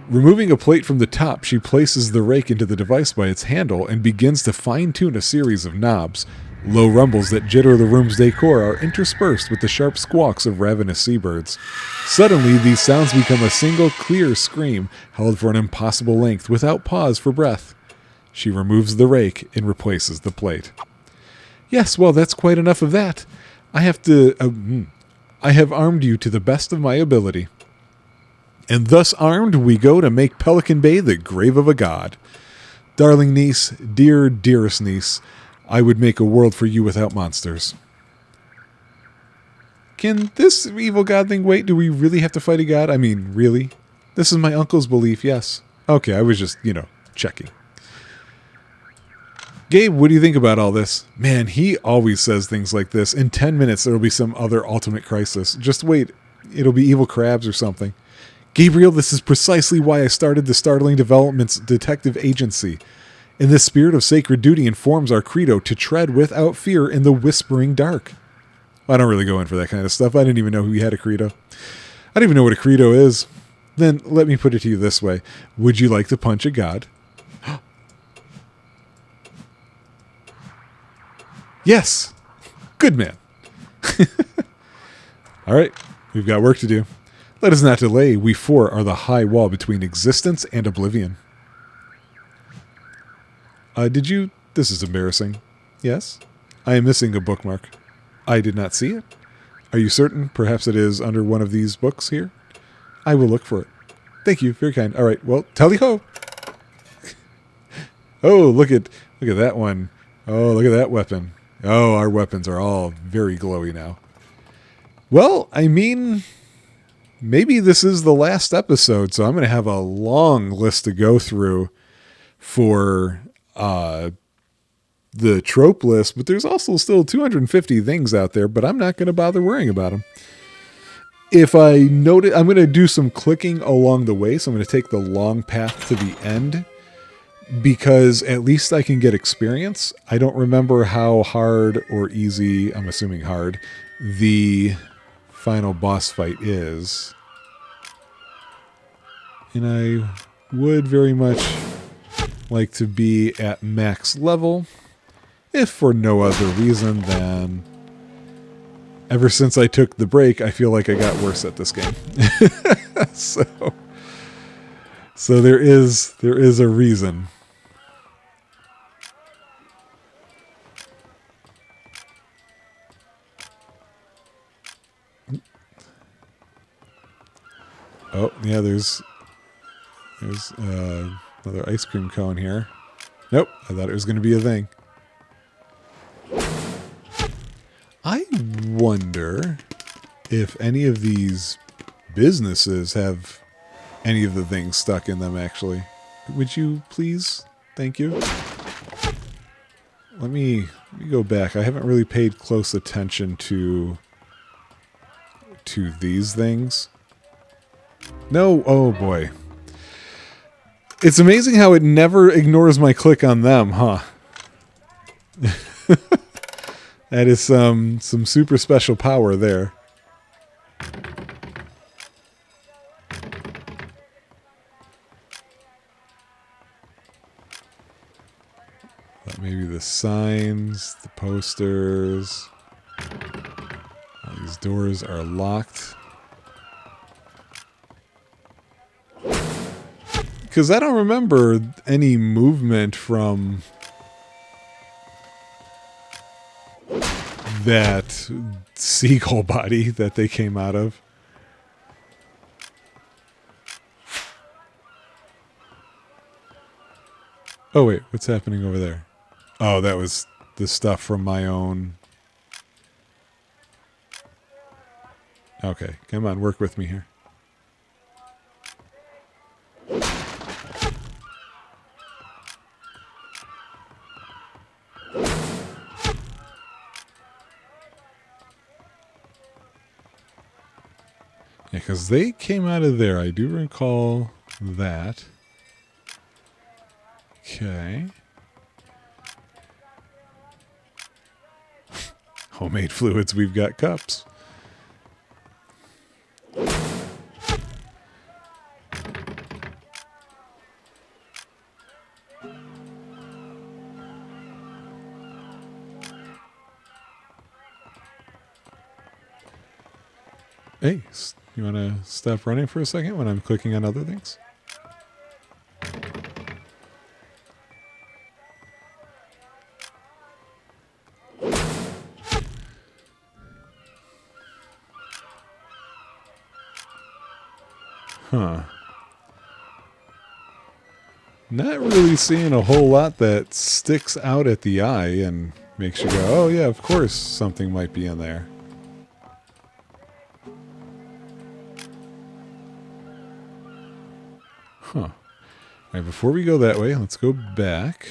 Speaker 1: Removing a plate from the top, she places the rake into the device by its handle and begins to fine-tune a series of knobs. Low rumbles that jitter the room's decor are interspersed with the sharp squawks of ravenous seabirds. Suddenly, these sounds become a single, clear scream, held for an impossible length, without pause for breath. She removes the rake and replaces the plate. Yes, well, that's quite enough of that. I have armed you to the best of my ability. And thus armed, we go to make Pelican Bay the grave of a god. Darling niece, dear, dearest niece, I would make a world for you without monsters. Can this evil god thing wait? Do we really have to fight a god? I mean, really? This is my uncle's belief, yes. Okay, I was just, checking. Gabe, what do you think about all this? Man, he always says things like this. In 10 minutes, there will be some other ultimate crisis. Just wait. It'll be evil crabs or something. Gabriel, this is precisely why I started the Startling Developments Detective Agency. In the spirit of sacred duty informs our credo to tread without fear in the whispering dark. I don't really go in for that kind of stuff. I didn't even know he had a credo. I don't even know what a credo is. Then let me put it to you this way. Would you like to punch a god? Yes. Good man. All right. We've got work to do. Let us not delay. We four are the high wall between existence and oblivion. This is embarrassing. Yes? I am missing a bookmark. I did not see it. Are you certain? Perhaps it is under one of these books here? I will look for it. Thank you. Very kind. All right. Well, tally-ho. Oh, look at that one. Oh, look at that weapon. Oh, our weapons are all very glowy now. Well, I mean, maybe this is the last episode, so I'm going to have a long list to go through for the trope list, but there's also still 250 things out there, but I'm not going to bother worrying about them. If I notice, I'm going to do some clicking along the way, so I'm going to take the long path to the end, because at least I can get experience. I don't remember how hard or easy, I'm assuming hard, the final boss fight is. And I would very much like to be at max level, if for no other reason than ever since I took the break, I feel like I got worse at this game. So there is a reason. Oh, yeah, there's another ice cream cone here. Nope, I thought it was going to be a thing. I wonder if any of these businesses have any of the things stuck in them, actually. Would you please? Thank you. Let me go back. I haven't really paid close attention to these things. No, oh boy. It's amazing how it never ignores my click on them, huh? That is some super special power there. But maybe the signs, the posters. All these doors are locked. Because I don't remember any movement from that seagull body that they came out of. Oh wait, what's happening over there? Oh, that was the stuff from my own. Okay, come on, work with me here. Yeah, because they came out of there. I do recall that. Okay. Homemade fluids, we've got cups. Hey, you want to stop running for a second when I'm clicking on other things? Huh. Not really seeing a whole lot that sticks out at the eye and makes you go, oh yeah, of course something might be in there. Huh. All right, before we go that way, let's go back.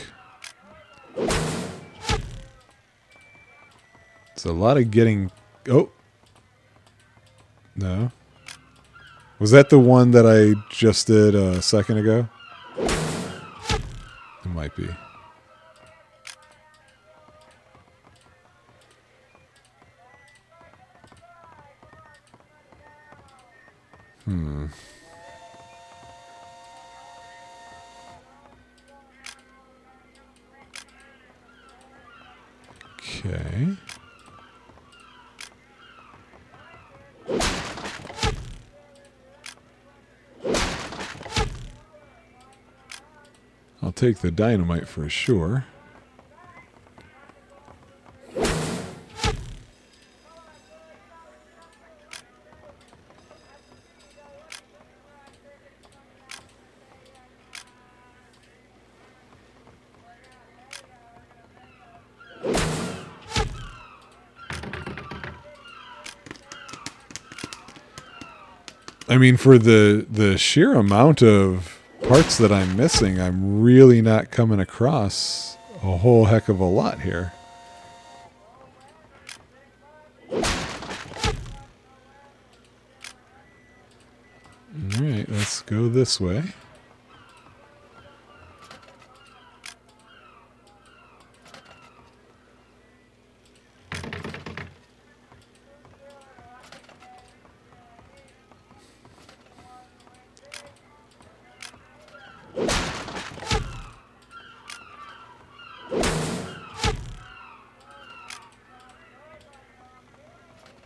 Speaker 1: It's a lot of getting... Oh. No. Was that the one that I just did a second ago? It might be. Okay. I'll take the dynamite for sure. I mean, for the sheer amount of parts that I'm missing, I'm really not coming across a whole heck of a lot here. Alright, let's go this way.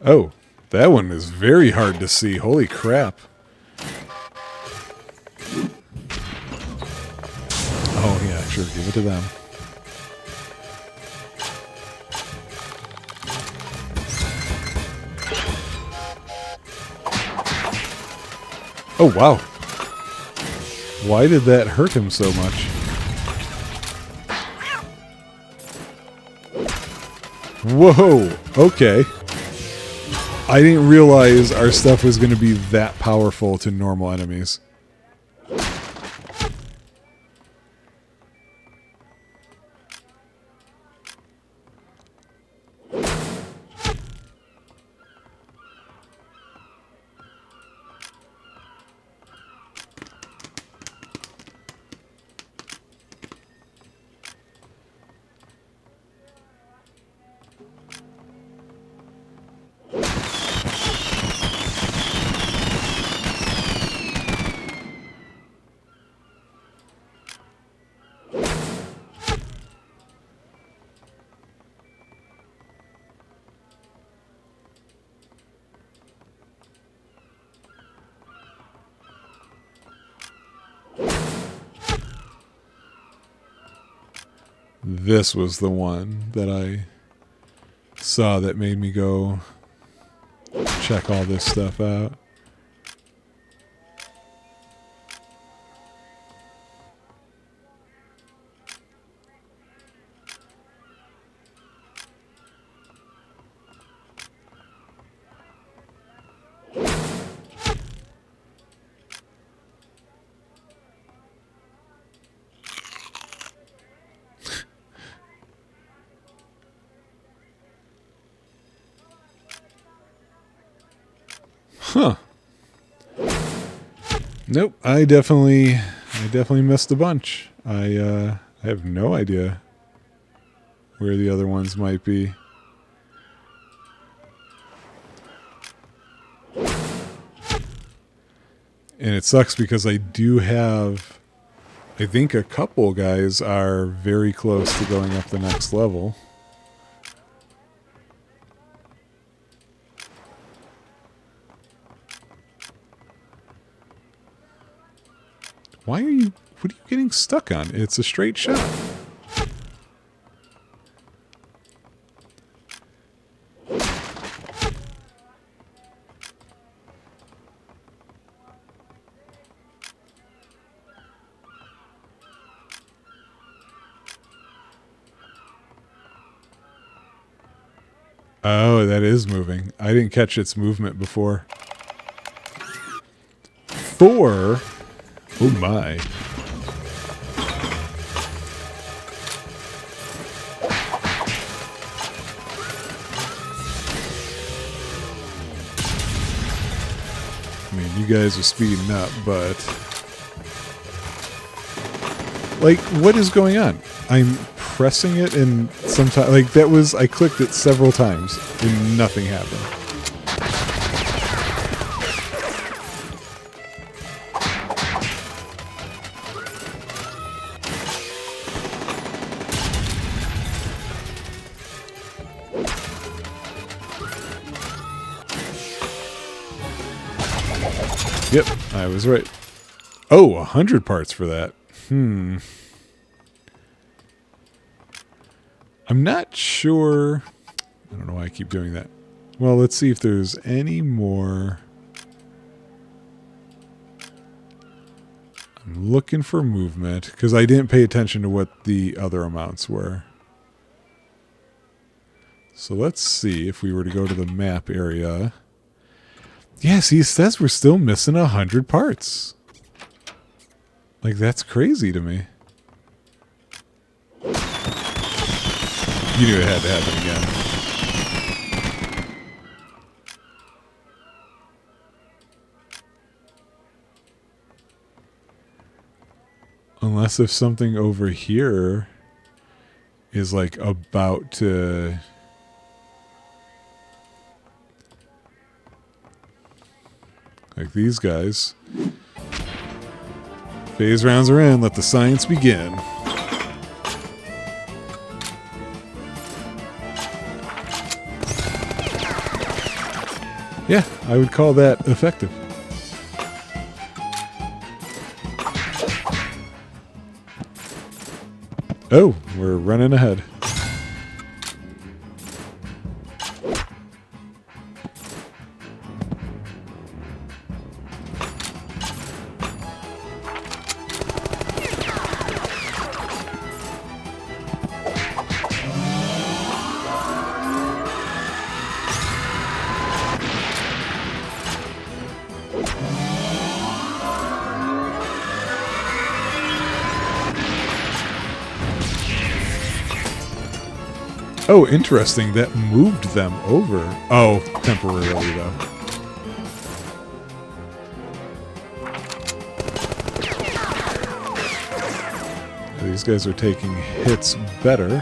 Speaker 1: Oh, that one is very hard to see. Holy crap. Oh, yeah, sure. Give it to them. Oh, wow. Why did that hurt him so much? Whoa. Okay. I didn't realize our stuff was going to be that powerful to normal enemies. This was the one that I saw that made me go check all this stuff out. Huh. Nope, I definitely missed a bunch. I have no idea where the other ones might be. And it sucks because I do have, I think a couple guys are very close to going up the next level. Why are you, what are you getting stuck on? It's a straight shot. Oh, that is moving. I didn't catch its movement before. 4? Oh my. I mean, you guys are speeding up, but... like, what is going on? I'm pressing it and sometimes... like, that was... I clicked it several times and nothing happened. Yep, I was right. Oh, 100 parts for that. I'm not sure. I don't know why I keep doing that. Well, let's see if there's any more. I'm looking for movement because I didn't pay attention to what the other amounts were. So let's see if we were to go to the map area. Yes, he says we're still missing 100 parts. Like, that's crazy to me. You knew it had to happen again. Unless if something over here is like about to... like these guys. Phase rounds are in. Let the science begin. Yeah, I would call that effective. Oh, we're running ahead. Oh, interesting. That moved them over. Oh, temporarily, though. These guys are taking hits better.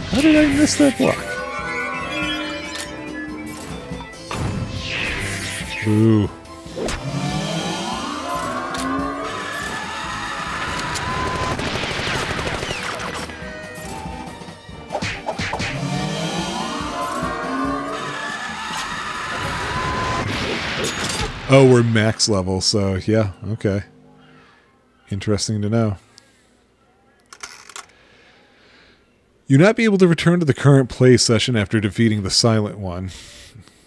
Speaker 1: How did I miss that block? Ooh. Oh, we're max level, so yeah, okay. Interesting to know. You not be able to return to the current play session after defeating the silent one.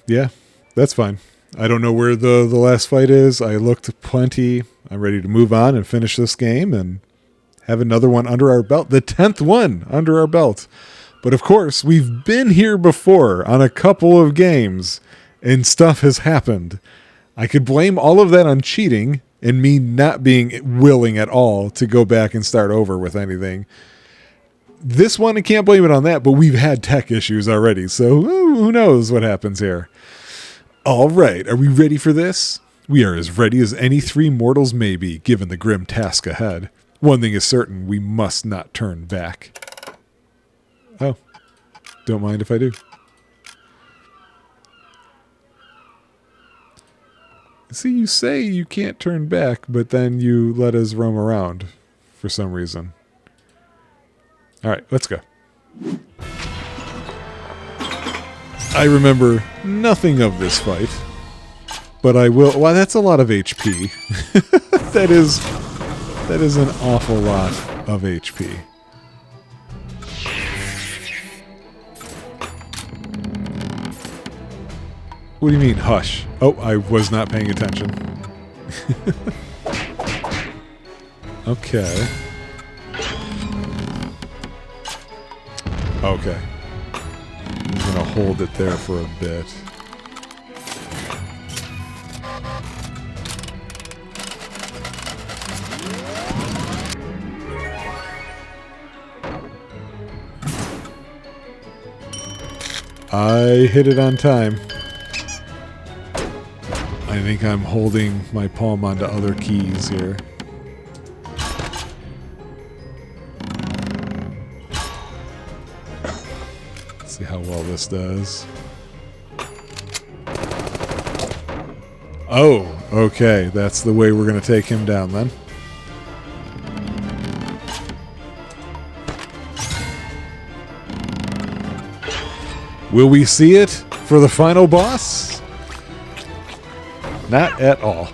Speaker 1: Yeah, that's fine. I don't know where the last fight is. I looked plenty. I'm ready to move on and finish this game and have another one under our belt. The 10th one under our belt. But of course, we've been here before on a couple of games and stuff has happened. I could blame all of that on cheating and me not being willing at all to go back and start over with anything. This one, I can't blame it on that, but we've had tech issues already, so who knows what happens here. All right, are we ready for this? We are as ready as any three mortals may be, given the grim task ahead. One thing is certain, we must not turn back. Oh, don't mind if I do. See, you say you can't turn back, but then you let us roam around for some reason. All right, let's go. I remember nothing of this fight, but I will... Wow, that's a lot of HP. That is an awful lot of HP. What do you mean, hush? Oh, I was not paying attention. Okay. Okay. I'm going to hold it there for a bit. I hit it on time. I think I'm holding my palm onto other keys here. Let's see how well this does. Oh, okay. That's the way we're going to take him down then. Will we see it for the final boss? Not at all.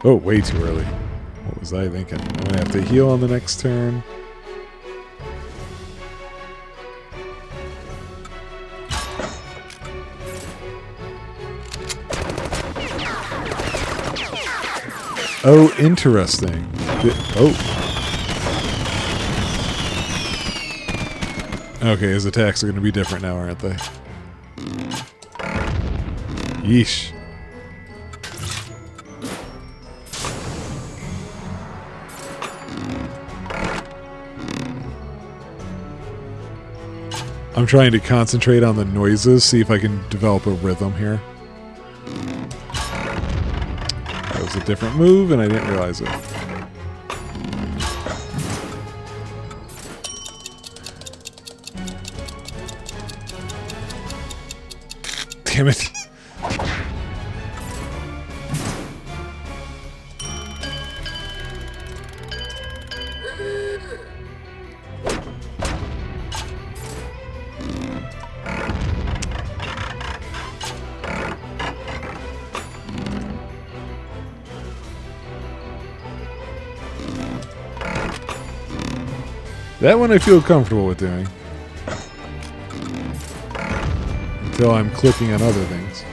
Speaker 1: Oh, way too early. What was I thinking? I'm going to have to heal on the next turn. Oh, interesting. Oh. Okay, his attacks are going to be different now, aren't they? Yeesh. I'm trying to concentrate on the noises, see if I can develop a rhythm here. That was a different move, and I didn't realize it. Damn it. That one I feel comfortable with doing. Until I'm clicking on other things.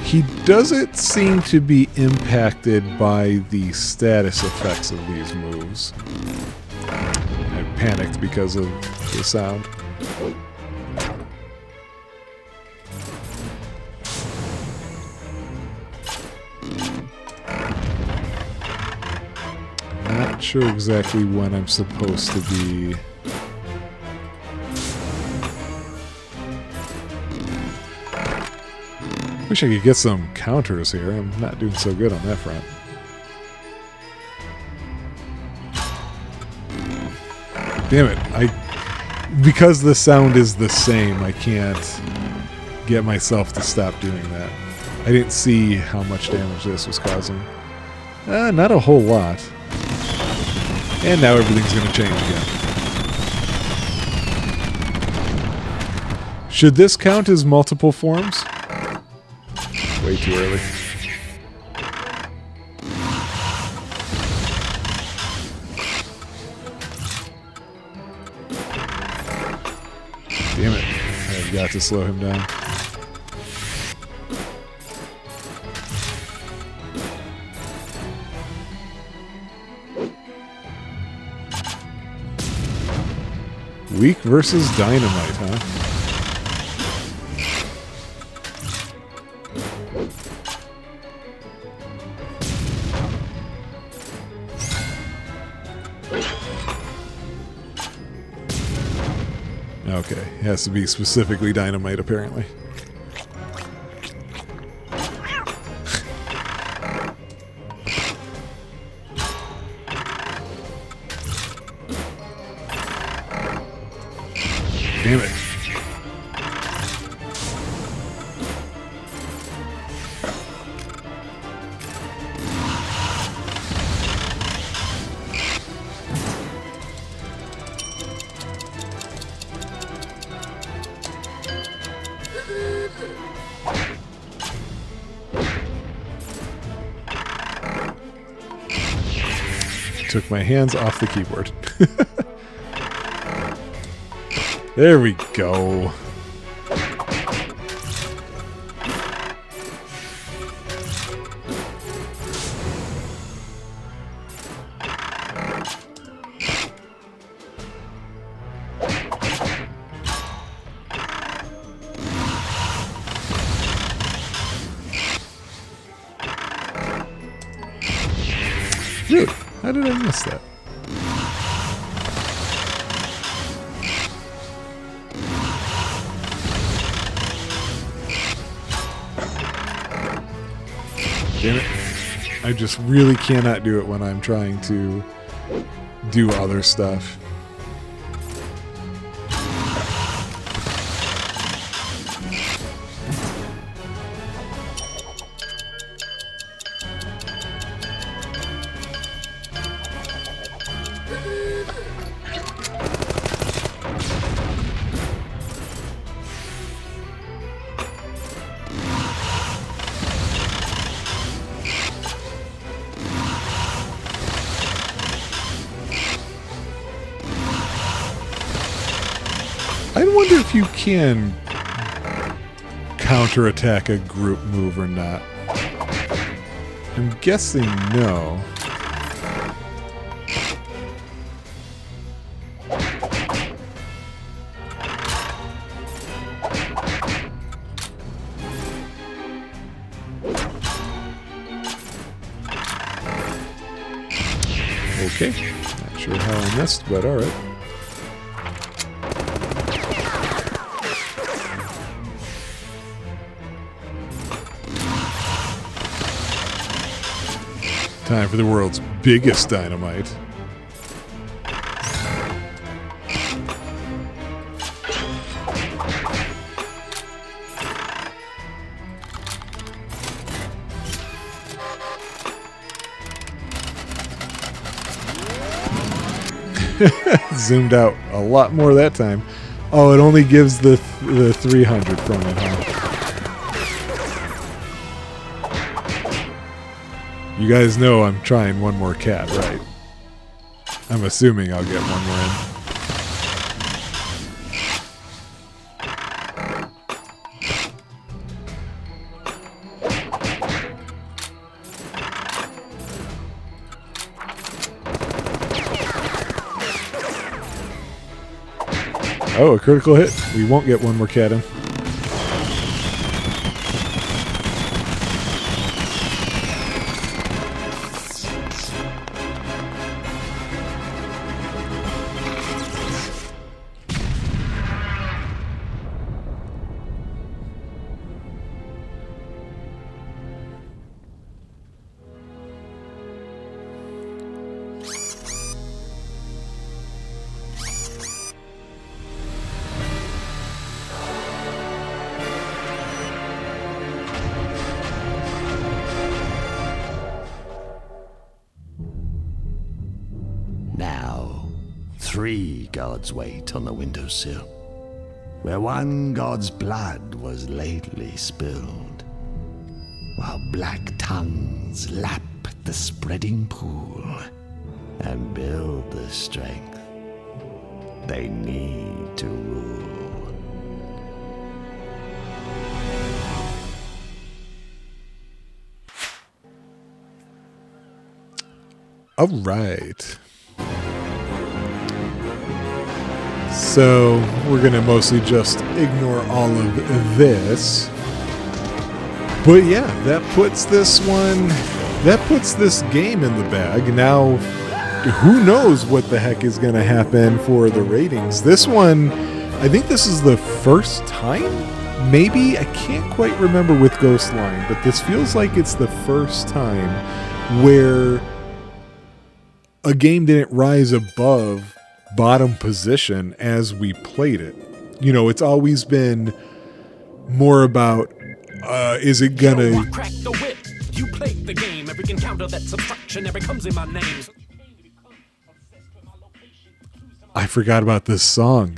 Speaker 1: He doesn't seem to be impacted by the status effects of these moves. I panicked because of the sound. Not sure exactly when I'm supposed to be. Wish I could get some counters here. I'm not doing so good on that front. Damn it. Because the sound is the same, I can't get myself to stop doing that. I didn't see how much damage this was causing. Not a whole lot. And now everything's going to change again. Should this count as multiple forms? Way too early. Damn it. I've got to slow him down. Weak versus dynamite, huh? Okay, it has to be specifically dynamite, apparently. Damn it. Took my hands off the keyboard. There we go. Dude, how did I miss that? Damn it. I just really cannot do it when I'm trying to do other stuff. I wonder if you can counterattack a group move or not. I'm guessing no. Okay, not sure how I missed, but alright. Time for the world's biggest dynamite. Zoomed out a lot more that time. Oh, it only gives the 300 from it, huh? You guys know I'm trying one more cat, right? I'm assuming I'll get one more in. Oh, a critical hit. We won't get one more cat in.
Speaker 2: Now, 3 gods wait on the windowsill, where one god's blood was lately spilled, while black tongues lap the spreading pool and build the strength they need to rule.
Speaker 1: All right. So we're going to mostly just ignore all of this. But yeah, that puts this game in the bag. Now, who knows what the heck is going to happen for the ratings. This one, I think this is the first time, maybe, I can't quite remember with Ghostline, but this feels like it's the first time where a game didn't rise above bottom position as we played it. You know, it's always been more about, is it gonna...
Speaker 3: Crack the whip. You play the game. Every encounter that subtraction never comes in my name.
Speaker 1: I forgot about this song.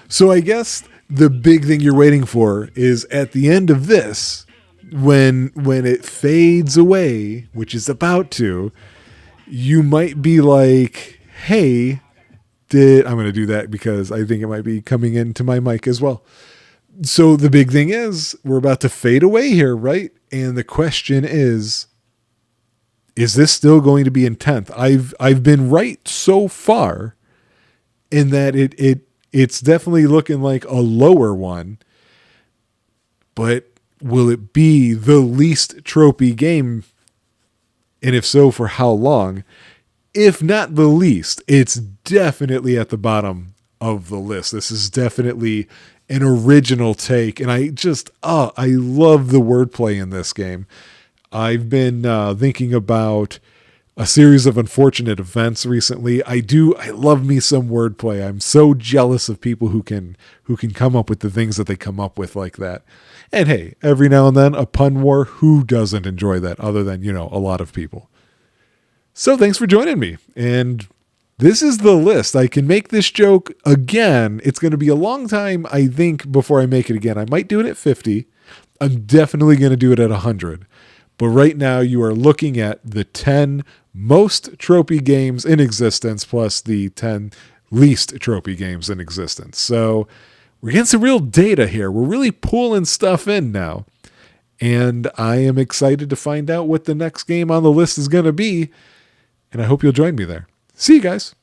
Speaker 1: So I guess the big thing you're waiting for is at the end of this, when it fades away, which is about to, you might be like, hey, I'm going to do that because I think it might be coming into my mic as well. So the big thing is we're about to fade away here, right? And the question is this still going to be in 10th? I've been right so far in that it's definitely looking like a lower one, but will it be the least tropey game? And if so, for how long? If not the least, it's definitely at the bottom of the list. This is definitely an original take. And I love the wordplay in this game. I've been thinking about a series of unfortunate events recently. I love me some wordplay. I'm so jealous of people who can come up with the things that they come up with like that. And hey, every now and then a pun war, who doesn't enjoy that other than, a lot of people. So thanks for joining me. And this is the list. I can make this joke again. It's going to be a long time, I think, before I make it again. I might do it at 50. I'm definitely going to do it at 100. But right now you are looking at the 10 most tropey games in existence plus the 10 least tropey games in existence. So we're getting some real data here. We're really pulling stuff in now. And I am excited to find out what the next game on the list is going to be. And I hope you'll join me there. See you guys.